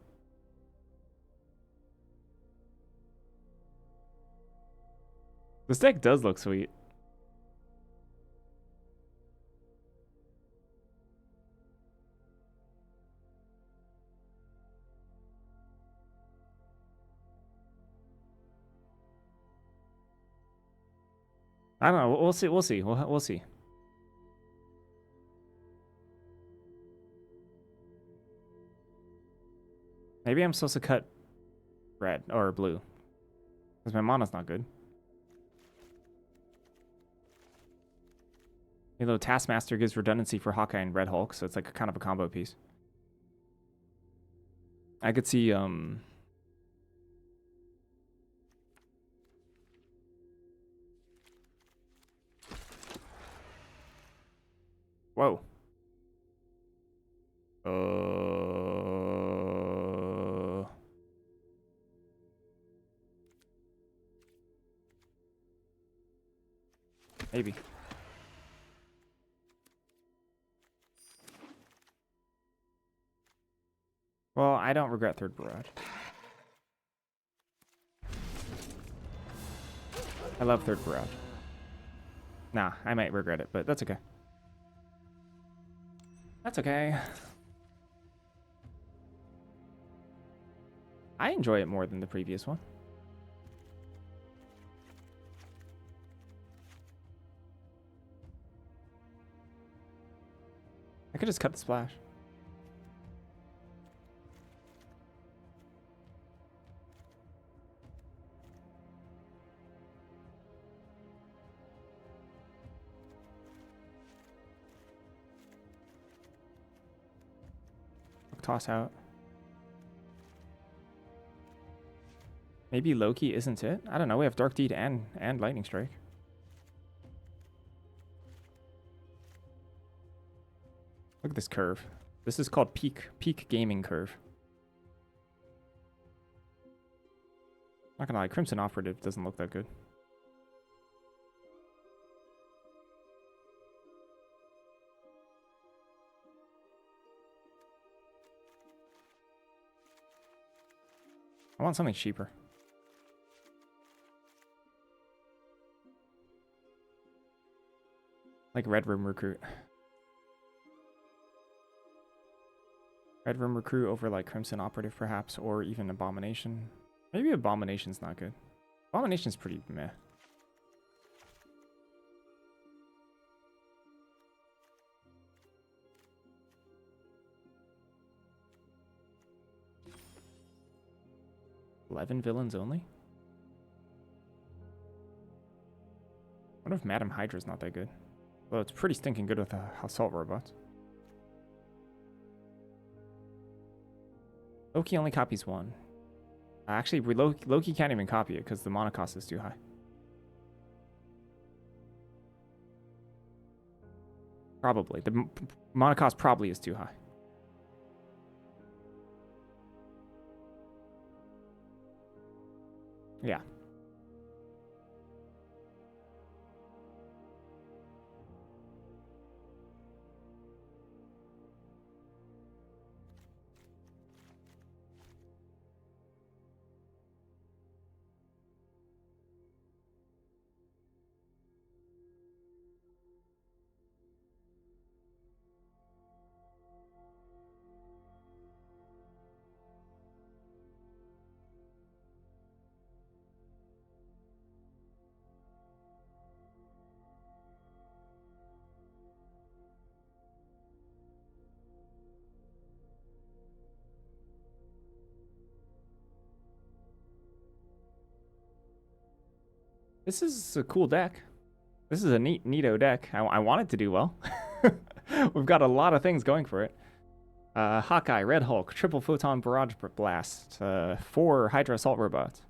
[SPEAKER 1] This deck does look sweet. I don't know. We'll see. We'll see. We'll see. Maybe I'm supposed to cut red or blue because my mana's not good. Although Taskmaster gives redundancy for Hawkeye and Red Hulk, so it's like kind of a combo piece. I could see whoa. Maybe. Well, I don't regret third barrage. I love third barrage. Nah, I might regret it, but that's okay. That's okay. I enjoy it more than the previous one. I could just cut the splash. Toss out. Maybe Loki isn't it? I don't know. We have Dark Deed and Lightning Strike. Look at this curve. This is called peak gaming curve. Not gonna lie, Crimson Operative doesn't look that good. I want something cheaper. Like Red Room Recruit. Red Room Recruit over like Crimson Operative perhaps, or even Abomination. Maybe Abomination's not good. Abomination's pretty meh. $11 villains only? What if Madam Hydra's not that good? Well, it's pretty stinking good with assault robots. Loki only copies one. Actually, Loki can't even copy it because the mana cost is too high. Probably. The mana cost probably is too high. Yeah. This is a cool deck. This is a neato deck. I want it to do well. We've got a lot of things going for it. Hawkeye, Red Hulk, Triple Photon Barrage Blast, 4 Hydra Assault Robots.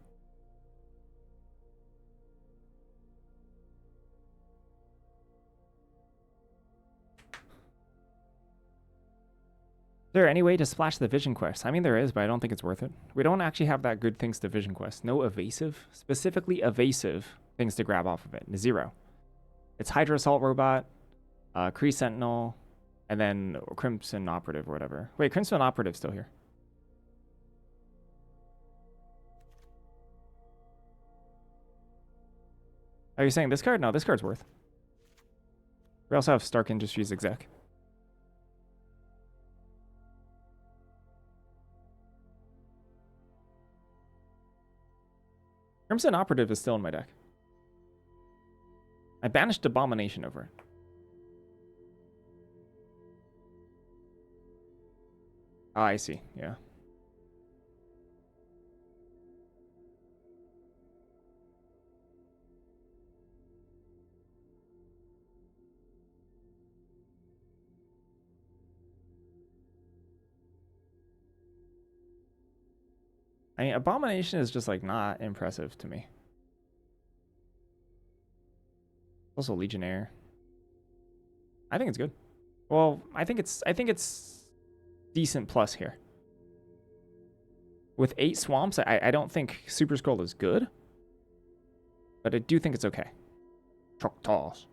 [SPEAKER 1] Is there any way to splash the Vision Quest? I mean, there is, but I don't think it's worth it. We don't actually have that good things to Vision Quest. No evasive, specifically evasive things to grab off of it. 0. It's Hydra Assault Robot, Kree Sentinel, and then Crimson Operative or whatever. Wait, Crimson Operative's still here. Are you saying this card? No, this card's worth. We also have Stark Industries Exec. Crimson Operative is still in my deck. I banished Abomination over it. Ah, I see. Yeah. I mean, Abomination is just like not impressive to me. Also Legionnaire. I think it's good. Well, I think it's decent plus here. With 8 swamps, I don't think Super Scroll is good, but I do think it's okay. Choctaws.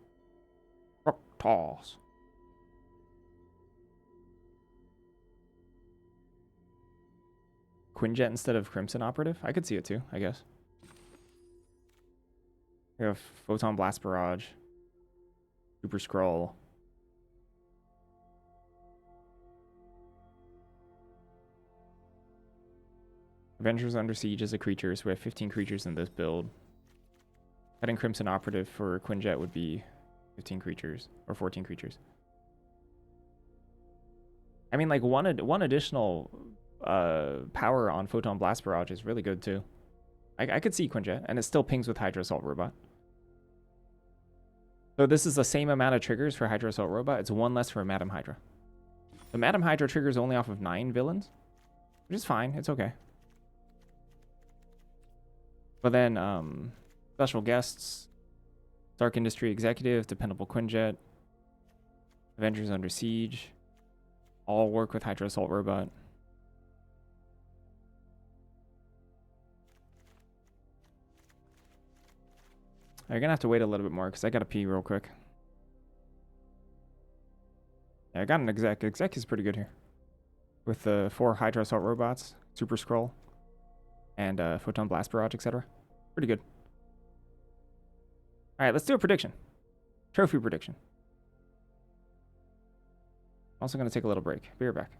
[SPEAKER 1] Choctaws. Quinjet instead of Crimson Operative? I could see it too, I guess. We have Photon Blast Barrage. Super Scroll. Avengers Under Siege is a creature, so we have 15 creatures in this build. Adding Crimson Operative for Quinjet would be 15 creatures, or 14 creatures. I mean, like, one additional power on Photon Blast Barrage is really good, too. I could see Quinjet, and it still pings with Hydra Assault Robot. So this is the same amount of triggers for Hydra Assault Robot. It's 1 less for Madam Hydra. The Madam Hydra triggers only off of 9 villains, which is fine. It's okay. But then, special guests, Stark Industry Executive, Dependable Quinjet, Avengers Under Siege, all work with Hydra Assault Robot. You're gonna have to wait a little bit more because I gotta pee real quick. Yeah, I got an exec. Exec is pretty good here. With the 4 Hydra Assault Robots, Super Scroll, and Photon Blast Barrage, etc. Pretty good. Alright, let's do a prediction. Trophy prediction. Also gonna take a little break. Be right back.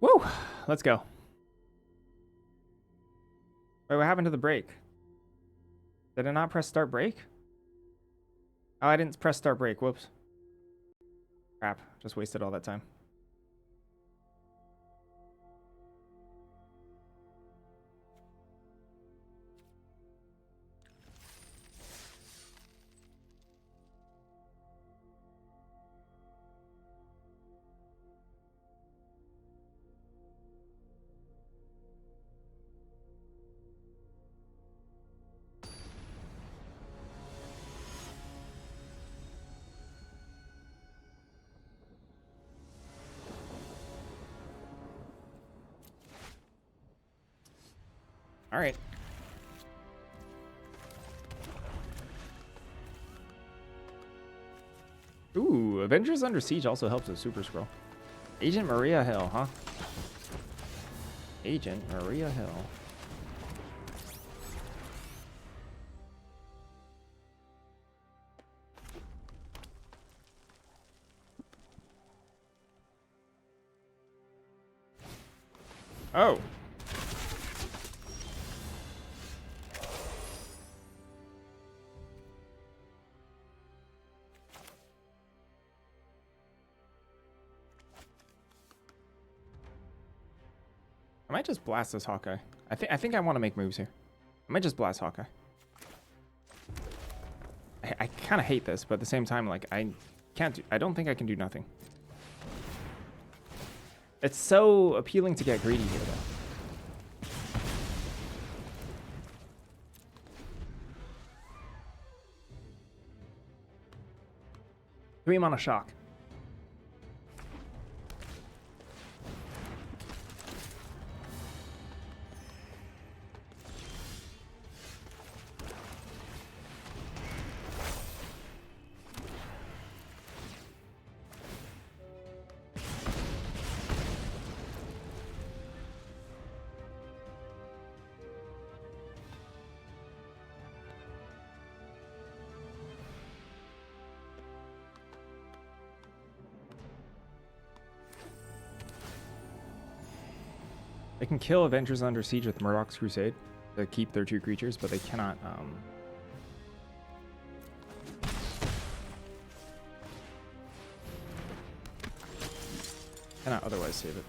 [SPEAKER 1] Woo! Let's go. Wait, what happened to the break? Did I not press start break? Oh, I didn't press start break. Whoops. Crap. Just wasted all that time. All right. Ooh, Avengers Under Siege also helps with Super Scroll. Agent Maria Hill, huh? Agent Maria Hill. Oh. I might just blast this Hawkeye. I think I want to make moves here. I might just blast Hawkeye. I kind of hate this, but at the same time, like, I don't think I can do nothing. It's so appealing to get greedy here, though. Three mana shock. They can kill Avengers Under Siege with Murdoch's Crusade to keep their 2 creatures, but they cannot otherwise save it.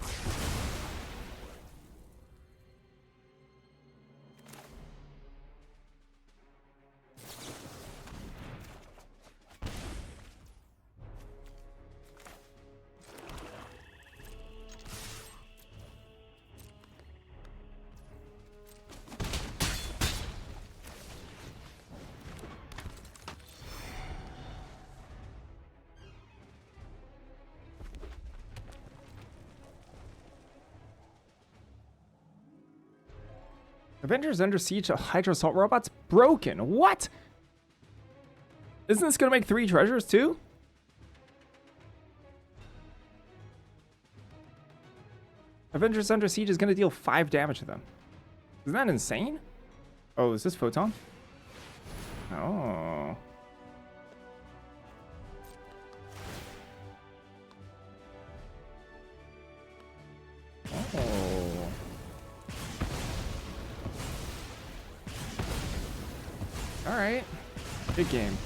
[SPEAKER 1] Avengers Under Siege, a Hydra Assault Robot's broken. What? Isn't this going to make 3 treasures too? Avengers Under Siege is going to deal 5 damage to them. Isn't that insane? Oh, is this Photon? Oh. Oh. All right. Big game.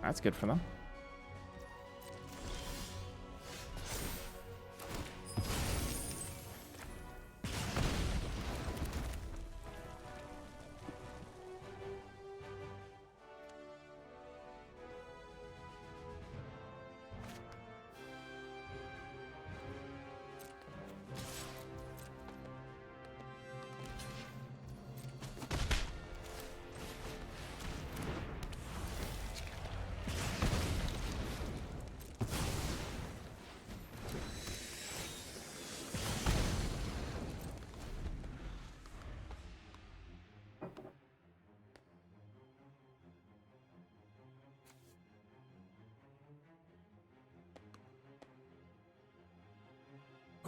[SPEAKER 1] That's good for them.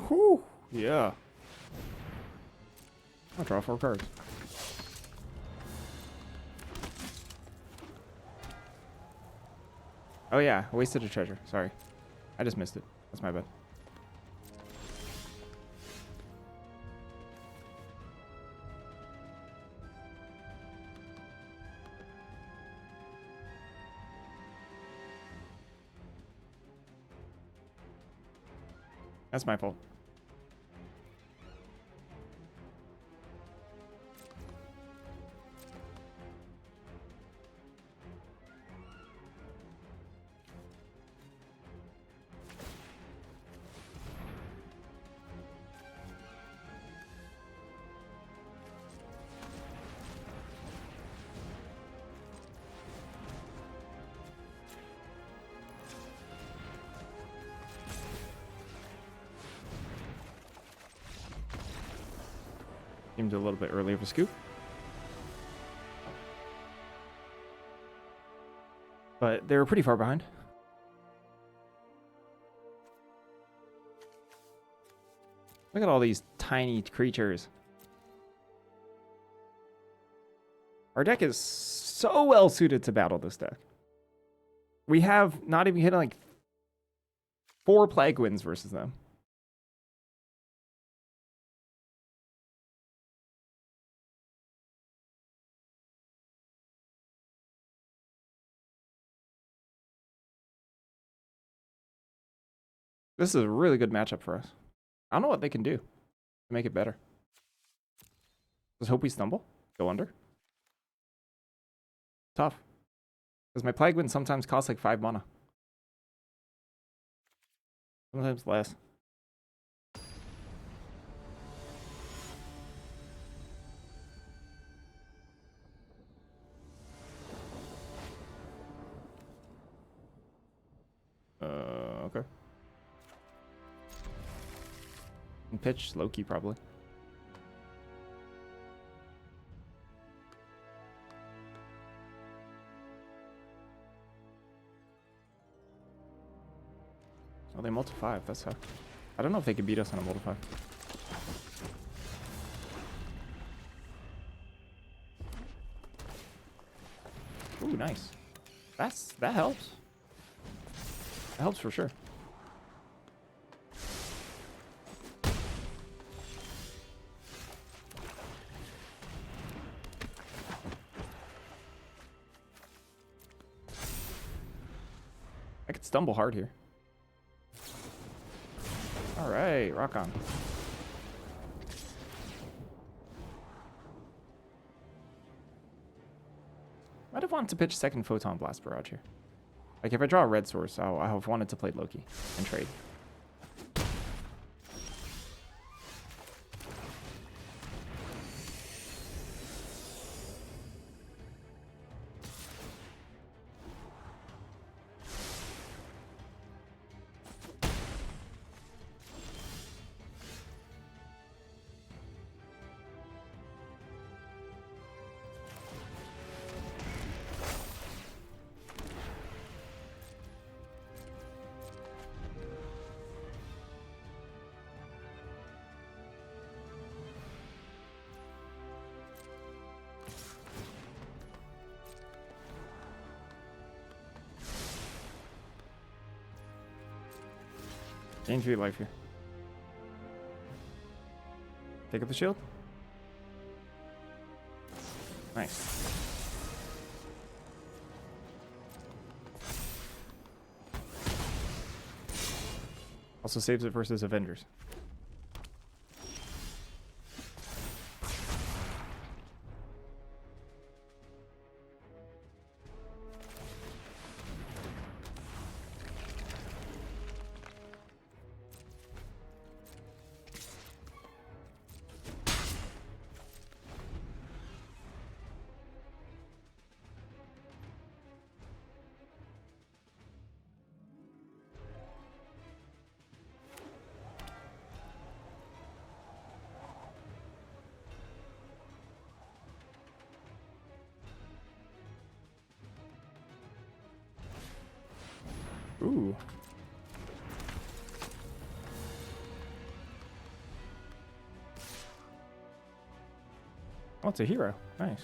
[SPEAKER 1] Whew. Yeah. I'll draw 4 cards. Oh yeah, I wasted a treasure. Sorry. I just missed it. That's my bad. That's my fault. Seems a little bit early of a scoop. But they were pretty far behind. Look at all these tiny creatures. Our deck is so well suited to battle this deck. We have not even hit like 4 Plague Winds versus them. This is a really good matchup for us. I don't know what they can do to make it better. Just hope we stumble. Go under. Tough. Because my Plague Wind sometimes costs like 5 mana. Sometimes less. Okay. And pitch Loki probably. Oh, they multi-5. That's tough. I don't know if they can beat us on a multi-5. Ooh, nice. That helps. That helps for sure. I could stumble hard here. All right, rock on. Might have wanted to pitch second Photon Blast Barrage here. Like if I draw a red source, I have wanted to play Loki and trade. Gain 3 life here. Take up the shield. Nice. Also saves it versus Avengers. Ooh. Oh, it's a hero. Nice.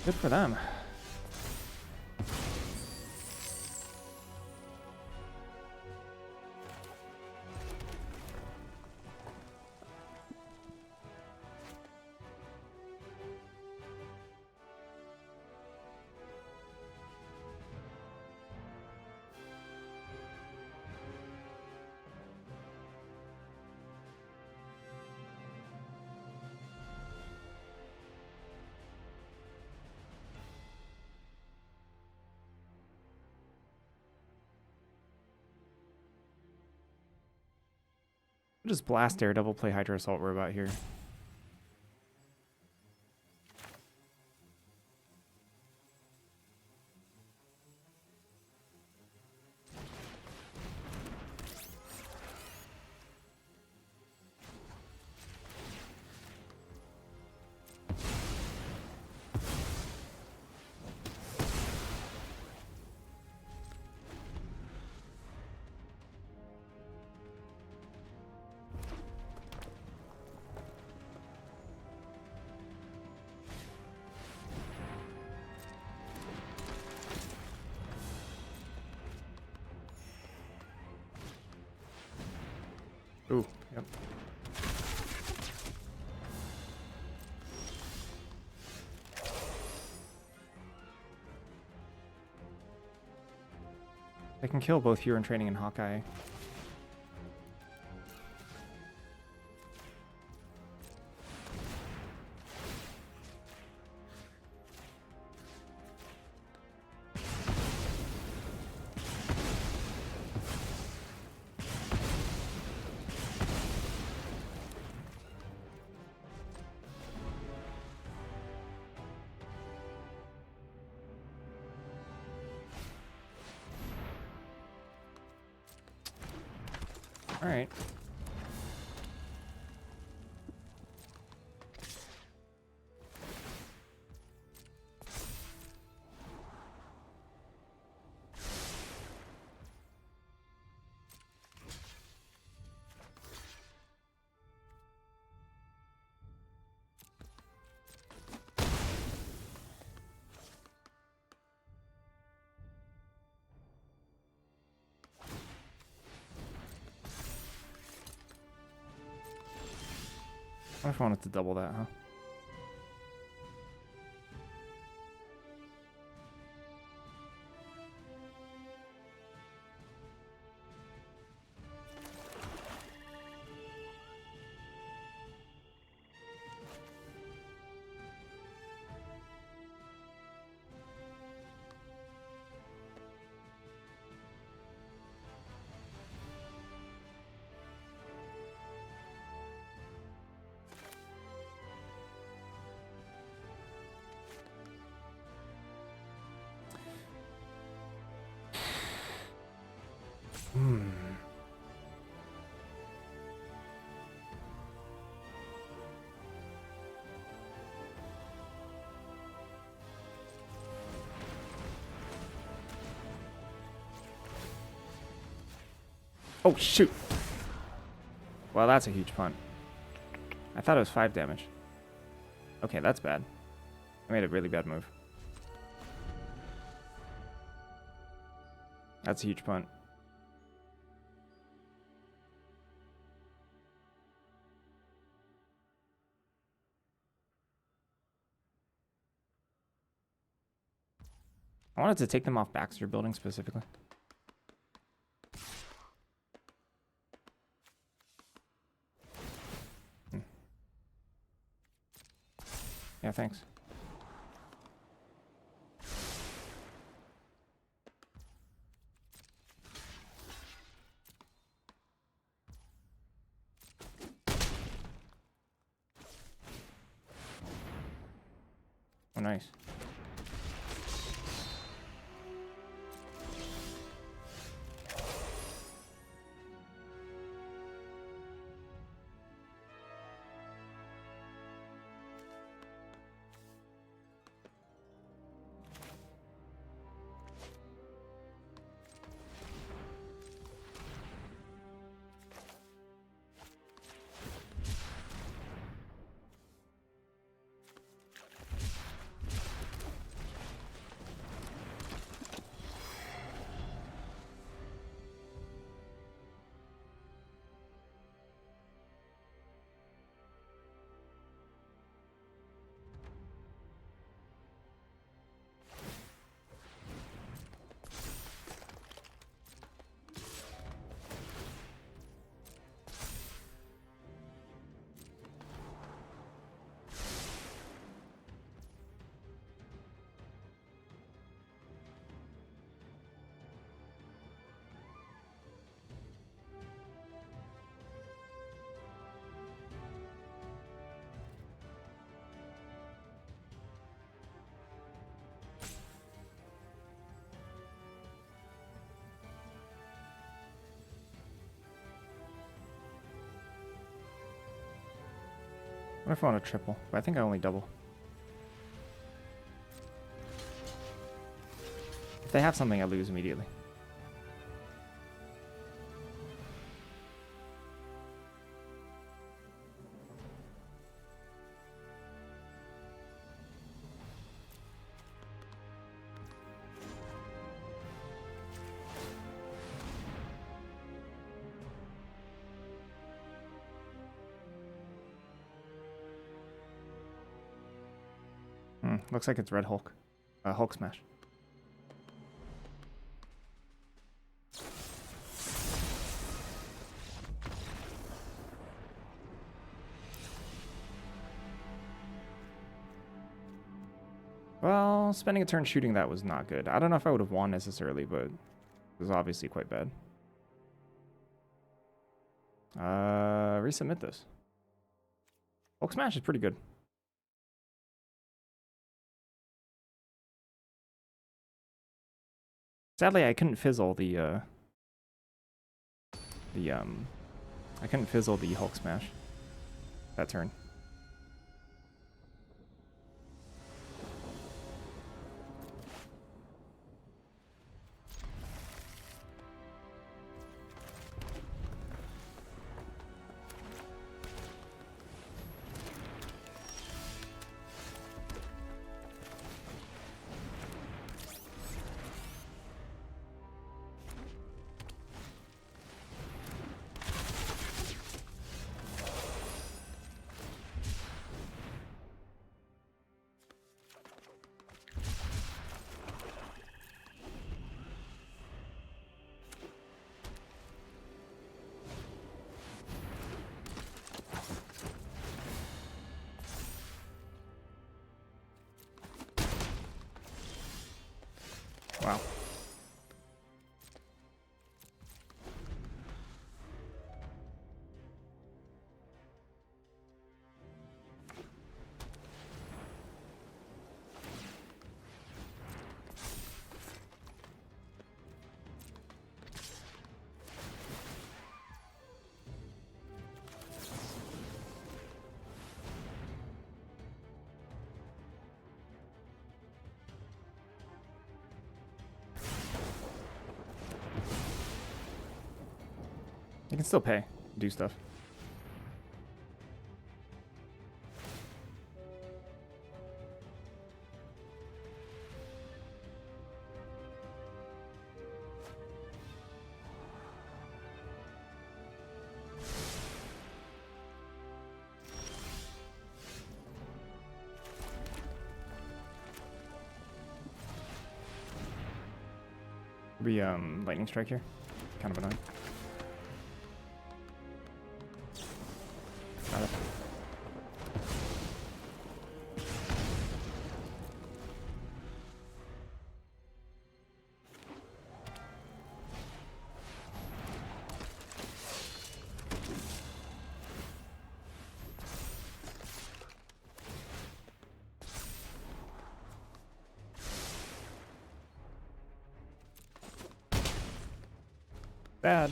[SPEAKER 1] Good for them. Just blast Daredevil, play Hydra Assault Robot here. Ooh, yep. They can kill both Hero and Training and Hawkeye. All right. What if I wanted to double that, huh? Hmm. Oh, shoot. Well, that's a huge punt. I thought it was 5 damage. Okay, that's bad. I made a really bad move. That's a huge punt. I wanted to take them off Baxter building specifically. Yeah, thanks. Oh, nice. What if I want a triple? But I think I only double. If they have something, I lose immediately. Looks like it's Red Hulk. Hulk Smash. Well, spending a turn shooting that was not good. I don't know if I would have won necessarily, but it was obviously quite bad. Resubmit this. Hulk Smash is pretty good. Sadly, I couldn't fizzle I couldn't fizzle the Hulk Smash that turn. Wow. You can still pay, do stuff. Be lightning strike here. Kind of annoying. Got it. Bad.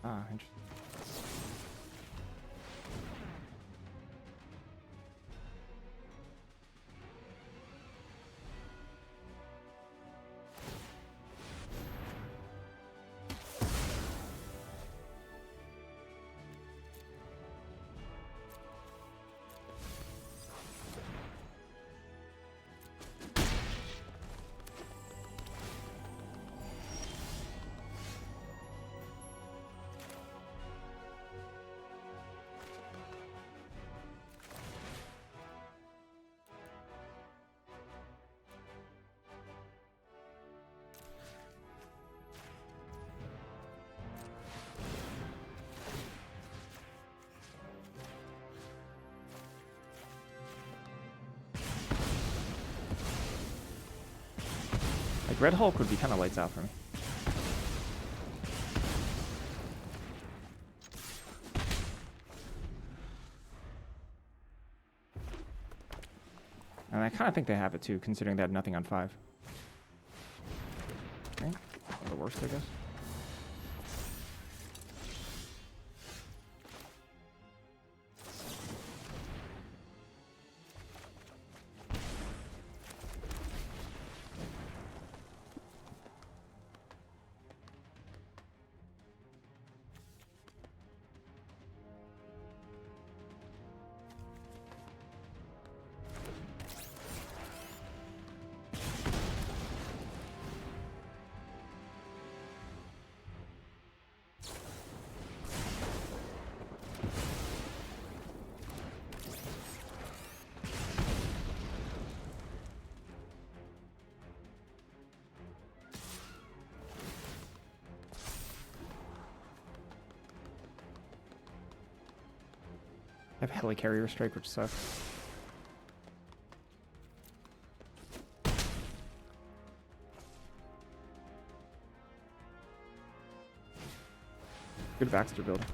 [SPEAKER 1] Ah, interesting. Like Red Hulk would be kind of lights out for me. And I kind of think they have it too, considering they had nothing on 5. Okay. The worst, I guess. I have helicarrier strike, which sucks. Good Baxter build.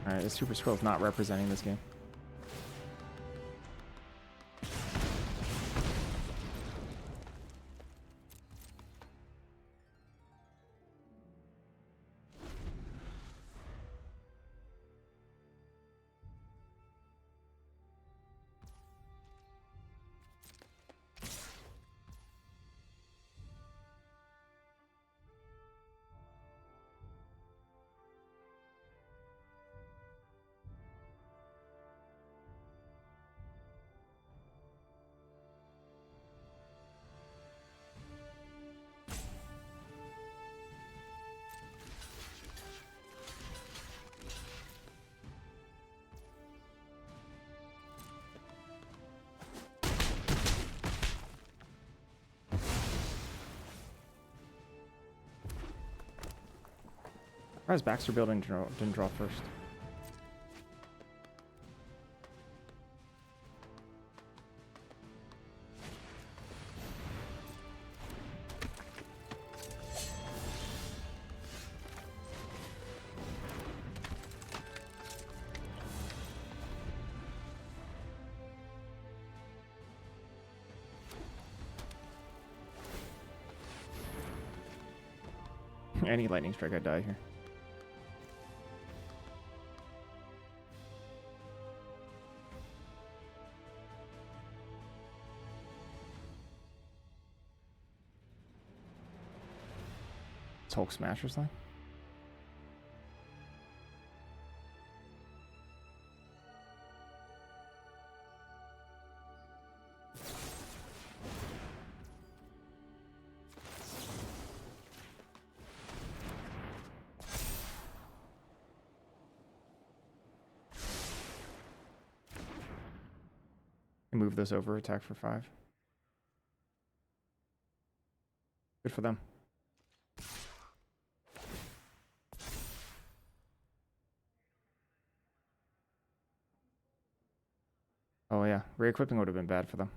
[SPEAKER 1] Alright, the Super Scroll is not representing this game. Why is Baxter building didn't draw first? Any lightning strike, I die here. Hulk Smash or something? Move this over, attack for 5. Good for them. Oh yeah, re-equipping would have been bad for them.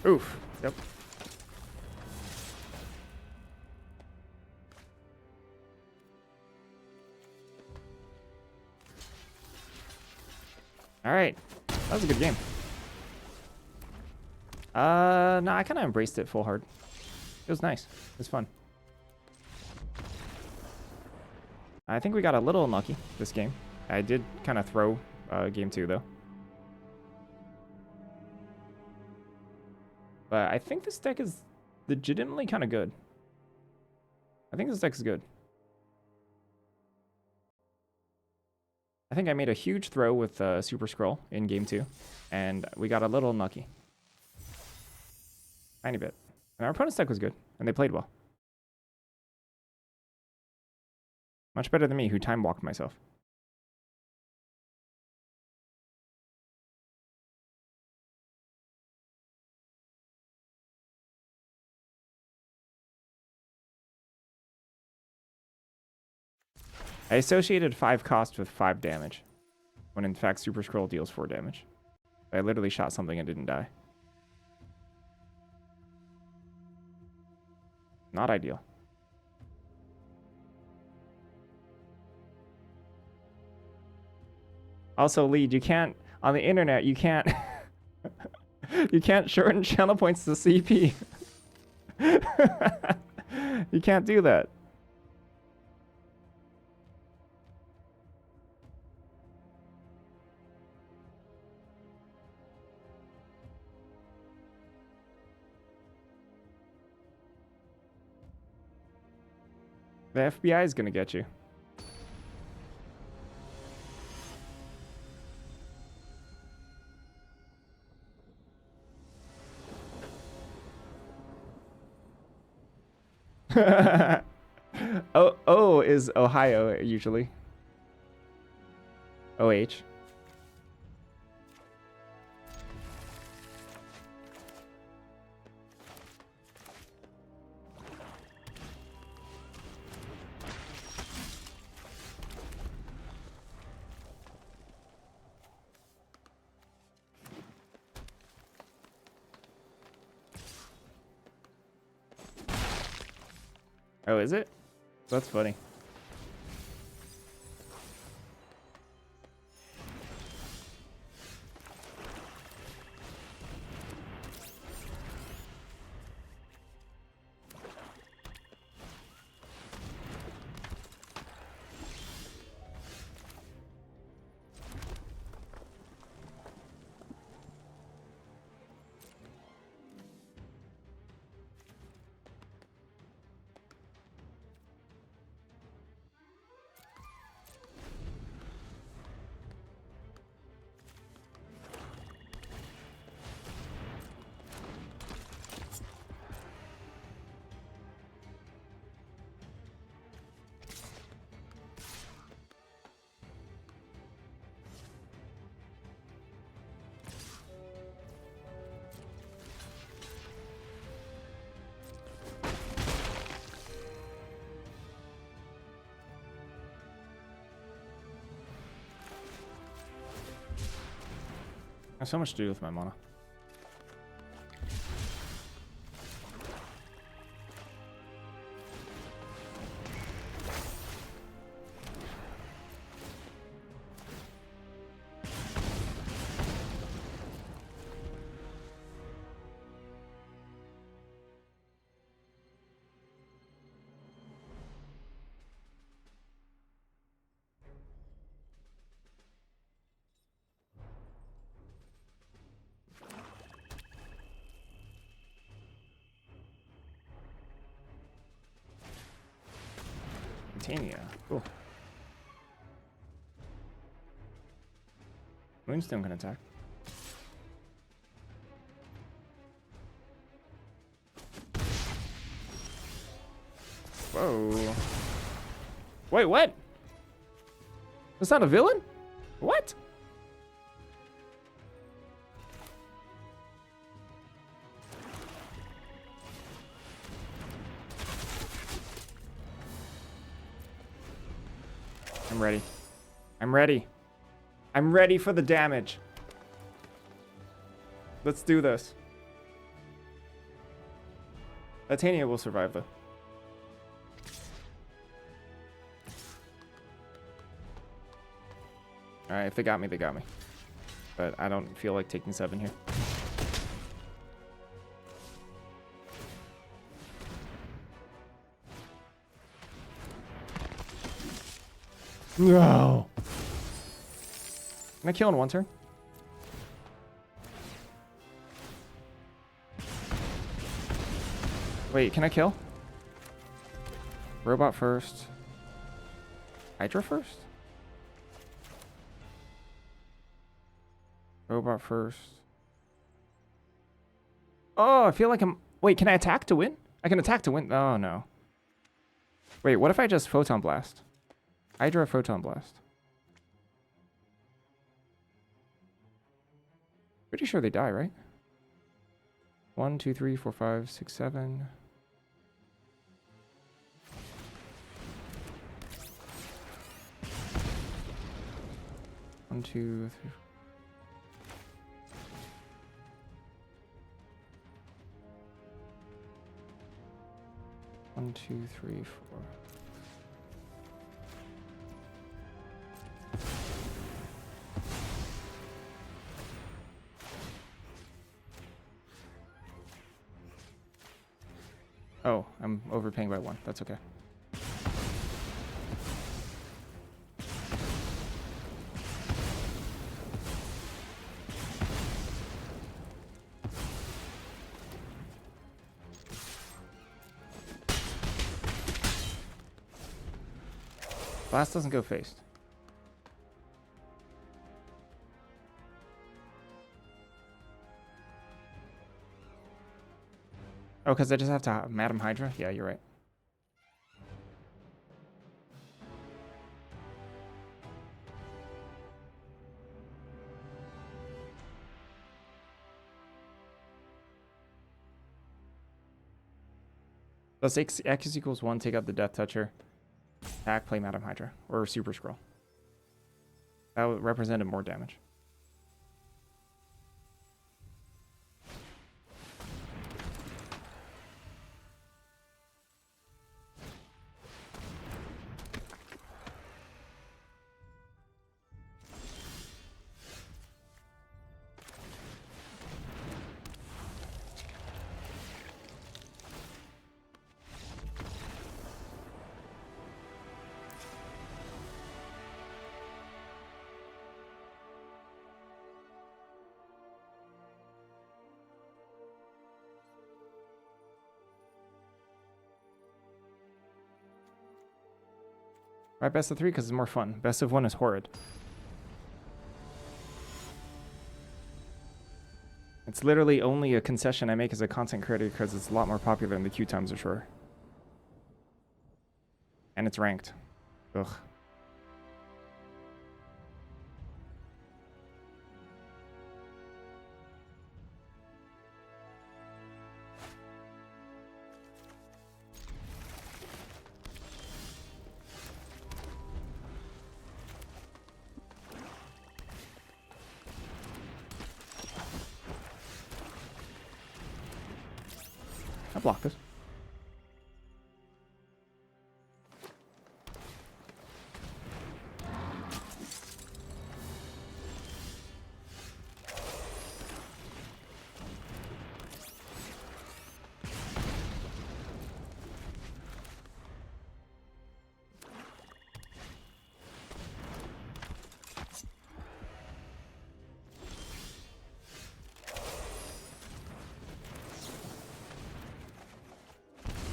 [SPEAKER 1] Oof. Yep. All right. That was a good game. No, I kind of embraced it full hard. It was nice. It was fun. I think we got a little unlucky this game. I did kind of throw game 2 though. But I think this deck is legitimately kind of good. I think this deck is good. I think I made a huge throw with Super Scroll in game 2, and we got a little unlucky. Tiny bit. And our opponent's deck was good, and they played well. Much better than me, who time walked myself. I associated 5 cost with 5 damage, when in fact Super Scroll deals 4 damage. I literally shot something and didn't die. Not ideal. Also, Lead, you can't, on the internet, you can't, you can't shorten channel points to CP. You can't do that. The FBI is gonna get you. O is Ohio usually. OH. Oh, is it? That's funny. I have so much to do with my mana. Titania. Cool. Moonstone can attack. Whoa. Wait, what? That's not a villain? What? I'm ready. I'm ready. I'm ready for the damage. Let's do this. Titania will survive though. Alright, if they got me, they got me. But I don't feel like taking 7 here. No. Can I kill in 1 turn? Wait, can I kill? Robot first. Hydra first? Robot first. Oh, I feel like I'm... Wait, can I attack to win? I can attack to win. Oh, no. Wait, what if I just Photon Blast? Hydra Photon Blast. Pretty sure they die, right? 1, 2, 3, 4, 5, 6, 7. One, 2, 3. 1, 2, 3, 4. Oh, I'm overpaying by 1. That's okay. Blast doesn't go faced. Oh, because I just have to Madam Hydra? Yeah, you're right. Plus X equals 1, take out the Death Toucher. Attack, play Madam Hydra. Or Super Scroll. That would represented more damage. Right, best of 3 because it's more fun. Best of 1 is horrid. It's literally only a concession I make as a content creator because it's a lot more popular and the queue times are shorter. And it's ranked. Ugh. I blocked it.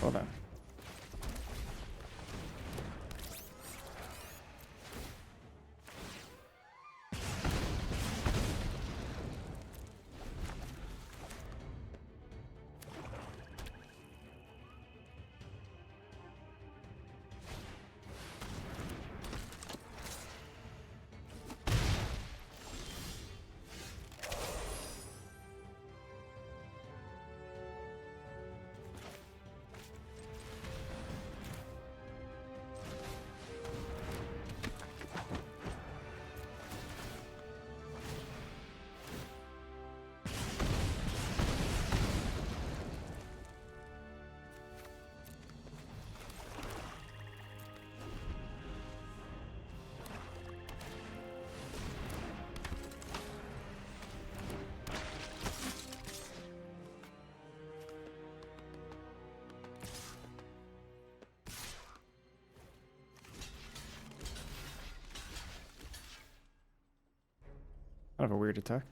[SPEAKER 1] Well done. Kind of a weird attack.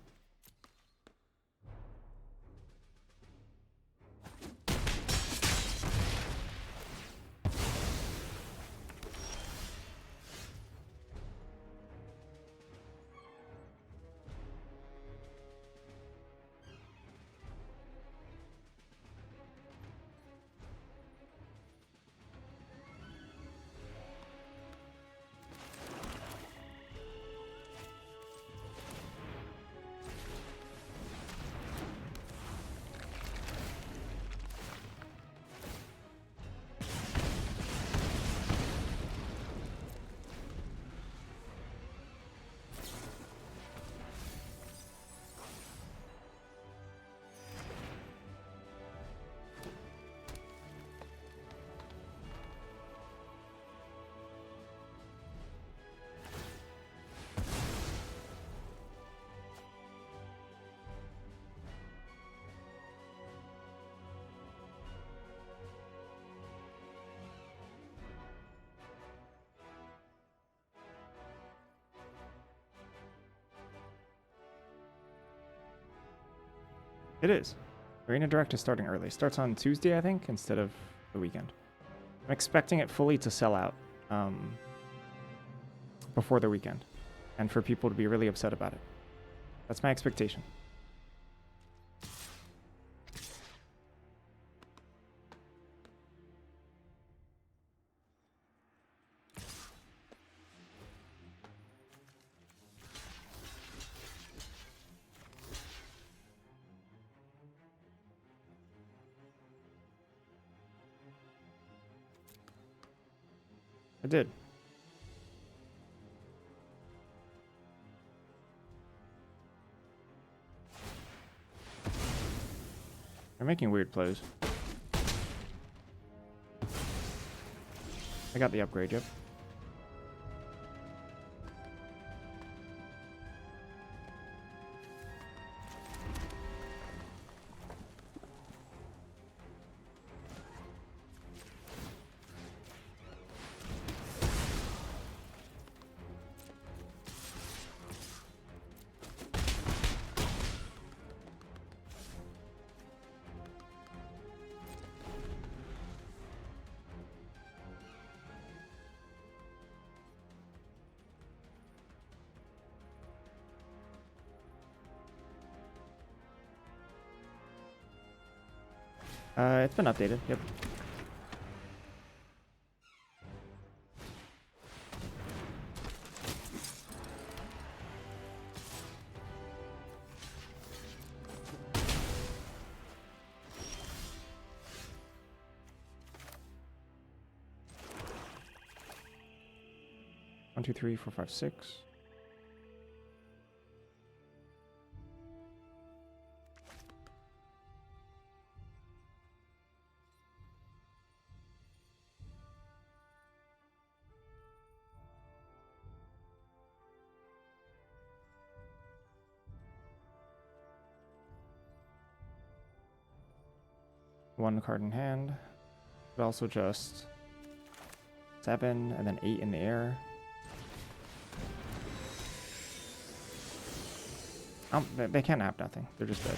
[SPEAKER 1] It is. Arena Direct is starting early. Starts on Tuesday, I think, instead of the weekend. I'm expecting it fully to sell out. before the weekend, and for people to be really upset about it. That's my expectation. I did. They're making weird plays. I got the upgrade, yep. It's been updated, yep. One, two, three, four, five, six. One card in hand, but also just 7 and then 8 in the air. They can't have nothing. They're just dead.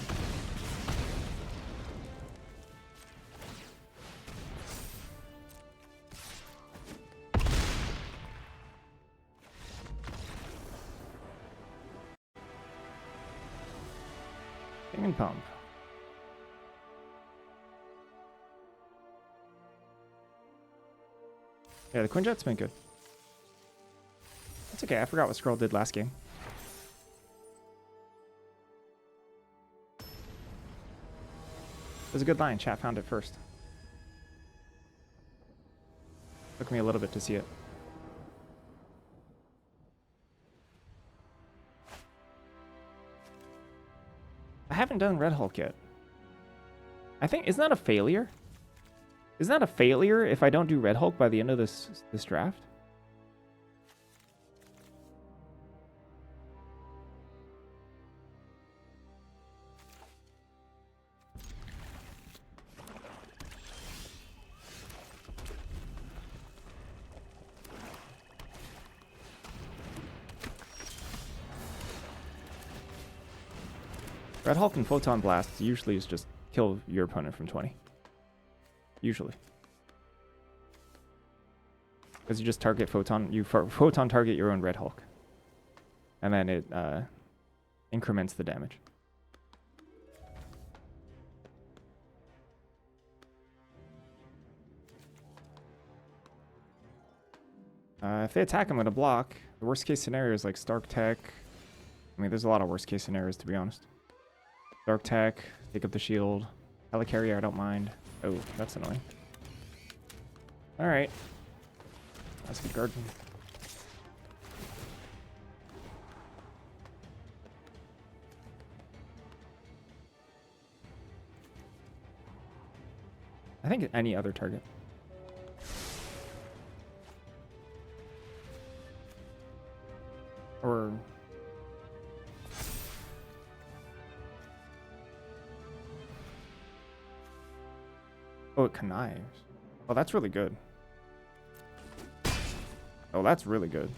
[SPEAKER 1] King and pump. Yeah, the Quinjet's been good. That's okay. I forgot what Skrull did last game. It was a good line. Chat found it first. Took me a little bit to see it. I haven't done Red Hulk yet. I think, isn't that a failure? Isn't that a failure if I don't do Red Hulk by the end of this draft? Red Hulk and Photon Blast usually is just kill your opponent from 20. Usually. Because you just target Photon, Photon target your own Red Hulk. And then it increments the damage. If they attack, I'm going to block. The worst case scenario is like Stark Tech. I mean, there's a lot of worst case scenarios, to be honest. Dark Tech, take up the shield. Helicarrier, I don't mind. Oh, that's annoying. Alright. That's a good garden. I think any other target. Or... oh, it connives. Oh, that's really good. Oh, that's really good.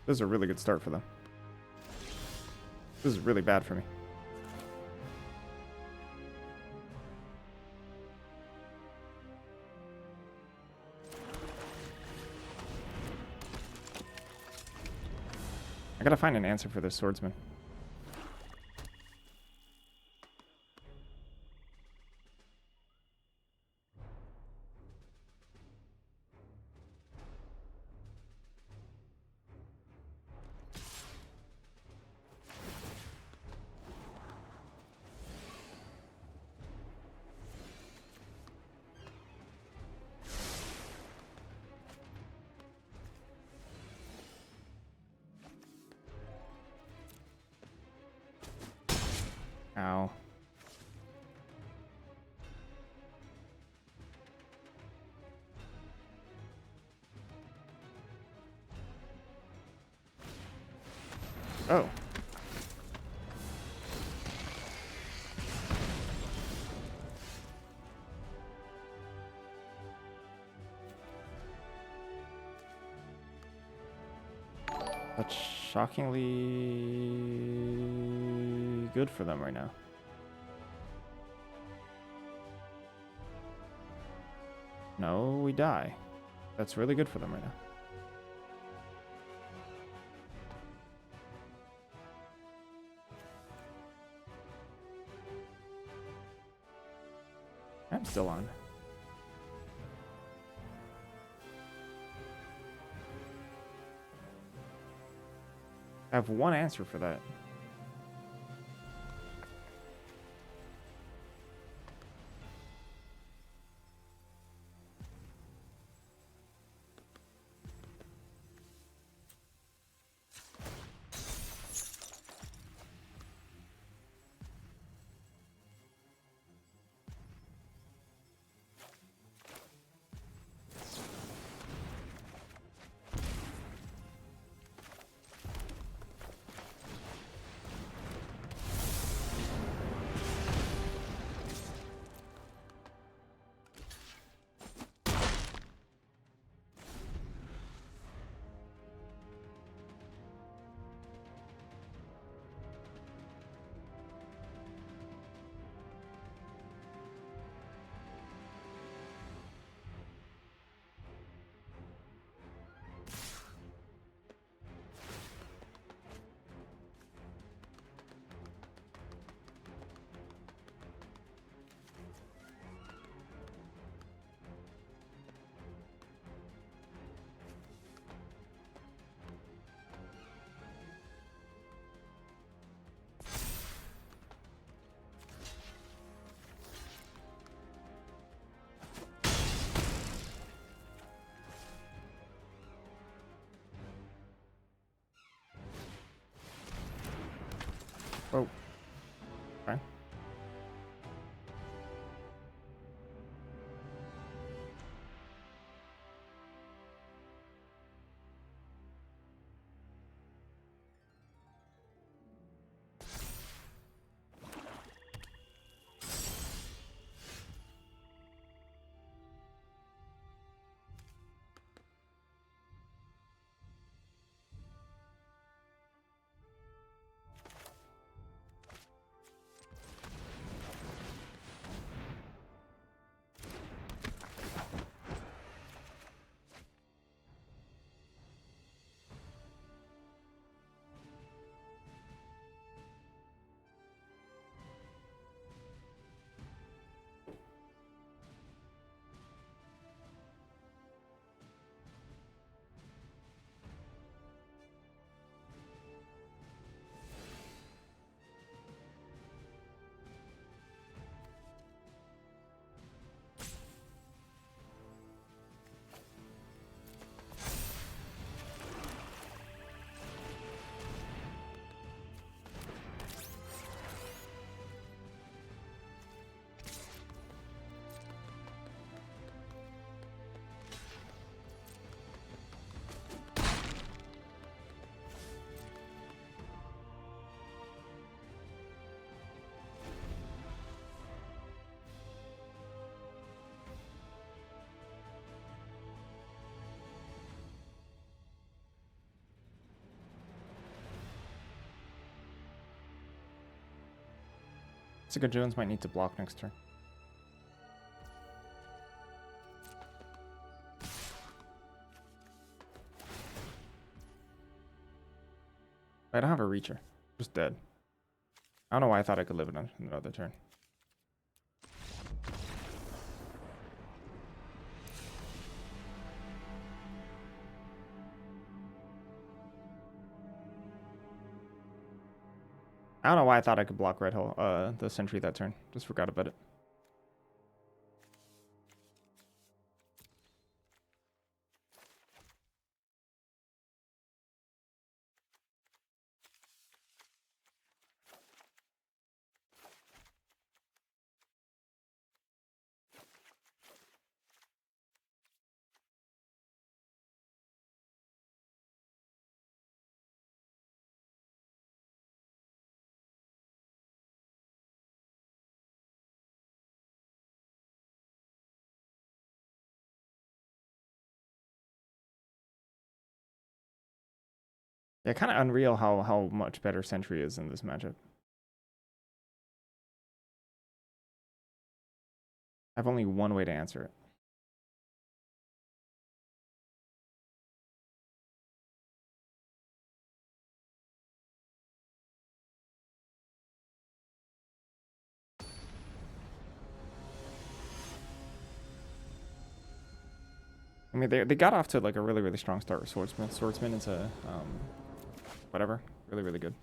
[SPEAKER 1] This is a really good start for them. This is really bad for me. I gotta find an answer for this swordsman. Ow. Oh. That's shockingly good for them right now. No, we die. That's really good for them right now. I'm still on. I have one answer for that. Oh. Okay. Jessica Jones might need to block next turn. I don't have a reacher. Just dead. I don't know why I thought I could live it on another turn. I don't know why I thought I could block red hole, the sentry that turn. Just forgot about it. Yeah, kind of unreal how much better sentry is in this matchup. I have only one way to answer it. I mean, they got off to like a really strong start with Swordsman. Swordsman is a whatever, really good.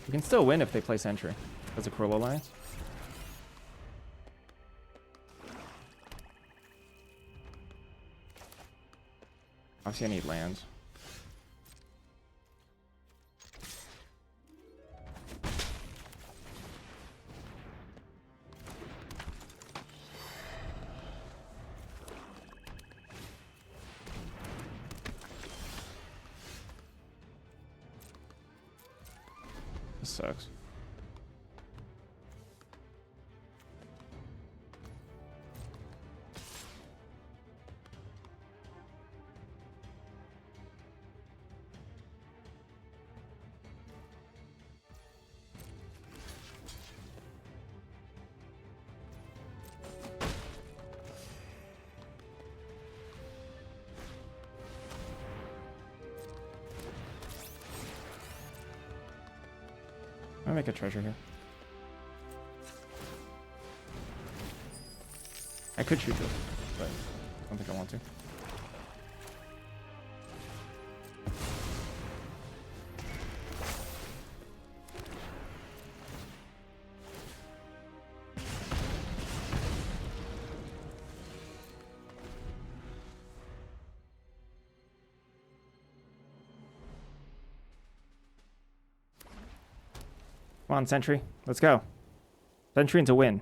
[SPEAKER 1] We can still win if they play sentry as a Cruel Alliance. Obviously, I need lands. This sucks. I'm gonna make a treasure here. I could shoot this, but I don't think I want to. Come on, Sentry. Let's go. Sentry into win.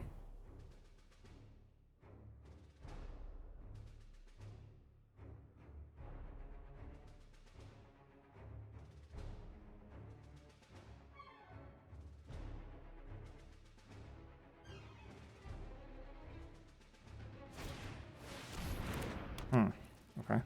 [SPEAKER 1] Okay.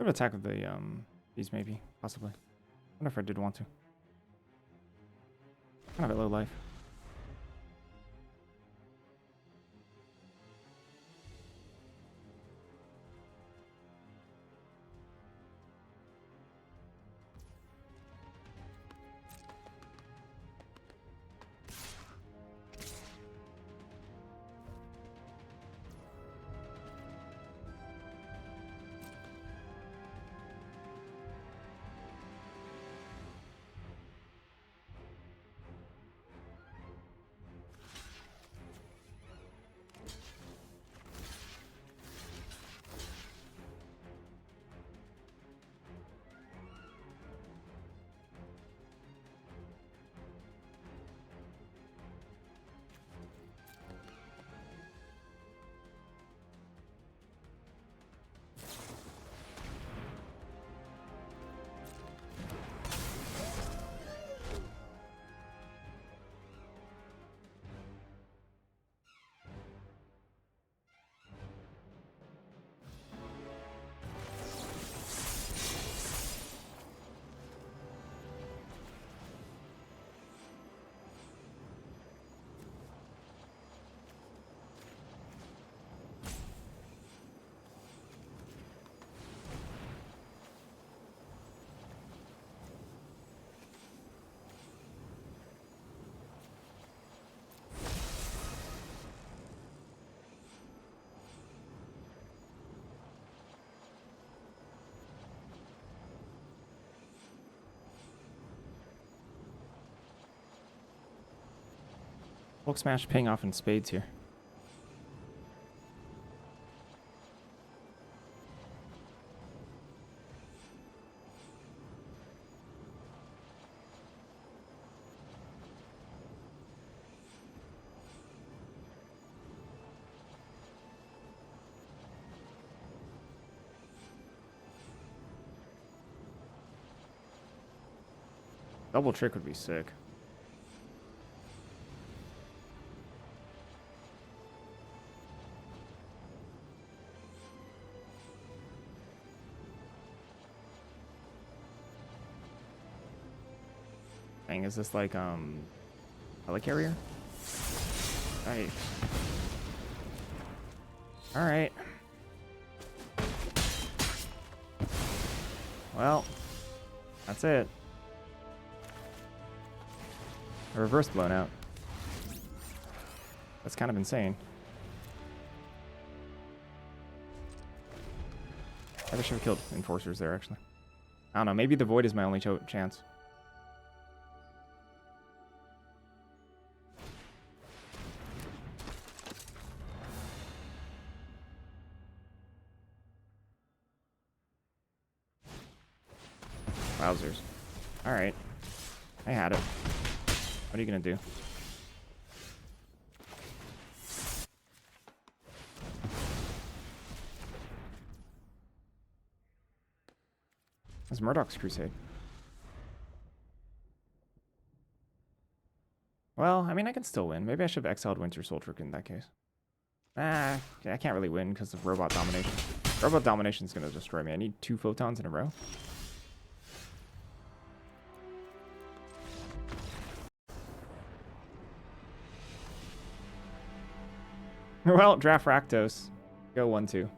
[SPEAKER 1] Could attack with the these maybe, possibly. I wonder if I did want to. Kind of at low life. Hulk Smash paying off in spades here. Double trick would be sick. Dang, is this like helicarrier? Right. Alright. Well, that's it. A reverse blown out. That's kind of insane. I should have killed enforcers there, actually. I don't know. Maybe the void is my only chance. Wowzers. Alright. I had it. What are you gonna do? That's Murdoch's Crusade. Well, I mean, I can still win. Maybe I should have exiled Winter Soldier in that case. I can't really win because of Robot Domination. Robot Domination is going to destroy me. I need 2 photons in a row. Well, draft Rakdos. Go 1-2.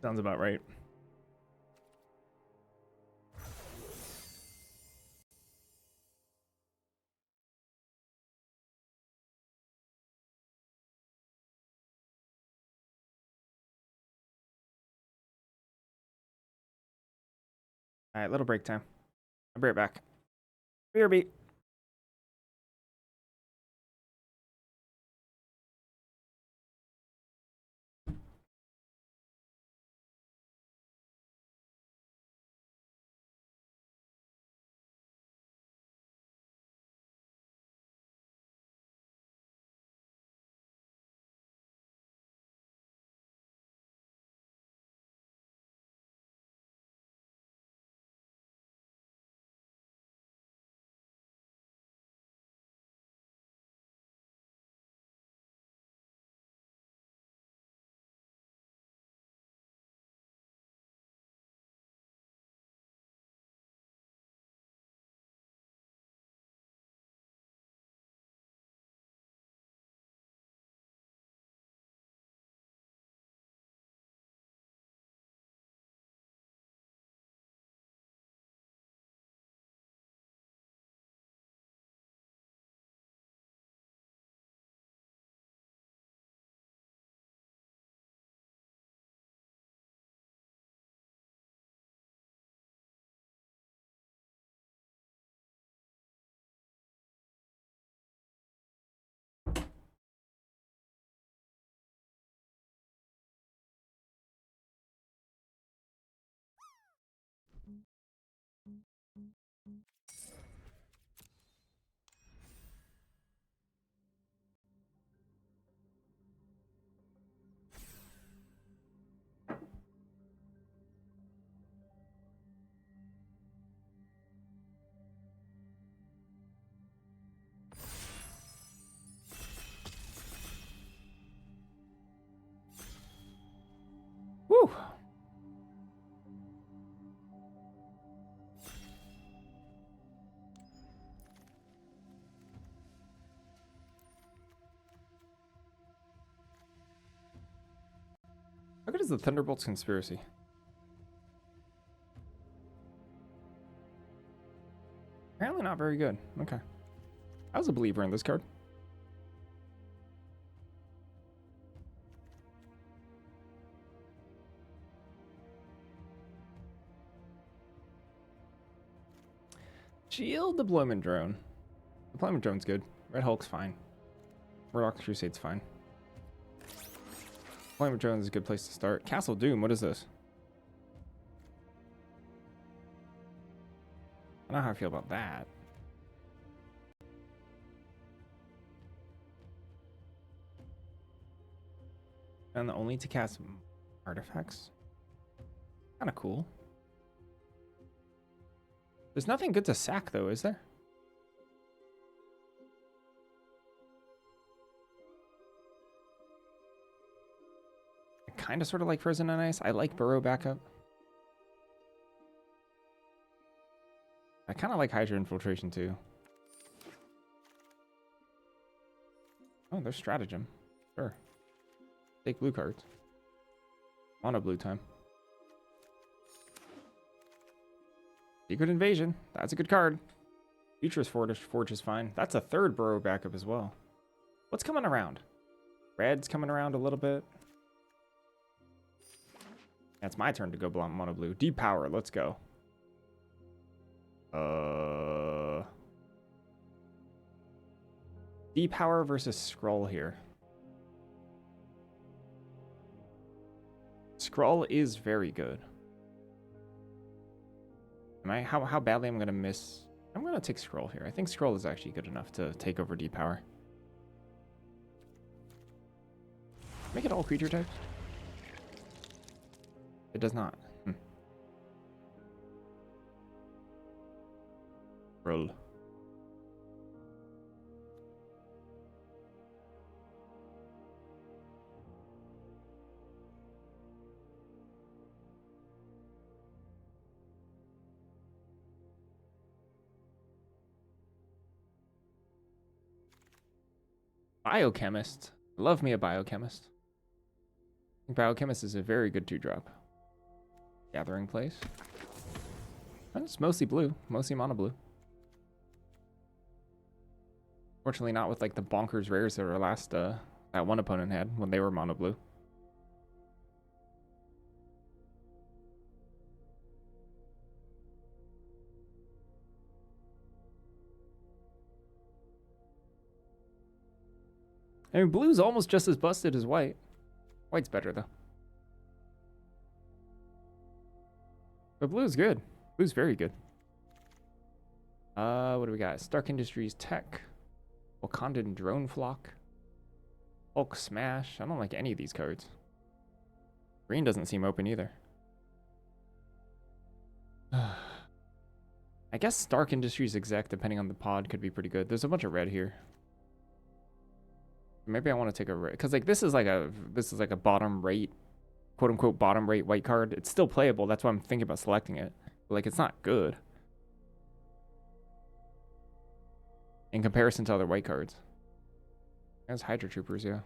[SPEAKER 1] Sounds about right. All right, little break time. I'll be right back. BRB. Woo! How good is the Thunderbolt's Conspiracy? Apparently not very good. Okay. I was a believer in this card. Shield Deployment Drone. Deployment Drone's good. Red Hulk's fine. Murdoch Crusade's fine. Deployment Drone is a good place to start. Castle Doom, what is this? I don't know how I feel about that. And only to cast artifacts? Kind of cool. There's nothing good to sack though, is there? I kind of sort of like Frozen on Ice. I like Burrow backup. I kind of like Hydra Infiltration too. Oh, there's Stratagem. Sure. Take blue cards. Mono blue time. Secret Invasion. That's a good card. Futurist Forge is fine. That's a third Burrow backup as well. What's coming around? Red's coming around a little bit. Yeah, it's my turn to go mono blue. Deep Power. Let's go. Deep Power versus Skrull here. Skrull is very good. How badly I'm gonna miss? I'm gonna take Skrull here. I think Skrull is actually good enough to take over Deep Power. Make it all creature types. It does not. Roll. Biochemist. Love me a Biochemist. I think Biochemist is a very good 2-drop. Gathering Place. And it's mostly blue. Mostly mono blue. Fortunately not with like the bonkers rares that our last that one opponent had when they were mono blue. I mean, blue's almost just as busted as white. White's better, though. But blue's good. Blue's very good. What do we got? Stark Industries Tech. Wakandan Drone Flock. Hulk Smash. I don't like any of these cards. Green doesn't seem open either. I guess Stark Industries Exec, depending on the pod, could be pretty good. There's a bunch of red here. Maybe I want to take a red, because like this is like a bottom rate, quote unquote bottom rate white card. It's still playable. That's why I'm thinking about selecting it. But like it's not good in comparison to other white cards. There's Hydra Troopers, yeah.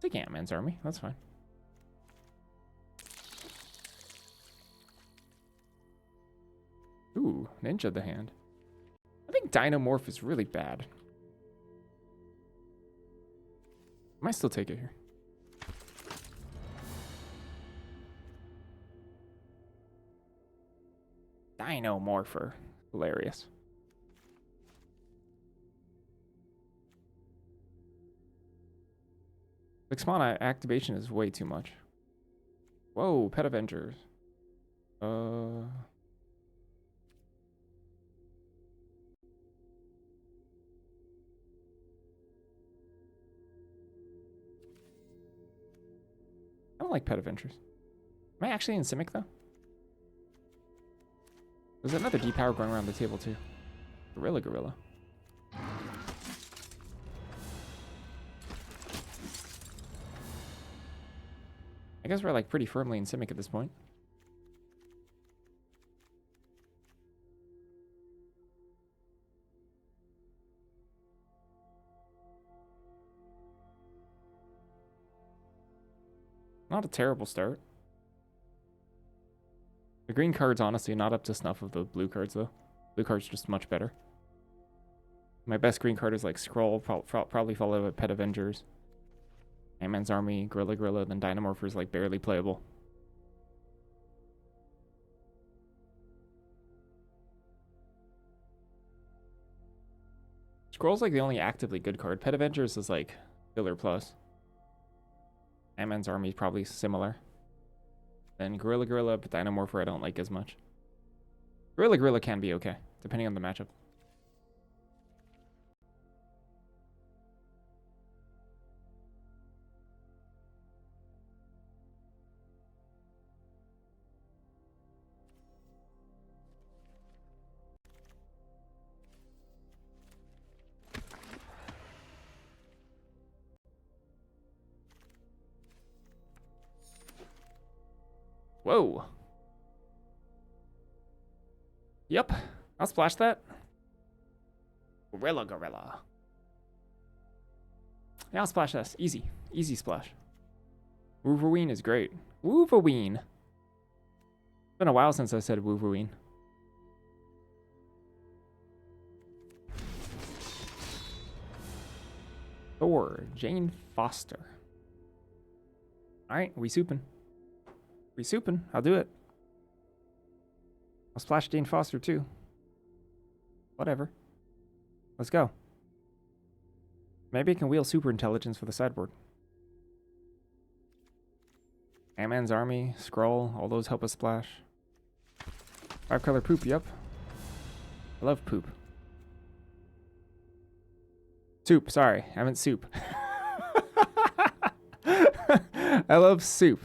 [SPEAKER 1] Take Ant-Man's army. That's fine. Ooh, Ninja the hand. I think Dinomorph is really bad. I might still take it here. Dinomorpher. Hilarious. Like Smana activation is way too much. Whoa, Pet Avengers. Uh... I don't like Pet Avengers. Am I actually in Simic, though? There's another D-Power going around the table, too. Gorilla. I guess we're, like, pretty firmly in Simic at this point. Not a terrible start. The green card's honestly not up to snuff of the blue cards, though. Blue card's just much better. My best green card is like Scroll, probably followed by Pet Avengers. Ant-Man's Army, Gorilla, then Dynamorpher's like barely playable. Scroll's like the only actively good card. Pet Avengers is like filler plus. Ant-Man's Army is probably similar. Then Gorilla, but Dynamorpher I don't like as much. Gorilla can be okay, depending on the matchup. Whoa. Yep. I'll splash that. Gorilla. Yeah, I'll splash this. Easy. Easy splash. Wolverine is great. Wolverine. It's been a while since I said Wolverine. Thor. Jane Foster. Alright, we soupin'. I'll do it. I'll splash Jane Foster too. Whatever. Let's go. Maybe I can wheel super intelligence for the sideboard. Ant-Man's Army, Scroll, all those help us splash. 5-color poop, yep. I love poop. Soup, sorry. I meant soup. I love soup.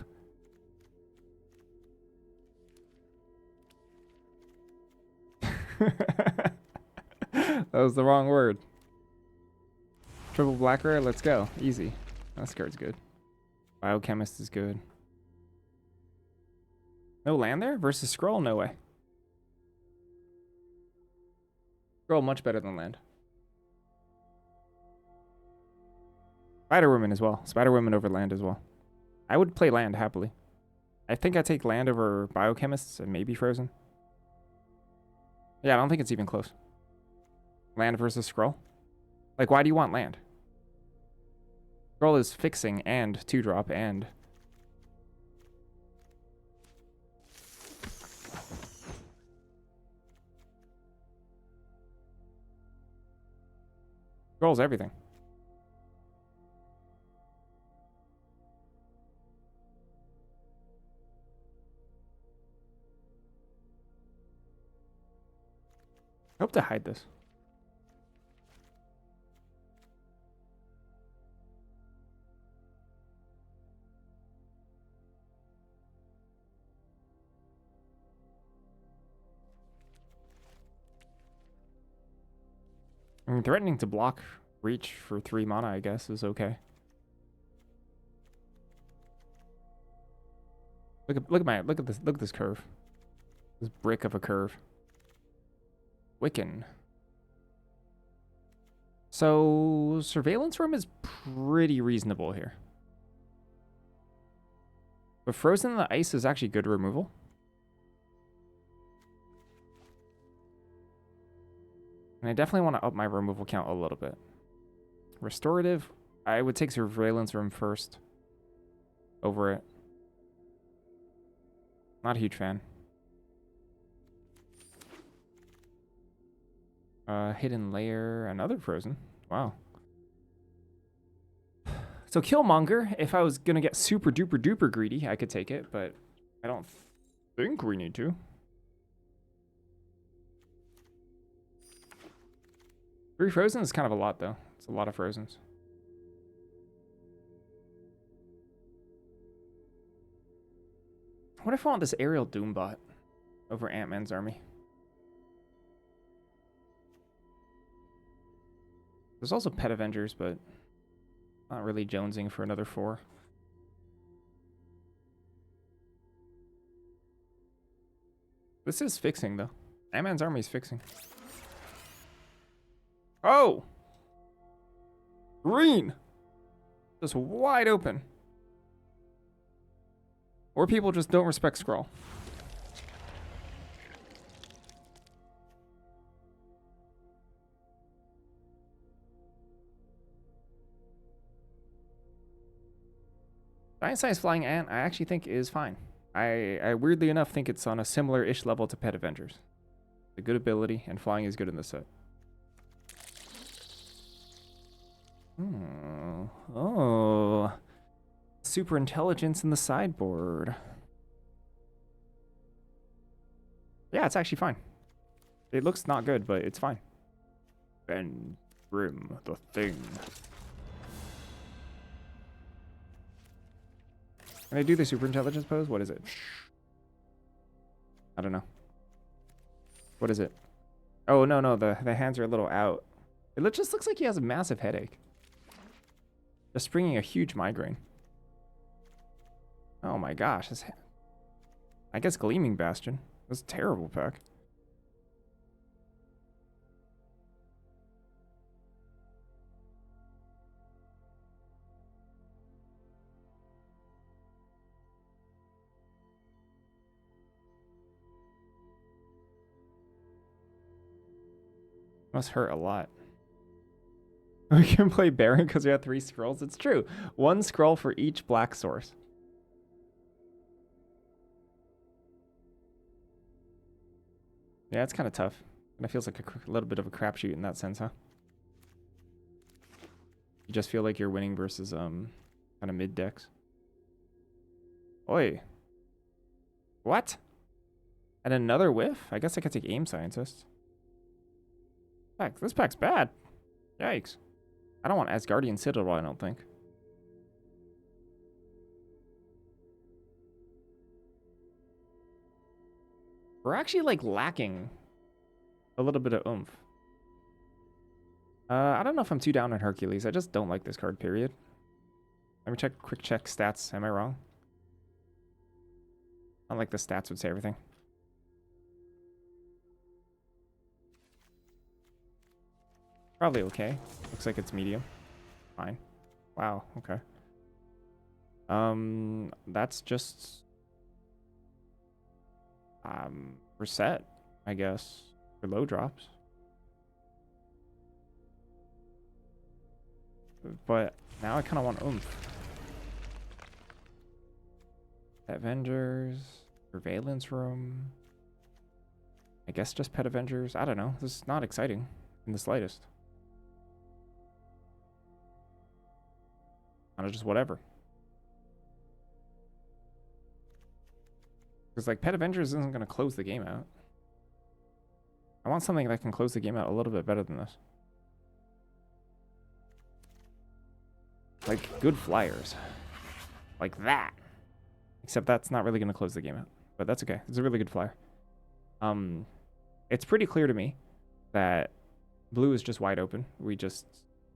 [SPEAKER 1] That was the wrong word. Triple black rare, let's go. Easy. That card's good. Biochemist is good. No land there? Versus Scroll? No way. Scroll much better than land. Spider-Woman as well. Spider-Woman over land as well. I would play land happily. I think I take land over Biochemists and maybe Frozen. Yeah, I don't think it's even close. Land versus Scroll? Like, why do you want land? Scroll is fixing and 2-drop and... Scroll's everything. I hope to hide this. I mean, threatening to block Reach for 3 mana, I guess, is okay. Look at this curve. This brick of a curve. Wiccan. So Surveillance Room is pretty reasonable here. But Frozen in the Ice is actually good removal. And I definitely want to up my removal count a little bit. Restorative, I would take Surveillance Room first over it. Not a huge fan. Hidden Layer, another Frozen. Wow. So Killmonger, if I was gonna get super duper duper greedy, I could take it, but I don't think we need to. 3 frozen is kind of a lot, though. It's a lot of frozens. What if I want this aerial Doombot over Ant-Man's army? There's also Pet Avengers, but not really jonesing for another 4. This is fixing, though. Ant-Man's army is fixing. Oh! Green! Just wide open. Or people just don't respect Skrull. Giant Size Flying Ant, I actually think is fine. I weirdly enough think it's on a similar-ish level to Pet Avengers. A good ability, and flying is good in this set. Oh. Super intelligence in the sideboard. Yeah, it's actually fine. It looks not good, but it's fine. Ben Grimm, the Thing. Can I do the super intelligence pose? What is it? I don't know. What is it? Oh, no, the hands are a little out. It just looks like he has a massive headache. Just bringing a huge migraine. Oh my gosh. I guess Gleaming Bastion. That's a terrible pack. Must hurt a lot. We can play Baron because we have 3 scrolls. It's true. 1 scroll for each black source. Yeah, it's kind of tough. And it feels like a little bit of a crapshoot in that sense, huh? You just feel like you're winning versus kind of mid decks. Oi. What? And another whiff? I guess I could take Aim Scientist. This pack's bad. Yikes. I don't want Asgardian Citadel, I don't think. We're actually, like, lacking a little bit of oomph. I don't know if I'm too down on Hercules. I just don't like this card, period. Let me quick check stats. Am I wrong? I don't like the stats would say everything. Probably okay. Looks like it's medium. Fine. Wow, okay. That's just reset, I guess, for low drops. But now I kind of want oomph. Avengers, Surveillance Room. I guess just Pet Avengers. I don't know. This is not exciting in the slightest. Kind of just whatever. Because, like, Pet Avengers isn't going to close the game out. I want something that can close the game out a little bit better than this. Like, good flyers. Like that. Except that's not really going to close the game out. But that's okay. It's a really good flyer. It's pretty clear to me that blue is just wide open. We just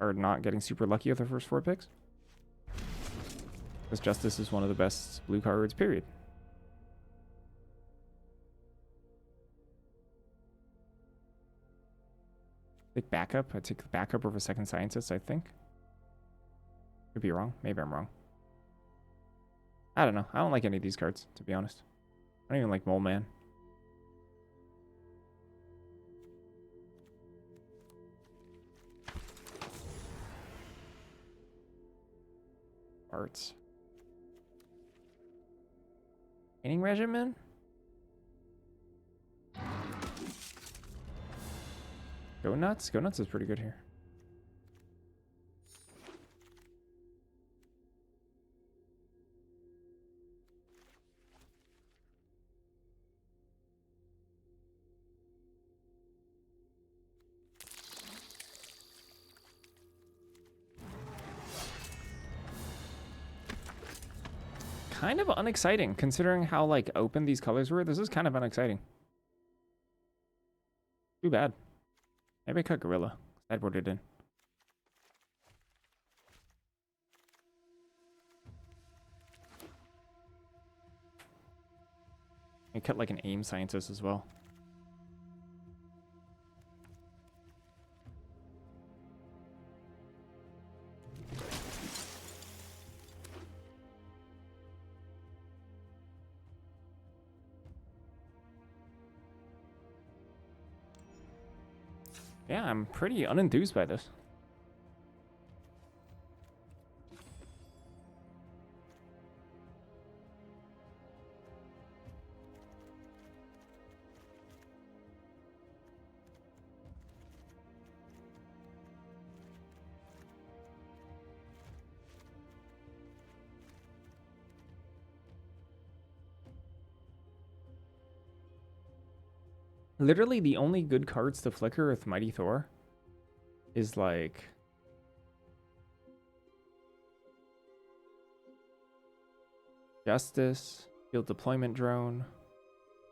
[SPEAKER 1] are not getting super lucky with the first 4 picks. Because Justice is one of the best blue cards, period. Take backup. I take backup over Second Scientist, I think. Could be wrong. Maybe I'm wrong. I don't know. I don't like any of these cards, to be honest. I don't even like Mole Man. Arts. Training Regimen? Go Nuts? Go Nuts is pretty good here. kind of unexciting considering how like open these colors were. This is kind of unexciting. Too bad. Maybe I cut Gorilla. Sideboard it in. I cut like an aim scientist as well. Yeah, I'm pretty unenthused by this. Literally the only good cards to flicker with Mighty Thor is like Justice, Field Deployment Drone,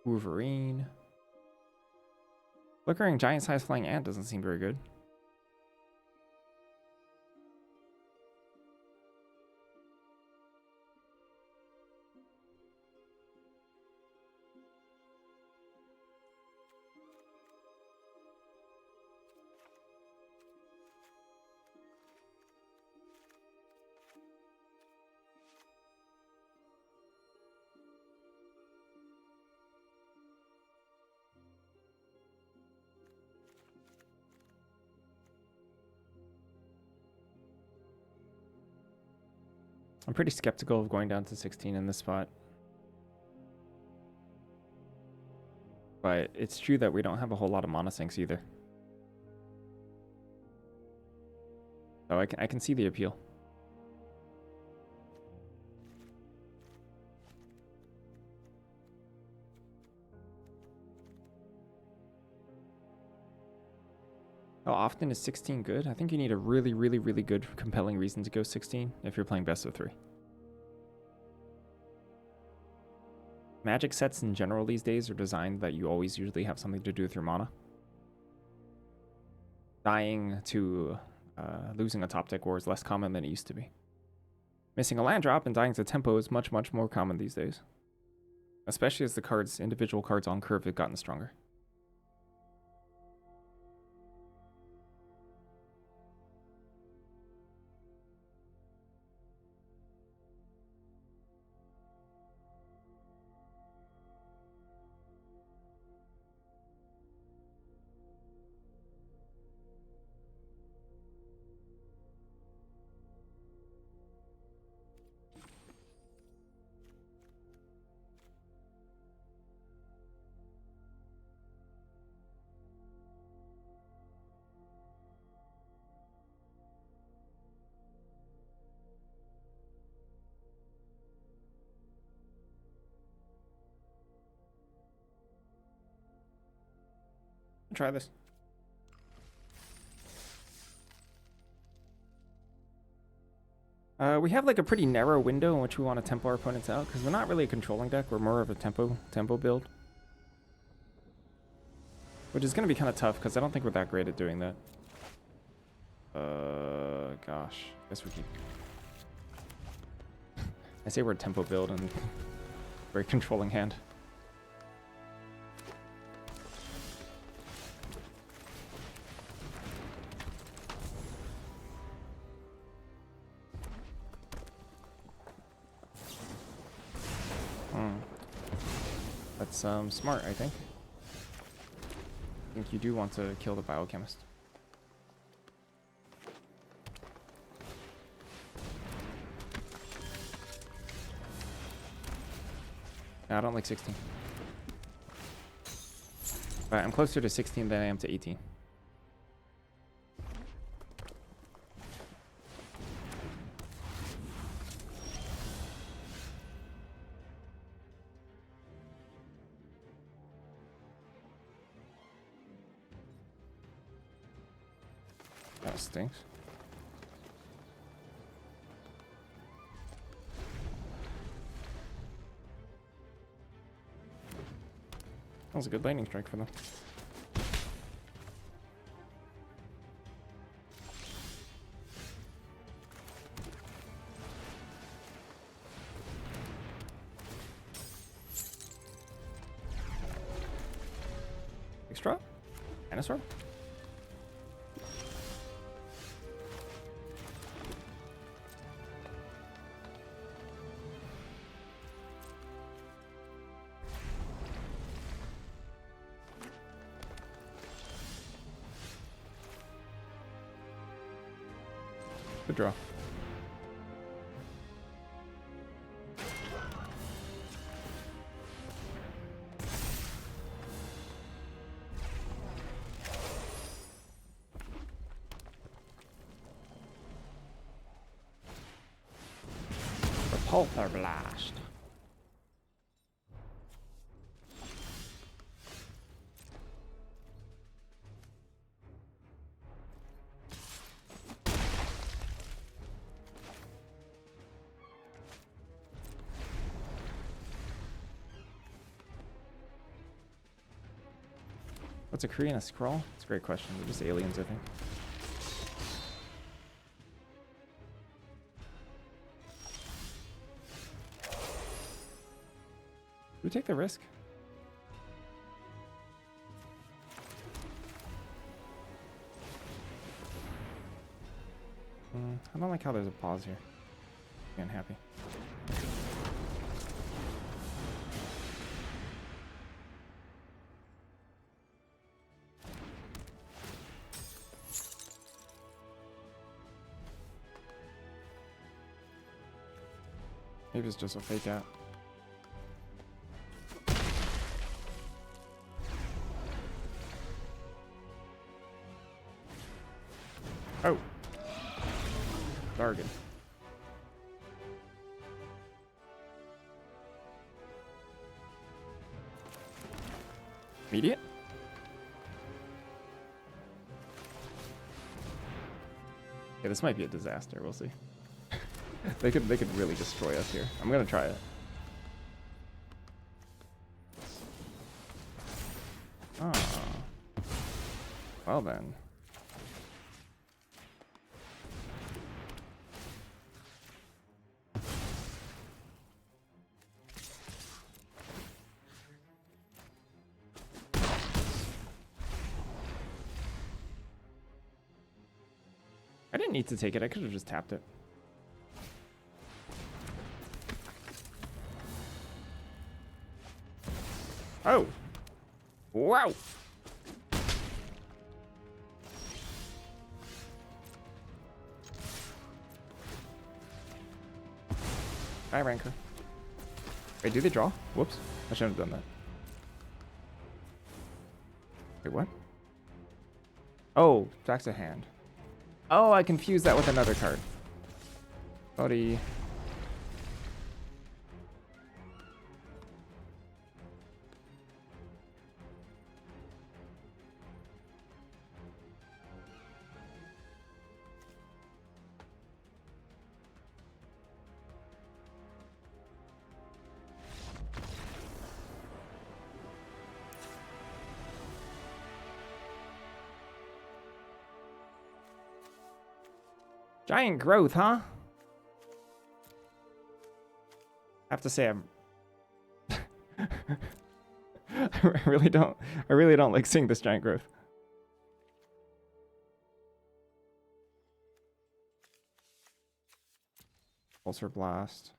[SPEAKER 1] Wolverine. Flickering giant-sized flying ant doesn't seem very good. I'm pretty skeptical of going down to 16 in this spot. But it's true that we don't have a whole lot of mana sinks either. So I can see the appeal. How often is 16 good? I think you need a really, really, really good, compelling reason to go 16 if you're playing best of 3. Magic sets in general these days are designed that you always usually have something to do with your mana. Dying to losing a top deck war is less common than it used to be. Missing a land drop and dying to tempo is much, much more common these days. Especially as the cards, individual cards on curve have gotten stronger. Try this. We have like a pretty narrow window in which we want to tempo our opponents out because we're not really a controlling deck. We're more of a tempo build, which is going to be kind of tough because I don't think we're that great at doing that. Gosh, guess we keep. I say we're a tempo build and very controlling hand. That's smart, I think. I think you do want to kill the biochemist. I don't like 16. But I'm closer to 16 than I am to 18. That stinks. That was a good lightning strike for them. Extra? Dinosaur? Good draw. Repulsor Blast. What's a Kree and a Skrull? It's a great question. They're just aliens, I think. Do we take the risk? I don't like how there's a pause here. I'm unhappy. Maybe it's just a fake out. Oh. Bargain. Immediate? Yeah, this might be a disaster. We'll see. They could really destroy us here. I'm gonna try it. Ah. Well then. I didn't need to take it. I could have just tapped it. Oh. Wow. Bye, Rancor. Wait, do they draw? Whoops. I shouldn't have done that. Wait, what? Oh, that's a hand. Oh, I confused that with another card. Buddy. Giant growth, huh? I have to say I'm I really don't like seeing this giant growth. Pulsar Blast.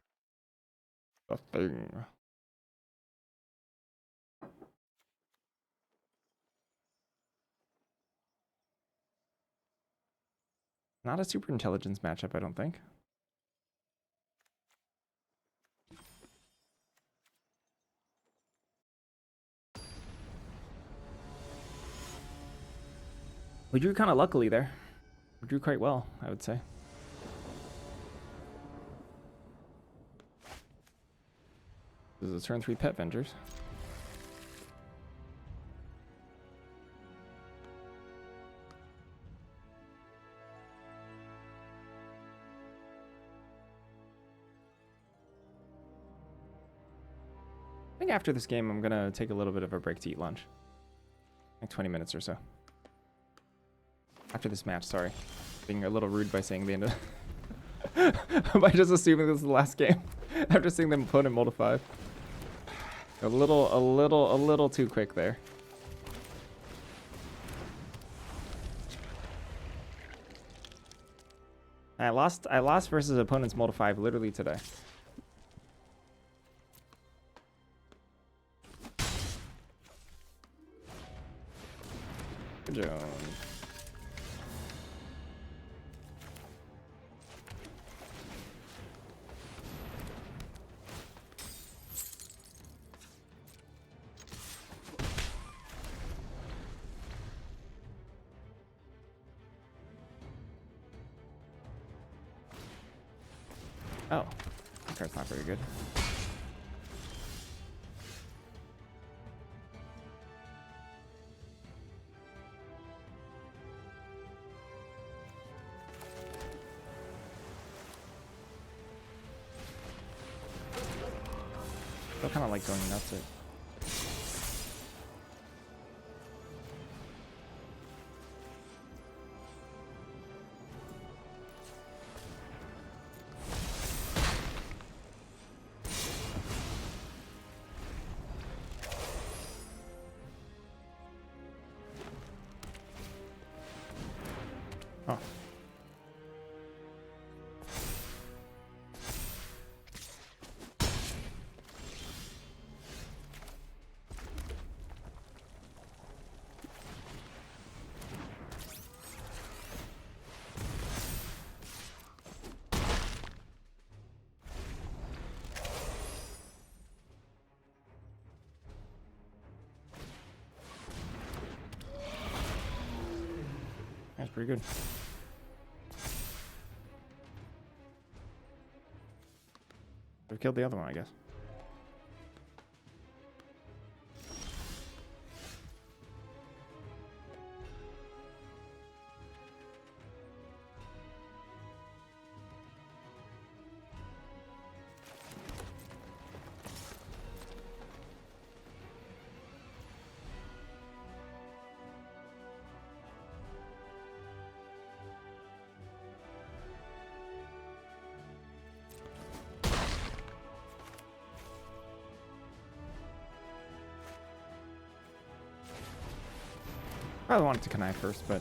[SPEAKER 1] The thing. Not a super intelligence matchup, I don't think. We drew kind of luckily there. We drew quite well, I would say. This is a turn 3 Pet Vengers. I think after this game, I'm gonna take a little bit of a break to eat lunch. Like 20 minutes or so. After this match, sorry. Being a little rude by saying the end of... by just assuming this is the last game. After seeing them put in Mold 5. A little too quick there. I lost versus opponents Mold 5 literally today. Good job. Oh, that card's not very good. I kind of like going nuts it. Oh. That's pretty good. We've killed the other one, I guess. Probably wanted to connive first, but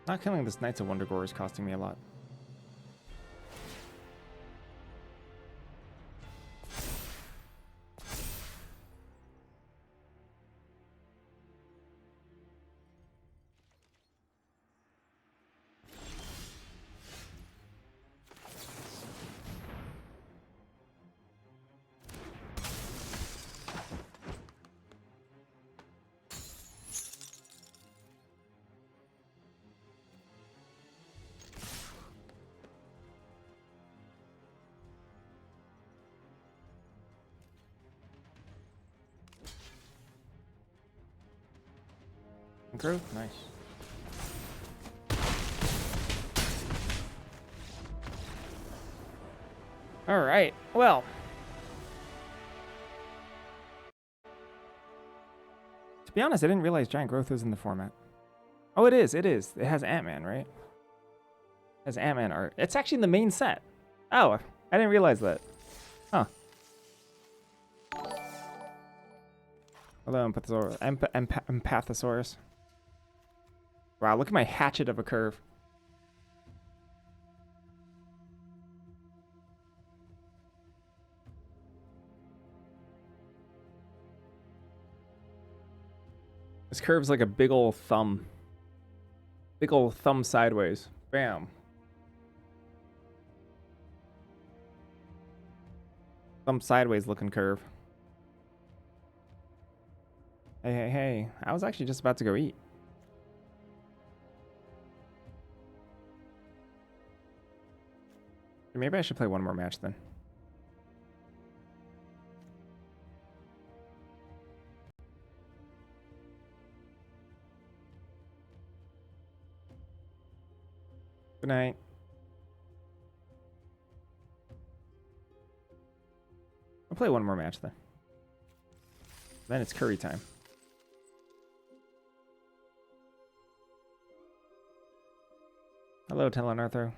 [SPEAKER 1] not killing this Knights of Wundagore is costing me a lot. Growth, nice. All right, well. To be honest, I didn't realize Giant Growth was in the format. Oh, it is, it is. It has Ant-Man, right? It has Ant-Man art. It's actually in the main set. Oh, I didn't realize that. Huh. Hello, Empathosaurus. Wow, look at my hatchet of a curve. This curve's like a big ol' thumb. Big ol' thumb sideways. Bam. Thumb sideways looking curve. Hey, hey, hey. I was actually just about to go eat. Maybe I should play one more match then. Good night. I'll play one more match then. Then it's curry time. Hello, Talon Arthur.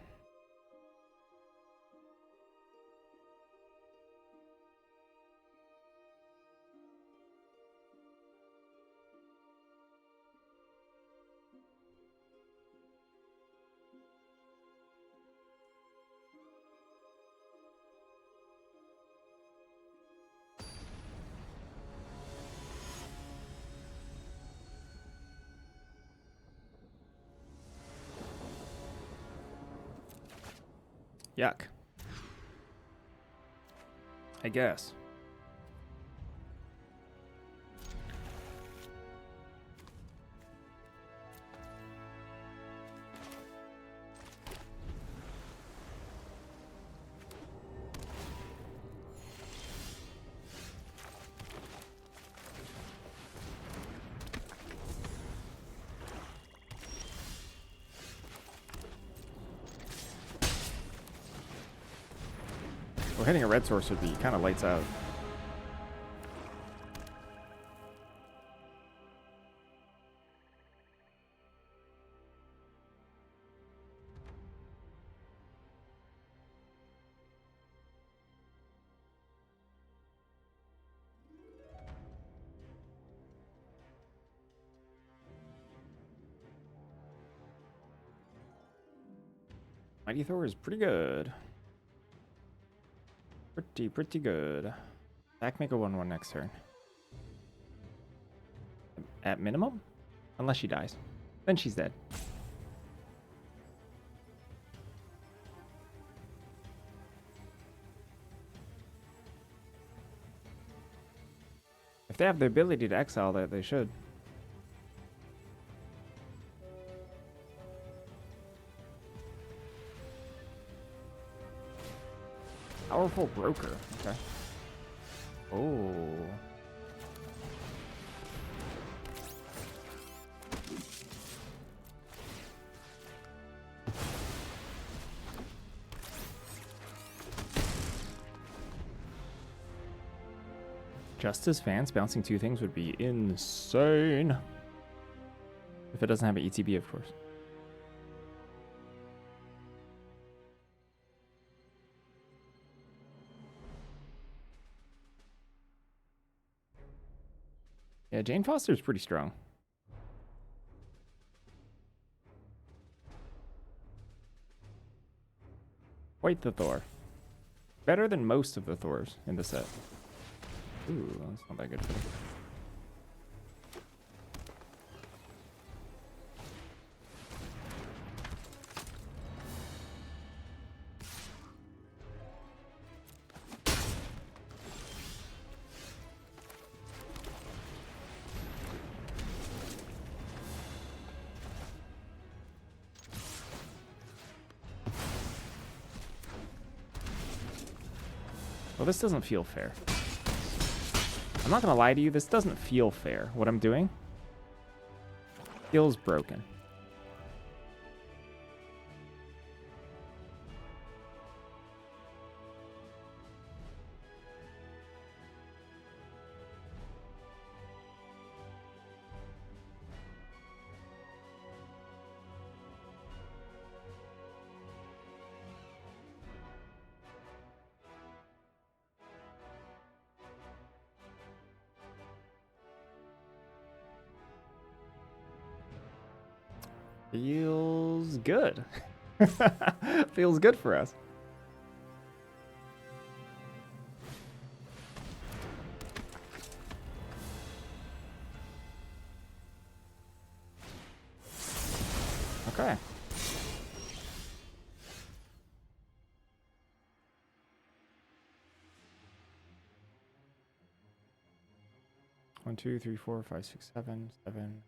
[SPEAKER 1] Yuck. I guess. Well, hitting a red source would be kind of lights out. Mighty Thor is pretty good. Pretty good. Back make a 1/1 next turn. At minimum? Unless she dies. Then she's dead. If they have the ability to exile that, they should. Powerful broker. Okay. Oh. Justice Vance bouncing 2 things would be insane. If it doesn't have an ETB, of course. Yeah, Jane Foster's pretty strong. Quite the Thor. Better than most of the Thors in the set. Ooh, that's not that good for me. Well, this doesn't feel fair. I'm not gonna lie to you, this doesn't feel fair. What I'm doing feels broken. Feels good. Feels good for us. Okay. One, two, three, four, five, six, seven, seven.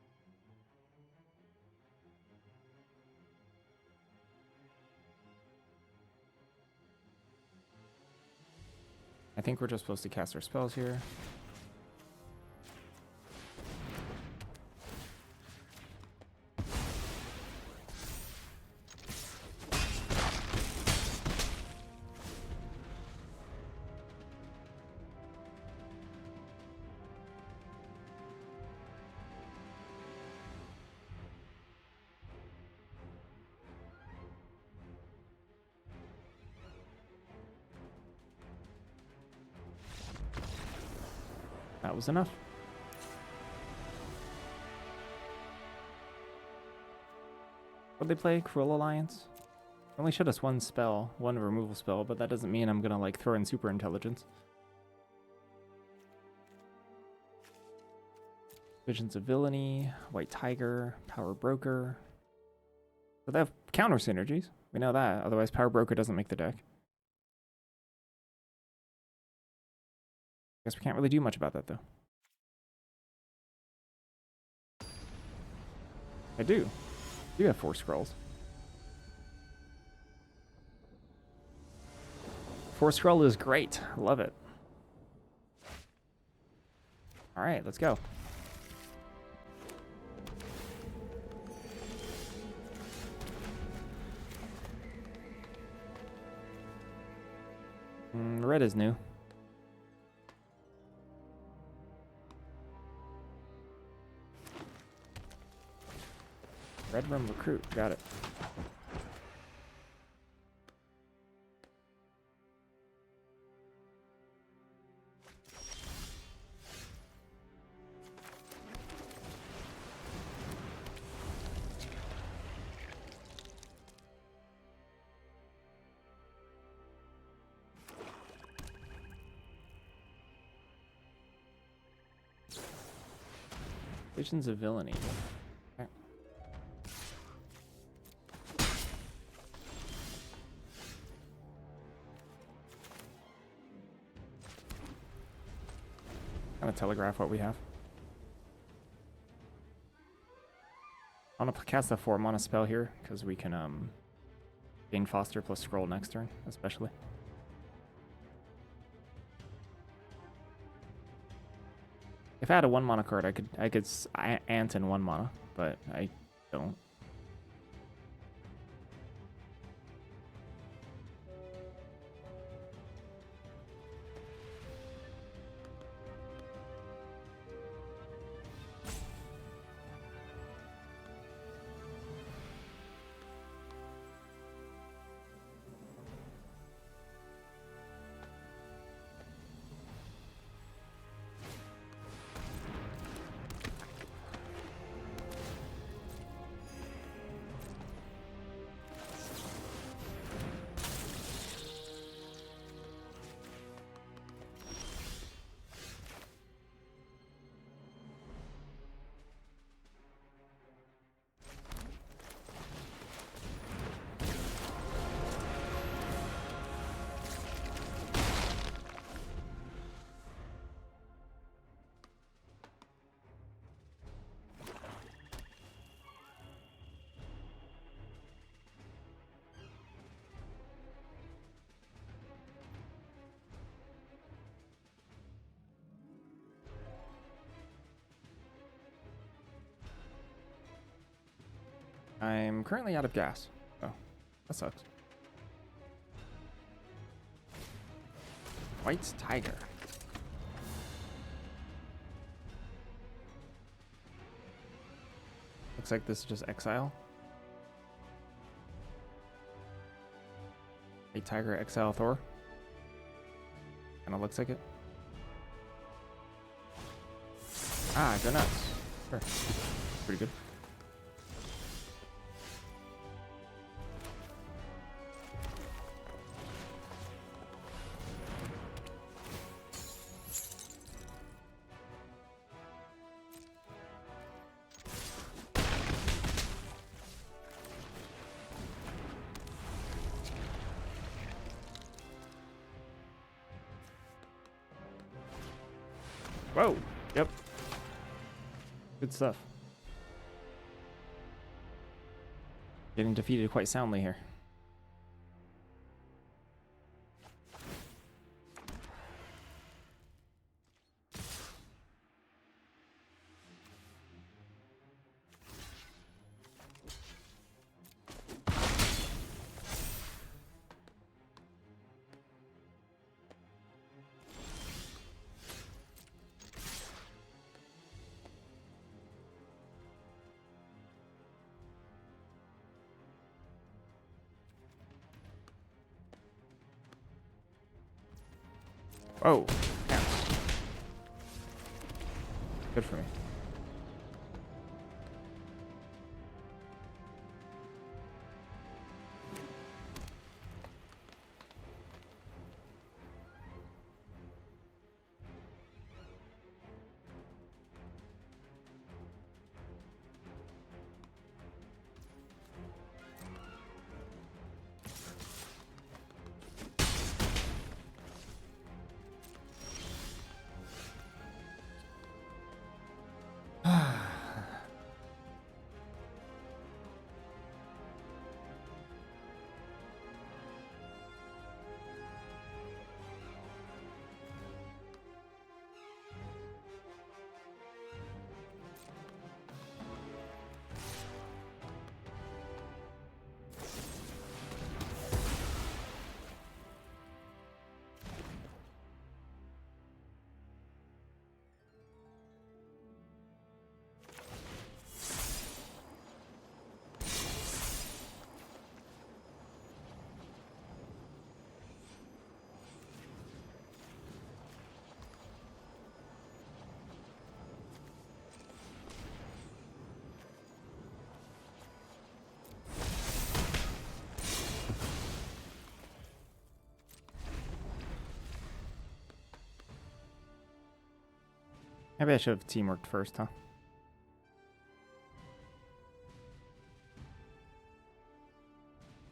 [SPEAKER 1] I think we're just supposed to cast our spells here. That was enough. What'd they play? Cruel Alliance? Only showed us one spell, one removal spell, but that doesn't mean I'm gonna like throw in super intelligence. Visions of Villainy, White Tiger, Power Broker. So they have counter synergies. We know that. Otherwise, Power Broker doesn't make the deck. Guess we can't really do much about that though. I do. You have 4 scrolls. 4 scroll is great. Love it. All right, let's go. Red is new. Red Room Recruit, got it. Visions of Villainy. Okay. Kind of telegraph what we have. I'm gonna cast a 4-mana spell here because we can gain Foster plus scroll next turn, especially. If I had a 1-mana card, I could ant in 1 mana, but I don't. I'm currently out of gas. Oh, that sucks. White Tiger. Looks like this is just exile. White Tiger, exile Thor. Kinda looks like it. Ah, go nuts. Sure. Pretty good. Whoa. Yep. Good stuff. Getting defeated quite soundly here. Oh, yeah. Good for me. Maybe I should have teamworked first, huh?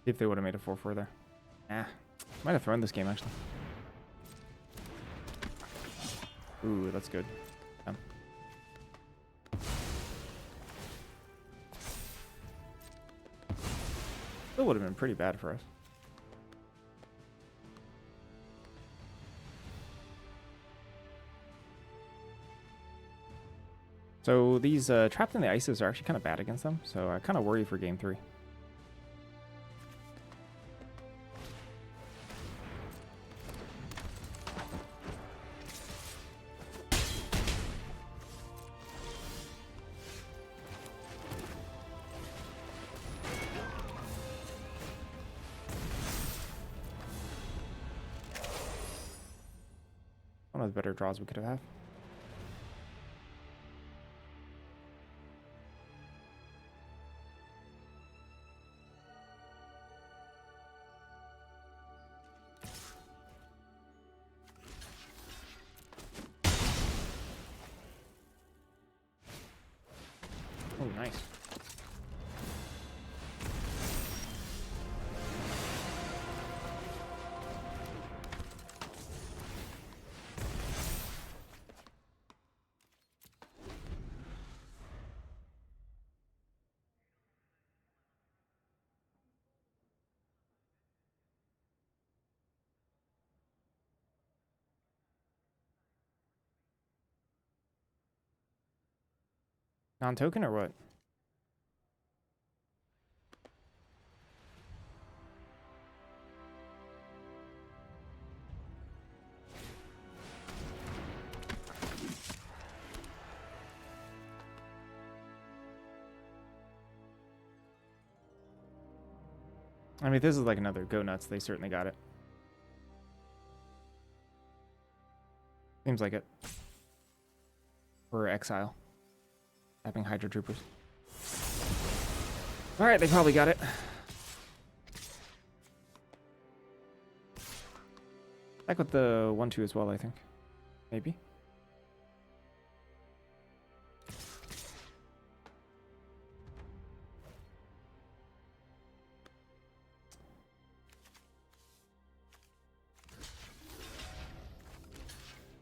[SPEAKER 1] See if they would have made a 4-4 there. Nah. Might have thrown this game, actually. Ooh, that's good. Yeah. Still would have been pretty bad for us. So these Trapped in the Ices are actually kind of bad against them, so I kind of worry for game 3. One of the better draws we could have had. Oh, nice. Non-token or what? I mean, if this is like another Go Nuts, they certainly got it. Seems like it. Or Exile. Tapping Hydra Troopers. Alright, they probably got it. Back with the 1-2 as well, I think. Maybe.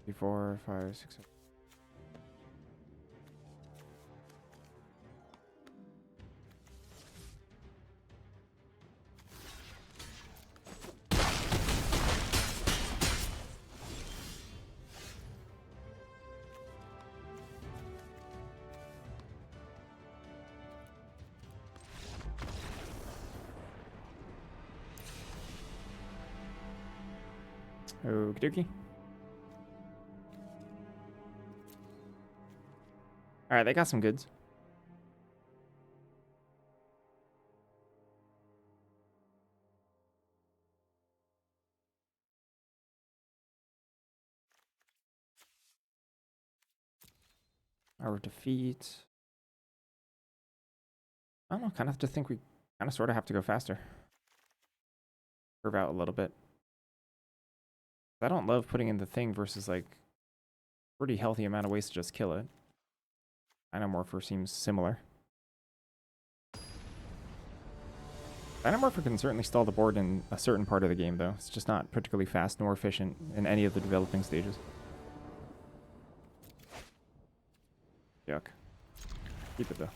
[SPEAKER 1] Three, 4, 5, 6, 7. Okie dokie. Alright, they got some goods. Hour of Defeat. I don't know, kind of just think we kind of sort of have to go faster. Curve out a little bit. I don't love putting in the thing versus like pretty healthy amount of ways to just kill it. Dynamorpher seems similar. Dynamorpher can certainly stall the board in a certain part of the game, though. It's just not particularly fast nor efficient in any of the developing stages. Yuck. Keep it, though.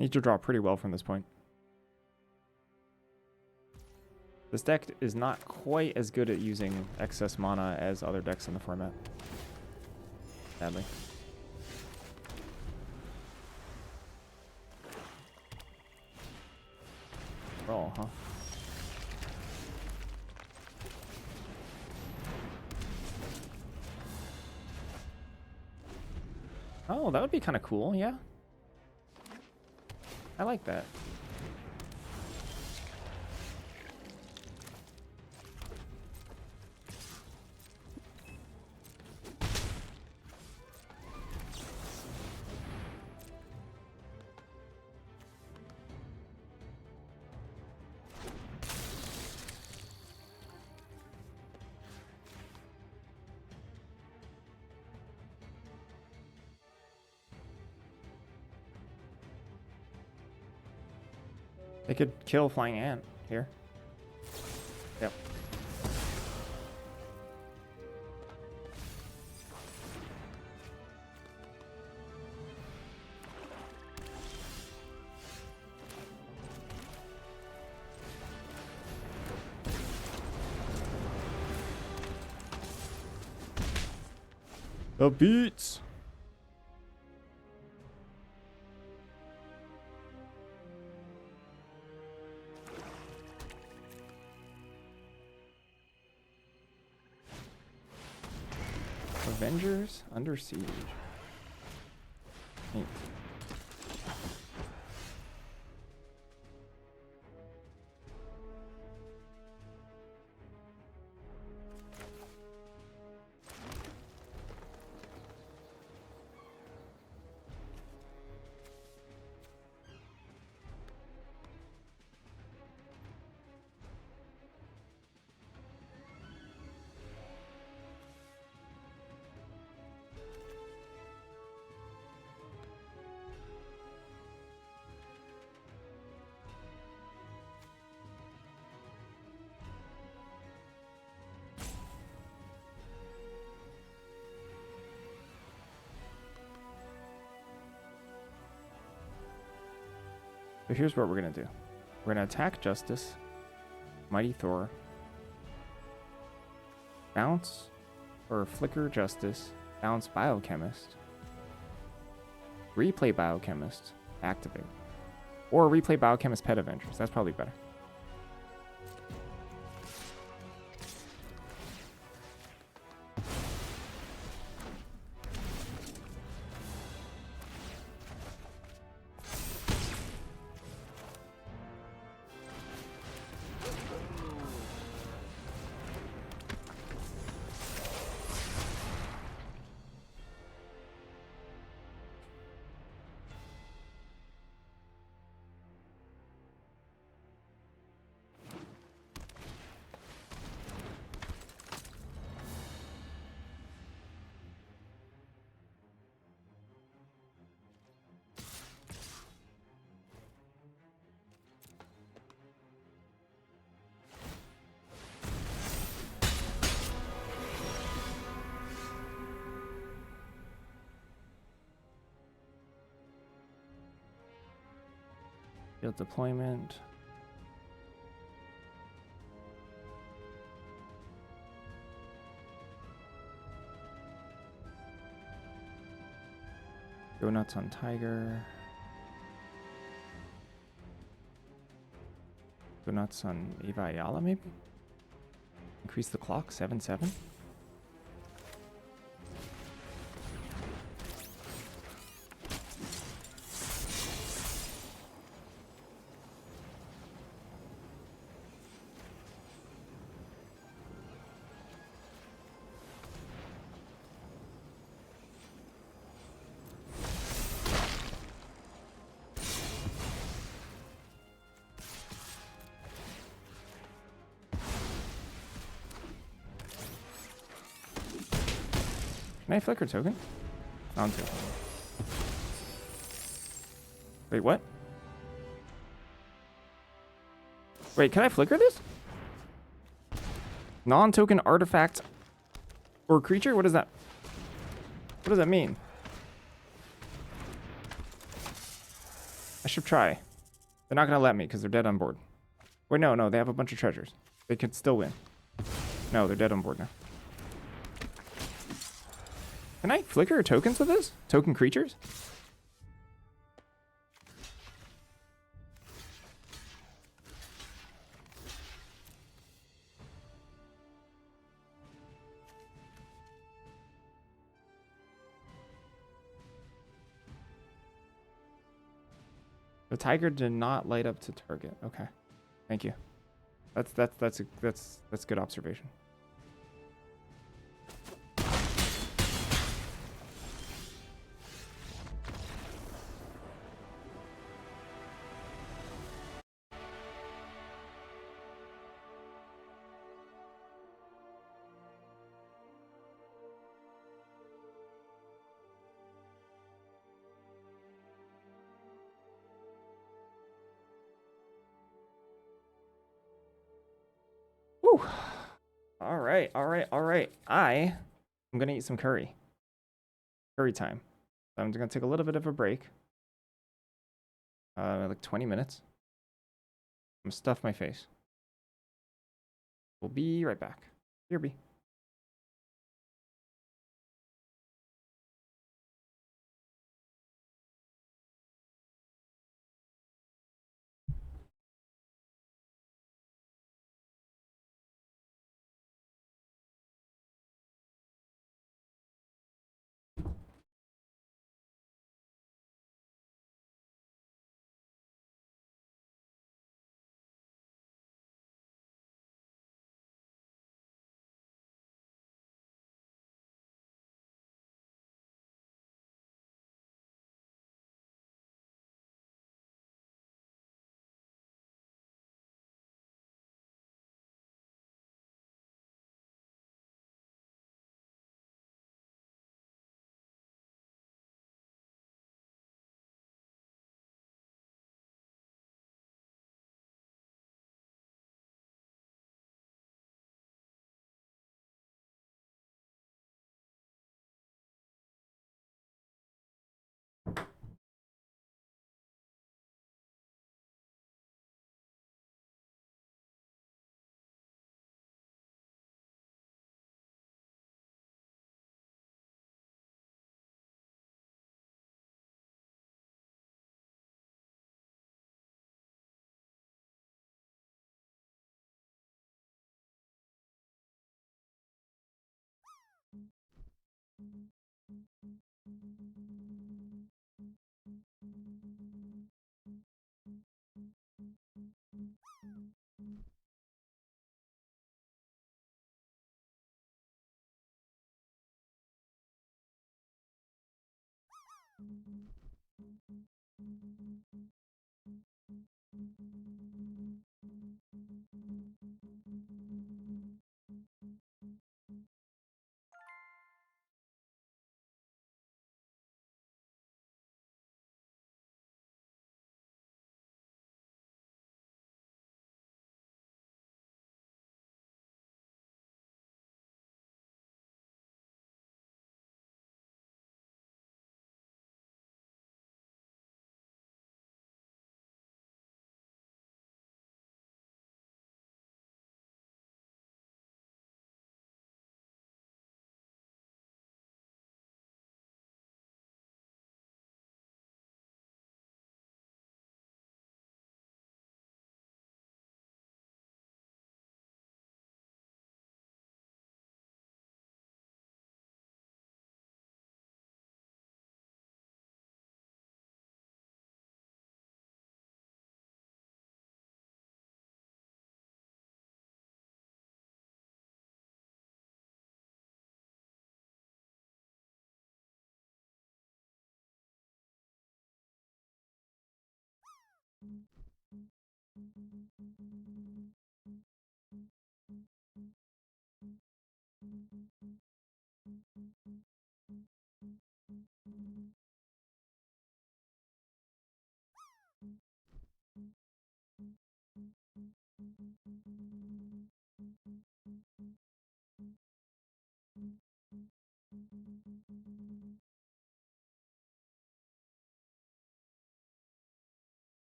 [SPEAKER 1] Need to draw pretty well from this point. This deck is not quite as good at using excess mana as other decks in the format. Sadly. Roll, huh? Oh, that would be kind of cool, yeah. I like that. They could kill Flying Ant here. Yep. The beats. Avengers Under Siege. Neat. So here's what we're going to do. We're going to attack Justice, Mighty Thor, bounce or flicker Justice, bounce Biochemist, replay Biochemist, activate. Or replay Biochemist Pet Avengers. That's probably better. Field deployment. Go nuts on Tiger. Go nuts on Eva Ayala, maybe? Increase the clock, 7-7. Can I flicker token? Non-token. Wait, what? Wait, can I flicker this? Non-token artifact or creature? What is that? What does that mean? I should try. They're not gonna let me because they're dead on board. Wait, no, they have a bunch of treasures. They could still win. No, they're dead on board now. Can I flicker tokens with this? Token creatures? The tiger did not light up to target. Okay. Thank you. That's good observation. Woo. All right. I am gonna eat some curry. Curry time. So I'm gonna take a little bit of a break. Like 20 minutes. I'm gonna stuff my face. We'll be right back. Here be.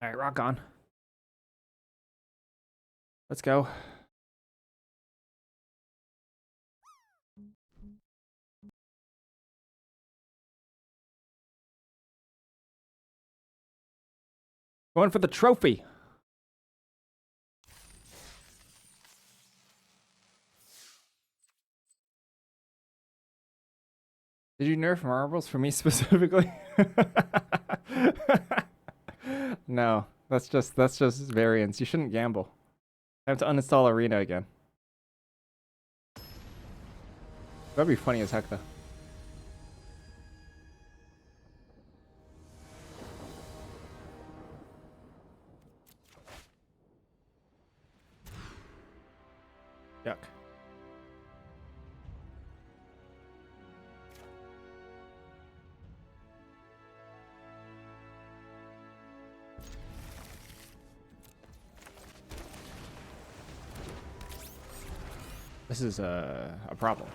[SPEAKER 1] All right, rock on. Let's go. Going for the trophy. Did you nerf marbles for me specifically? No, that's just variance. You shouldn't gamble. I have to uninstall Arena again. That'd be funny as heck though. Yuck. This is a problem.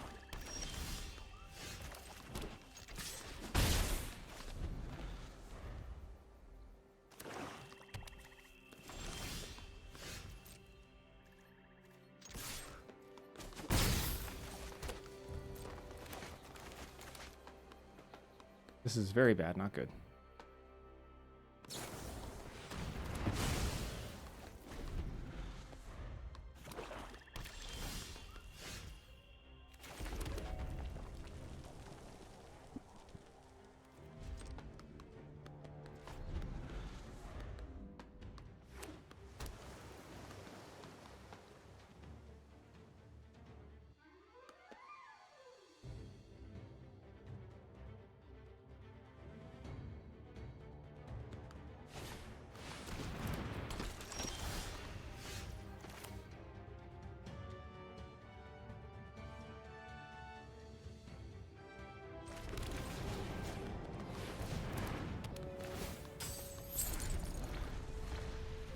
[SPEAKER 1] This is very bad, not good.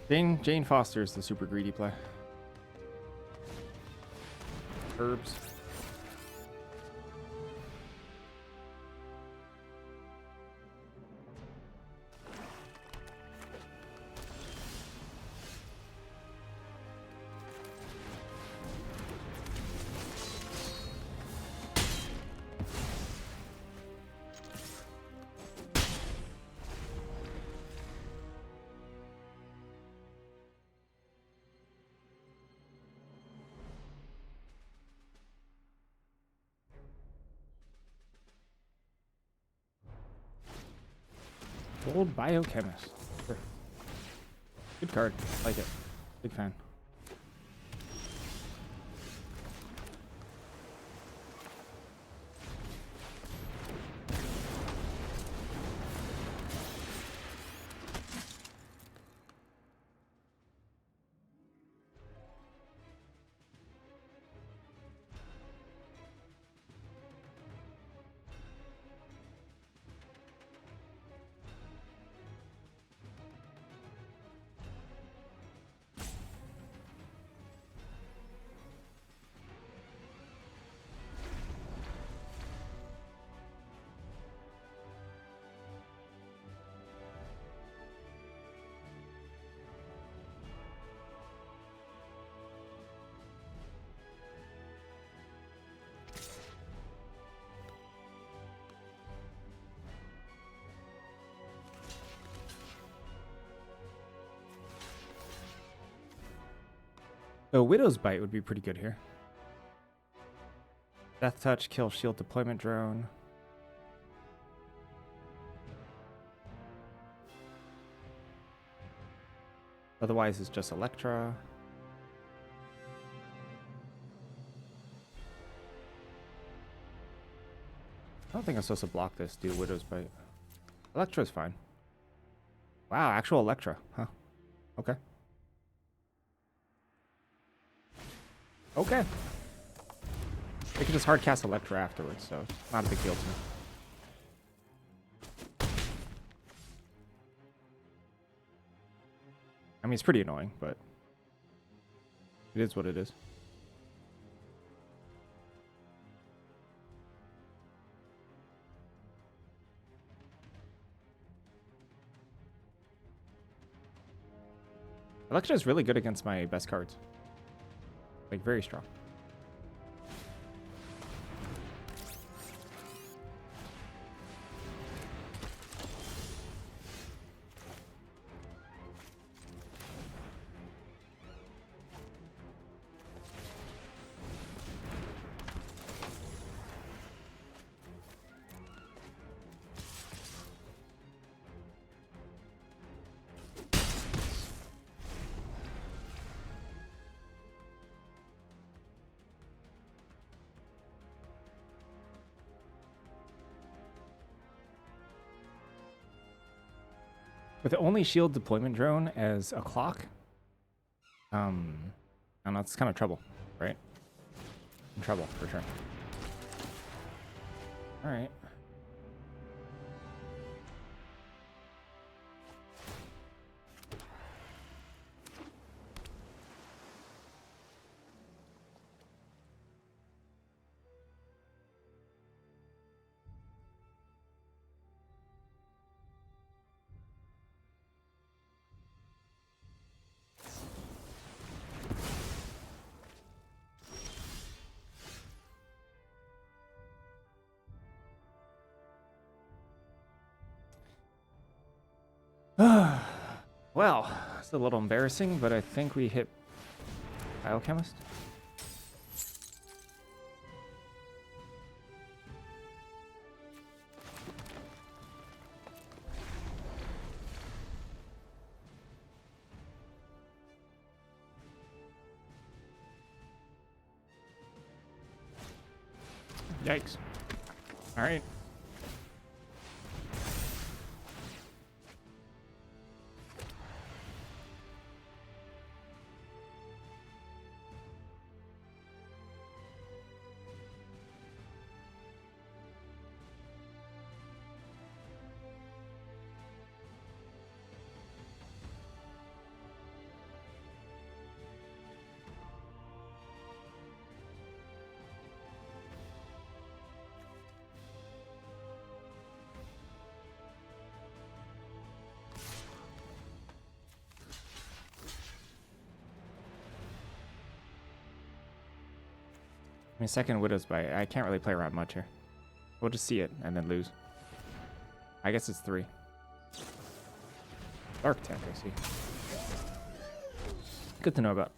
[SPEAKER 1] Jane Foster is the super greedy play. Herbs. Old biochemist. Sure. Good card. Like it. Big fan. So Widow's Bite would be pretty good here. Death Touch, kill shield deployment drone. Otherwise, it's just Electra. I don't think I'm supposed to block this, do Widow's Bite. Electra's fine. Wow, actual Electra, huh? Okay. Okay. They can just hard cast Electra afterwards, so it's not a big deal to me. I mean, it's pretty annoying, but it is what it is. Electra is really good against my best cards. Like, very strong. With the only shield deployment drone as a clock, I don't know, it's kind of trouble, right? In trouble, for sure. Alright. Well, it's a little embarrassing, but I think we hit Biochemist. Yikes. All right. I mean, second Widow's Bite. I can't really play around much here. We'll just see it and then lose. I guess it's 3. Dark Tech, I see. Good to know about.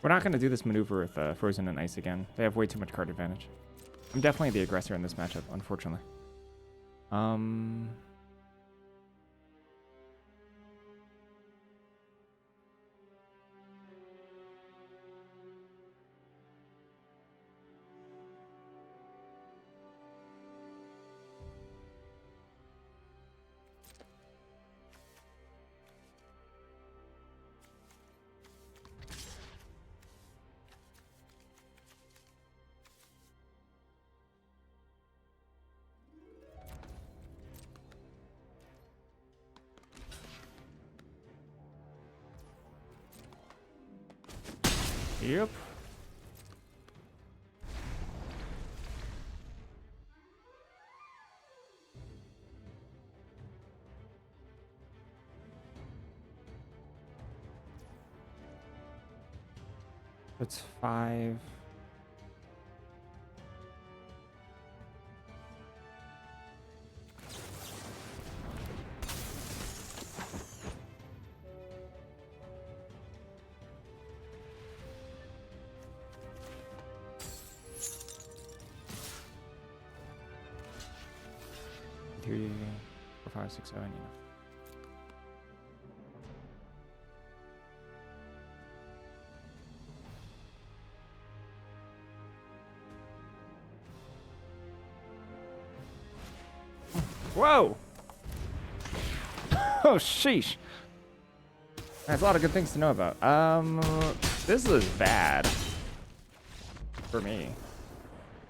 [SPEAKER 1] We're not going to do this maneuver with Frozen and Ice again. They have way too much card advantage. I'm definitely the aggressor in this matchup, unfortunately. Yep. That's 5. 4, 5, 6, 7, you know. Whoa! Oh, sheesh. There's a lot of good things to know about. This is bad for me.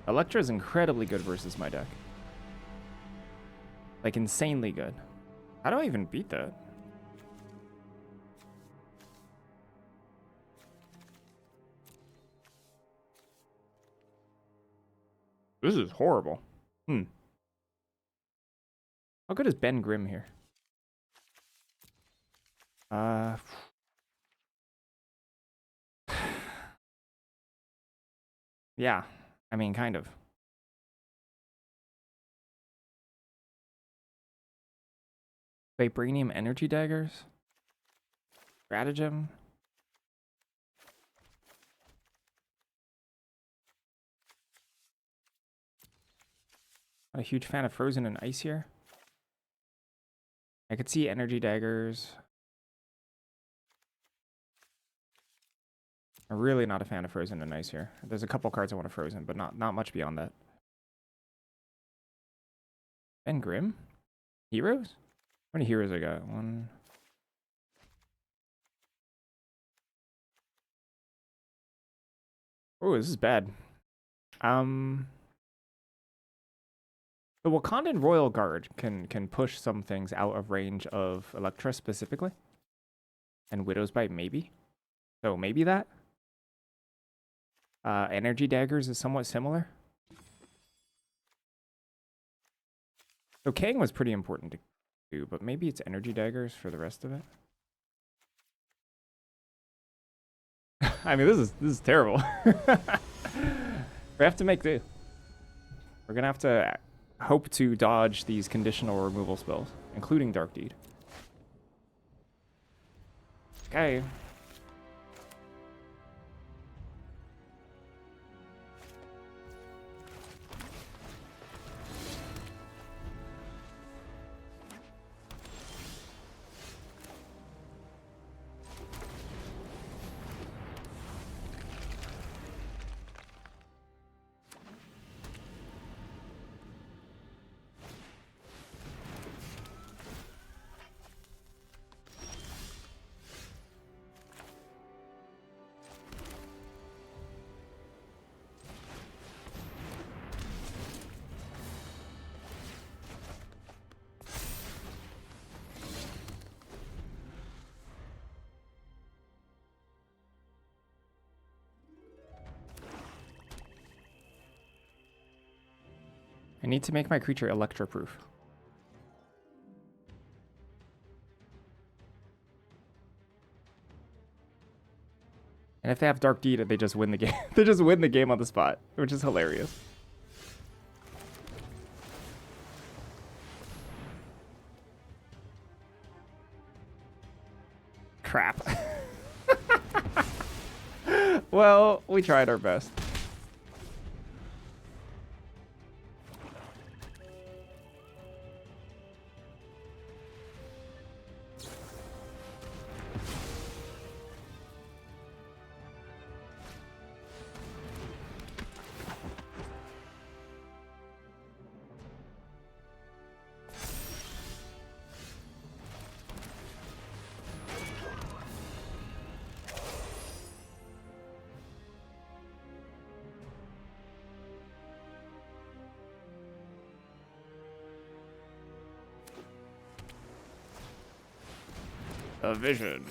[SPEAKER 1] Electra is incredibly good versus my deck. Like, insanely good. How do I even beat that? This is horrible. How good is Ben Grimm here? Yeah, I mean, kind of. Vibranium energy daggers? Stratagem? Not a huge fan of Frozen and Ice here. I could see energy daggers. I'm really not a fan of Frozen and Ice here. There's a couple cards I want to Frozen, but not much beyond that. Ben Grimm? Heroes? How many heroes I got? One. Oh, this is bad. The Wakandan Royal Guard can push some things out of range of Electra specifically. And Widow's Bite maybe. So maybe that. Energy Daggers is somewhat similar. So Kang was pretty important to do, but maybe it's Energy Daggers for the rest of it. I mean, this is terrible. We have to make do. We're gonna have to hope to dodge these conditional removal spells, including Dark Deed. Okay. I need to make my creature Electro-proof. And if they have Dark Deed, they just win the game. They just win the game on the spot, which is hilarious. Crap. Well, we tried our best. A vision.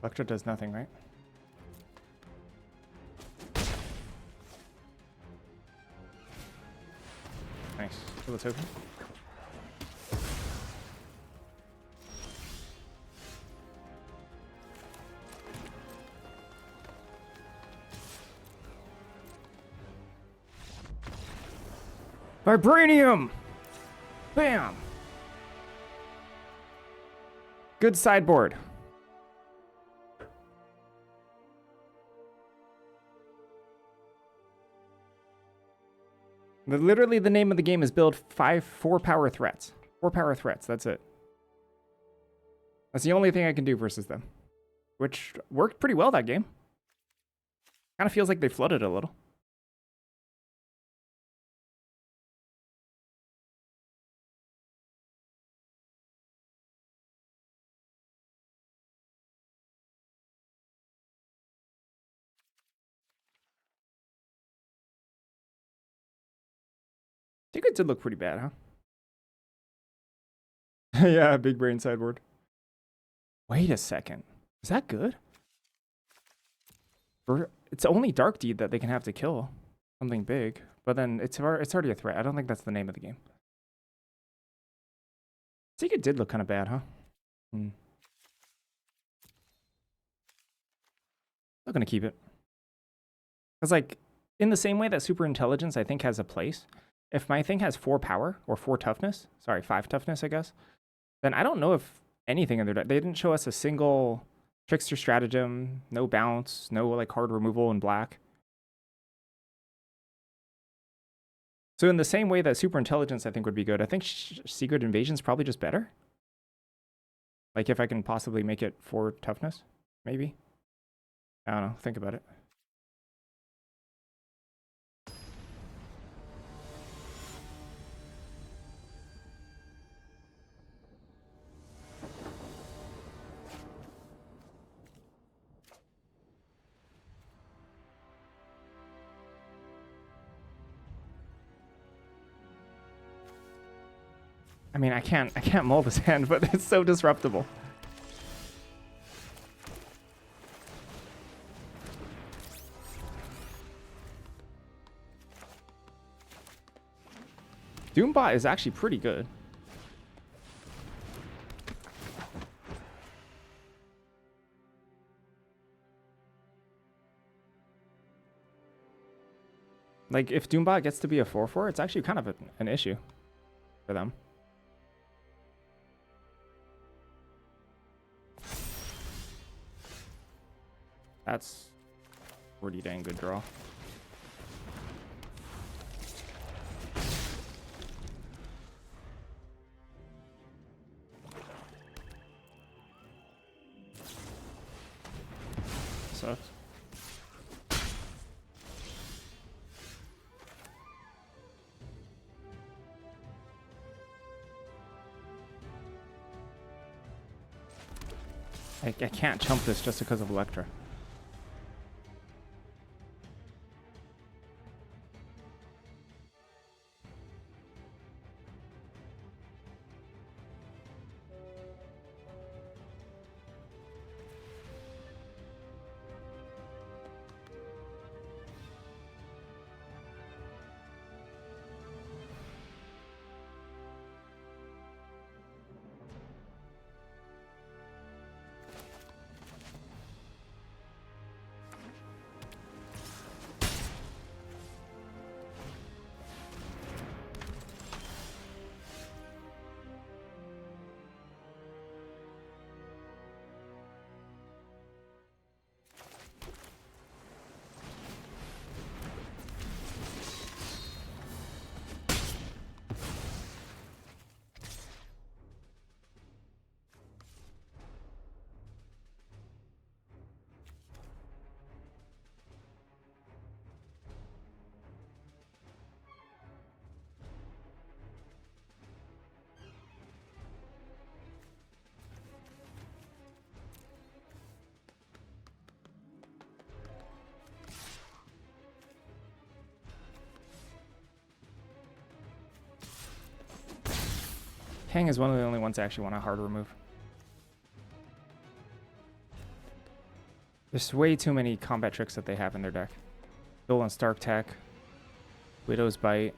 [SPEAKER 1] Electra does nothing, right? Nice. Kill the token. Vibranium! Bam! Good sideboard. Literally, the name of the game is build 4 power threats. 4 power threats, that's it. That's the only thing I can do versus them. Which worked pretty well that game. Kind of feels like they flooded a little. I think it did look pretty bad, huh? Yeah, big brain sideboard. Wait a second. Is that good? It's only Dark Deed that they can have to kill something big. But then it's already a threat. I don't think that's the name of the game. I think it did look kind of bad, huh? Still gonna keep it. Because, like, in the same way that Super Intelligence, I think, has a place, if my thing has 4 power, or 4 toughness, sorry, 5 toughness, I guess, then I don't know if anything in their deck, they didn't show us a single Trickster Stratagem, no bounce, no, like, card removal in black. So in the same way that Super Intelligence, I think, would be good, I think Secret Invasion's probably just better. Like, if I can possibly make it 4 toughness, maybe. I don't know, think about it. I mean, I can't mull this hand, but it's so disruptible. Doombot is actually pretty good. Like, if Doombot gets to be a 4/4, it's actually kind of an issue for them. That's pretty dang good draw. Sucks. I can't chump this just because of Electra. Kang is one of the only ones I actually want to hard remove. There's way too many combat tricks that they have in their deck. Stolen Stark Tech. Widow's Bite.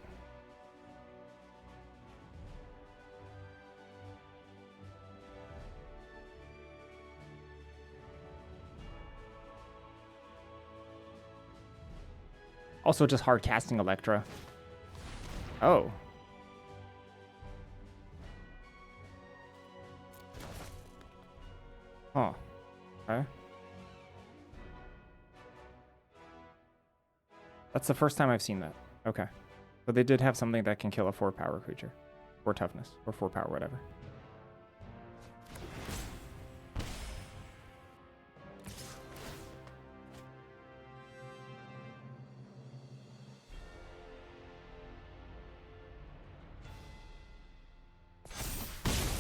[SPEAKER 1] Also just hard casting Electra. Oh. Huh. Okay. That's the first time I've seen that. Okay. So they did have something that can kill a 4 power creature. 4 toughness. Or 4 power, whatever.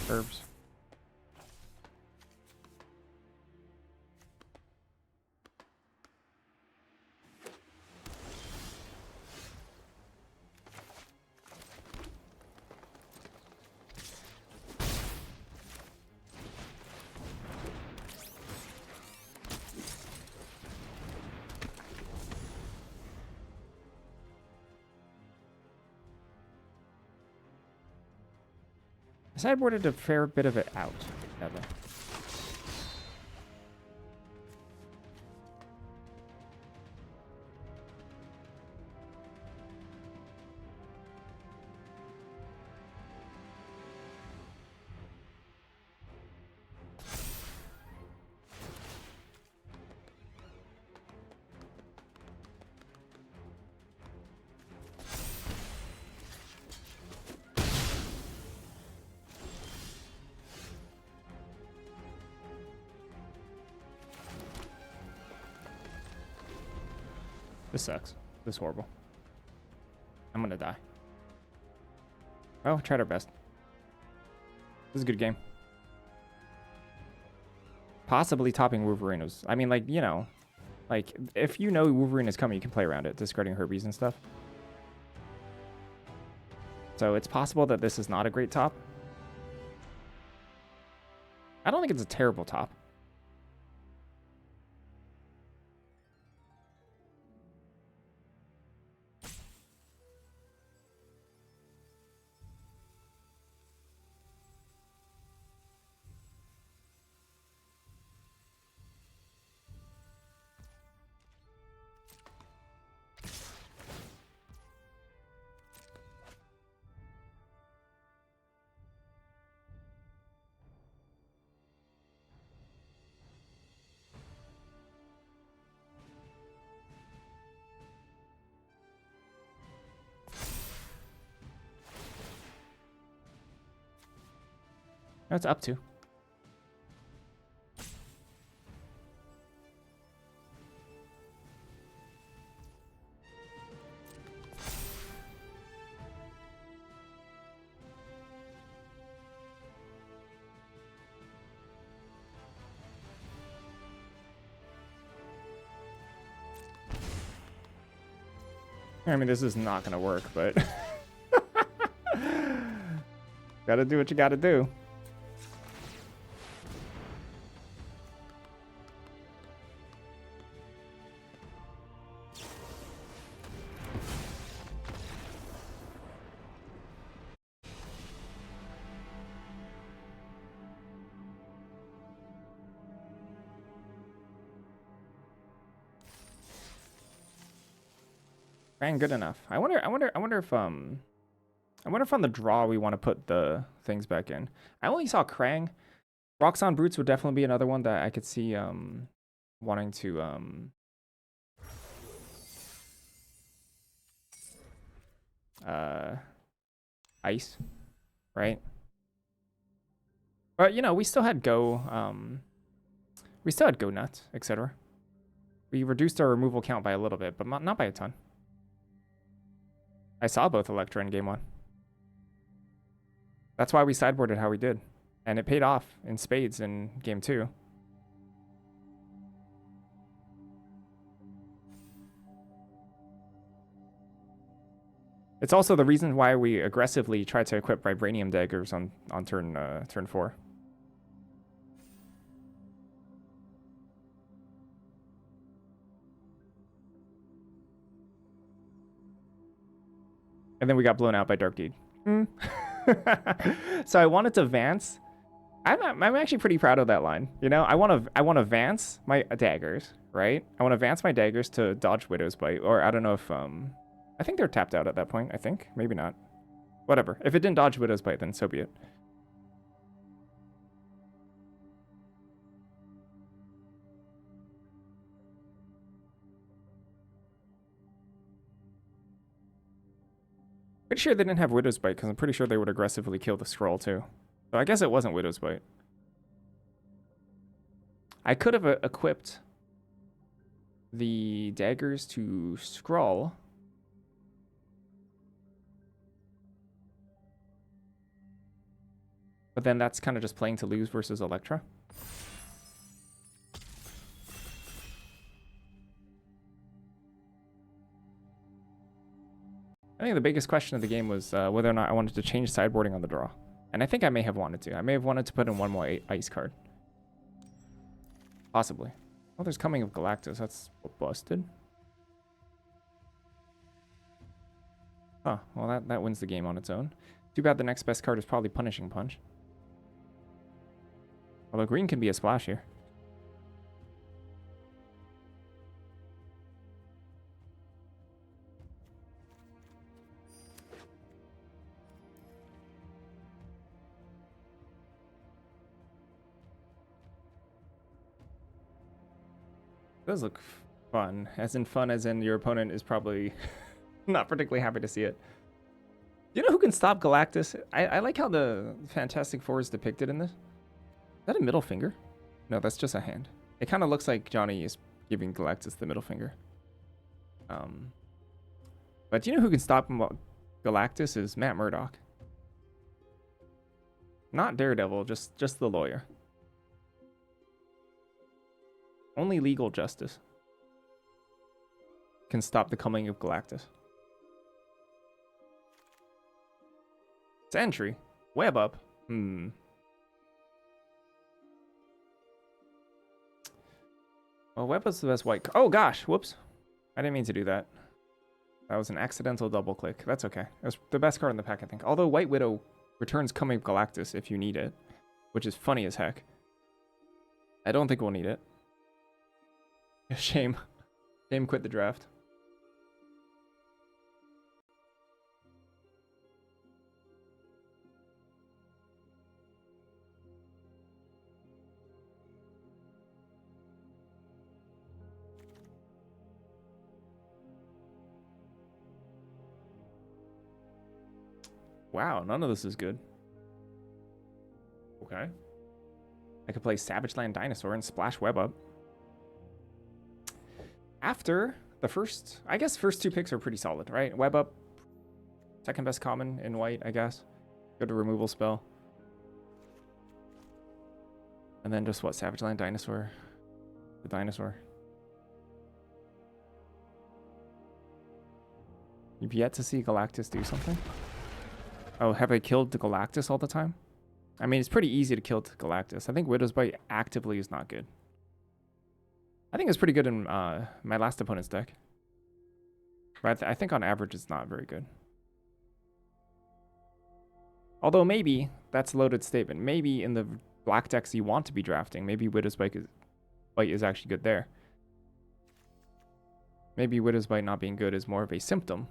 [SPEAKER 1] Herbs. I sideboarded a fair bit of it out. Together. This sucks. This is horrible. I'm gonna die. Oh, tried our best. This is a good game. Possibly topping Wolverinos. I mean, like, you know, like, if you know Wolverine is coming, you can play around it, discarding Herbies and stuff. So it's possible that this is not a great top. I don't think it's a terrible top. No, it's up to. I mean, this is not going to work, but gotta do what you gotta do. Krang good enough. I wonder if on the draw we want to put the things back in. I only saw Krang. Roxanne Brutes would definitely be another one that I could see wanting to ice, right? But you know, we still had Go Nuts, etc. We reduced our removal count by a little bit, but not by a ton. I saw both Electra in game 1. That's why we sideboarded how we did. And it paid off in spades in game 2. It's also the reason why we aggressively tried to equip Vibranium Daggers on turn 4. And then we got blown out by Dark Deed. So I wanted to Vance. I'm actually pretty proud of that line. You know, I want to Vance my daggers, right? I want to Vance my daggers to dodge Widow's Bite, or I don't know if I think they're tapped out at that point. I think maybe not. Whatever. If it didn't dodge Widow's Bite, then so be it. Pretty sure they didn't have Widow's Bite because I'm pretty sure they would aggressively kill the scroll too. So I guess it wasn't Widow's Bite. I could have equipped the daggers to scroll. But then that's kind of just playing to lose versus Electra. I think the biggest question of the game was whether or not I wanted to change sideboarding on the draw. And I think I may have wanted to. I may have wanted to put in one more ice card. Possibly. Oh, there's Coming of Galactus. That's busted. Huh. Well, that wins the game on its own. Too bad the next best card is probably Punishing Punch. Although green can be a splash here. It does look fun. As in your opponent is probably not particularly happy to see it. Do you know who can stop Galactus? I like how the Fantastic Four is depicted in this. Is that a middle finger? No, that's just a hand. It kind of looks like Johnny is giving Galactus the middle finger. But do you know who can stop Galactus is Matt Murdock. Not Daredevil, just the lawyer. Only legal justice can stop the coming of Galactus. Sentry. Web up. Well, web up's the best white. Oh gosh, whoops. I didn't mean to do that. That was an accidental double click. That's okay. It was the best card in the pack, I think. Although White Widow returns Coming of Galactus if you need it, which is funny as heck. I don't think we'll need it. Shame. Shame quit the draft. Wow, none of this is good. Okay. I could play Savage Land Dinosaur and splash Web up. After the first, I guess first two picks are pretty solid, right? Web up, second best common in white, I guess. Go to removal spell. And then just what, Savage Land Dinosaur? The dinosaur. You've yet to see Galactus do something? Oh, have I killed the Galactus all the time? I mean, it's pretty easy to kill the Galactus. I think Widow's Bite actively is not good. I think it's pretty good in my last opponent's deck. But I think on average it's not very good. Although maybe, that's a loaded statement, maybe in the black decks you want to be drafting, maybe Widow's Bite is actually good there. Maybe Widow's Bite not being good is more of a symptom.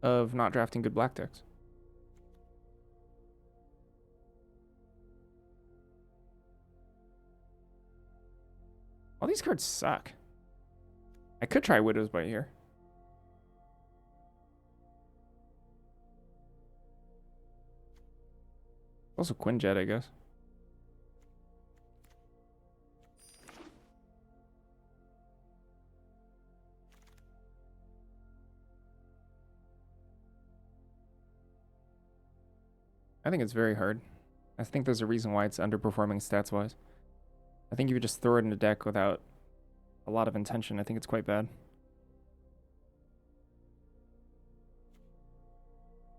[SPEAKER 1] Of not drafting good black decks. All these cards suck. I could try Widow's Bite here. Also Quinjet, I guess. I think it's very hard. I think there's a reason why it's underperforming stats-wise. I think if you just throw it in a deck without a lot of intention, I think it's quite bad.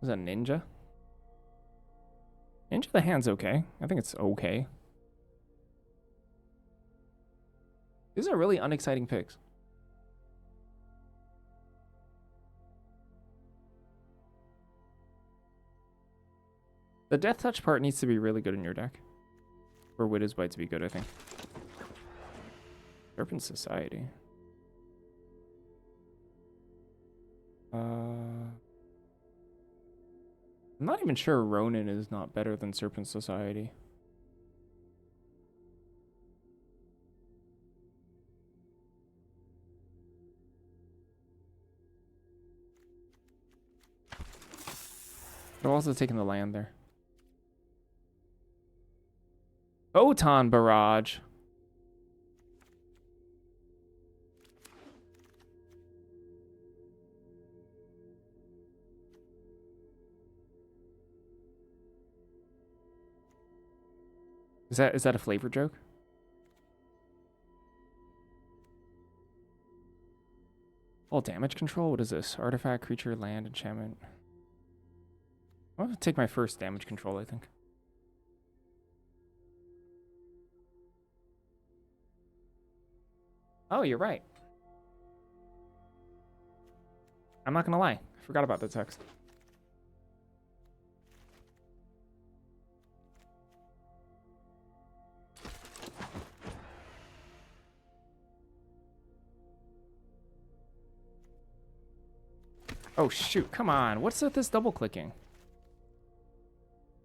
[SPEAKER 1] Is that Ninja? Ninja the hand's okay. I think it's okay. These are really unexciting picks. The Death Touch part needs to be really good in your deck. For Widow's Bite to be good, I think. Serpent Society. I'm not even sure Ronin is not better than Serpent Society. I've also taken the land there. Photon Barrage. Is that a flavor joke? All damage control? What is this? Artifact, creature, land, enchantment. I'm gonna take my first damage control, I think. Oh, you're right. I'm not gonna lie. I forgot about the text. Oh shoot, come on. What's with this double clicking?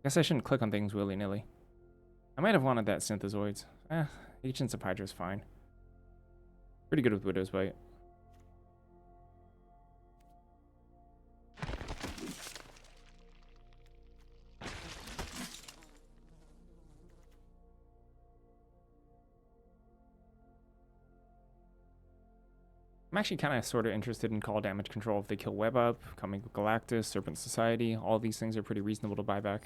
[SPEAKER 1] Guess I shouldn't click on things willy-nilly. I might have wanted that Synthezoids. Agents of Hydra's fine. Pretty good with Widow's Bite. I'm actually kind of sort of interested in call damage control if they kill Web Up, Coming with Galactus, Serpent Society. All these things are pretty reasonable to buy back.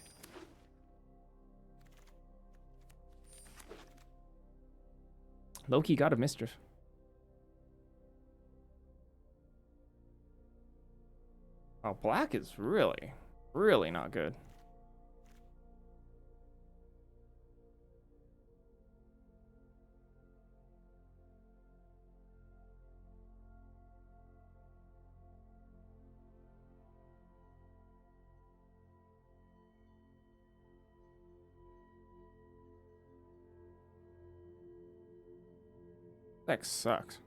[SPEAKER 1] Loki, God of Mischief. Oh, black is really, really not good. That sucks.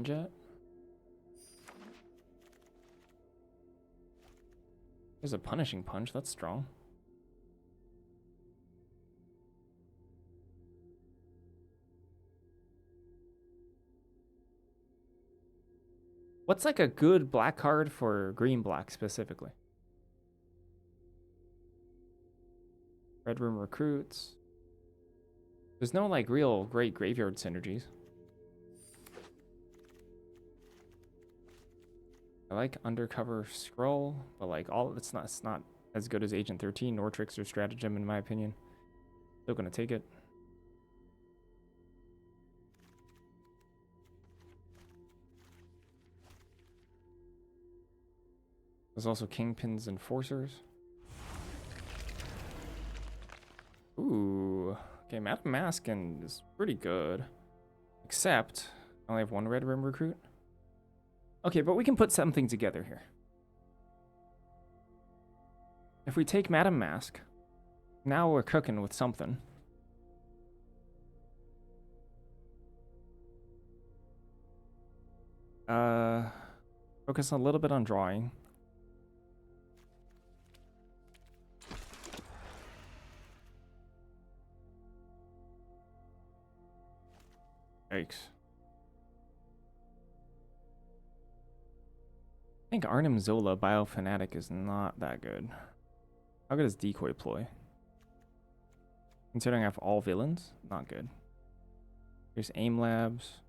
[SPEAKER 1] Jet. There's a Punishing Punch. That's strong. What's like a good black card for green black specifically? Red Room Recruits. There's no like real great graveyard synergies. I like Undercover Scroll, but like it's not as good as Agent 13 nor Trickster Stratagem in my opinion. Still gonna take it. There's also Kingpin's Enforcers. Ooh. Okay, Madam Maskin is pretty good. Except, I only have one Red Rim Recruit. Okay, but we can put something together here. If we take Madam Mask, now we're cooking with something. Focus a little bit on drawing. Yikes. I think Arnim Zola Biofanatic is not that good. How good is Decoy Ploy? Considering I have all villains, not good. Here's Aim Labs.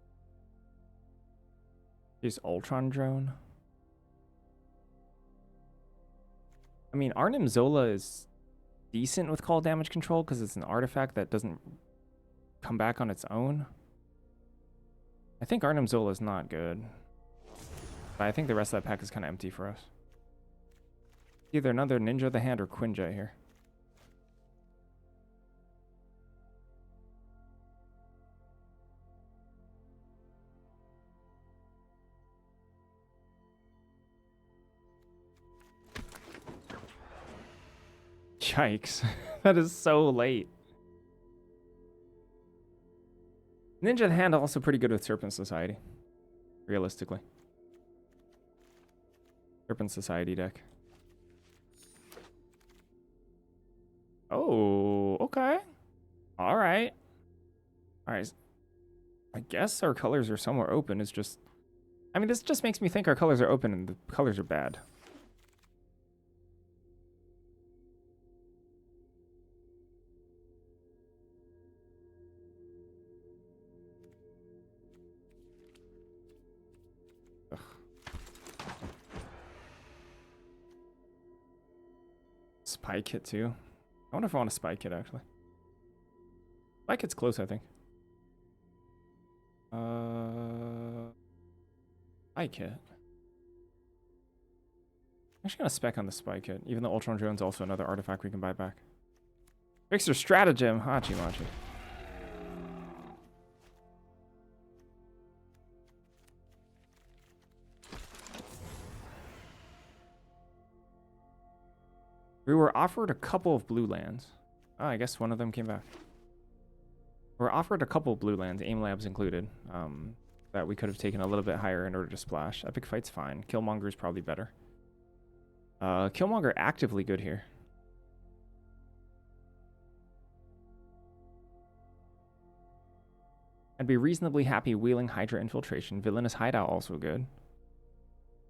[SPEAKER 1] Here's Ultron Drone. I mean, Arnim Zola is decent with call damage control because it's an artifact that doesn't come back on its own. I think Arnim Zola is not good. But I think the rest of that pack is kind of empty for us. Either another Ninja of the Hand or Quinjet here. Yikes. That is so late. Ninja the Hand also pretty good with Serpent Society. Realistically. Serpent Society deck. Oh, okay. Alright. Alright. I guess our colors are somewhere open. It's just... I mean, this just makes me think our colors are open and the colors are bad. Ugh. Spy Kit too. I wonder if I want a Spy Kit actually. Spy Kit's close, I think. Spy Kit. I'm actually gonna spec on the Spy Kit, even though Ultron Drone's also another artifact we can buy back. Fixer Stratagem, Hachi Machi. We were offered a couple of blue lands. Oh, I guess one of them came back. We were offered a couple of blue lands, Aim Labs included, that we could have taken a little bit higher in order to splash. Epic Fight's fine. Killmonger is probably better. Killmonger actively good here. I'd be reasonably happy wheeling Hydra Infiltration. Villainous Hideout also good.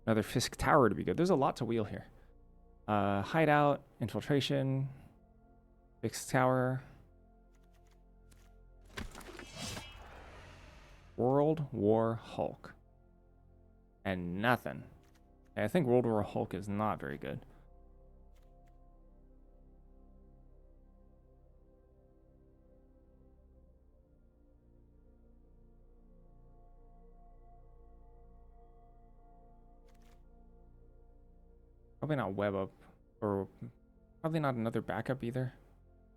[SPEAKER 1] Another Fisk Tower to be good. There's a lot to wheel here. Hideout, Infiltration, Fisk Tower. World War Hulk. And nothing. I think World War Hulk is not very good. Probably not Web Up. Or probably not another backup either.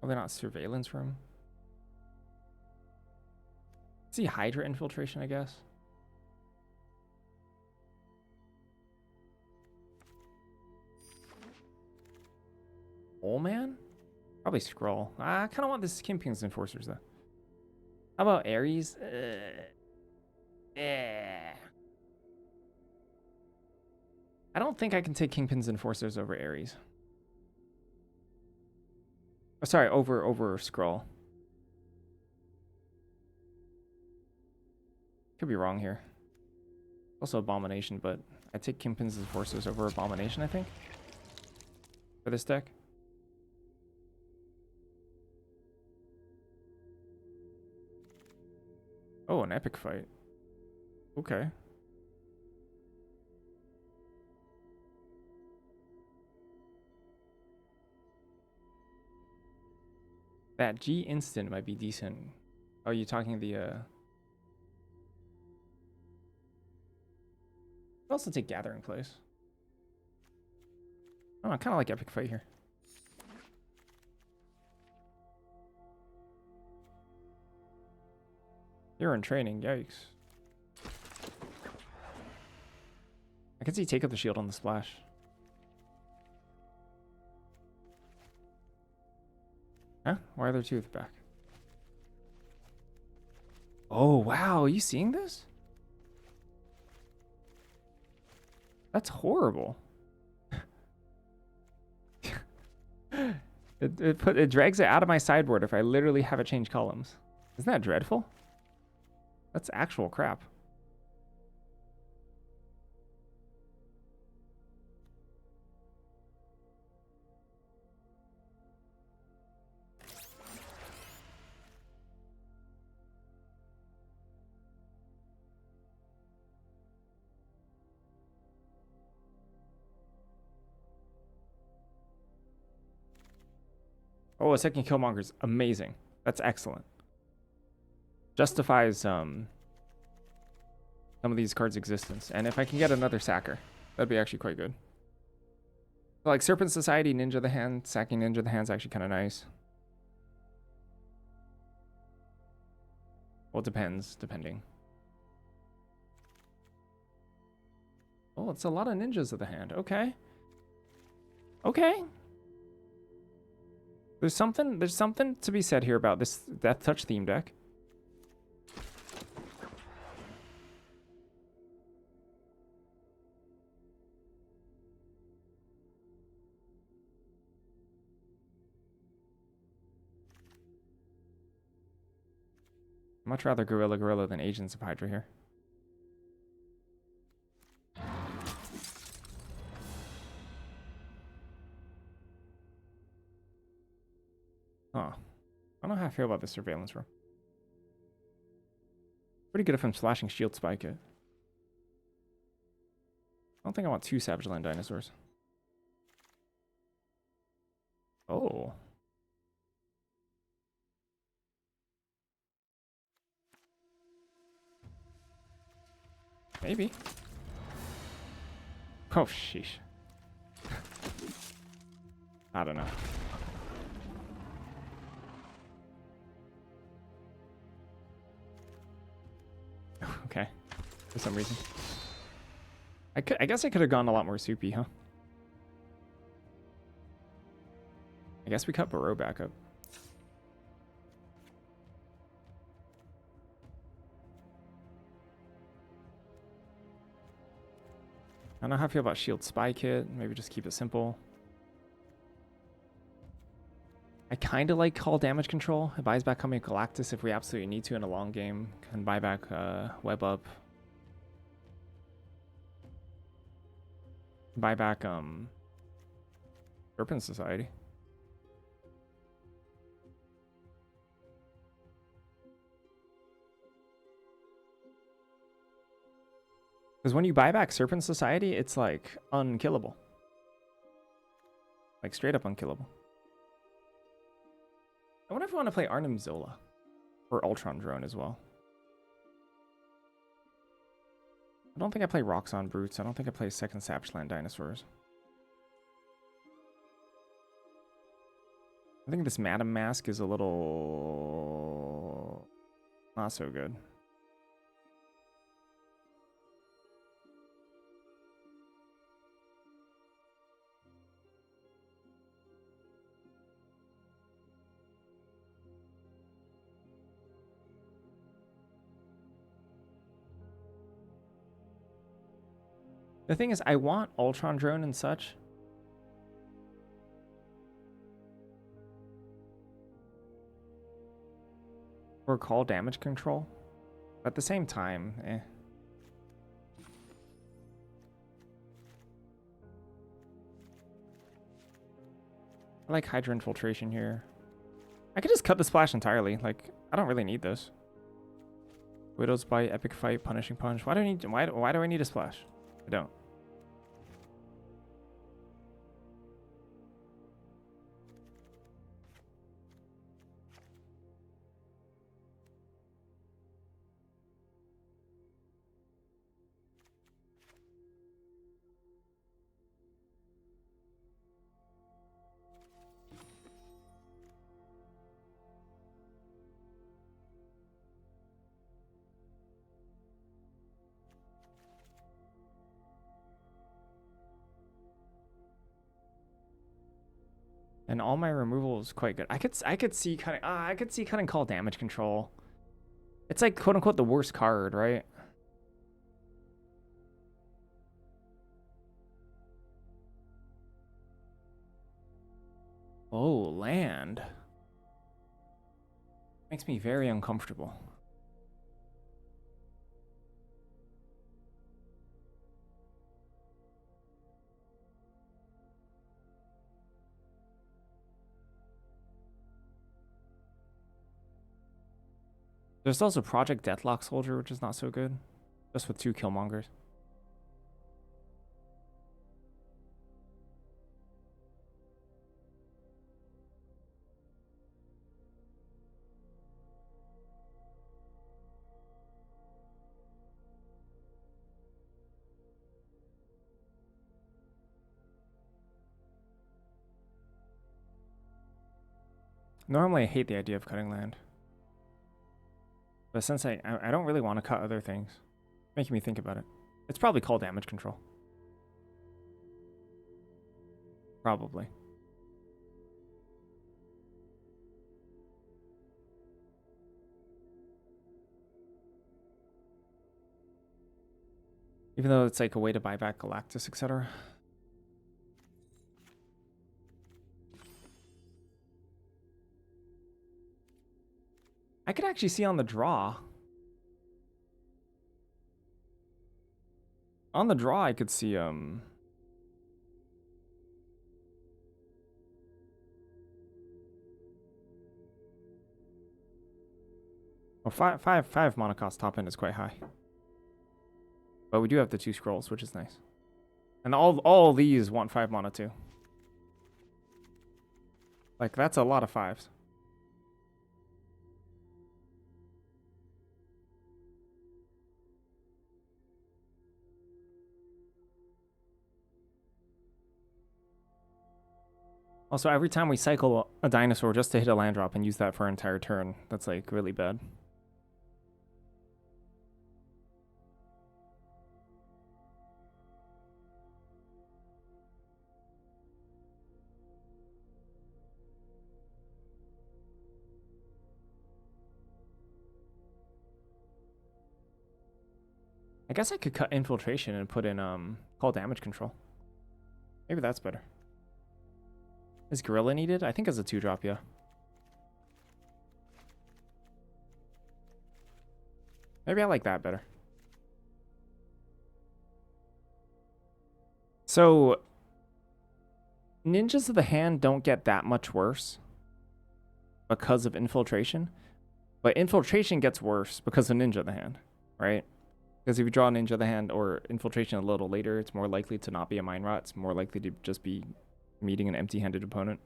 [SPEAKER 1] Probably not Surveillance Room. See Hydra Infiltration, I guess. Ole Man? Probably Skrull. I kind of want this Kingpin's Enforcers though. How about Ares? I don't think I can take Kingpin's Enforcers over Ares. Oh, sorry, over Skrull. Could be wrong here. Also Abomination, but I take Kingpin's Enforcers over Abomination, I think. For this deck. Oh, an Epic Fight. Okay. That G instant might be decent. Oh, you talking the I'd also take Gathering Place. Oh, I kind of like Epic Fight here. You're in training, yikes. I can see take up the shield on the splash. Huh? Why are there two at the back? Oh, wow. Are you seeing this? That's horrible. It drags it out of my sideboard if I literally have it change columns. Isn't that dreadful? That's actual crap. Oh, a second Killmonger is amazing. That's excellent. Justifies some of these cards' existence. And if I can get another sacker, that'd be actually quite good. So like Serpent Society, Ninja the Hand, sacking Ninja the Hand's actually kind of nice. Well, it depends, depending. Oh, it's a lot of Ninjas of the Hand. Okay. Okay. There's something to be said here about this Death Touch theme deck. Much rather Gorilla than Agents of Hydra here. Huh. I don't know how I feel about this Surveillance Room. Pretty good if I'm slashing Shield Spike it. I don't think I want 2 Savage Land Dinosaurs. Oh. Maybe. Oh, sheesh. I don't know. Okay. For some reason. I guess I could have gone a lot more soupy, huh? I guess we cut Burrow back up. I don't know how I feel about Shield Spy Kit. Maybe just keep it simple. I kind of like Call Damage Control. It buys back Coming Galactus if we absolutely need to in a long game. Can buy back Web Up. Buy back Serpent Society. Because when you buy back Serpent Society, it's like unkillable. Like straight up unkillable. I wonder if I want to play Arnim Zola. Or Ultron Drone as well. I don't think I play Roxxon Brutes. I don't think I play second Savage Land Dinosaurs. I think this Madam Mask is a little... not so good. The thing is, I want Ultron Drone and such. Or Call Damage Control. But at the same time, eh. I like Hydra Infiltration here. I could just cut the splash entirely. Like, I don't really need this. Widow's Bite, Epic Fight, Punishing Punch. Why do I need a splash? I don't. And all my removal is quite good. I could see cutting Call Damage Control. It's like quote unquote the worst card, right? Oh, land. Makes me very uncomfortable. There's also Project Deathlock Soldier, which is not so good. Just with 2 Killmongers. Normally I hate the idea of cutting land. But since I don't really want to cut other things, making me think about it. It's probably Call Damage Control. Probably. Even though it's like a way to buy back Galactus, etc. I could actually see on the draw. On the draw, I could see well, five mana cost top end is quite high. But we do have the 2 scrolls, which is nice. And all these want 5 mana too. Like, that's a lot of 5s. Also, every time we cycle a dinosaur just to hit a land drop and use that for an entire turn, that's like really bad. I guess I could cut infiltration and put in call damage control. Maybe that's better. Is Gorilla needed? I think as a 2-drop, yeah. Maybe I like that better. So, Ninjas of the Hand don't get that much worse because of infiltration. But infiltration gets worse because of Ninja of the Hand, right? Because if you draw Ninja of the Hand or infiltration a little later, it's more likely to not be a Mind Rot. It's more likely to just be meeting an empty-handed opponent.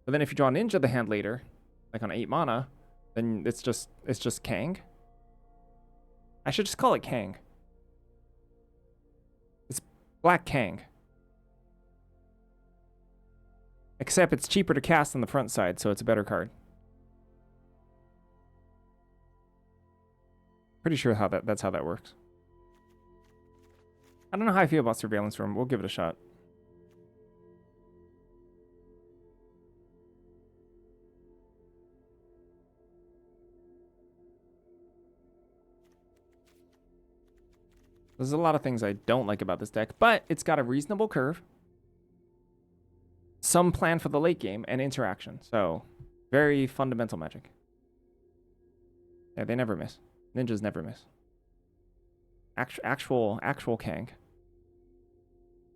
[SPEAKER 1] But then if you draw Ninja of the Hand later, like on 8 mana, then it's just Kang. I should just call it Kang. It's Black Kang. Except it's cheaper to cast on the front side, so it's a better card. Pretty sure that's how that works. I don't know how I feel about Surveillance Room. We'll give it a shot. There's a lot of things I don't like about this deck, but it's got a reasonable curve, some plan for the late game, and interaction. So, very fundamental Magic. Yeah, they never miss. Ninjas never miss. Actual Kang.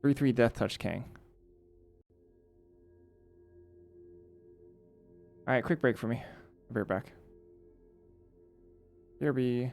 [SPEAKER 1] 3/3 Death Touch Kang. Alright, quick break for me. I'll be right back. BRB.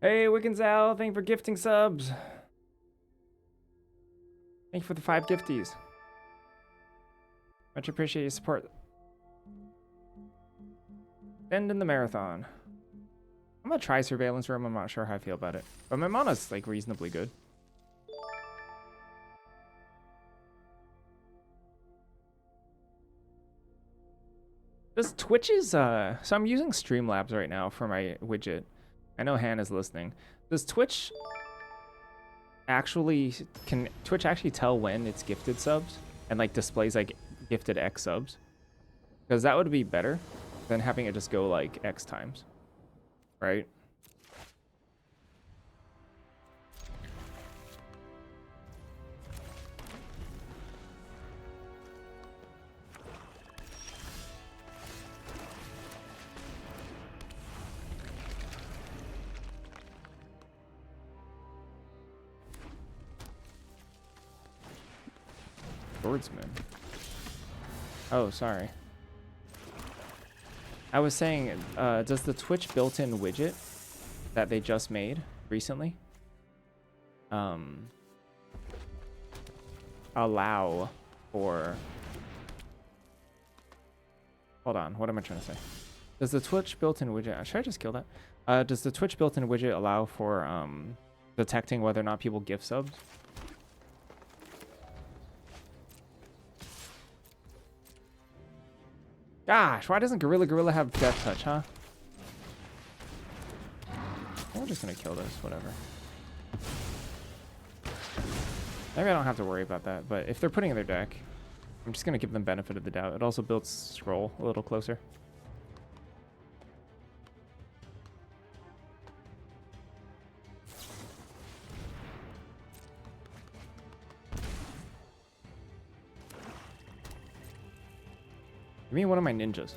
[SPEAKER 1] Hey, Wickensal, thank you for gifting subs. Thank you for the 5 gifties. Much appreciate your support. End in the marathon. I'm gonna try Surveillance Room. I'm not sure how I feel about it. But my mana's like reasonably good. Does Twitch's so I'm using Streamlabs right now for my widget. I know Hannah's listening. Does Twitch actually Twitch actually tell when it's gifted subs and like displays like gifted X subs? Because that would be better than having it just go like X times. Right? Swordsman. Oh, sorry. I was saying, does the Twitch built-in widget that they just made recently allow for... Hold on, what am I trying to say? Does the Twitch built-in widget... Should I just kill that? Does the Twitch built-in widget allow for detecting whether or not people gift subs? Gosh, why doesn't Gorilla have Death Touch, huh? We're just gonna kill this, whatever. Maybe I don't have to worry about that, but if they're putting in their deck, I'm just gonna give them benefit of the doubt. It also builds scroll a little closer. Give me one of my ninjas.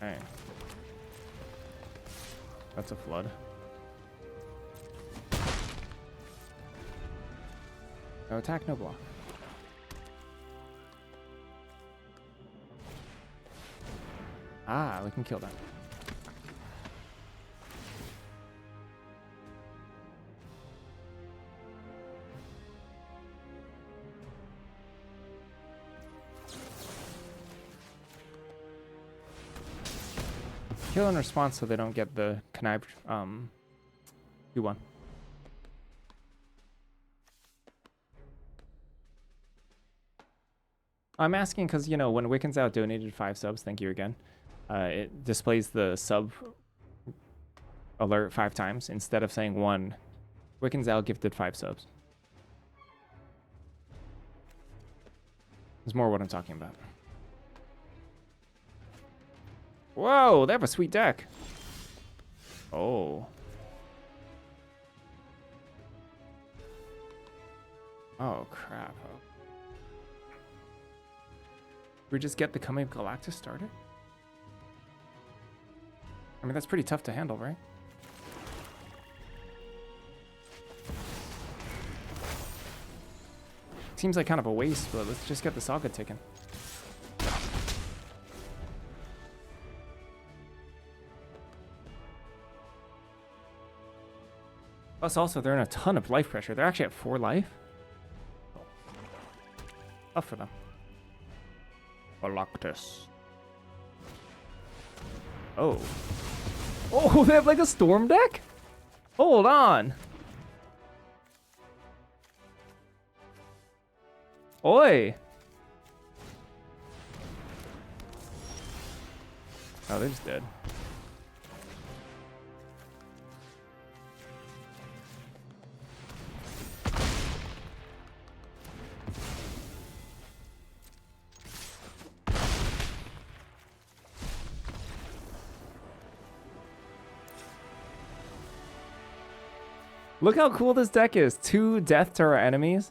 [SPEAKER 1] Dang. That's a flood. No attack, no block. Ah, we can kill that. Kill in response so they don't get the connived 2-1. I'm asking because, you know, when Wickens Out donated 5 subs, thank you again, it displays the sub alert 5 times instead of saying 1. Wickens Out gifted 5 subs. There's more what I'm talking about. Whoa, they have a sweet deck. Oh. Oh, crap. We just get the Coming of Galactus started? I mean, that's pretty tough to handle, right? Seems like kind of a waste, but let's just get the Saga ticking. Plus, also, they're in a ton of life pressure. They're actually at 4 life. Tough for them. Galactus. Oh. Oh, they have like a storm deck? Hold on. Oi. Oh, they're just dead. Look how cool this deck is. 2 death to our enemies.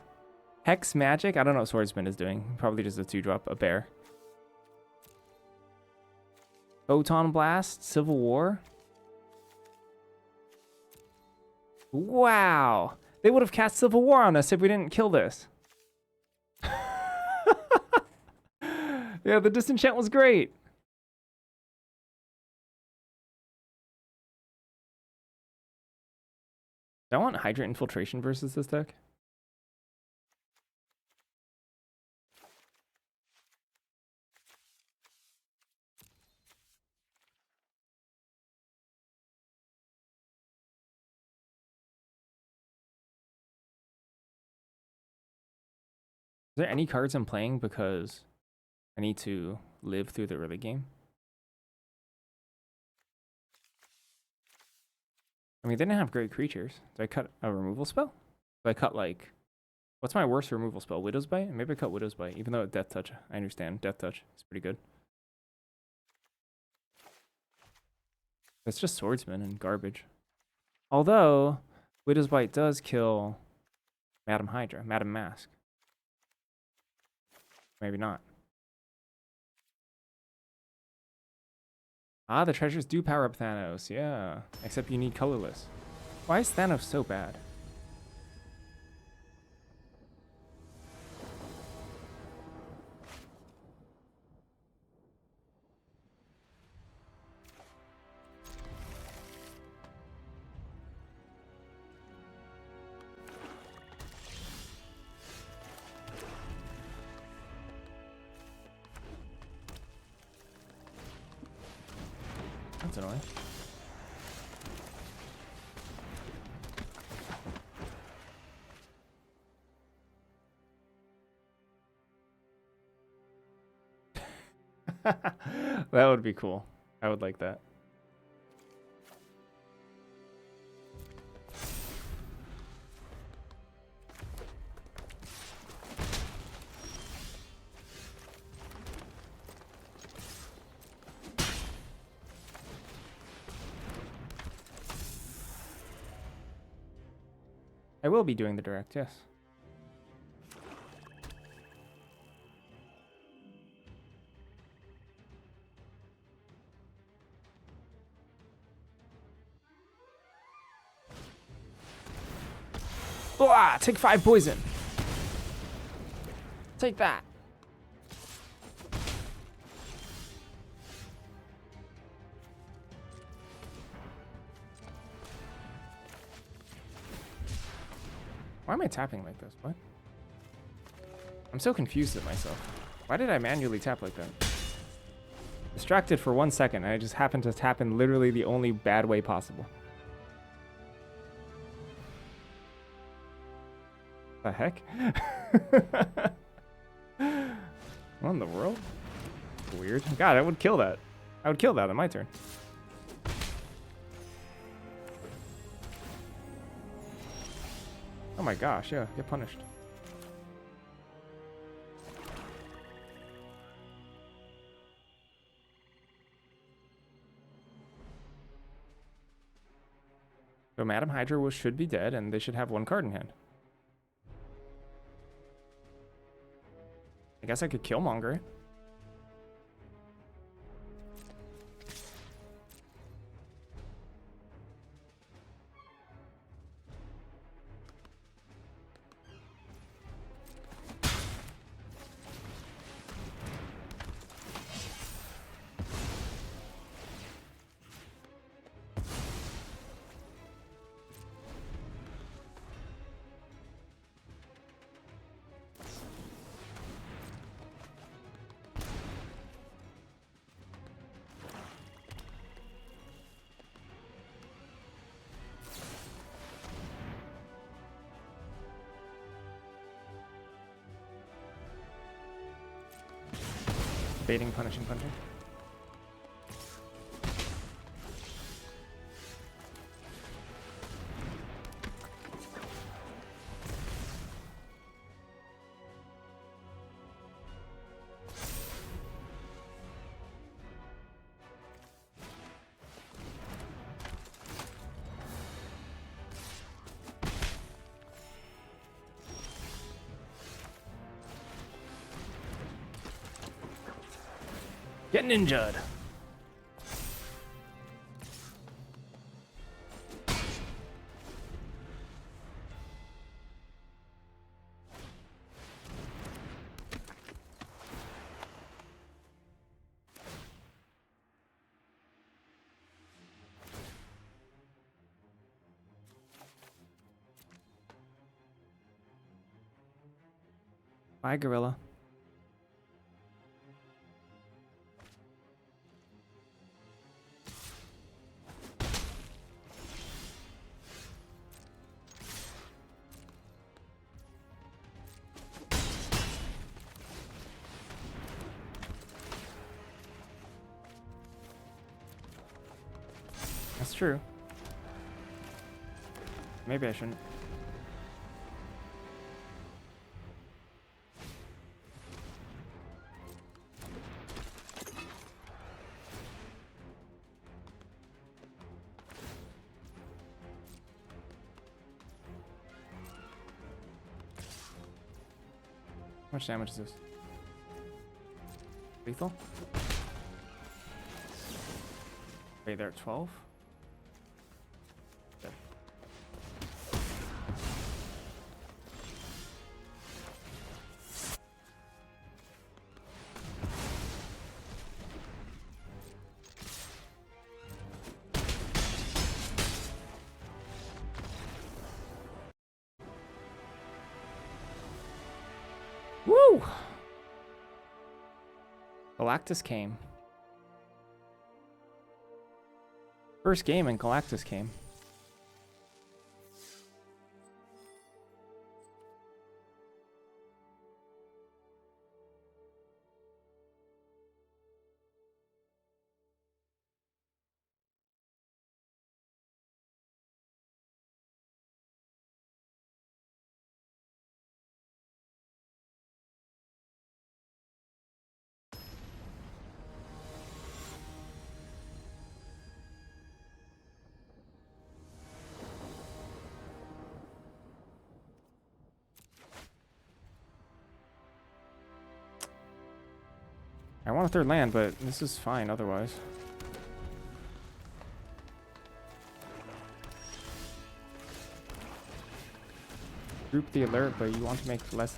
[SPEAKER 1] Hex magic. I don't know what Swordsman is doing. Probably just a 2-drop. A bear. Photon Blast. Civil War. Wow. They would have cast Civil War on us if we didn't kill this. Yeah, the disenchant was great. Do I want Hydra Infiltration versus this deck? Is there any cards I'm playing because I need to live through the early game? I mean, they didn't have great creatures. Did I cut a removal spell? Did I cut, like... What's my worst removal spell? Widow's Bite? Maybe I cut Widow's Bite, even though Death Touch. I understand. Death Touch is pretty good. It's just Swordsman and garbage. Although, Widow's Bite does kill Madam Hydra, Madam Mask. Maybe not. Ah, the treasures do power up Thanos, yeah. Except you need colorless. Why is Thanos so bad? That's annoying. That would be cool. I would like that. I will be doing the direct, yes. Ah, take 5 poison. Take that. Why am I tapping like this? What? I'm so confused at myself. Why did I manually tap like that? Distracted for 1 second, and I just happened to tap in literally the only bad way possible. The heck? What in the world? Weird. God, I would kill that. I would kill that on my turn. Oh my gosh, yeah, get punished. So Madam Hydra should be dead, and they should have 1 card in hand. I guess I could Killmonger it. Baiting, punishing, punching. Get ninja'd. Bye, gorilla. That's true. Maybe I shouldn't. How much damage is this? Lethal? Wait, they're at 12? Dead. Woo! Galactus came. First game and Galactus came. I want a third land, but this is fine otherwise. Group the alert, but you want to make less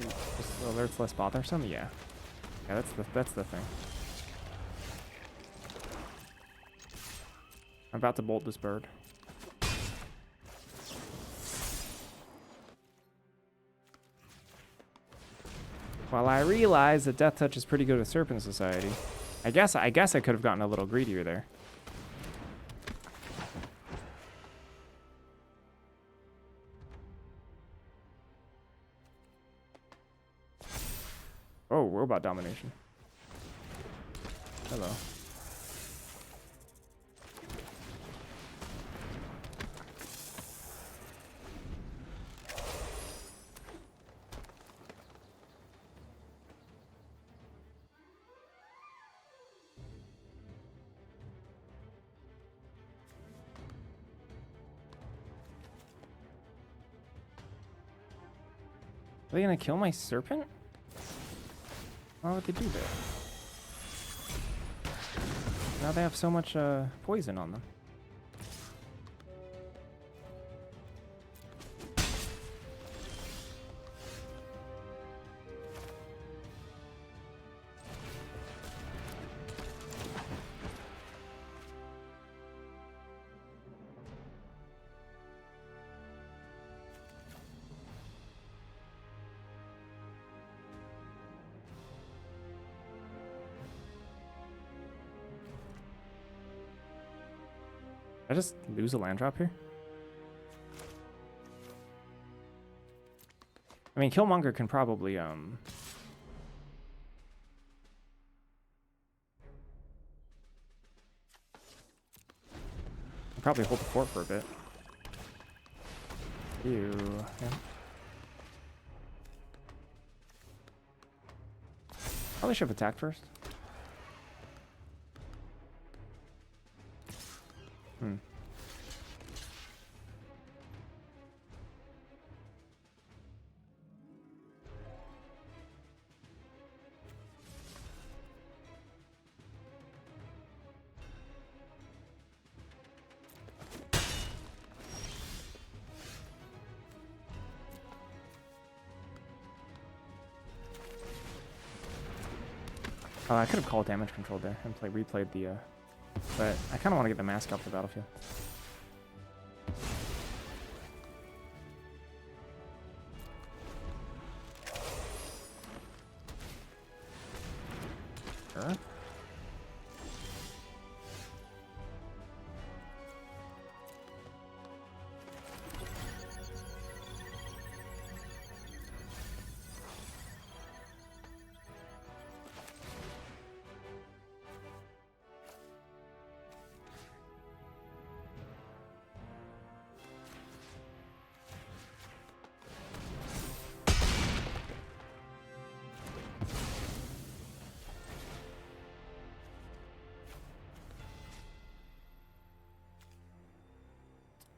[SPEAKER 1] alerts less bothersome? Yeah. Yeah, that's the thing. I'm about to bolt this bird. Well, I realize that Death Touch is pretty good with Serpent Society. I guess I could have gotten a little greedier there. Oh, robot domination. Hello. Are they gonna kill my serpent? Why would they do that? Now they have so much poison on them. Did I just lose a land drop here? I mean, Killmonger can probably probably hold the fort for a bit. Ew. Yeah. Probably should have attacked first. I could have called damage control there and replayed the, but I kind of want to get the mask off the battlefield.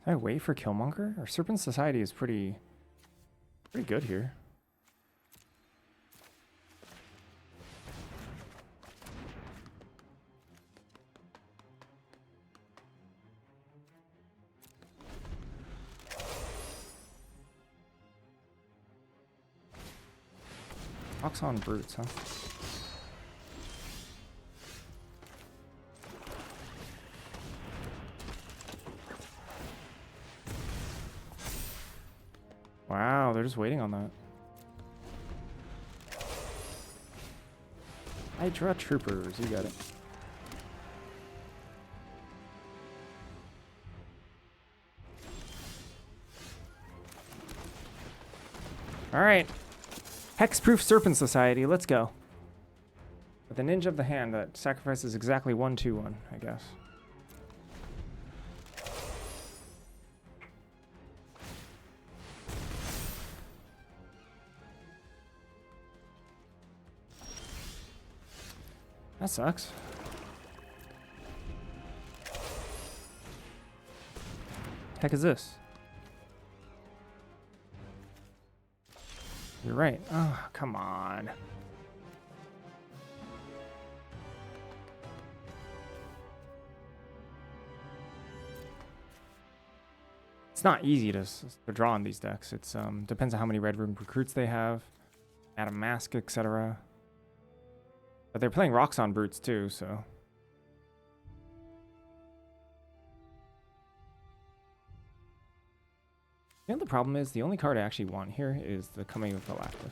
[SPEAKER 1] Did I wait for Killmonger? Our Serpent Society is pretty good here. Oxon Brutes, huh? Wow, they're just waiting on that. Hydra Troopers, you got it. Alright. Hexproof Serpent Society, let's go. With a Ninja of the Hand that sacrifices exactly 1/2/1, I guess. That sucks. Heck is this? You're right. Oh, come on. It's not easy to draw on these decks. It's depends on how many Red Room recruits they have, Adam Mask, etc. But they're playing Roxxon Brutes too, so. You know the problem is, the only card I actually want here is the Coming of Galactus.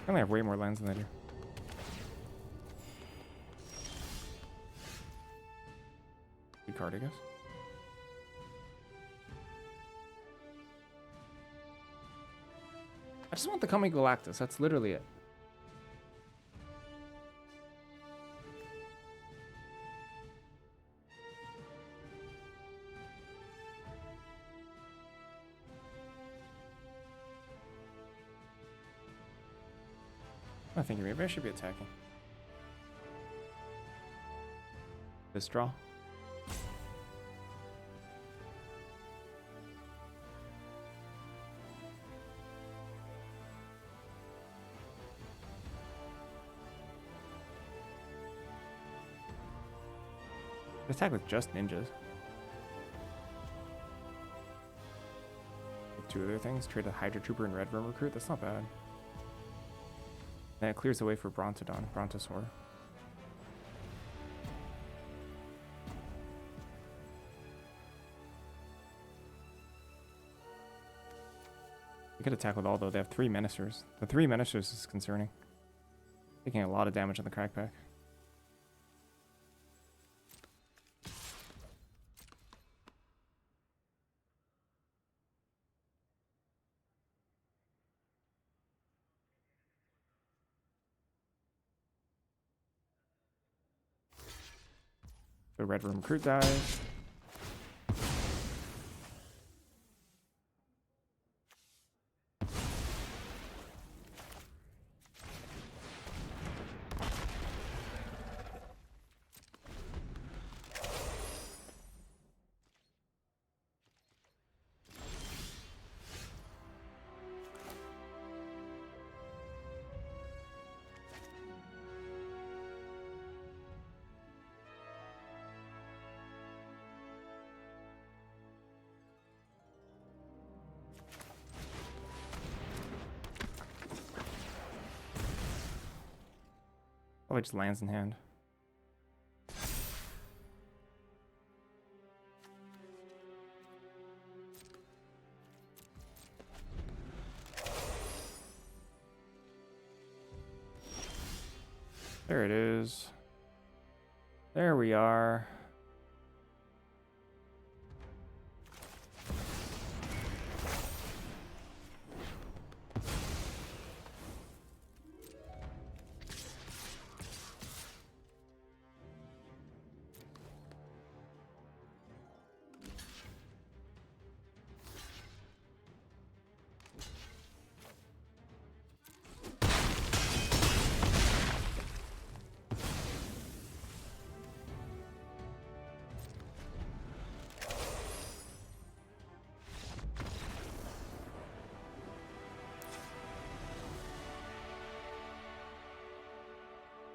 [SPEAKER 1] I only have way more lands than I do. Good card, I guess. I just want the Coming Galactus, that's literally it. I think maybe I should be attacking. This draw. Attack with just ninjas. With 2 other things. Trade a Hydra Trooper and Red Room Recruit. That's not bad. And it clears the way for Brontodon, Brontosaur. You could attack with all, though. They have 3 Menacers. The 3 Menacers is concerning. Taking a lot of damage on the Crack Pack. The Red Room Recruit dies. Probably just lands in hand. There it is. There we are.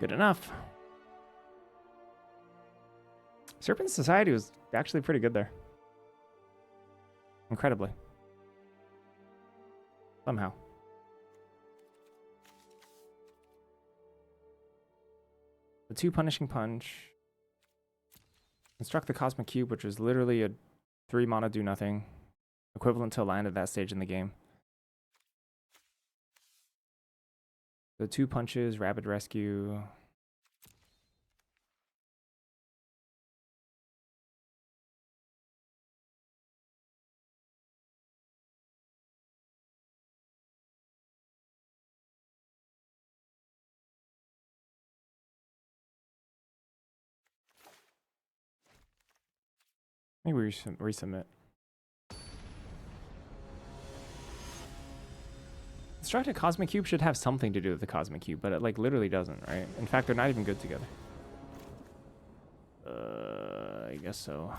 [SPEAKER 1] Good enough. Serpent Society was actually pretty good there. Incredibly. Somehow. The 2 Punishing Punch. Construct the Cosmic Cube, which was literally a 3 mana do nothing. Equivalent to a land at that stage in the game. The 2 punches, Rapid Rescue. Maybe we should resubmit. Construct a Cosmic Cube should have something to do with the Cosmic Cube, but it like literally doesn't, right? In fact, they're not even good together. I guess so.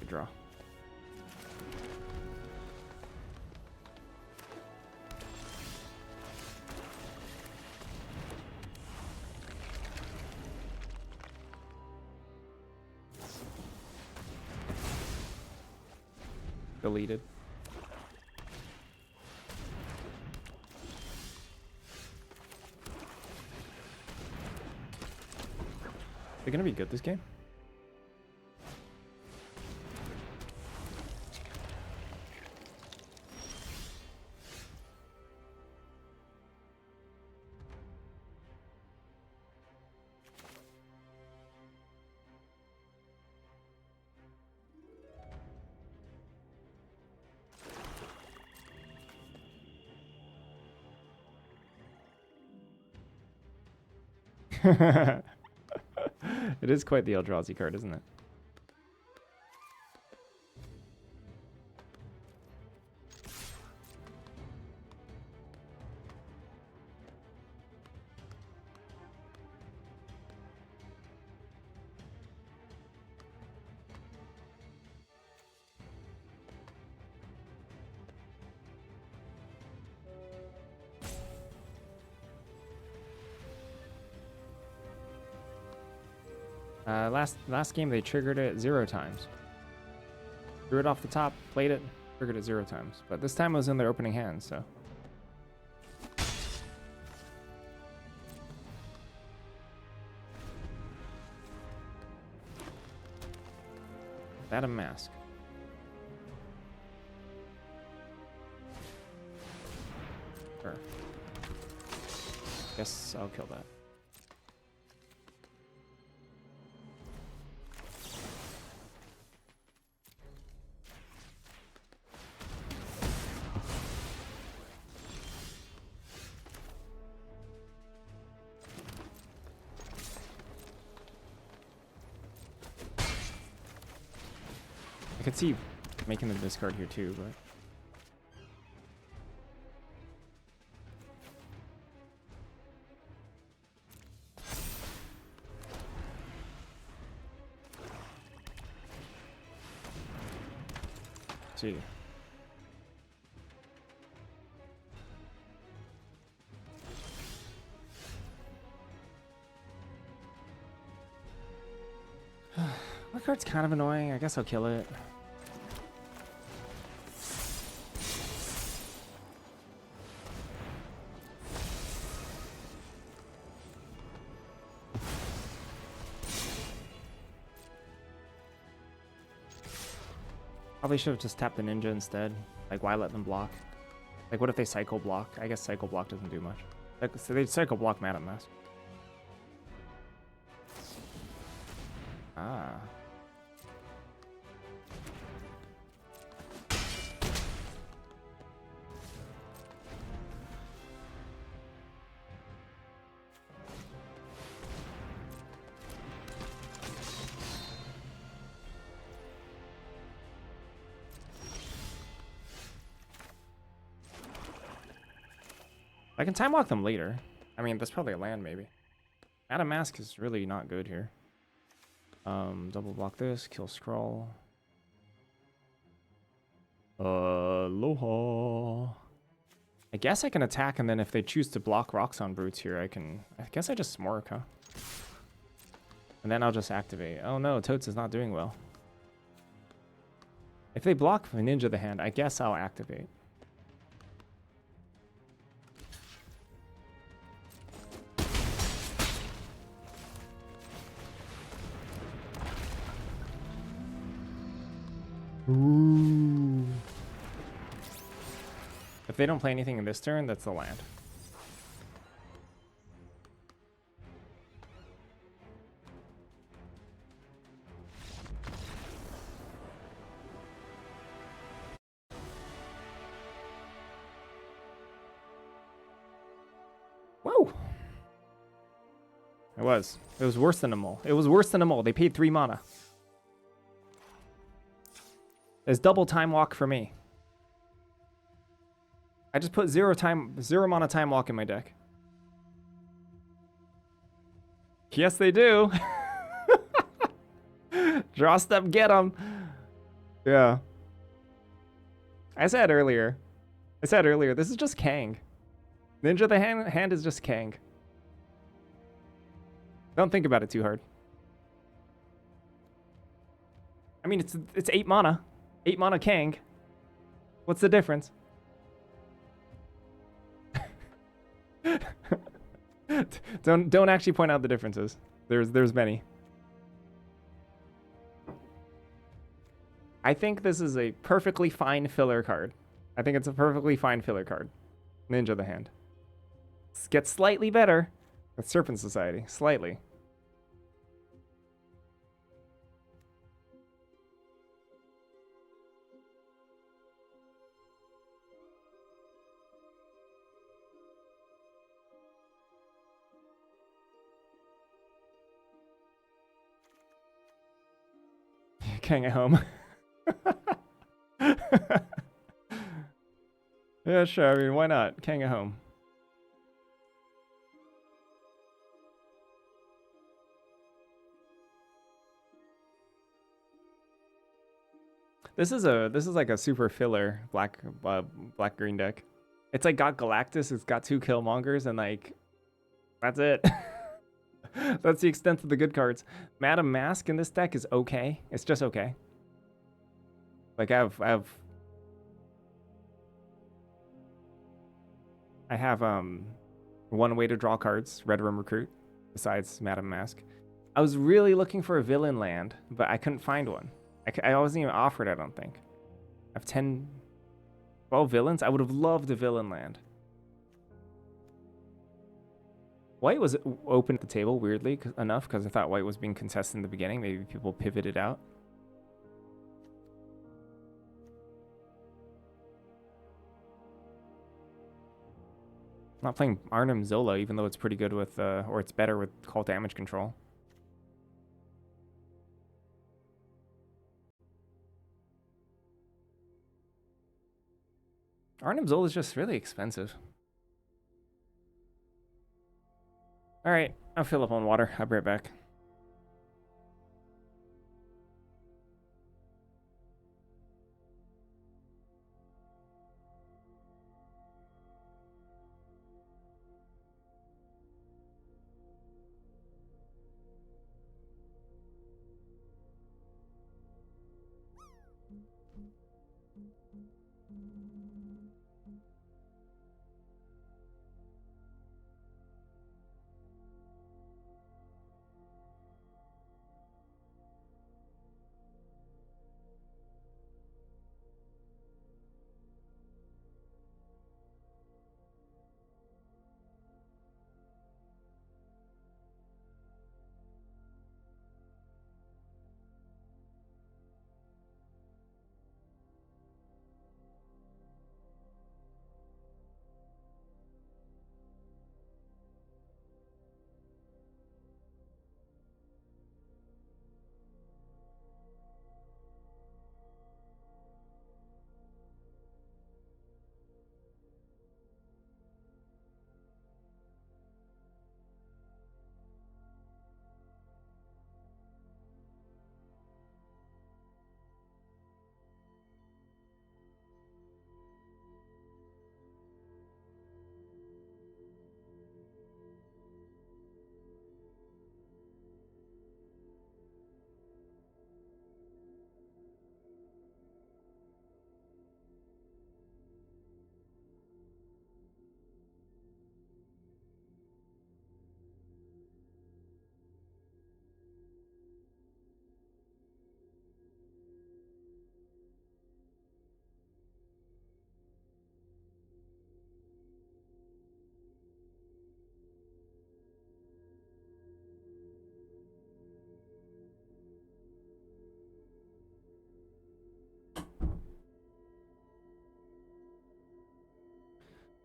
[SPEAKER 1] Good draw. Deleted. They're gonna be good this game. It is quite the Eldrazi card, isn't it? Last game they triggered it 0 times. Drew it off the top, played it, triggered it 0 times. But this time it was in their opening hand, so. That a mask. Sure. Guess I'll kill that. I could see making the discard here too, but see. My card's kind of annoying. I guess I'll kill it. Probably should have just tapped the ninja instead. Like, why let them block? Like, what if they cycle block? I guess cycle block doesn't do much. Like, so they cycle block Madam Mask. Ah. I can time walk them later. I mean, that's probably a land, maybe. Madam Mask is really not good here. Double block this, kill scroll. Aloha. I guess I can attack, and then if they choose to block Roxanne Brutes here, I guess I just Smork, huh? And then I'll just activate. Oh no, Totes is not doing well. If they block Ninja the Hand, I guess I'll activate. Ooh. If they don't play anything in this turn, that's the land. Whoa! It was. It was worse than a mole. It was worse than a mole. They paid 3 mana. It's double time walk for me. I just put 0 mana time walk in my deck. Yes, they do. Draw step, get them. Yeah. I said earlier, this is just Kang. Ninja the hand is just Kang. Don't think about it too hard. I mean, it's 8 mana. 8 mana Kang. What's the difference? Don't actually point out the differences. There's many. I think this is a perfectly fine filler card. I think it's a perfectly fine filler card. Ninja the Hand. Gets slightly better with Serpent Society. Slightly. Kang at home. Yeah, sure. I mean, why not? Kang at home. This is like a super filler black green deck. It's like got Galactus, it's got 2 Killmongers, and like that's it. That's the extent of the good cards. Madam Mask in this deck is okay. It's just okay. Like I have one way to draw cards, Red Room Recruit, besides Madam Mask. I was really looking for a villain land, but I couldn't find one. I wasn't even offered, I don't think. I have 12 villains. I would have loved a villain land. White was open at the table, weirdly enough, because I thought white was being contested in the beginning. Maybe people pivoted out. I'm not playing Arnim Zola, even though it's pretty good with, or it's better with cult damage control. Arnim Zola is just really expensive. Alright, I'll fill up on water. I'll be right back.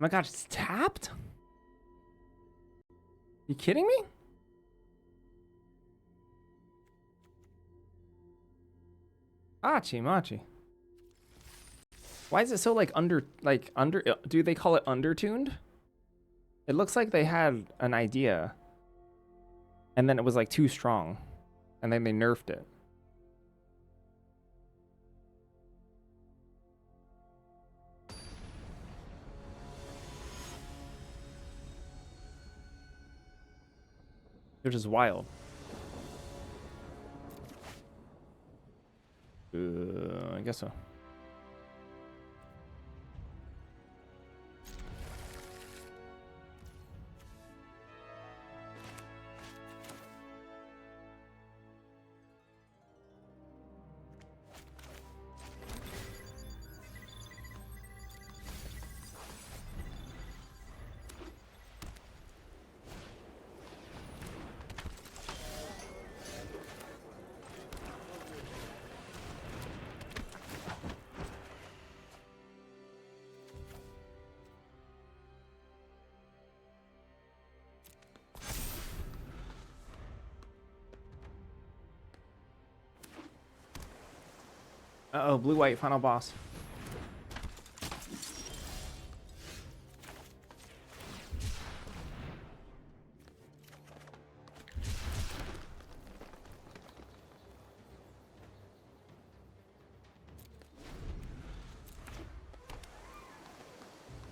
[SPEAKER 1] my god, it's tapped? You kidding me? Achi machi. Why is it so like under do they call it undertuned? It looks like they had an idea and then it was like too strong and then they nerfed it. They're just wild. I guess so. Uh-oh, blue-white final boss.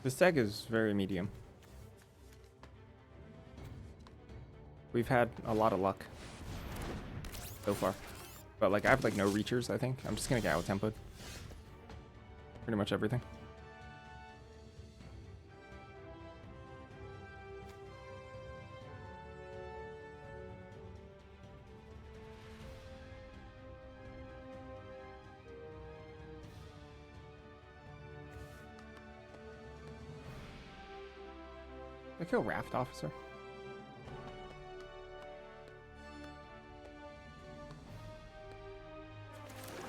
[SPEAKER 1] This deck is very medium. We've had a lot of luck so far. But like I have like no reachers, I think. I'm just gonna get out tempoed. Pretty much everything. I kill Raft Officer.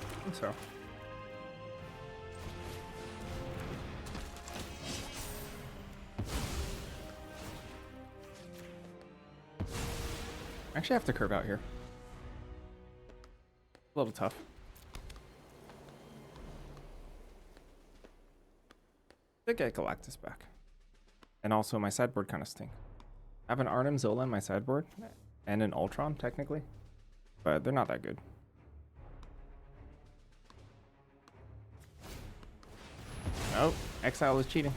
[SPEAKER 1] I think so. I actually have to curve out here. A little tough. Did get Galactus back. And also my sideboard kind of stink. I have an Arnim Zola in my sideboard and an Ultron technically, but they're not that good. Oh, Exile is cheating.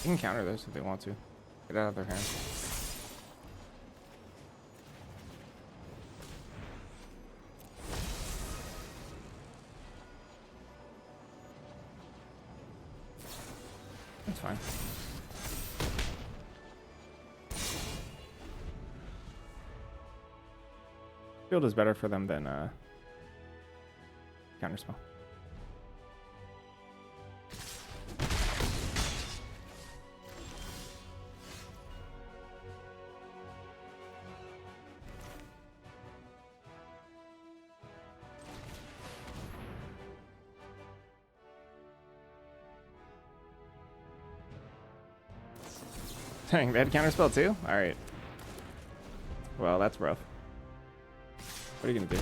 [SPEAKER 1] They can counter those if they want to. Get out of their hand. That's fine. Field is better for them than counterspell. Dang, they had counterspell too? Alright. Well, that's rough. What are you gonna do?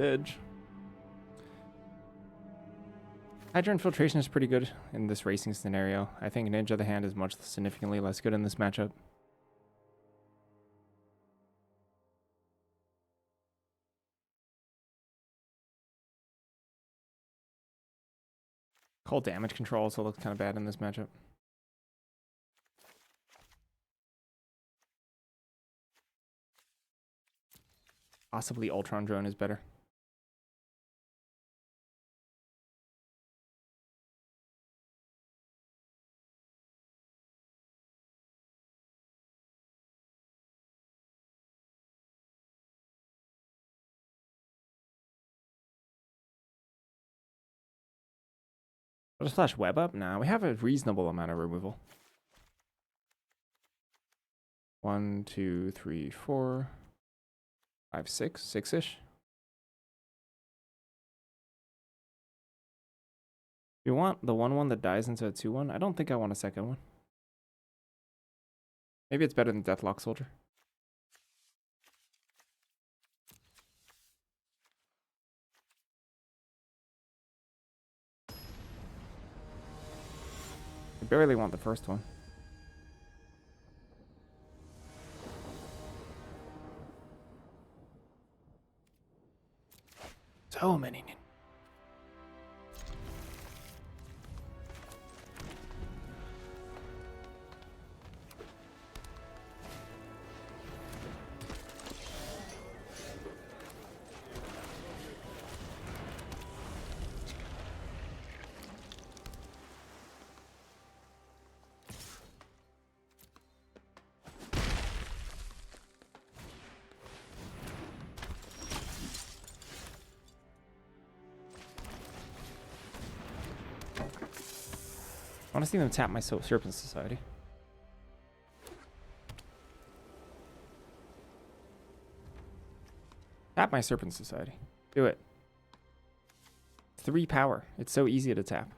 [SPEAKER 1] Edge. Hydra Infiltration is pretty good in this racing scenario. I think Ninja of the Hand is much significantly less good in this matchup. Cold damage control also looks kind of bad in this matchup. Possibly Ultron Drone is better. Just flash web up? Nah, we have a reasonable amount of removal. 1, 2, 3, 4, 5, 6, 6-ish. You want the 1/1 that dies into a 2/1? I don't think I want a second one. Maybe it's better than Deathlock Soldier. I barely want the first one. So many. I want to see them tap my Serpent Society. Tap my Serpent Society. Do it. 3 power. It's so easy to tap.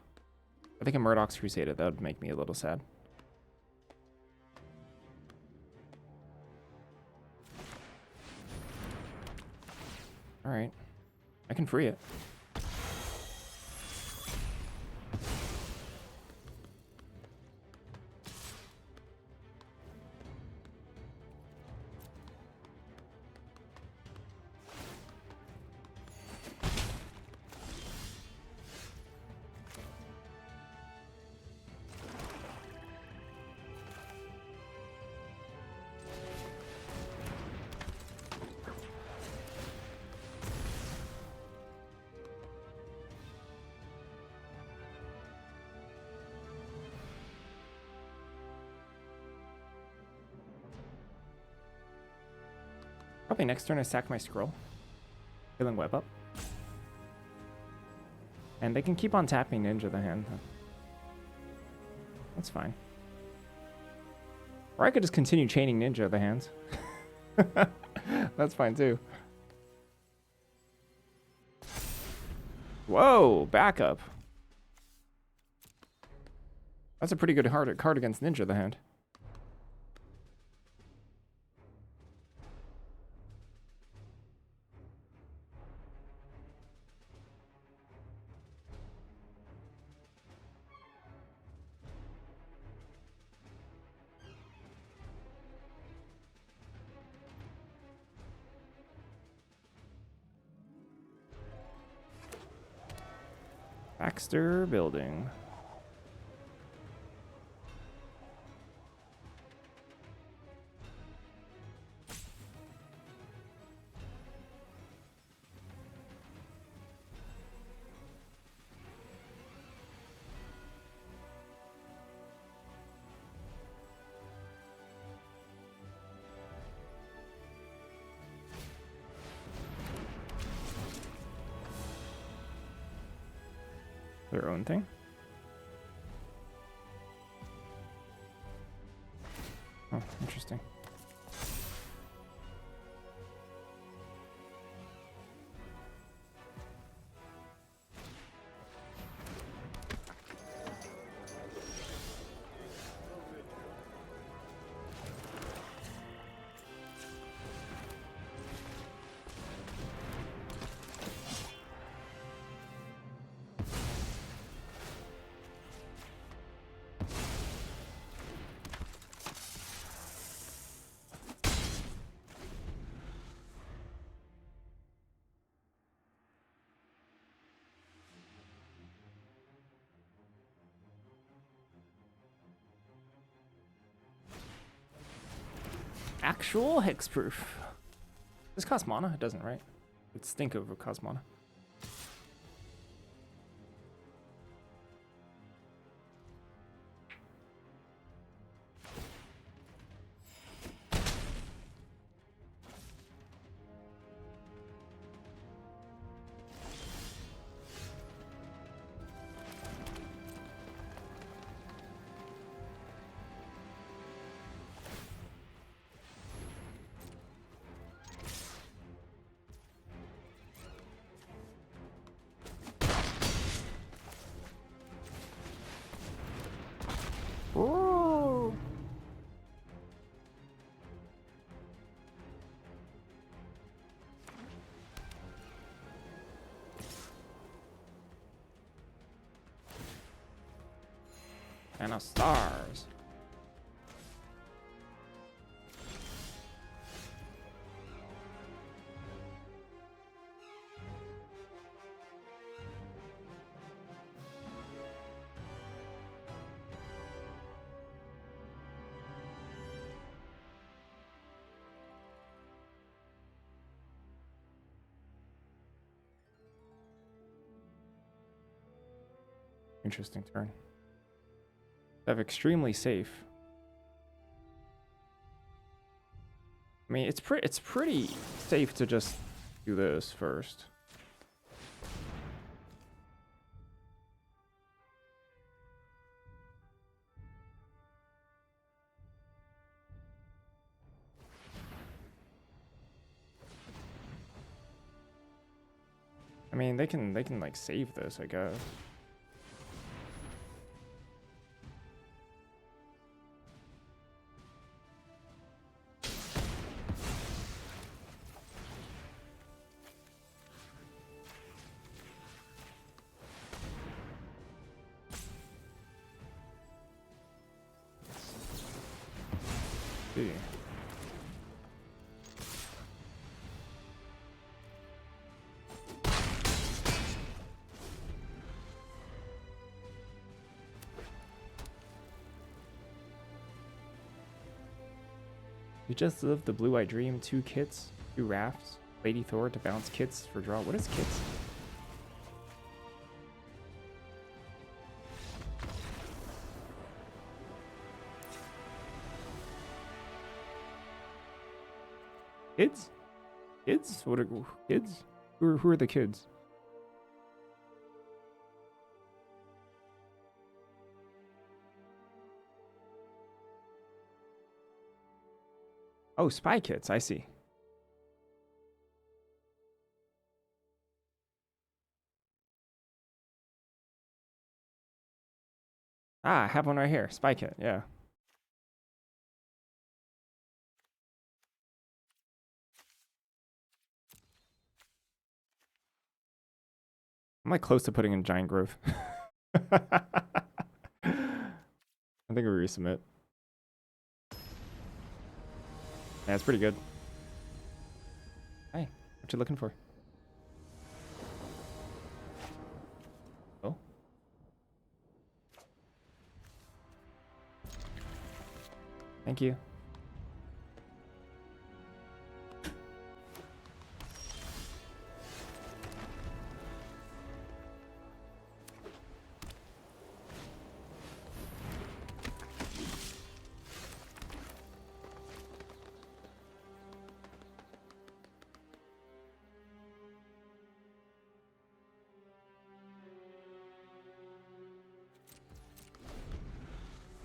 [SPEAKER 1] I think a Murdoch's Crusader, that would make me a little sad. Alright. I can free it. Probably next turn I sack my scroll. Killing web up. And they can keep on tapping Ninja the hand. That's fine. Or I could just continue chaining Ninja the hands. That's fine too. Whoa, backup. That's a pretty good card against Ninja the hand. Baxter Building. Their own thing. Oh, interesting. Actual hexproof. This costs mana? It doesn't, right? It's stink over cost mana. And a stars. Interesting turn. They have extremely safe. I mean, it's pretty safe to just do this first. I mean, they can like save this, I guess. See. You just lived the Blue-Eye Dream, 2 kits, 2 rafts, Lady Thor to bounce kits for draw. What is kits? Kids? Kids? What are kids? Who are the kids? Oh, spy kits, I see. Ah, I have one right here. Spy kit, yeah. I'm like close to putting in giant growth. I think we resubmit. Yeah, it's pretty good. Hey, what you looking for? Oh. Thank you.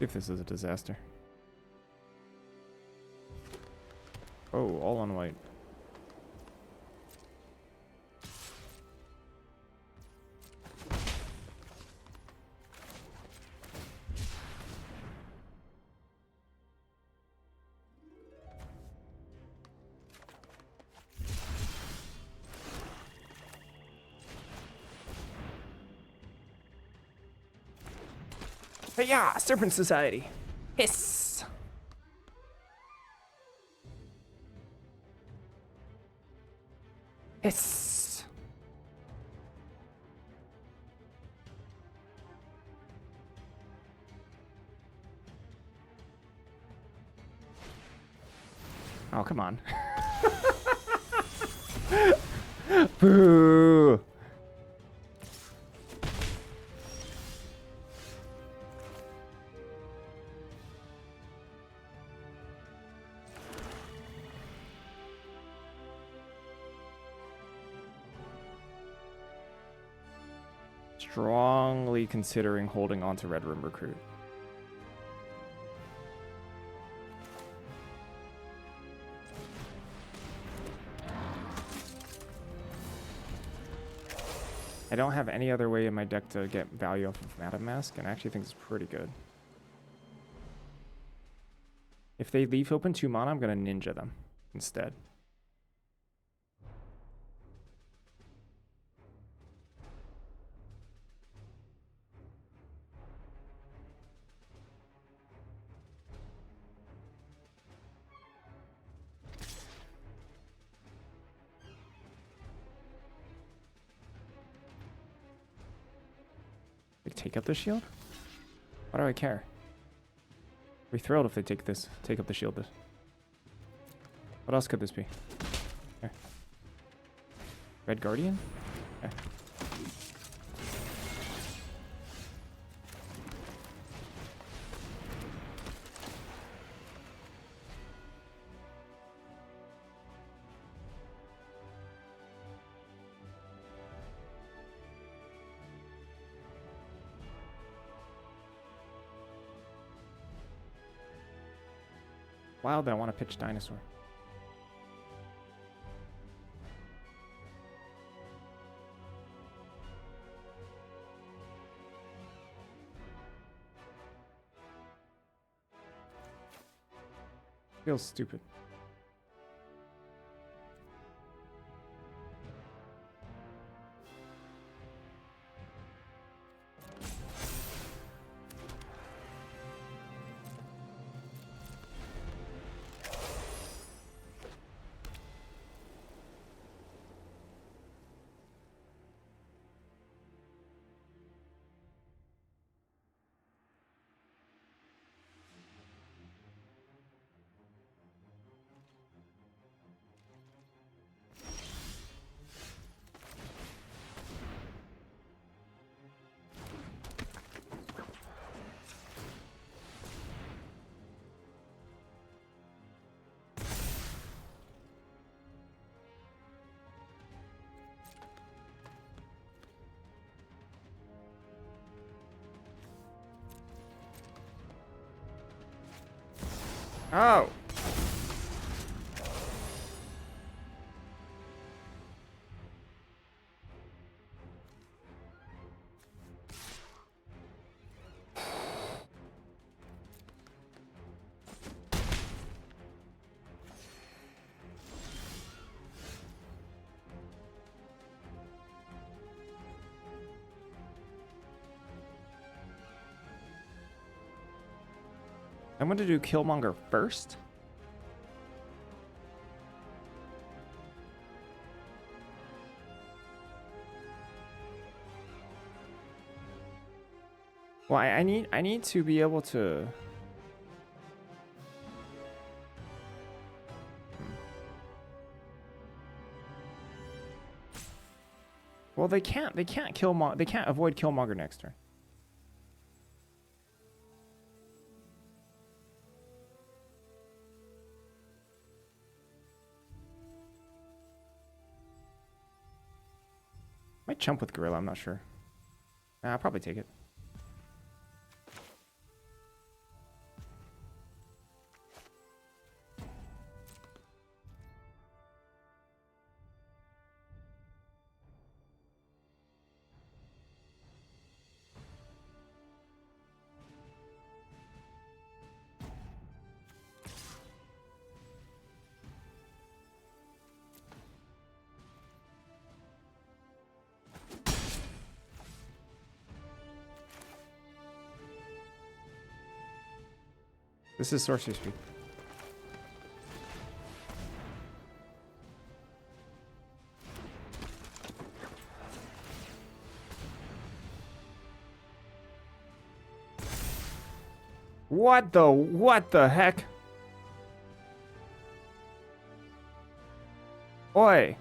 [SPEAKER 1] If this is a disaster. Oh, all on white. Hey, yeah, Serpent Society. Hiss. Hiss. Oh, come on. Boo. Strongly considering holding on to Red Room Recruit. I don't have any other way in my deck to get value off of Madam Mask, and I actually think it's pretty good. If they leave open 2 mana, I'm going to ninja them instead. take up the shield? Why do I care? I'd be thrilled if they take up the shield. What else could this be? Here. Red Guardian? Okay. Wild that I want to pitch dinosaur. Feels stupid. Oh! I'm going to do Killmonger first. Well, I need to be able to. Well, they can't kill they can't avoid Killmonger next turn. Might chump with Gorilla, I'm not sure. Nah, I'll probably take it. This is sorcery speed. What the heck? Oi.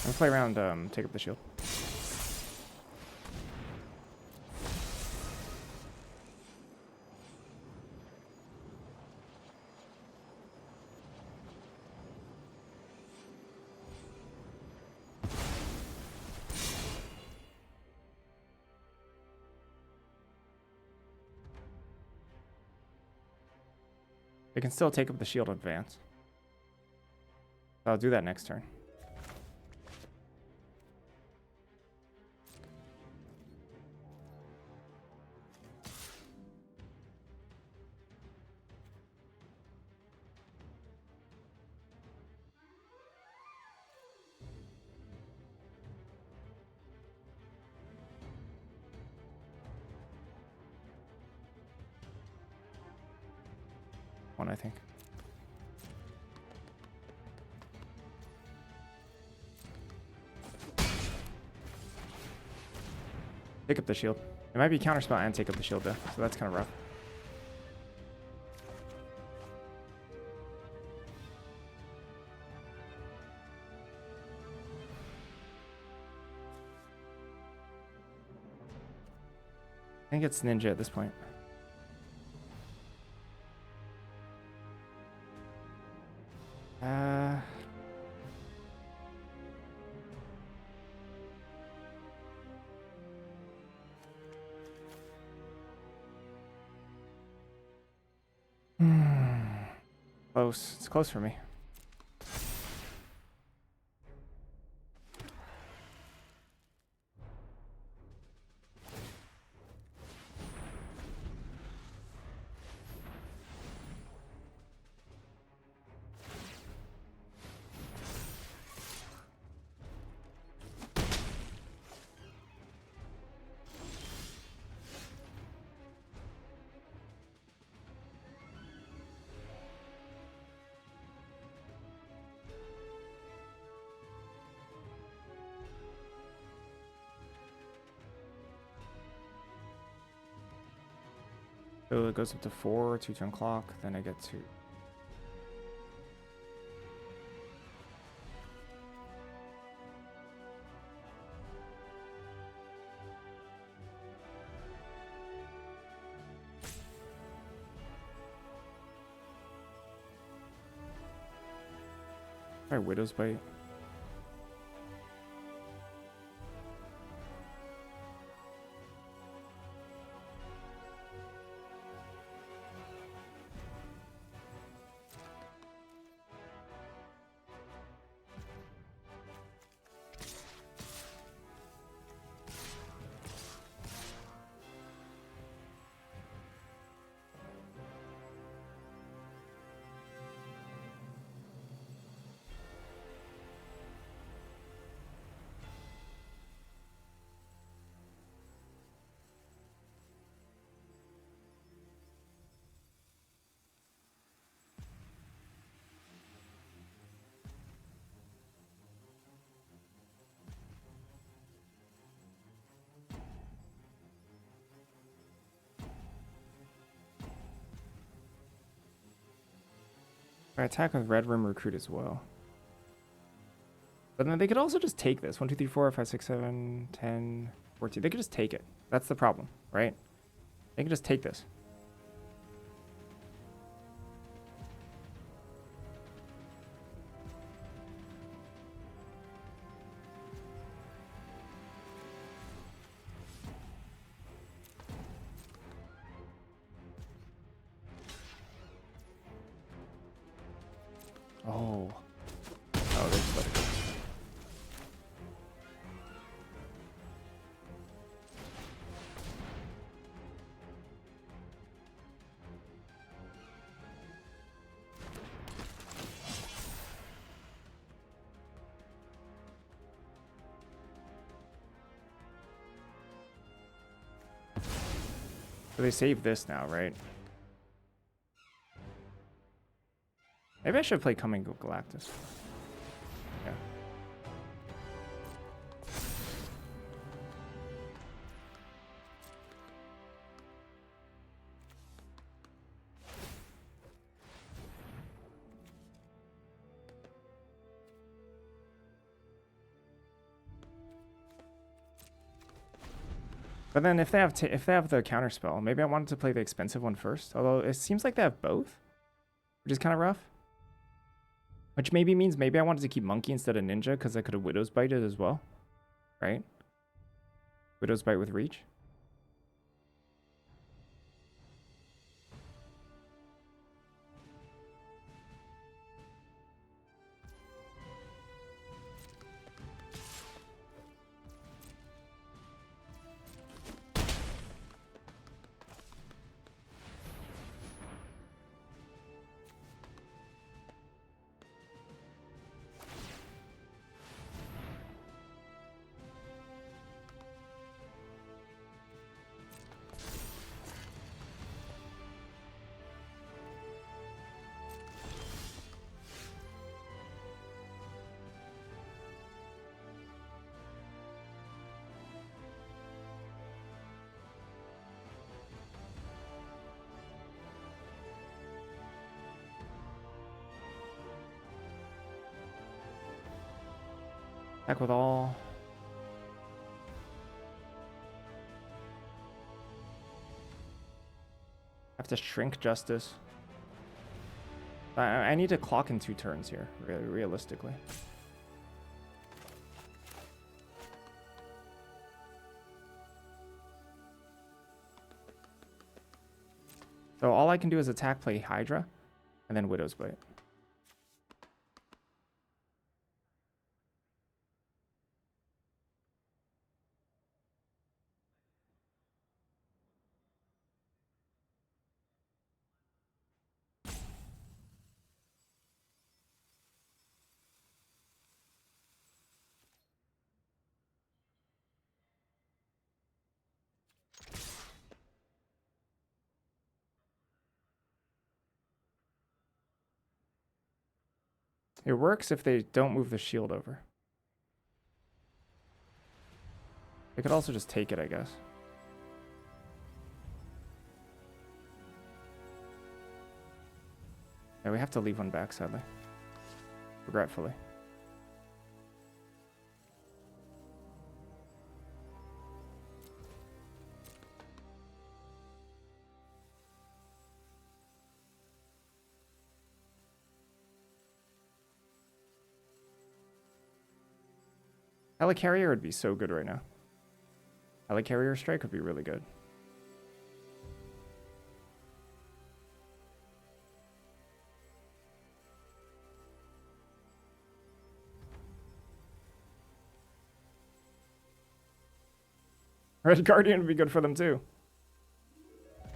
[SPEAKER 1] Let's play around, take up the shield. They can still take up the shield in advance. I'll do that next turn. One, I think. Take up the shield. It might be counterspell and take up the shield though, so that's kind of rough. I think it's ninja at this point. Close. It's close for me. So it goes up to 4, 2-turn clock, then I get to... Try Widow's Bite. I attack with Red Room Recruit as well. But then they could also just take this. 1, 2, 3, 4, 5, 6, 7, 10, 14. They could just take it. That's the problem, right? They can just take this. Oh. Oh, they just let it go. So they save this now, right? Maybe I should play Coming Galactus. Yeah. But then if they have if they have the counter spell, maybe I wanted to play the expensive one first. Although it seems like they have both, which is kind of rough. Which maybe means maybe I wanted to keep Monkey instead of Ninja because I could have Widow's Bite it as well, right? Widow's Bite with Reach. Attack with all. Have to shrink Justice. I need to clock in 2 turns here, realistically. So all I can do is attack, play Hydra, and then Widow's Bite. It works if they don't move the shield over. They could also just take it, I guess. Yeah, we have to leave one back, sadly. Regretfully. Helicarrier would be so good right now. Helicarrier Strike would be really good. Red Guardian would be good for them too. I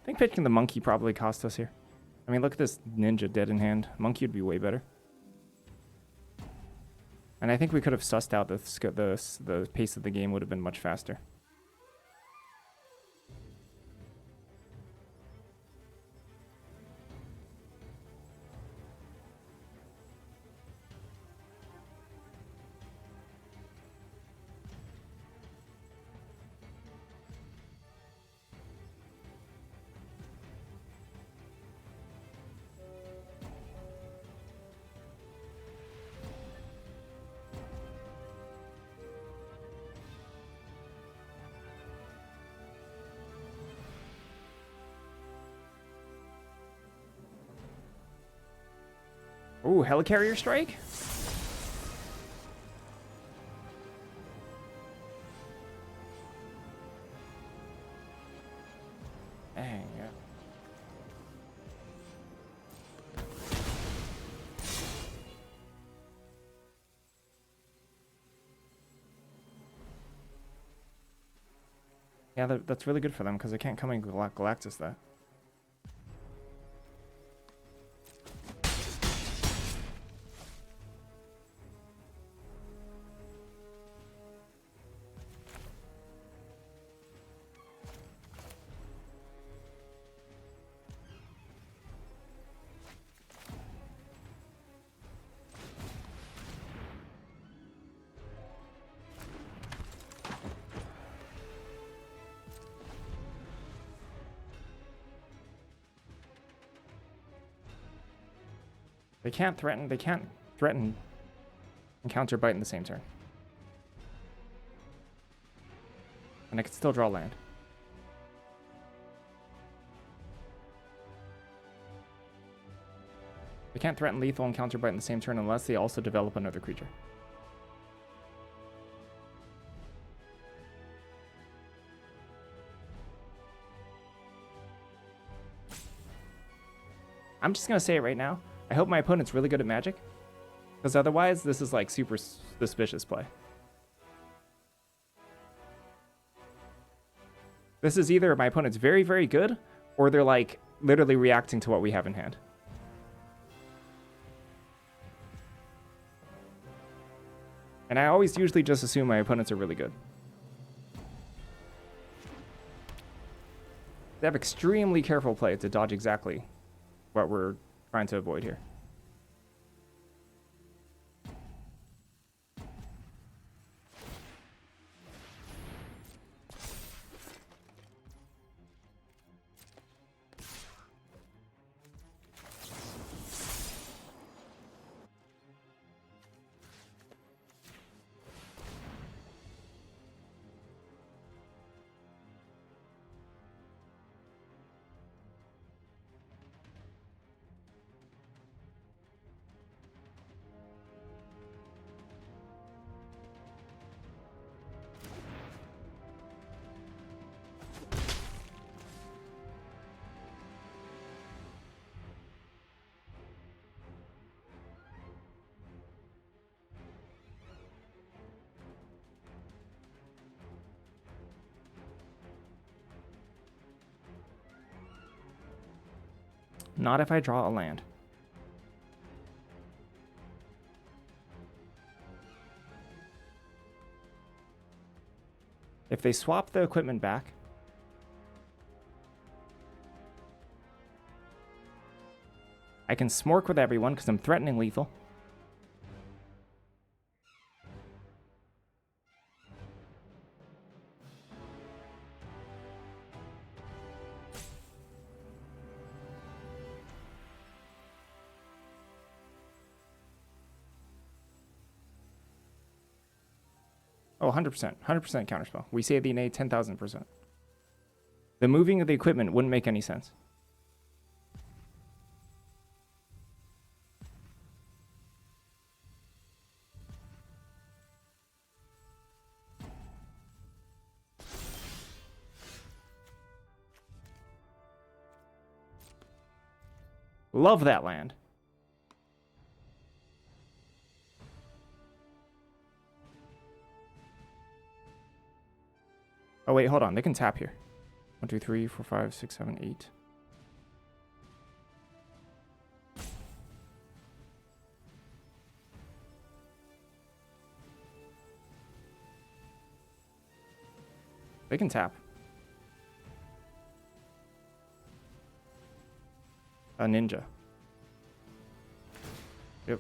[SPEAKER 1] think pitching the Monkey probably cost us here. I mean, look at this Ninja dead in hand. Monkey would be way better. And I think we could have sussed out the pace of the game would have been much faster. Ooh, Helicarrier Strike? Dang, yeah. Yeah, that's really good for them because they can't come and Galactus that. They can't threaten and counter bite in the same turn. And I can still draw land. They can't threaten lethal and counterbite in the same turn unless they also develop another creature. I'm just going to say it right now. I hope my opponent's really good at Magic. Because otherwise, this is like super suspicious play. This is either my opponent's very, very good, or they're like literally reacting to what we have in hand. And I always usually just assume my opponents are really good. They have extremely careful play to dodge exactly what we're trying to avoid here. Not if I draw a land. If they swap the equipment back, I can smork with everyone because I'm threatening lethal. Oh, 100%. 100% counterspell. We say the innate 10,000%. The moving of the equipment wouldn't make any sense. Love that land. Oh, wait, hold on. They can tap here. 1, 2, 3, 4, 5, 6, 7, 8. They can tap. A ninja. Yep.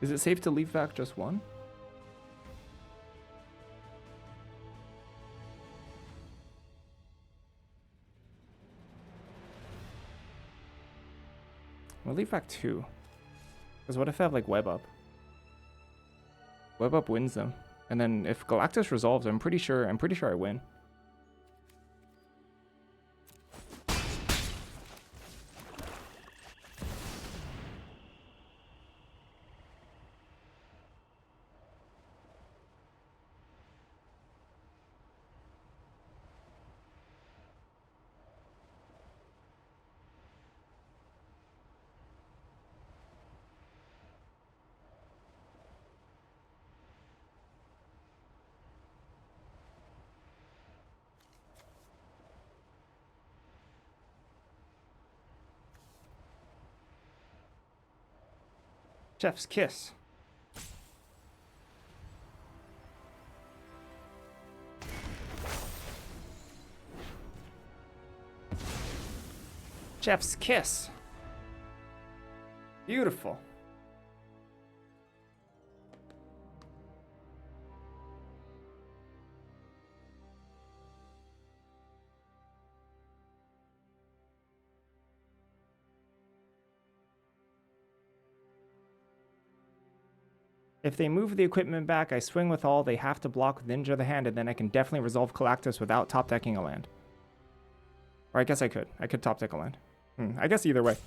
[SPEAKER 1] Is it safe to leave back just one? We'll leave back 2. Because what if I have like web up? Web up wins them. And then if Galactus resolves, I'm pretty sure I win. Chef's kiss. Chef's kiss. Beautiful. If they move the equipment back, I swing with all. They have to block with Ninja of the Hand, and then I can definitely resolve Galactus without top decking a land. Or I guess I could. I could top deck a land. I guess either way.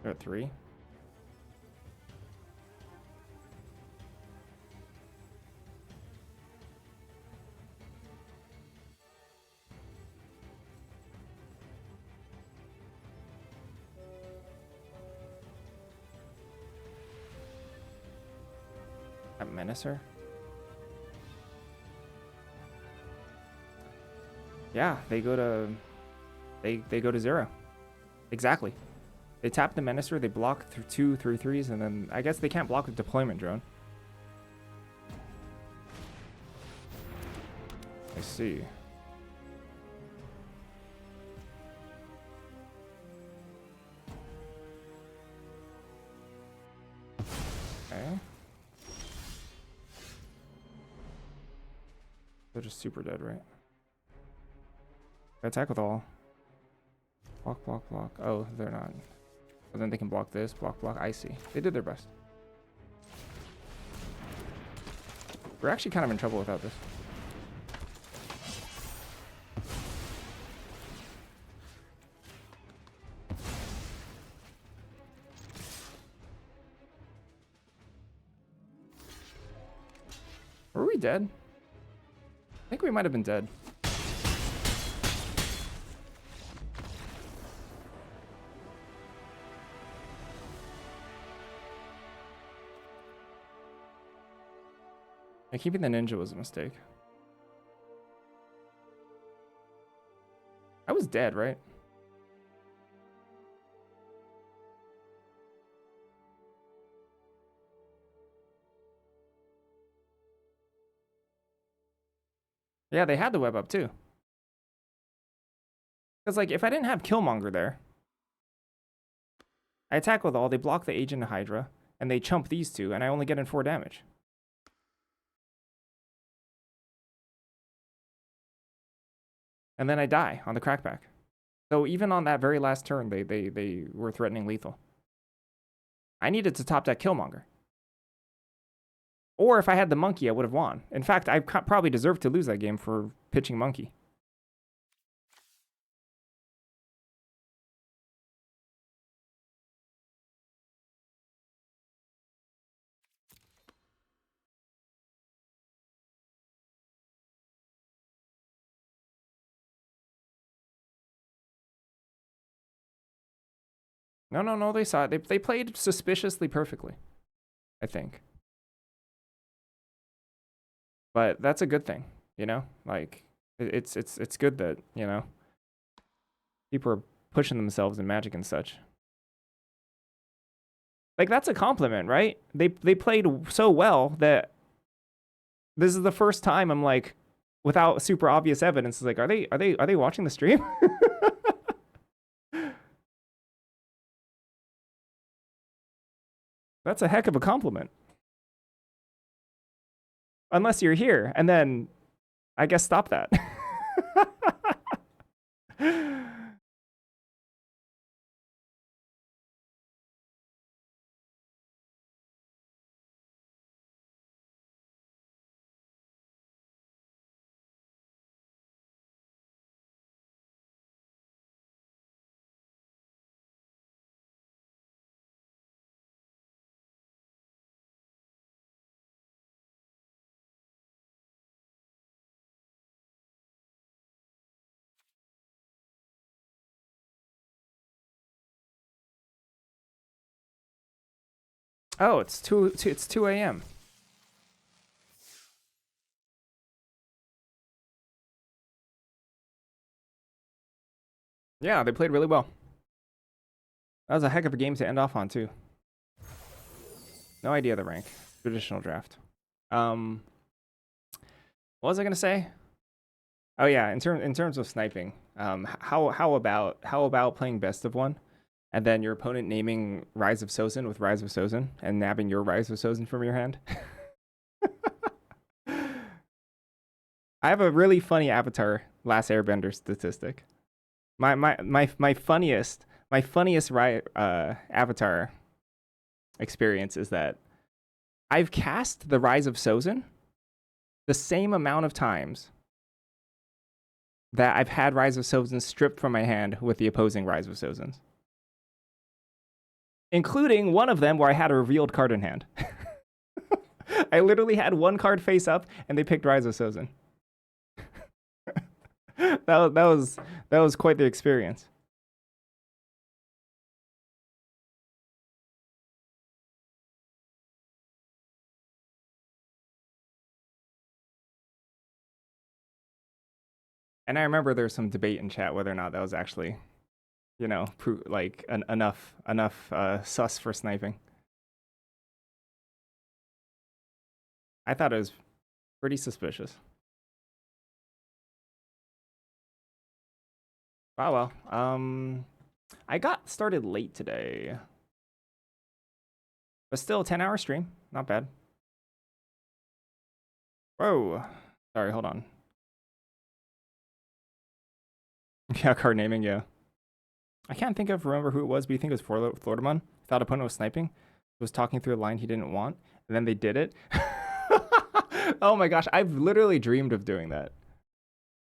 [SPEAKER 1] They're at 3. That Menacer? Yeah, they go to... They go to 0. Exactly. They tap the Menacer, they block through 2 3/3s, and then I guess they can't block with Deployment Drone. I see. Okay. They're just super dead, right? Attack with all. Block, block, block. Oh, they're not. But then they can block this, block, block. I see. They did their best. We're actually kind of in trouble without this. Were we dead? I think we might have been dead. Yeah, keeping the ninja was a mistake. I was dead, right? Yeah, they had the web up too. Because, like, if I didn't have Killmonger there, I attack with all, they block the Agent of Hydra, and they chump these two, and I only get in 4 damage. And then I die on the crackback. So even on that very last turn, they were threatening lethal. I needed to top deck Killmonger. Or if I had the monkey, I would have won. In fact, I probably deserved to lose that game for pitching monkey. No, they saw it. They played suspiciously perfectly, I think. But that's a good thing, you know? Like, it's good that, you know, people are pushing themselves in Magic and such. Like, that's a compliment, right? They played so well that this is the first time I'm like, without super obvious evidence, it's like, are they watching the stream? That's a heck of a compliment. Unless you're here, and then I guess stop that. Oh, it's 2 a.m. Yeah, they played really well. That was a heck of a game to end off on too. No idea the rank. Traditional draft. What was I gonna say? Oh yeah, in terms of sniping, how about playing best of one, and then your opponent naming Rise of Sozin with Rise of Sozin and nabbing your Rise of Sozin from your hand? I have a really funny Avatar Last Airbender statistic. My funniest Avatar experience is that I've cast the Rise of Sozin the same amount of times that I've had Rise of Sozin stripped from my hand with the opposing Rise of Sozins, including one of them where I had a revealed card in hand. I literally had one card face up, and they picked Rise of Sozin. that was quite the experience. And I remember there was some debate in chat whether or not that was actually, you know, like enough sus for sniping. I thought it was pretty suspicious. Oh well. I got started late today, but still 10-hour stream, not bad. Whoa. Sorry, hold on. Yeah, card naming, yeah. I can't remember who it was, but you think it was Floridaman? Thought opponent was sniping, was talking through a line he didn't want, and then they did it. Oh my gosh, I've literally dreamed of doing that.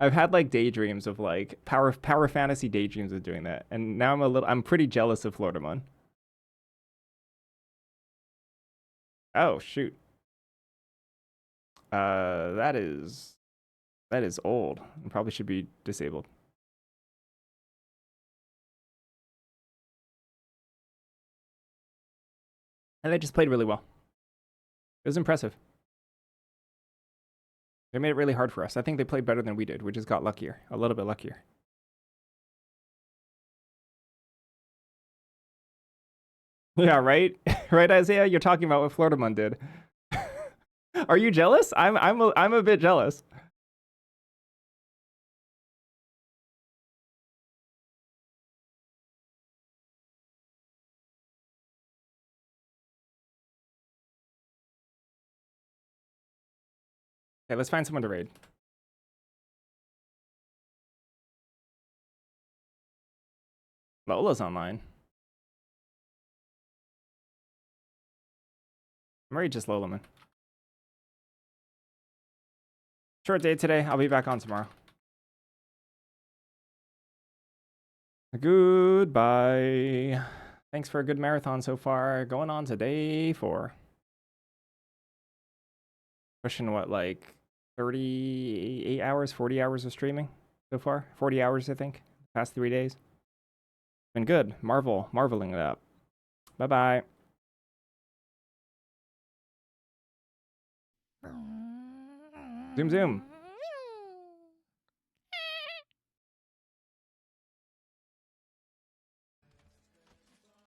[SPEAKER 1] I've had like daydreams of like power fantasy daydreams of doing that, and now I'm pretty jealous of Floridaman. Oh shoot. That is old and probably should be disabled. And they just played really well. It was impressive. They made it really hard for us. I think they played better than we did. We just got luckier, a little bit luckier. Yeah, right? Right, Isaiah? You're talking about what Floridaman did. Are you jealous? I'm a bit jealous. Okay, let's find someone to raid. Lola's online. I'm ready just Lola, man. Short day today. I'll be back on tomorrow. Goodbye. Thanks for a good marathon so far. Going on to day 4. Pushing what, like 38 hours, 40 hours of streaming so far? 40 hours, I think, past 3 days. Been good. Marveling it up. Bye-bye. Zoom, zoom.